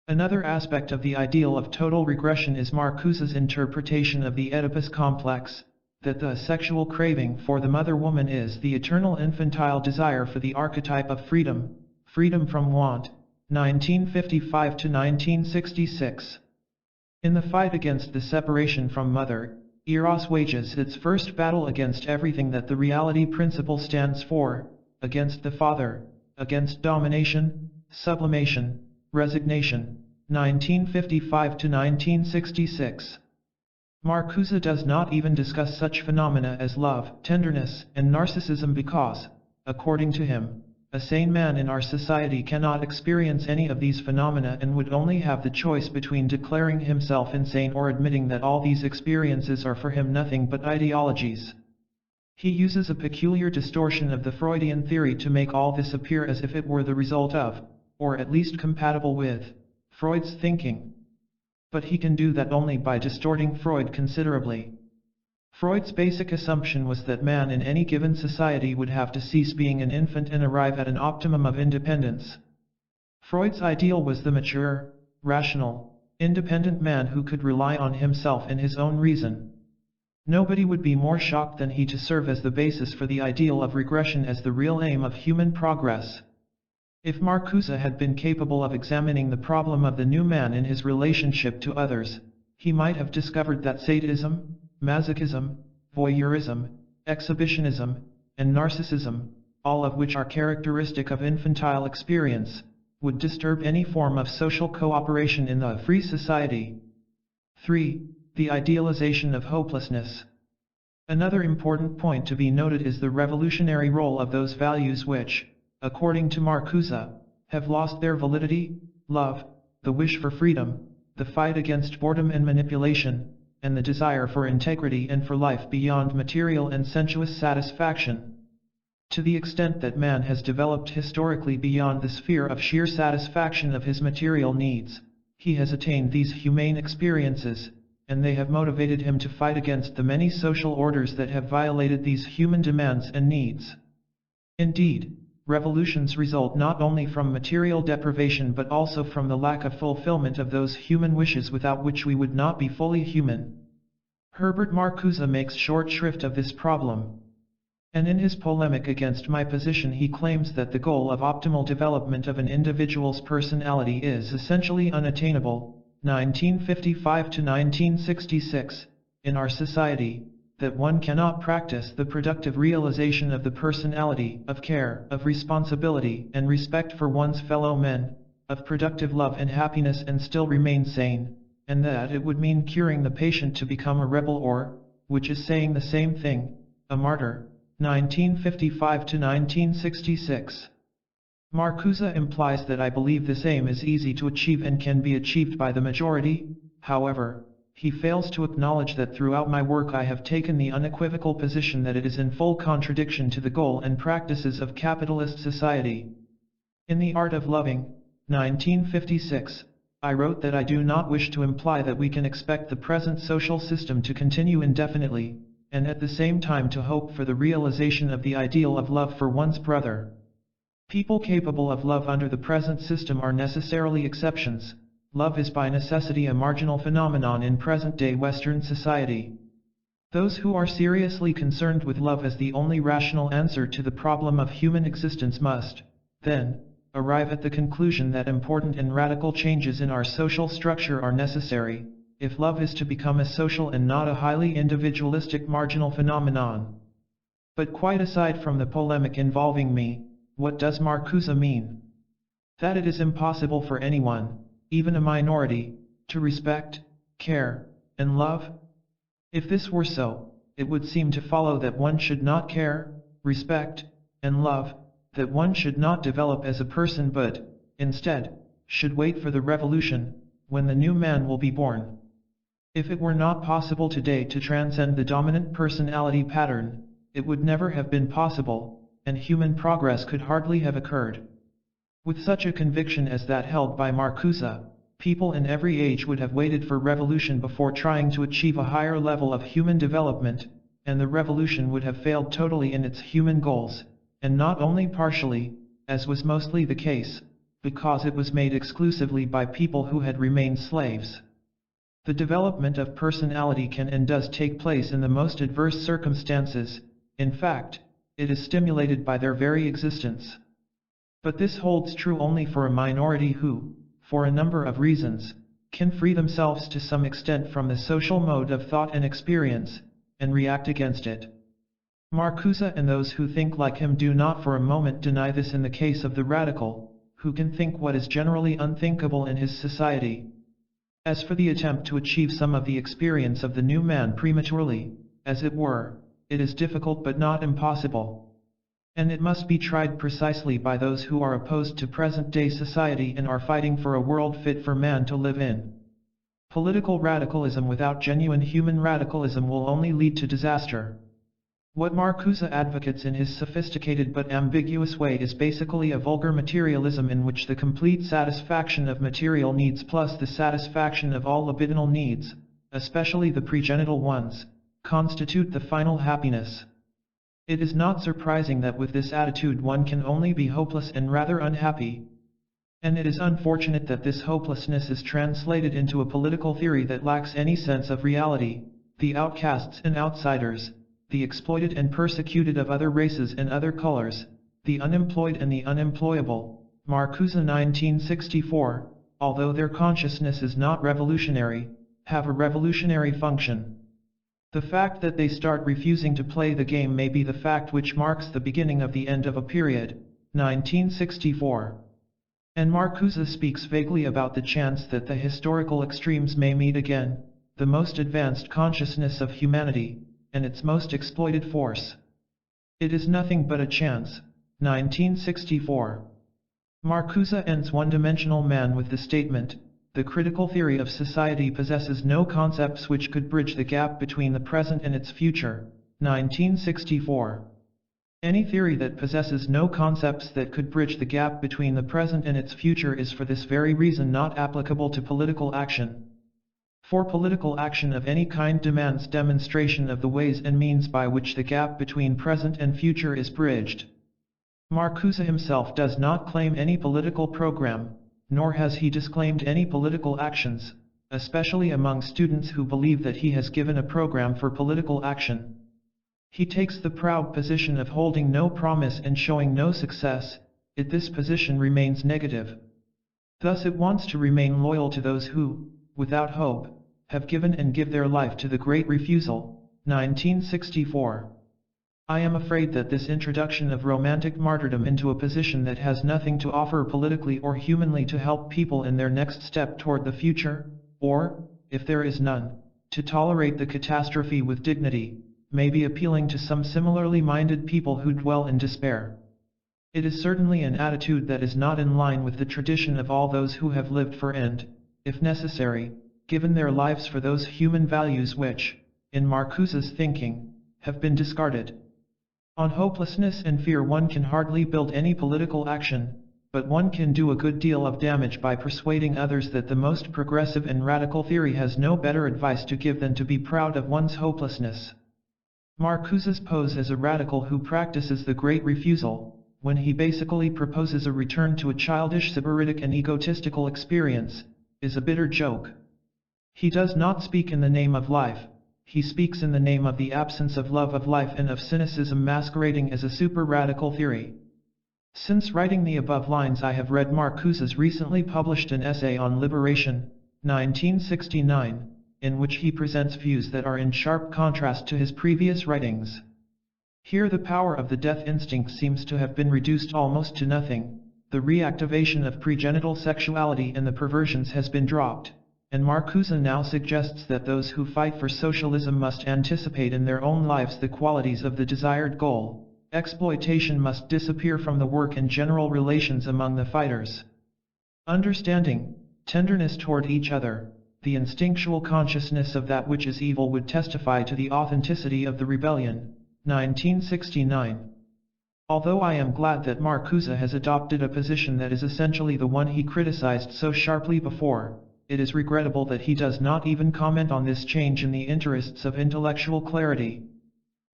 Another aspect of the ideal of total regression is Marcuse's interpretation of the Oedipus complex, that the sexual craving for the mother woman is the eternal infantile desire for the archetype of freedom, freedom from want, 1955 to 1966. In the fight against the separation from mother, Eros wages its first battle against everything that the reality principle stands for, against the father, against domination, sublimation, resignation, 1955 to 1966. Marcuse does not even discuss such phenomena as love, tenderness, and narcissism because, according to him, a sane man in our society cannot experience any of these phenomena and would only have the choice between declaring himself insane or admitting that all these experiences are for him nothing but ideologies. He uses a peculiar distortion of the Freudian theory to make all this appear as if it were the result of, or at least compatible with, Freud's thinking. But he can do that only by distorting Freud considerably. Freud's basic assumption was that man in any given society would have to cease being an infant and arrive at an optimum of independence. Freud's ideal was the mature, rational, independent man who could rely on himself and his own reason. Nobody would be more shocked than he to serve as the basis for the ideal of regression as the real aim of human progress. If Marcuse had been capable of examining the problem of the new man in his relationship to others, he might have discovered that sadism, masochism, voyeurism, exhibitionism, and narcissism, all of which are characteristic of infantile experience, would disturb any form of social cooperation in the free society. 3. The idealization of hopelessness. Another important point to be noted is the revolutionary role of those values which, according to Marcuse, have lost their validity: love, the wish for freedom, the fight against boredom and manipulation, and the desire for integrity and for life beyond material and sensuous satisfaction. To the extent that man has developed historically beyond the sphere of sheer satisfaction of his material needs, he has attained these humane experiences, and they have motivated him to fight against the many social orders that have violated these human demands and needs. Indeed, revolutions result not only from material deprivation but also from the lack of fulfillment of those human wishes without which we would not be fully human. Herbert Marcuse makes short shrift of this problem. And in his polemic against my position he claims that the goal of optimal development of an individual's personality is essentially unattainable, 1955 to 1966, in our society, that one cannot practice the productive realization of the personality, of care, of responsibility and respect for one's fellow men, of productive love and happiness and still remain sane, and that it would mean curing the patient to become a rebel or, which is saying the same thing, a martyr, 1955 to 1966. Marcuse implies that I believe this aim is easy to achieve and can be achieved by the majority. However, he fails to acknowledge that throughout my work I have taken the unequivocal position that it is in full contradiction to the goal and practices of capitalist society. In The Art of Loving, 1956, I wrote that I do not wish to imply that we can expect the present social system to continue indefinitely, and at the same time to hope for the realization of the ideal of love for one's brother. People capable of love under the present system are necessarily exceptions. Love is by necessity a marginal phenomenon in present-day Western society. Those who are seriously concerned with love as the only rational answer to the problem of human existence must, then, arrive at the conclusion that important and radical changes in our social structure are necessary, if love is to become a social and not a highly individualistic marginal phenomenon. But quite aside from the polemic involving me, what does Marcuse mean? That it is impossible for anyone, even a minority, to respect, care, and love? If this were so, it would seem to follow that one should not care, respect, and love, that one should not develop as a person but, instead, should wait for the revolution, when the new man will be born. If it were not possible today to transcend the dominant personality pattern, it would never have been possible, and human progress could hardly have occurred. With such a conviction as that held by Marcuse, people in every age would have waited for revolution before trying to achieve a higher level of human development, and the revolution would have failed totally in its human goals, and not only partially, as was mostly the case, because it was made exclusively by people who had remained slaves. The development of personality can and does take place in the most adverse circumstances. In fact, it is stimulated by their very existence. But this holds true only for a minority who, for a number of reasons, can free themselves to some extent from the social mode of thought and experience, and react against it. Marcuse and those who think like him do not for a moment deny this in the case of the radical, who can think what is generally unthinkable in his society. As for the attempt to achieve some of the experience of the new man prematurely, as it were, it is difficult but not impossible. And it must be tried precisely by those who are opposed to present-day society and are fighting for a world fit for man to live in. Political radicalism without genuine human radicalism will only lead to disaster. What Marcuse advocates in his sophisticated but ambiguous way is basically a vulgar materialism in which the complete satisfaction of material needs plus the satisfaction of all libidinal needs, especially the pregenital ones, constitute the final happiness. It is not surprising that with this attitude one can only be hopeless and rather unhappy. And it is unfortunate that this hopelessness is translated into a political theory that lacks any sense of reality, the outcasts and outsiders, the exploited and persecuted of other races and other colors, the unemployed and the unemployable. Marcuse 1964, although their consciousness is not revolutionary, have a revolutionary function. The fact that they start refusing to play the game may be the fact which marks the beginning of the end of a period, 1964. And Marcuse speaks vaguely about the chance that the historical extremes may meet again, the most advanced consciousness of humanity, and its most exploited force. It is nothing but a chance, 1964. Marcuse ends One-Dimensional Man with the statement, "The critical theory of society possesses no concepts which could bridge the gap between the present and its future," 1964. Any theory that possesses no concepts that could bridge the gap between the present and its future is for this very reason not applicable to political action. For political action of any kind demands demonstration of the ways and means by which the gap between present and future is bridged. Marcuse himself does not claim any political program, nor has he disclaimed any political actions, especially among students who believe that he has given a program for political action. He takes the proud position of holding no promise and showing no success, yet this position remains negative. Thus it wants to remain loyal to those who, without hope, have given and give their life to the Great Refusal, 1964. I am afraid that this introduction of romantic martyrdom into a position that has nothing to offer politically or humanly to help people in their next step toward the future, or, if there is none, to tolerate the catastrophe with dignity, may be appealing to some similarly minded people who dwell in despair. It is certainly an attitude that is not in line with the tradition of all those who have lived for and, if necessary, given their lives for those human values which, in Marcuse's thinking, have been discarded. On hopelessness and fear one can hardly build any political action, but one can do a good deal of damage by persuading others that the most progressive and radical theory has no better advice to give than to be proud of one's hopelessness. Marcuse's pose as a radical who practices the Great Refusal, when he basically proposes a return to a childish sybaritic and egotistical experience, is a bitter joke. He does not speak in the name of life, he speaks in the name of the absence of love of life and of cynicism masquerading as a super-radical theory. Since writing the above lines I have read Marcuse's recently published an essay on liberation, 1969, in which he presents views that are in sharp contrast to his previous writings. Here the power of the death instinct seems to have been reduced almost to nothing, the reactivation of pregenital sexuality and the perversions has been dropped, and Marcuse now suggests that those who fight for socialism must anticipate in their own lives the qualities of the desired goal. Exploitation must disappear from the work and general relations among the fighters. Understanding, tenderness toward each other, the instinctual consciousness of that which is evil would testify to the authenticity of the rebellion. 1969. Although I am glad that Marcuse has adopted a position that is essentially the one he criticized so sharply before, it is regrettable that he does not even comment on this change in the interests of intellectual clarity.